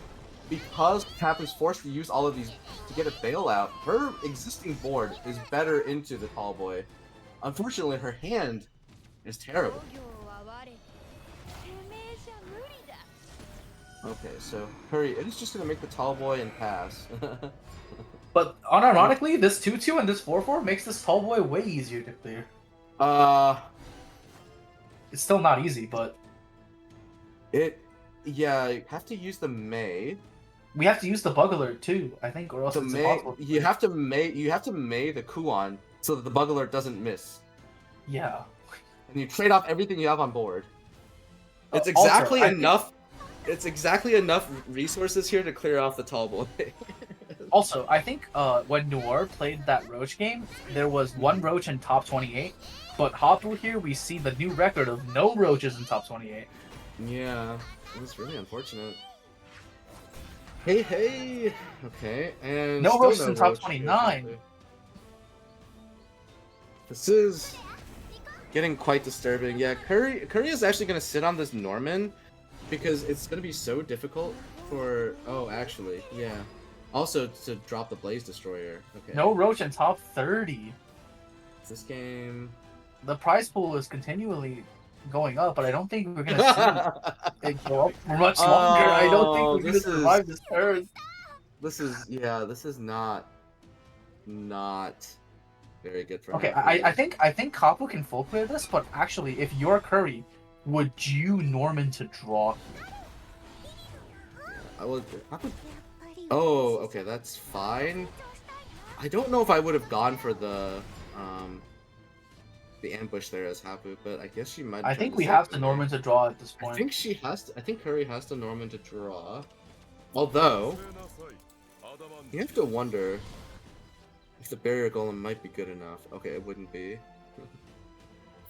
because Happu's forced to use all of these to get a bailout, her existing board is better into the tall boy. Unfortunately, her hand is terrible. Okay, so Kuri, it is just gonna make the tall boy and pass. But unironically, this 2-2 and this 4-4 makes this tall boy way easier to clear. It's still not easy, but yeah, you have to use the May. we have to use the bug alert too, I think, or else The it's May, impossible. you have to May the Kuon so that the bug alert doesn't miss. Yeah. And you trade off everything you have on board. It's Also, exactly I think- enough. It's exactly enough resources here to clear off the tall boy. Also, I think when Noire played that Roach game, there was one Roach in top 28, but Happu here, we see the new record of no Roaches in top 28. Yeah, it's really unfortunate. Hey! Okay, and No still Roaches in top Roach here, 29. Happu. This is getting quite disturbing. Yeah, Kuri is actually going to sit on this Norman because it's going to be so difficult for... Oh, actually, yeah. Also, to drop the Blaze Destroyer. Okay. No Roach in top 30. This game... The prize pool is continually going up, but I don't think we're going to see it go up for much longer. I don't think we're going to survive this turn. This is not very good for Okay, Happu. I think Happu can full clear this, but actually, if you're Kuri, would you Norman to draw? I would. Oh, okay, that's fine. I don't know if I would have gone for the ambush there as Happu, but I guess she might. I think we have to Norman to draw at this point. I think she has to. I think Kuri has to Norman to draw. Although, you have to wonder if the barrier golem might be good enough. Okay, it wouldn't be.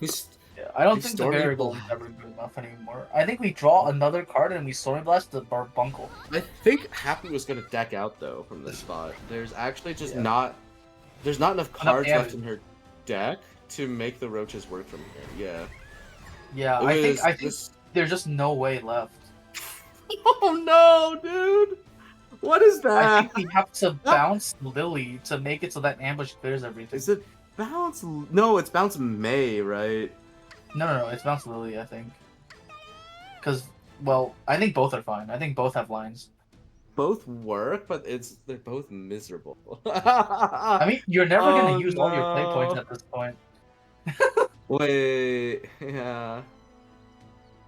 Yeah, I don't He's think the Stormy barrier golem is ever good enough anymore. I think we draw another card and we Stormy Blast the Barbuncle. I think Happu was gonna deck out though from this spot. There's actually just not. There's not enough cards left in her deck to make the roaches work from here. Yeah. Yeah, I think there's just no way left. Oh no, dude! What is I that? think we have to bounce Lily to make it so that ambush clears everything. Is it bounce? No, it's bounce May, right? No, it's bounce Lily, I think. Because, well, I think both are fine. I think both have lines. Both work, but they're both miserable. I mean, you're never gonna Oh, use all your play no. points at this point. Wait, yeah.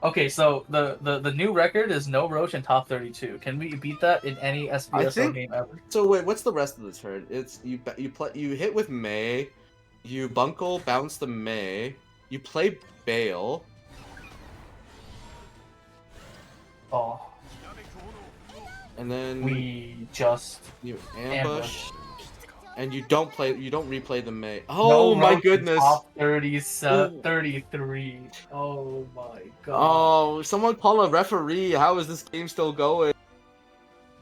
Okay, so the new record is no Roach in top 32. Can we beat that in any SVSL game ever? So wait, what's the rest of the turn? It's you hit with May, you bunkle, bounce the May, you play Bale. Oh, And then we just you ambush. and you don't replay the May. Oh No my Roach in goodness! Top 33. Oh my god. Oh, someone call a referee. How is this game still going?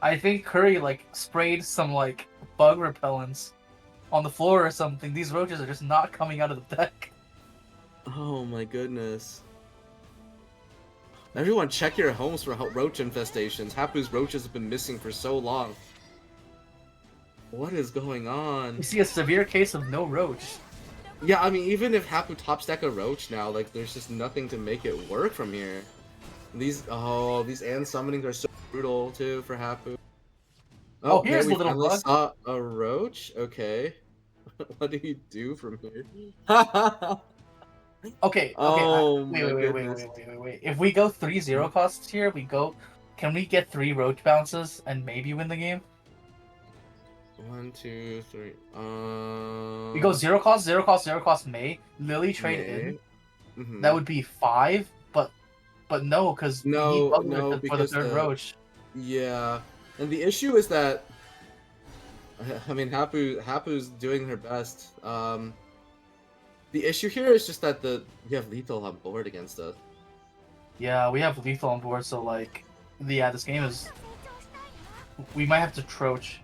I think Kuri like sprayed some like bug repellents on the floor or something. These roaches are just not coming out of the deck. Oh my goodness. Everyone check your homes for roach infestations. Happu's roaches have been missing for so long. What is going on? We see a severe case of no roach. Yeah, I mean, even if Happu top stack a roach now, like, there's just nothing to make it work from here. These and summonings are so brutal, too, for Happu. Oh, here's we the little finally bug. saw a roach? Okay. What do you do from here? Okay, Oh my wait. goodness. If we go 3-0 costs here, can we get 3 roach bounces and maybe win the game? 1, 2, 3. We go 0 cost May, Lily trade in. Mhm. That would be 5, but no, because we need bug no, for the because third roach. Yeah, and the issue is that, I mean, Happu's doing her best. The issue here is just that we have lethal on board against us. Yeah, we have lethal on board, so like, yeah, this game is. We might have to troach.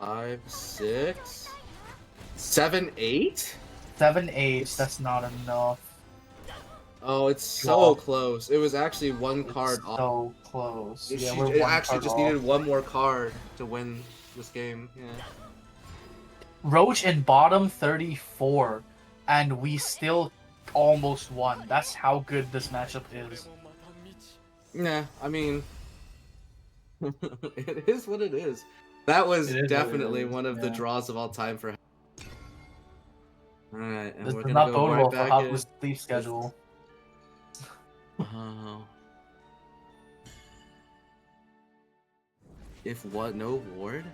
5, 6, 7, 8? 7-8. That's not enough. Oh, it's so close. It was actually one It's card off. so close. Yeah, She we're it one actually card just off. needed one more card to win this game. Yeah. Roach in bottom 34, and we still almost won. That's how good this matchup is. Nah, I mean, it is what it is. That was It is what it definitely is, one of the yeah. draws of all time for. All right, and This we're does gonna not go bode right well for back in. Happu's sleep schedule. Oh. If what? No ward?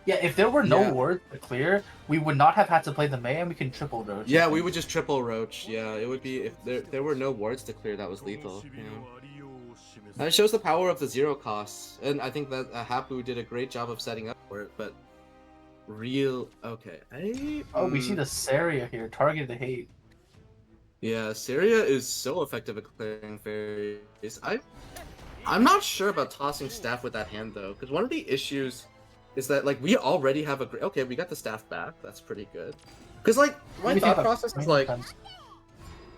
Yeah, if there were no Yeah. wards to clear, we would not have had to play the May, and we can triple Roach. Yeah, we would just triple Roach. Yeah, it would be if there were no wards to clear. That was lethal. Yeah. And it shows the power of the zero costs, and I think that Happu did a great job of setting up for it. But okay. Oh, we see the Saria here. Target the hate. Yeah, Saria is so effective at clearing fairies. I'm not sure about tossing staff with that hand though, because one of the issues is that like we already have okay, we got the staff back. That's pretty good. Because like my thought process is like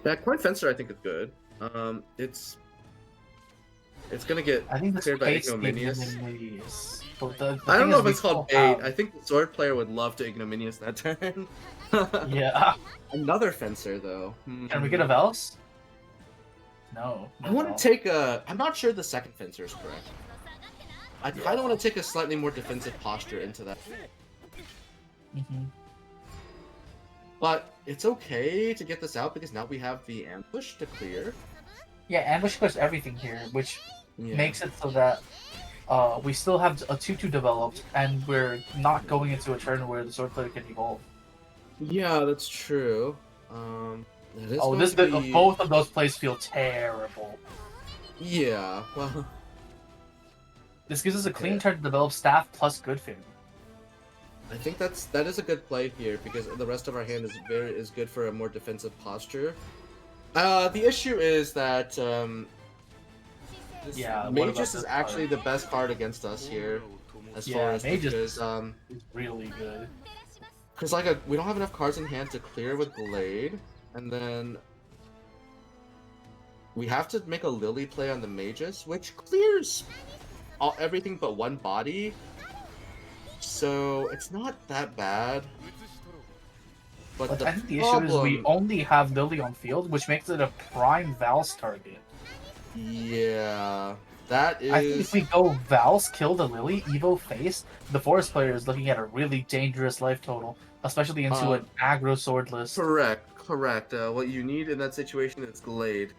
that coin fencer I think is good. It's gonna get I think this cleared by bait's ignominious. But the I don't thing know is if it's we called still bait. have- I think the sword player would love to ignominious that turn. Yeah. Another fencer though. Can we get a Vels? No. I want to take a. I'm not sure the second fencer is correct. I kind of want to take a slightly more defensive posture into that. But it's okay to get this out because now we have the ambush to clear. Yeah, ambush clears everything here, which Yeah. makes it so that we still have a 2-2 developed, and we're not going into a turn where the sword player can evolve. Yeah, that's true. That is Oh, going to be... both of those plays feel terrible. Yeah, well... This gives us a clean turn to develop staff plus good fairy. I think that is a good play here because the rest of our hand is good for a more defensive posture. The issue is that Magus is actually the best card against us here, as far as Magus because is really good. Because like we don't have enough cards in hand to clear with Glade, and then we have to make a Lily play on the Magus, which clears everything but one body. So it's not that bad. But I think the issue is we only have Lily on field, which makes it a prime Val's target. Yeah, that is... I think if we go Val's, kill the Lily, Evo face, the Forest player is looking at a really dangerous life total, especially into an aggro sword list. Correct. What you need in that situation is Glade.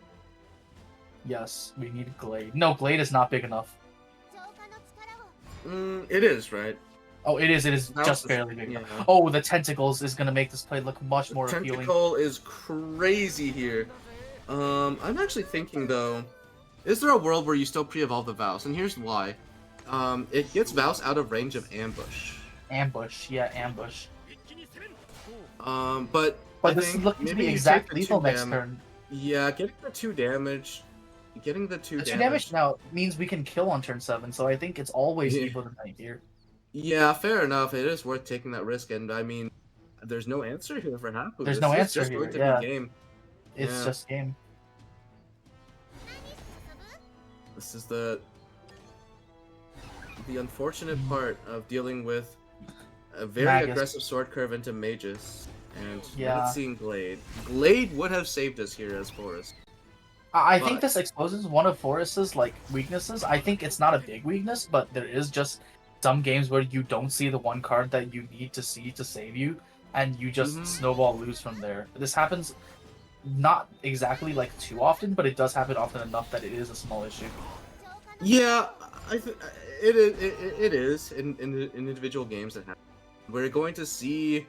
Yes, we need Glade. No, Glade is not big enough. It is, right? Oh, it is just barely big enough. Oh, the Tentacles is going to make this play look much more appealing. Tentacle is crazy here. I'm actually thinking, though, is there a world where you still pre-evolve the Vows? And here's why. It gets Vows out of range of Ambush. Ambush. But this is looking to be exact lethal next turn. Yeah, getting the 2 damage... Getting the 2 damage now means we can kill on turn 7, so I think it's always equal to 9 here. Yeah, fair enough. It is worth taking that risk, and I mean, there's no answer here for Happu. There's no answer just here, going to yeah. be game. It's just game. This is the unfortunate part of dealing with a very aggressive sword curve into Magus, and not seeing Glade. Glade would have saved us here as Forest. I think this exposes one of Forest's weaknesses. I think it's not a big weakness, but there is just some games where you don't see the one card that you need to see to save you, and you just snowball lose from there. This happens not exactly too often, but it does happen often enough that it is a small issue. Yeah, it is in individual games that happen. We're going to see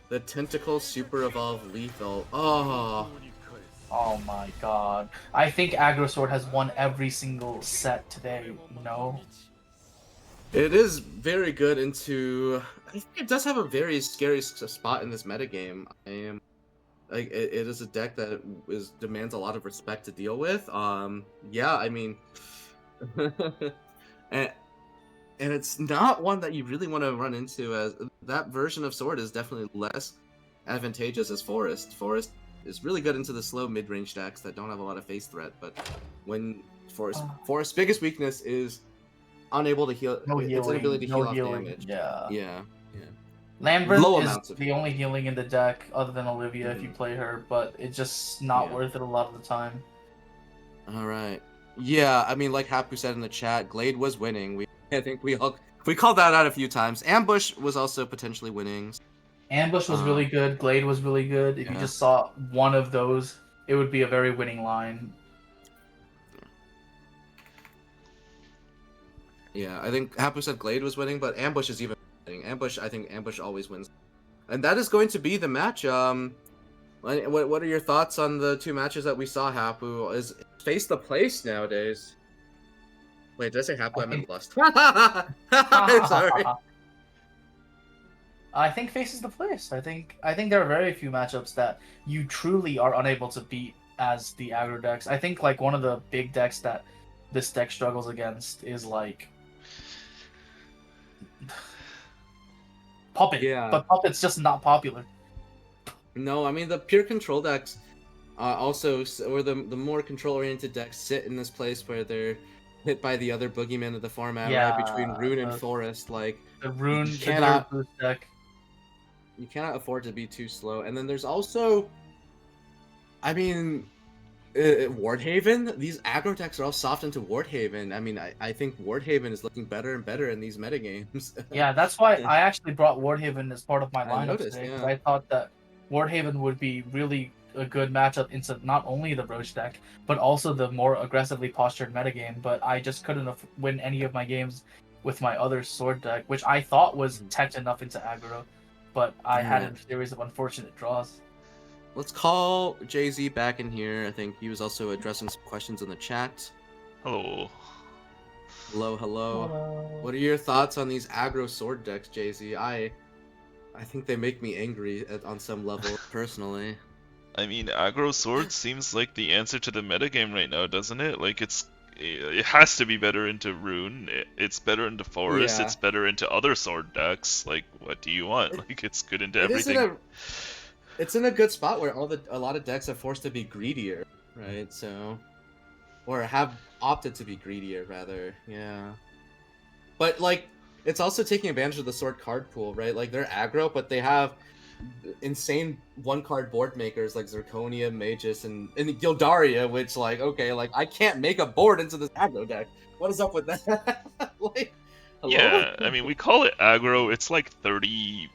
the Tentacle Super Evolve Lethal. Oh my god. I think Aggro Sword has won every single set today, no? It is very good into... I think it does have a very scary spot in this metagame. It is a deck that demands a lot of respect to deal with. Yeah, I mean... and it's not one that you really want to run into, as that version of sword is definitely less advantageous as Forest. Forest is really good into the slow mid-range decks that don't have a lot of face threat, but when Forest's biggest weakness is unable to heal. No Its healing. inability to No heal off healing. damage. Yeah. Yeah. Lambert Low is amounts of the only healing in the deck other than Olivia if you play her, but it's just not Yeah. worth it a lot of the time. All right. Yeah, I mean, like Happu said in the chat, Glade was winning. I think we called that out a few times. Ambush was also potentially winning. Ambush was really good. Glade was really good. If you Yeah. just saw one of those, it would be a very winning line. Yeah, I think Happu said Glade was winning, but Ambush is even winning. I think Ambush always wins. And that is going to be the match. What are your thoughts on the two matches that we saw, Happu? Is Face the Place nowadays? Wait, did I say Happu? I meant Lust. I'm sorry. I think Face is the place. I think there are very few matchups that you truly are unable to beat as the aggro decks. I think like one of the big decks that this deck struggles against is like Puppet. Yeah. But Puppet's just not popular. No, I mean the pure control decks also, or the more control-oriented decks sit in this place where they're hit by the other boogeyman of the format, Yeah, right? Between Rune and Forest, like the Rune, you cannot, the boost deck. You cannot afford to be too slow. And then there's also, I mean, Wardhaven. These aggro decks are all soft into Wardhaven. I mean, I think Wardhaven is looking better and better in these metagames. Yeah, that's why I actually brought Wardhaven as part of my I lineup noticed, today, because yeah. I thought that Wardhaven would be really a good matchup into not only the Roach deck, but also the more aggressively postured metagame, but I just couldn't win any of my games with my other sword deck, which I thought was tech enough into aggro, but I had a series of unfortunate draws. Let's call Jay-Z back in here. I think he was also addressing some questions in the chat. Hello. Hello. Hello. What are your thoughts on these aggro sword decks, Jay-Z? I think they make me angry on some level, personally. I mean, aggro sword seems like the answer to the metagame right now, doesn't it? Like, it has to be better into Rune, it's better into Forest, Yeah. it's better into other sword decks. Like, what do you want? Like, it's good into everything. It's in a good spot where a lot of decks are forced to be greedier, right? So, or have opted to be greedier, rather. Yeah. But like, it's also taking advantage of the sword card pool, right? Like they're aggro, but they have insane one-card board makers like Zirconia, Magus, and Gildaria, which like, okay, like I can't make a board into this aggro deck. What is up with that? Like, hello? Yeah, I mean, we call it aggro. It's like 30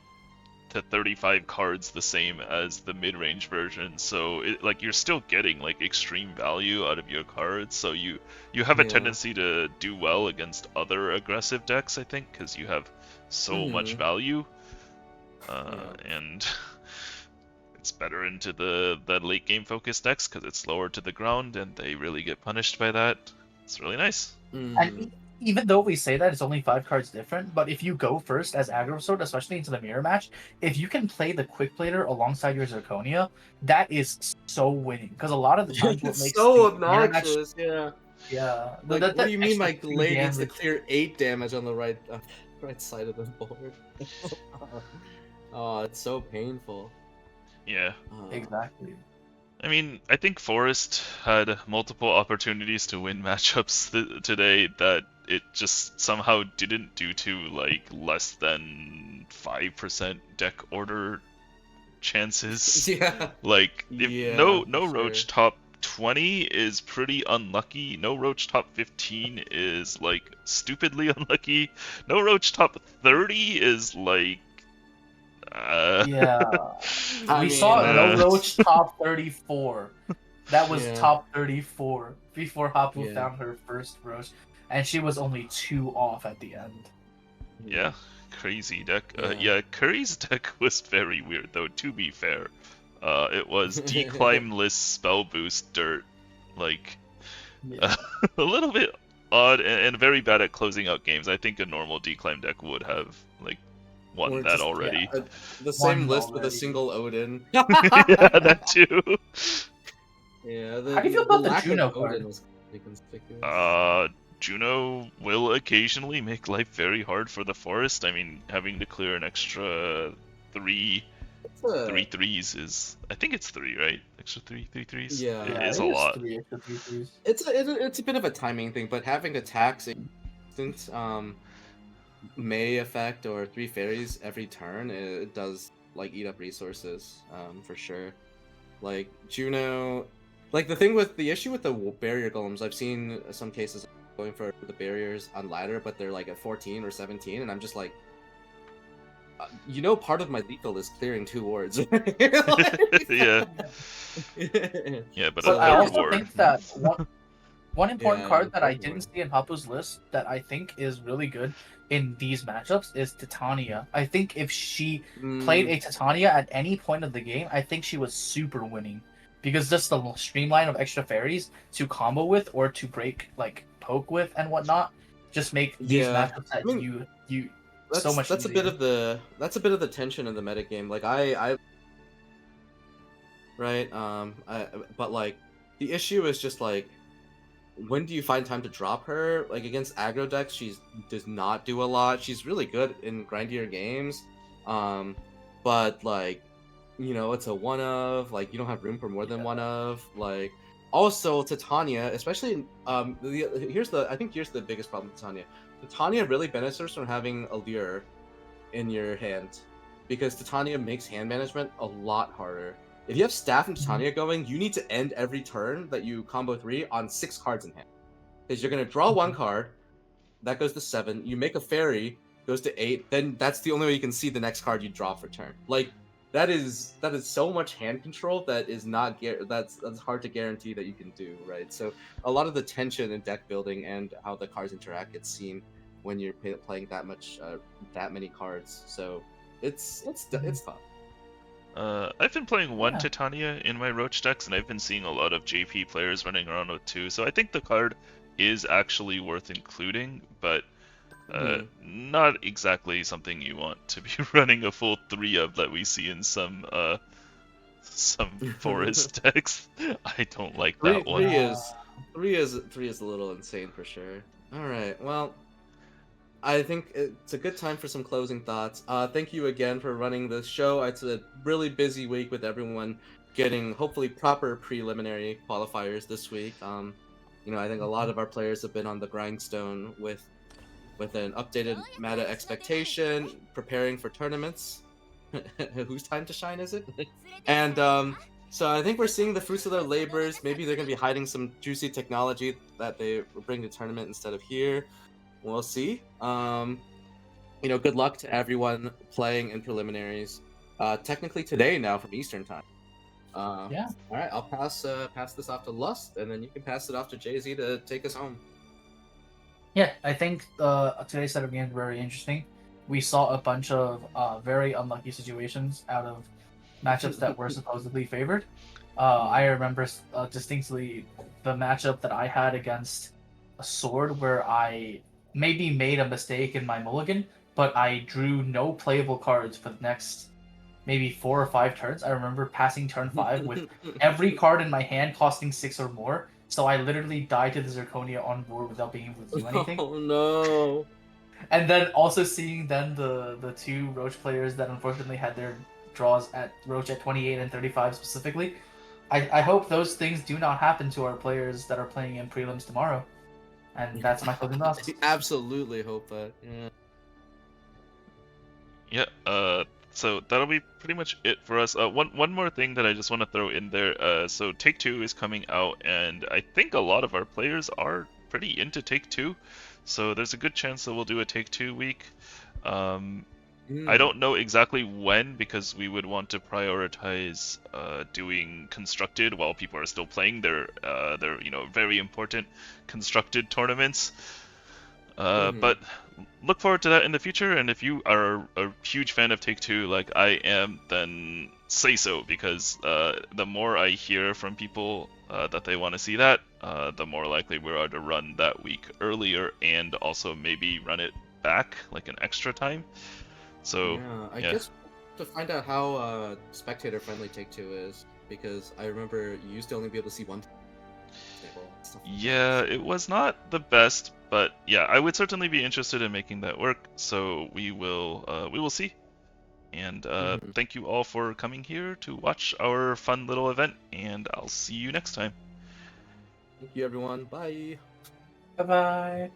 to 35 cards the same as the mid-range version, so like you're still getting like extreme value out of your cards, so you have a tendency to do well against other aggressive decks, I think, because you have so much value, and it's better into the late game focused decks because it's lower to the ground and they really get punished by that. It's really nice. And even though we say that it's only 5 cards different, but if you go first as aggro sword, especially into the mirror match, if you can play the quick plater alongside your Zirconia, that is so winning. Because a lot of the times what makes so the mirror match, obnoxious, yeah. Yeah. Like, what do you mean my extra Glade needs to damage. clear 8 damage on the right side of the board? Oh, it's so painful. Yeah. Exactly. I mean, I think Forest had multiple opportunities to win matchups today that it just somehow didn't due to like less than 5% deck order chances. Yeah. Like if no sure. Roach top 20 is pretty unlucky. No Roach top 15 is like stupidly unlucky. No Roach top 30 is like Yeah. I We mean, saw No Roach top 34. That was Yeah. top 34 before Happu Yeah. found her first Roach, and she was only 2 off at the end. Yeah, crazy deck. Yeah. Yeah, Kuri's deck was very weird though, to be fair. It was declimbless spell boost dirt, like Yeah. a little bit odd and very bad at closing out games. I think a normal decline deck would have like won Or that just- already. The same Won list with a already. single Odin. Yeah, that too. Yeah. How do you feel about the lack Juno of card? Odin was pretty conspicuous. Juno will occasionally make life very hard for the Forest. I mean, having to clear an extra three threes is, I think it's 3, right? Extra three threes. Yeah. It Yeah, I is a think it's lot. 3 extra 3 threes. It's a bit of a timing thing, but having a tax instant may affect or 3 fairies every turn, it does like eat up resources for sure. Like Juno, like the issue with the barrier golems, I've seen some cases going for the barriers on ladder, but they're like at 14 or 17, and I'm just like, part of my lethal is clearing 2 wards. Yeah. Yeah, but But a I third also ward. think that one important Yeah, card that I third didn't ward. see in Happu's list that I think is really good in these matchups is Titania. I think if she played a Titania at any point of the game, I think she was super winning. Because just the streamline of extra fairies to combo with or to break, like, poke with and whatnot, just make these Yeah, matchups that I mean, you so much that's a easier. bit of the tension in the metagame. Like I right but like the issue is just like, when do you find time to drop her? Like against aggro decks, she does not do a lot. She's really good in grindier games, but like, it's a one of, like, you don't have room for more than one of. Like, also Titania, especially here's the biggest problem with Titania. Titania really benefits from having a lure in your hand, because Titania makes hand management a lot harder. If you have Staff and Titania going, you need to end every turn that you combo 3 on 6 cards in hand. Because you're going to draw 1 card, that goes to 7, you make a fairy, goes to 8, then that's the only way you can see the next card you draw for turn. Like, that is so much hand control that is not that's hard to guarantee that you can do, right? So a lot of the tension in deck building and how the cards interact gets seen when you're playing that many cards. So it's tough. I've been playing one Yeah. Titania in my Roach decks, and I've been seeing a lot of JP players running around with 2, so I think the card is actually worth including, but not exactly something you want to be running a full 3 of that we see in some forest decks. I don't like that one. Three is a little insane for sure. All right, well, I think it's a good time for some closing thoughts. Thank you again for running this show. It's a really busy week with everyone getting hopefully proper preliminary qualifiers this week. I think a lot of our players have been on the grindstone with an updated meta expectation, preparing for tournaments. Whose time to shine is it? And so I think we're seeing the fruits of their labors. Maybe they're going to be hiding some juicy technology that they bring to tournament instead of here. We'll see. Good luck to everyone playing in preliminaries. Technically today now from Eastern time. Yeah. All right, I'll pass this off to Lust, and then you can pass it off to Jay-Z to take us home. Yeah, I think today's set of games were very interesting. We saw a bunch of very unlucky situations out of matchups that were supposedly favored. I remember distinctly the matchup that I had against a Sword, where I maybe made a mistake in my mulligan, but I drew no playable cards for the next maybe 4 or 5 turns. I remember passing turn 5 with every card in my hand costing 6 or more. So I literally died to the Zirconia on board without being able to do anything. Oh no! And then also seeing then the 2 Roach players that unfortunately had their draws at Roach at 28 and 35 specifically. I hope those things do not happen to our players that are playing in prelims tomorrow. And that's my closing thoughts. Absolutely hope that. Yeah, so that'll be pretty much it for us. One more thing that I just want to throw in there. So Take-Two is coming out, and I think a lot of our players are pretty into Take-Two. So there's a good chance that we'll do a Take-Two week. I don't know exactly when, because we would want to prioritize doing constructed while people are still playing their very important constructed tournaments. But look forward to that in the future, and if you are a huge fan of Take-Two like I am, then say so, because the more I hear from people that they want to see that, the more likely we are to run that week earlier, and also maybe run it back like an extra time. So I guess to find out how spectator friendly Take-Two is, because I remember you used to only be able to see one table. Yeah, it was not the best, but But yeah, I would certainly be interested in making that work. So we will see. And thank you all for coming here to watch our fun little event. And I'll see you next time. Thank you, everyone. Bye. Bye bye.